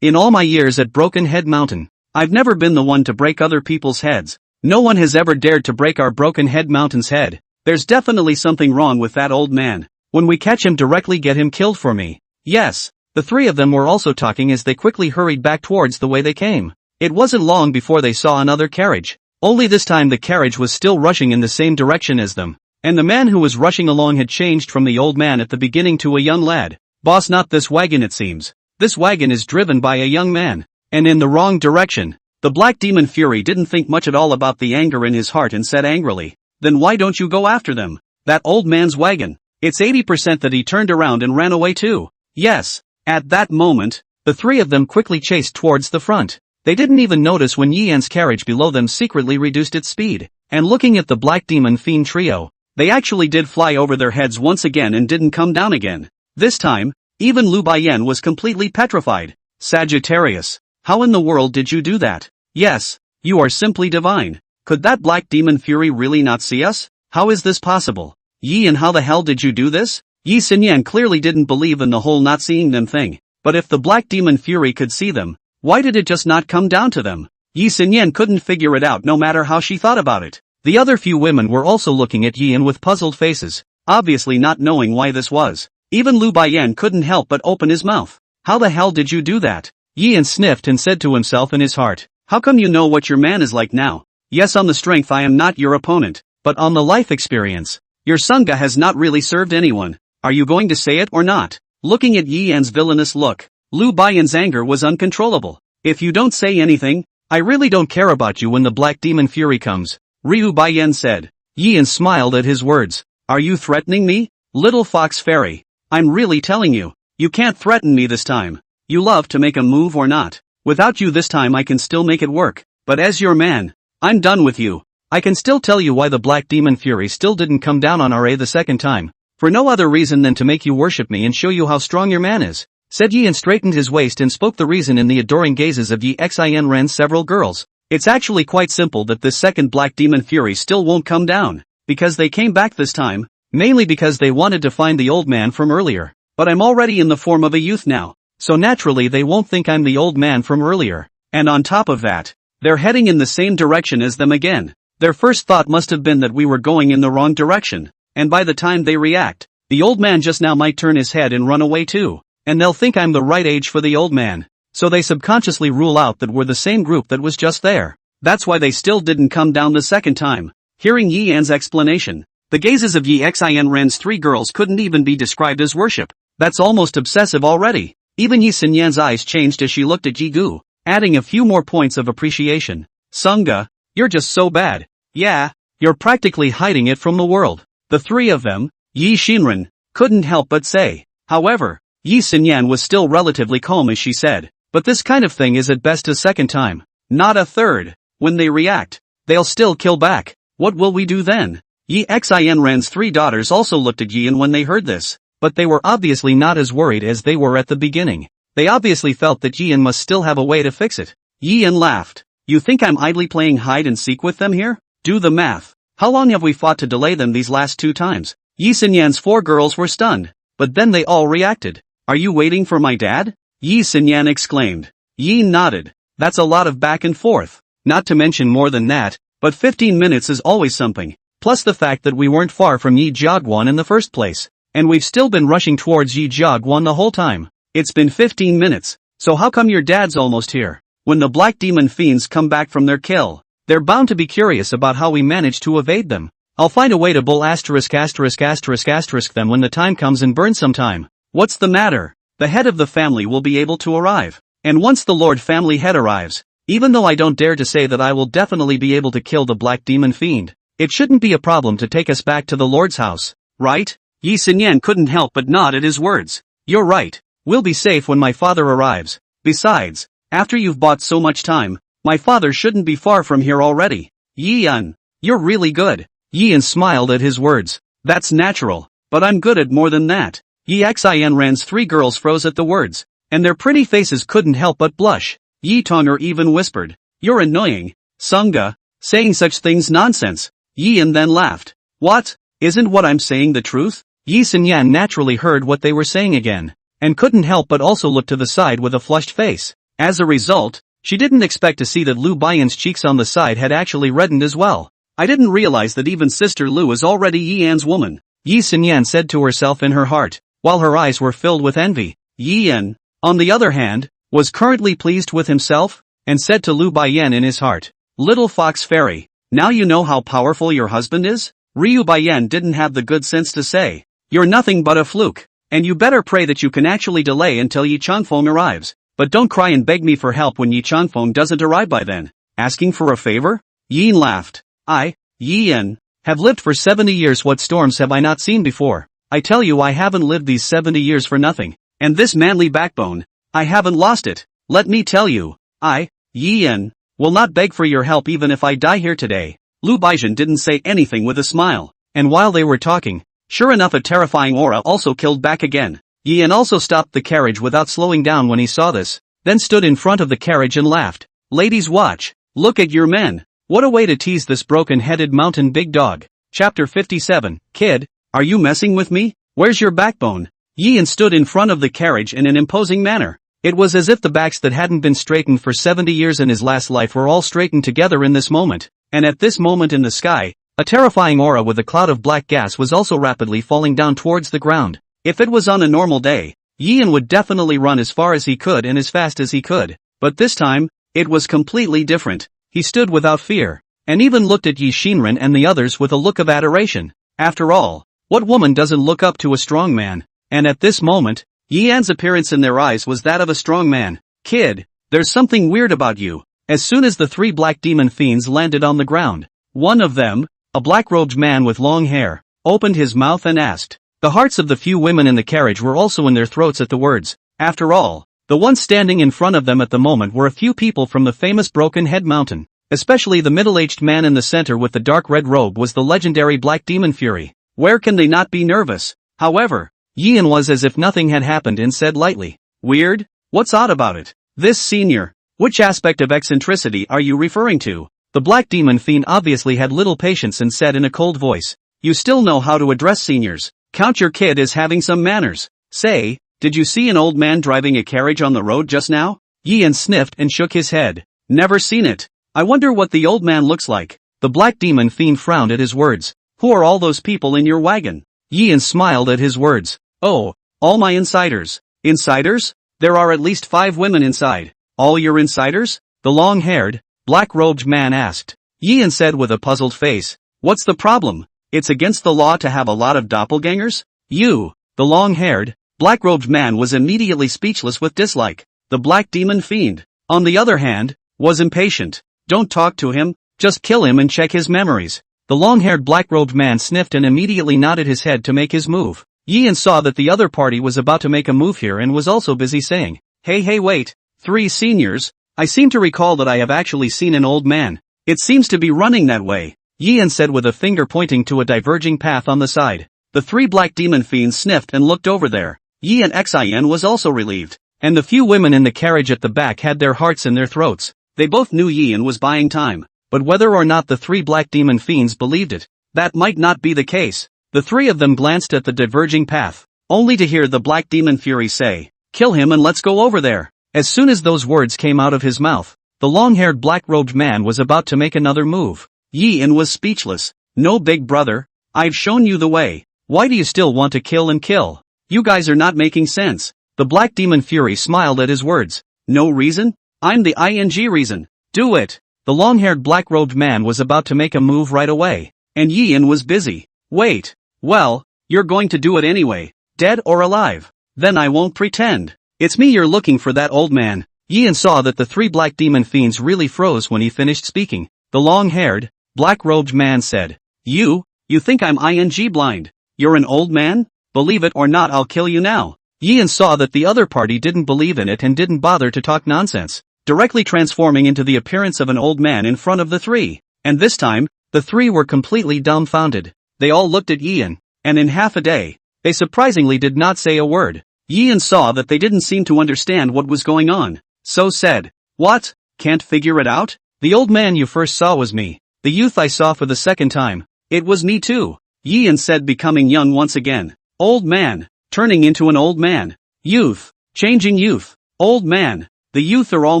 In all my years at Broken Head Mountain, I've never been the one to break other people's heads. No one has ever dared to break our Broken Head Mountain's head. There's definitely something wrong with that old man. When we catch him directly get him killed for me. Yes, the three of them were also talking as they quickly hurried back towards the way they came. It wasn't long before they saw another carriage. Only this time the carriage was still rushing in the same direction as them. And the man who was rushing along had changed from the old man at the beginning to a young lad. Boss, not this wagon it seems. This wagon is driven by a young man. And in the wrong direction. The Black Demon Fury didn't think much at all about the anger in his heart and said angrily, Then why don't you go after them? That old man's wagon. It's 80% that he turned around and ran away too. Yes. At that moment, the three of them quickly chased towards the front. They didn't even notice when Yi-an's carriage below them secretly reduced its speed. And looking at the Black Demon Fiend trio, they actually did fly over their heads once again and didn't come down again. This time, even Lu Baiyan was completely petrified. Sagittarius, how in the world did you do that? Yes, you are simply divine. Could that Black Demon Fury really not see us? How is this possible? Yi-an, how the hell did you do this? Yi Xinyan clearly didn't believe in the whole not seeing them thing. But if the Black Demon Fury could see them, why did it just not come down to them? Yi Xinyan couldn't figure it out no matter how she thought about it. The other few women were also looking at Yi-an with puzzled faces, obviously not knowing why this was. Even Lu Baiyan couldn't help but open his mouth. How the hell did you do that? Yi-an sniffed and said to himself in his heart, How come you know what your man is like now? Yes, on the strength I am not your opponent, but on the life experience, your sangha has not really served anyone. Are you going to say it or not? Looking at Yi-an's villainous look, Lu Baiyan's anger was uncontrollable. If you don't say anything, I really don't care about you when the Black Demon Fury comes, Ryu Baiyan said. Yi-an smiled at his words. Are you threatening me? Little fox fairy. I'm really telling you, you can't threaten me this time. You love to make a move or not. Without you this time I can still make it work, but as your man, I'm done with you. I can still tell you why the Black Demon Fury still didn't come down on RA the second time. For no other reason than to make you worship me and show you how strong your man is, said Yi and straightened his waist and spoke the reason in the adoring gazes of Yi Xin Ren's several girls. It's actually quite simple that this second Black Demon Fury still won't come down, because they came back this time, mainly because they wanted to find the old man from earlier. But I'm already in the form of a youth now, so naturally they won't think I'm the old man from earlier. And on top of that, they're heading in the same direction as them again. Their first thought must have been that we were going in the wrong direction. And by the time they react, the old man just now might turn his head and run away too, and they'll think I'm the right age for the old man. So they subconsciously rule out that we're the same group that was just there. That's why they still didn't come down the second time. Hearing Yi An's explanation, the gazes of Yi Xin Ren's three girls couldn't even be described as worship. That's almost obsessive already. Even Yi Xinyan's eyes changed as she looked at Ji Gu, adding a few more points of appreciation. Sangha, you're just so bad. Yeah, you're practically hiding it from the world. The three of them, Yi Xinren, couldn't help but say. However, Yi Xinyan was still relatively calm as she said, but this kind of thing is at best a second time, not a third. When they react, they'll still kill back. What will we do then? Yi Xin Ren's three daughters also looked at Yi, and when they heard this, but they were obviously not as worried as they were at the beginning. They obviously felt that Yian must still have a way to fix it. Yian laughed. You think I'm idly playing hide and seek with them here? Do the math. How long have we fought to delay them these last 2 times? Yi Xinyan's 4 girls were stunned, but then they all reacted. Are you waiting for my dad? Yi Xinyan exclaimed. Yi nodded. That's a lot of back and forth. Not to mention more than that, but 15 minutes is always something. Plus the fact that we weren't far from Yi Jiaguan in the first place. And we've still been rushing towards Yi Jiaguan the whole time. It's been 15 minutes, so how come your dad's almost here? When the black demon fiends come back from their kill, they're bound to be curious about how we managed to evade them. I'll find a way to bull **** them when the time comes and burn some time. What's the matter? The head of the family will be able to arrive. And once the Lord family head arrives, even though I don't dare to say that I will definitely be able to kill the black demon fiend, it shouldn't be a problem to take us back to the Lord's house, right? Yi Xinyan couldn't help but nod at his words. You're right. We'll be safe when my father arrives. Besides, after you've bought so much time, my father shouldn't be far from here already. Yian, you're really good. Yian smiled at his words. That's natural, but I'm good at more than that. Yi Xianran's 3 girls froze at the words, and their pretty faces couldn't help but blush. Yi Tong'er even whispered, You're annoying, Sangha, saying such things nonsense. Yian then laughed. What? Isn't what I'm saying the truth? Yi Xinyan naturally heard what they were saying again, and couldn't help but also look to the side with a flushed face. As a result, she didn't expect to see that Lu Baiyan's cheeks on the side had actually reddened as well. I didn't realize that even Sister Lu is already Yian's woman, Yi Xinyan said to herself in her heart, while her eyes were filled with envy. Yian, on the other hand, was currently pleased with himself, and said to Lu Baiyan in his heart, Little fox fairy, now you know how powerful your husband is? Ryu Baiyan didn't have the good sense to say, You're nothing but a fluke, and you better pray that you can actually delay until Yi Changfeng arrives. But don't cry and beg me for help when Yi Changfeng doesn't arrive by then. Asking for a favor? Yin laughed. Yian, have lived for 70 years. What storms have I not seen before? I tell you I haven't lived these 70 years for nothing. And this manly backbone, I haven't lost it. Let me tell you, Yian, will not beg for your help even if I die here today. Lu Baiyan didn't say anything with a smile. And while they were talking, sure enough a terrifying aura also killed back again. Yian also stopped the carriage without slowing down when he saw this, then stood in front of the carriage and laughed. Ladies watch, look at your men. What a way to tease this broken-headed mountain big dog. Chapter 57, Kid, are you messing with me? Where's your backbone? Yian stood in front of the carriage in an imposing manner. It was as if the backs that hadn't been straightened for 70 years in his last life were all straightened together in this moment, and at this moment in the sky, a terrifying aura with a cloud of black gas was also rapidly falling down towards the ground. If it was on a normal day, Yian would definitely run as far as he could and as fast as he could, but this time, it was completely different. He stood without fear, and even looked at Yi Xinran and the others with a look of adoration. After all, what woman doesn't look up to a strong man? And at this moment, Yian's appearance in their eyes was that of a strong man. Kid, there's something weird about you. As soon as the 3 black demon fiends landed on the ground, one of them, a black-robed man with long hair, opened his mouth and asked. The hearts of the few women in the carriage were also in their throats at the words. After all, the ones standing in front of them at the moment were a few people from the famous Broken Head Mountain. Especially the middle-aged man in the center with the dark red robe was the legendary Black Demon Fury. Where can they not be nervous? However, Yian was as if nothing had happened and said lightly, Weird? What's odd about it? This senior. Which aspect of eccentricity are you referring to? The Black Demon Fiend obviously had little patience and said in a cold voice, You still know how to address seniors. Count your kid as having some manners. Say, did you see an old man driving a carriage on the road just now? Yian sniffed and shook his head. Never seen it. I wonder what the old man looks like. The Black Demon Fiend frowned at his words. Who are all those people in your wagon? Yian smiled at his words. Oh, all my insiders. Insiders? There are at least 5 women inside. All your insiders? The long-haired, black-robed man asked. Yian said with a puzzled face. What's the problem? It's against the law to have a lot of doppelgangers? You, the long-haired, black-robed man was immediately speechless with dislike. The Black Demon Fiend, on the other hand, was impatient. Don't talk to him, just kill him and check his memories. The long-haired black-robed man sniffed and immediately nodded his head to make his move. Yian saw that the other party was about to make a move here and was also busy saying, Hey wait, 3 seniors, I seem to recall that I have actually seen an old man. It seems to be running that way. Yian said with a finger pointing to a diverging path on the side. The three black demon fiends sniffed and looked over there. Yi and Xin was also relieved. And the few women in the carriage at the back had their hearts in their throats. They both knew Yin was buying time. But whether or not the three black demon fiends believed it, that might not be the case. The three of them glanced at the diverging path, only to hear the black demon fury say, "Kill him and let's go over there." As soon as those words came out of his mouth, the long-haired black-robed man was about to make another move. Yin was speechless. "No, big brother, I've shown you the way. Why do you still want to kill and kill? You guys are not making sense." The black demon fury smiled at his words. "No reason? I'm the ing reason. Do it." The long-haired black-robed man was about to make a move right away, and Yin was busy. "Wait. Well, you're going to do it anyway, dead or alive. Then I won't pretend. It's me you're looking for, that old man." Yin saw that the three black demon fiends really froze when he finished speaking. The long-haired, black-robed man said, You think I'm ing blind? You're an old man? Believe it or not, I'll kill you now." Yin saw that the other party didn't believe in it and didn't bother to talk nonsense, directly transforming into the appearance of an old man in front of the three. And this time, the three were completely dumbfounded. They all looked at Yin, and in half a day, they surprisingly did not say a word. Yin saw that they didn't seem to understand what was going on, so said, "What? Can't figure it out? The old man you first saw was me. The youth I saw for the second time, it was me too." Yin said, becoming young once again. "Old man, turning into an old man. Youth, changing youth. Old man, the youth are all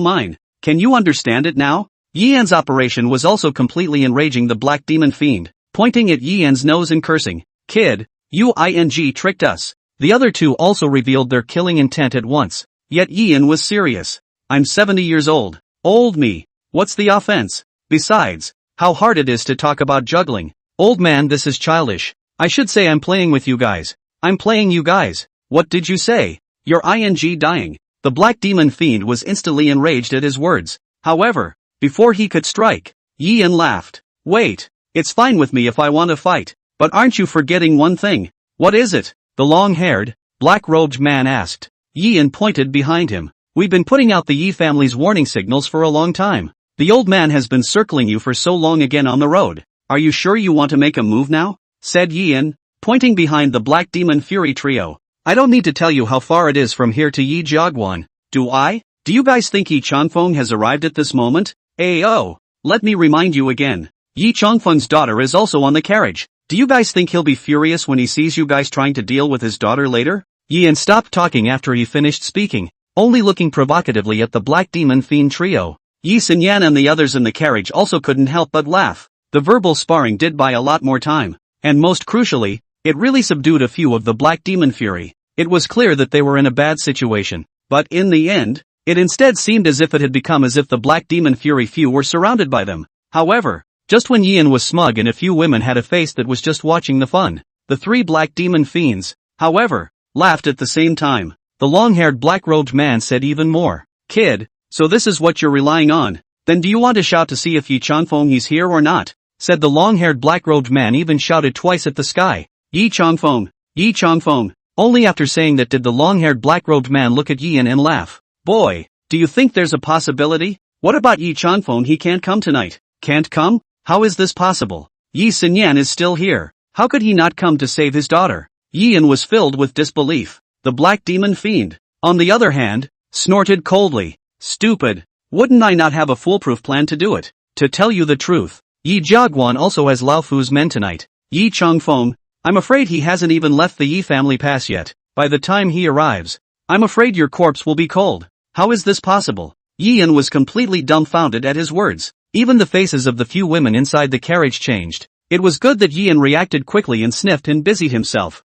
mine. Can you understand it now?" Yin's operation was also completely enraging the black demon fiend, pointing at Yin's nose and cursing, "Kid, you ing tricked us." The other two also revealed their killing intent at once, yet Yin was serious. "I'm 70 years old. Old me. What's the offense? Besides, how hard it is to talk about juggling. Old man, this is childish. I should say I'm playing with you guys. I'm playing you guys. What did you say? You're ing dying." The black demon fiend was instantly enraged at his words. However, before he could strike, Yin laughed. "Wait, it's fine with me if I want to fight, but aren't you forgetting one thing?" "What is it?" the long-haired, black-robed man asked. Yin pointed behind him. "We've been putting out the Yi family's warning signals for a long time. The old man has been circling you for so long again on the road. Are you sure you want to make a move now?" said Yin, pointing behind the black demon fury trio. "I don't need to tell you how far it is from here to Yi Jiaguan, do I? Do you guys think Yi Changfeng has arrived at this moment? Let me remind you again. Yi Changfeng's daughter is also on the carriage. Do you guys think he'll be furious when he sees you guys trying to deal with his daughter later?" Yin stopped talking after he finished speaking, only looking provocatively at the black demon fiend trio. Yi Xinyan and the others in the carriage also couldn't help but laugh. The verbal sparring did buy a lot more time, and most crucially, it really subdued a few of the black demon fury. It was clear that they were in a bad situation, but in the end, it instead seemed as if it had become as if the black demon fury few were surrounded by them. However, just when Yin was smug and a few women had a face that was just watching the fun, the three black demon fiends, however, laughed at the same time. The long-haired black-robed man said even more. "Kid, so this is what you're relying on? Then do you want to shout to see if Yi Changfeng is here or not?" said the long-haired black-robed man, even shouted twice at the sky. "Yi Changfeng, Yi Changfeng." Only after saying that did the long-haired black-robed man look at Yin and laugh. "Boy, do you think there's a possibility? What about Yi Changfeng? He can't come tonight." "Can't come? How is this possible? Yi Xinyan is still here. How could he not come to save his daughter?" Yin was filled with disbelief. The black demon fiend, on the other hand, snorted coldly. "Stupid. Wouldn't I not have a foolproof plan to do it? To tell you the truth, Yi Jiaguan also has Lao Fu's men tonight. Yi Changfeng, I'm afraid he hasn't even left the Yi family pass yet. By the time he arrives, I'm afraid your corpse will be cold. How is this possible?" Yin was completely dumbfounded at his words. Even the faces of the few women inside the carriage changed. It was good that Yin reacted quickly and sniffed and busied himself.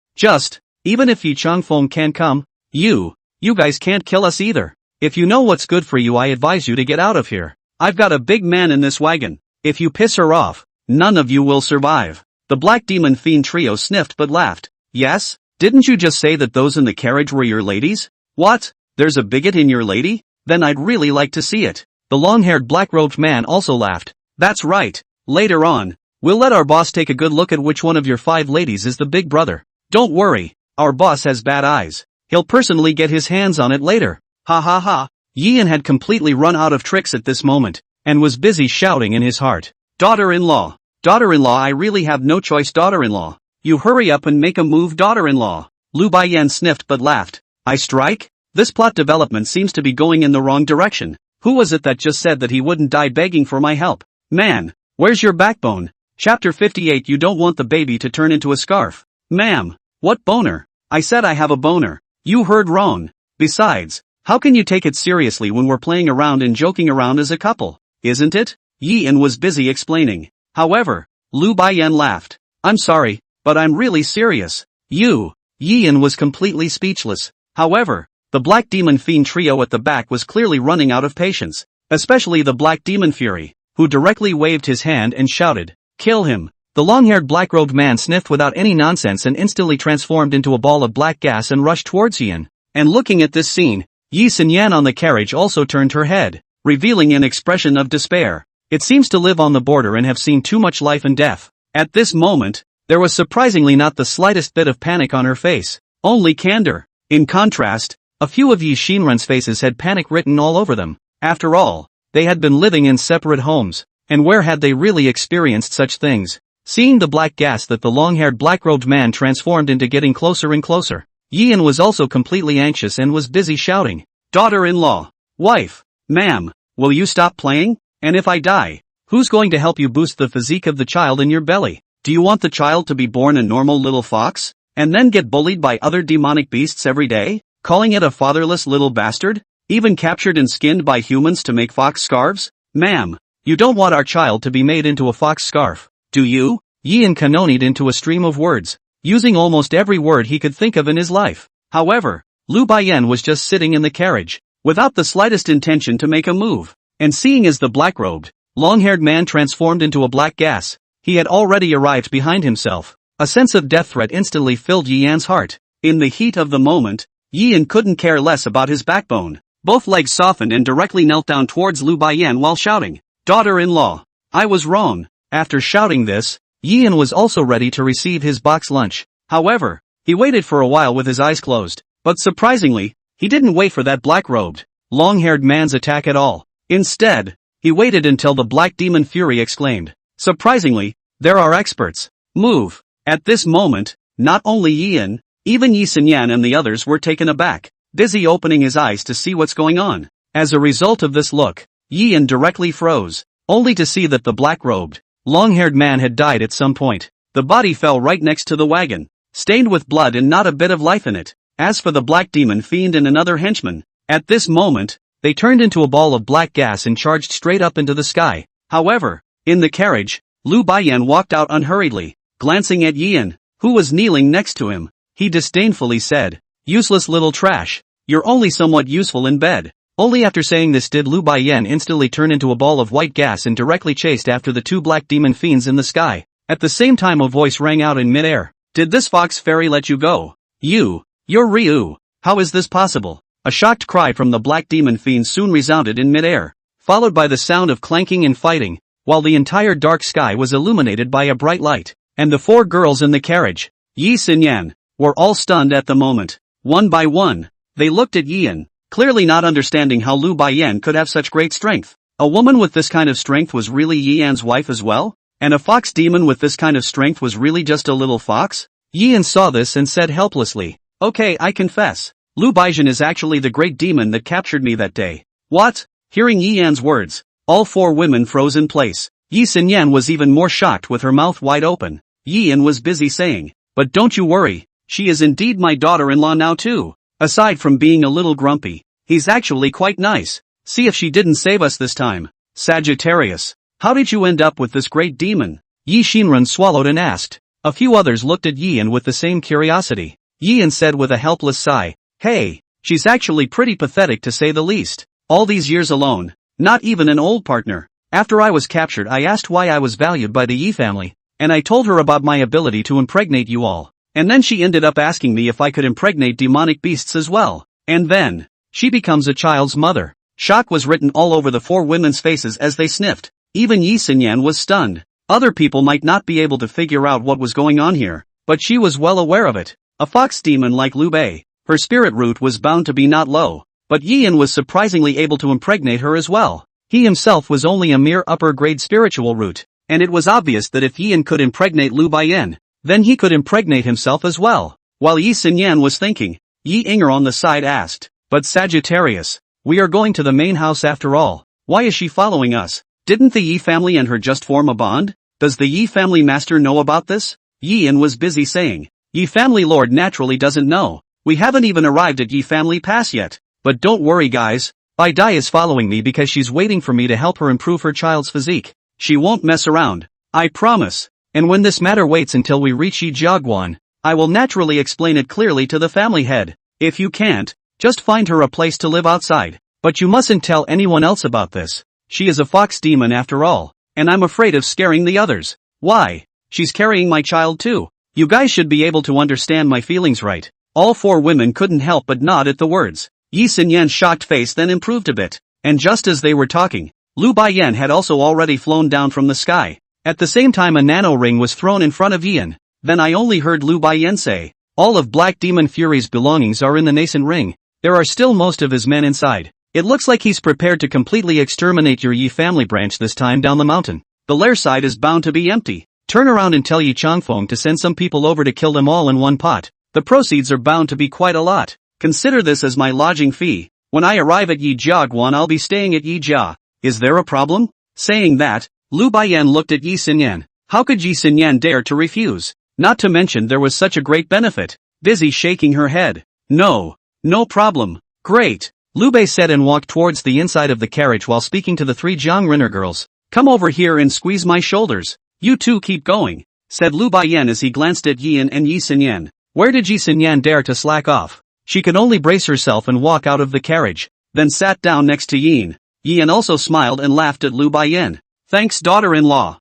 Even if Yi Changfeng can come, you guys can't kill us either. If you know what's good for you, I advise you to get out of here. I've got a big man in this wagon. If you piss her off, none of you will survive." The black demon fiend trio sniffed but laughed. "Yes? Didn't you just say that those in the carriage were your ladies? What? There's a bigot in your lady? Then I'd really like to see it." The long-haired black-robed man also laughed. "That's right. Later on, we'll let our boss take a good look at which one of your 5 ladies is the big brother. Don't worry, our boss has bad eyes. He'll personally get his hands on it later." Ha ha ha. Yin had completely run out of tricks at this moment, and was busy shouting in his heart. Daughter-in-law, I really have no choice, daughter-in-law. You hurry up and make a move, daughter-in-law. Lu Baiyan sniffed but laughed. I strike? This plot development seems to be going in the wrong direction. Who was it that just said that he wouldn't die begging for my help? Man, where's your backbone? Chapter 58. You don't want the baby to turn into a scarf. Ma'am, what boner? I said I have a boner. You heard wrong. Besides, how can you take it seriously when we're playing around and joking around as a couple? Isn't it? Yi-en was busy explaining. However, Lu Baiyan laughed. I'm sorry, but I'm really serious. Yi-en was completely speechless. However, the Black Demon Fiend trio at the back was clearly running out of patience, especially the Black Demon Fury, who directly waved his hand and shouted, "Kill him!" The long-haired black-robed man sniffed without any nonsense and instantly transformed into a ball of black gas and rushed towards Yi-en. And looking at this scene, Yi Xinyan on the carriage also turned her head, revealing an expression of despair. It seems to live on the border and have seen too much life and death. At this moment, there was surprisingly not the slightest bit of panic on her face, only candor. In contrast, a few of Yi Xinran's faces had panic written all over them. After all, they had been living in separate homes, and where had they really experienced such things? Seeing the black gas that the long-haired black-robed man transformed into getting closer and closer, Yi-en was also completely anxious and was busy shouting, "Daughter-in-law! Wife! Ma'am, will you stop playing? And if I die, who's going to help you boost the physique of the child in your belly? Do you want the child to be born a normal little fox, and then get bullied by other demonic beasts every day? Calling it a fatherless little bastard? Even captured and skinned by humans to make fox scarves? Ma'am, you don't want our child to be made into a fox scarf, do you?" Yi-en canonied into a stream of words, using almost every word he could think of in his life. However, Lu Baiyan was just sitting in the carriage, without the slightest intention to make a move, and seeing as the black-robed, long-haired man transformed into a black gas, he had already arrived behind himself. A sense of death threat instantly filled Yi-en's heart. In the heat of the moment, Yi-en couldn't care less about his backbone. Both legs softened and directly knelt down towards Lu Baiyan while shouting, "Daughter-in-law! I was wrong." After shouting this, Yi-en was also ready to receive his box lunch. However, he waited for a while with his eyes closed, but surprisingly, he didn't wait for that black-robed, long-haired man's attack at all. Instead, he waited until the Black Demon Fury exclaimed, "Surprisingly, there are experts. Move." At this moment, not only Yi-en, even Yi Xinyan and the others were taken aback, busy opening his eyes to see what's going on. As a result of this look, Yi-en directly froze, only to see that the black-robed, long-haired man had died at some point. The body fell right next to the wagon, stained with blood and not a bit of life in it. As for the Black Demon Fiend and another henchman, at this moment, they turned into a ball of black gas and charged straight up into the sky. However, in the carriage, Lu Baiyan walked out unhurriedly, glancing at Yi-en, who was kneeling next to him. He disdainfully said, "Useless little trash. You're only somewhat useful in bed." Only after saying this did Lu Baiyan instantly turn into a ball of white gas and directly chased after the two black demon fiends in the sky. At the same time a voice rang out in midair. "Did this fox fairy let you go? You're Ryu. How is this possible?" A shocked cry from the black demon fiend soon resounded in midair, followed by the sound of clanking and fighting, while the entire dark sky was illuminated by a bright light, and the four girls in the carriage, Yi Xinyan, were all stunned at the moment. One by one, they looked at Yi-en, clearly not understanding how Lu Baiyan could have such great strength. A woman with this kind of strength was really Yi-en's wife as well? And a fox demon with this kind of strength was really just a little fox? Yi-en saw this and said helplessly, "Okay, I confess. Lu Baiyan is actually the great demon that captured me that day." What? Hearing Yi-en's words, all four women froze in place. Yi Xinyan was even more shocked with her mouth wide open. Yi-en was busy saying, "But don't you worry, she is indeed my daughter-in-law now too. Aside from being a little grumpy, he's actually quite nice. See if she didn't save us this time." Sagittarius, how did you end up with this great demon? Yi Xinran swallowed and asked. A few others looked at Yi-en with the same curiosity. Yi-en said with a helpless sigh, "Hey, she's actually pretty pathetic to say the least. All these years alone, not even an old partner. After I was captured I asked why I was valued by the Yi family, and I told her about my ability to impregnate you all. And then she ended up asking me if I could impregnate demonic beasts as well. And then, she becomes a child's mother." Shock was written all over the four women's faces as they sniffed. Even Yi Xinyan was stunned. Other people might not be able to figure out what was going on here, but she was well aware of it. A fox demon like Liu Bei, her spirit root was bound to be not low, but Yi-en was surprisingly able to impregnate her as well. He himself was only a mere upper-grade spiritual root, and it was obvious that if Yi-en could impregnate Lu Baiyan, Then he could impregnate himself as well. While Yi Xinyan was thinking, Yi Inger on the side asked, "But Sagittarius, we are going to the main house after all. Why is she following us? Didn't the Yi family and her just form a bond? Does the Yi family master know about this?" Yin was busy saying, "Yi family lord naturally doesn't know. We haven't even arrived at Yi family pass yet. But don't worry guys. Bai Dai is following me because she's waiting for me to help her improve her child's physique. She won't mess around. I promise. And when this matter waits until we reach Yi Jiaguan, I will naturally explain it clearly to the family head. If you can't, just find her a place to live outside. But you mustn't tell anyone else about this. She is a fox demon after all, and I'm afraid of scaring the others. Why? She's carrying my child too. You guys should be able to understand my feelings, right?" All four women couldn't help but nod at the words. Yi Xinyan's shocked face then improved a bit, and just as they were talking, Lu Baiyan had also already flown down from the sky. At the same time a nano ring was thrown in front of Yin. Then I only heard Lu Baiyan say, "All of Black Demon Fury's belongings are in the nascent ring. There are still most of his men inside. It looks like he's prepared to completely exterminate your Yi family branch this time down the mountain. The lair side is bound to be empty. Turn around and tell Yi Changfeng to send some people over to kill them all in one pot. The proceeds are bound to be quite a lot. Consider this as my lodging fee. When I arrive at Yi Jiaguan I'll be staying at Yi Jia. Is there a problem?" Saying that, Lu Baiyan looked at Yi Xinyan. How could Yi Xinyan dare to refuse? Not to mention there was such a great benefit. Busy shaking her head. "No. No problem. Great," Liu Bei said and walked towards the inside of the carriage while speaking to the three Jiang Rinner girls. "Come over here and squeeze my shoulders. You two keep going," said Lu Baiyan as he glanced at Yin and Yi Xinyan. Where did Yi Xinyan dare to slack off? She could only brace herself and walk out of the carriage, then sat down next to Yin. Yin also smiled and laughed at Lu Baiyan. "Thanks daughter-in-law.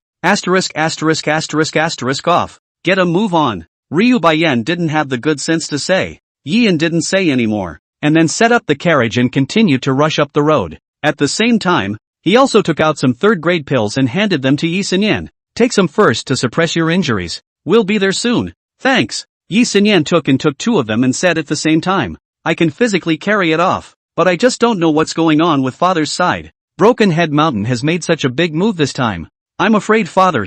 Off. Get a move on." Ryu Baiyan didn't have the good sense to say. Yin didn't say anymore, and then set up the carriage and continued to rush up the road. At the same time, he also took out some third-grade pills and handed them to Yi Xinyan. "Take some first to suppress your injuries. We'll be there soon." "Thanks." Yi Xinyan took two of them and said at the same time, "I can physically carry it off, but I just don't know what's going on with father's side. Broken Head Mountain has made such a big move this time. I'm afraid father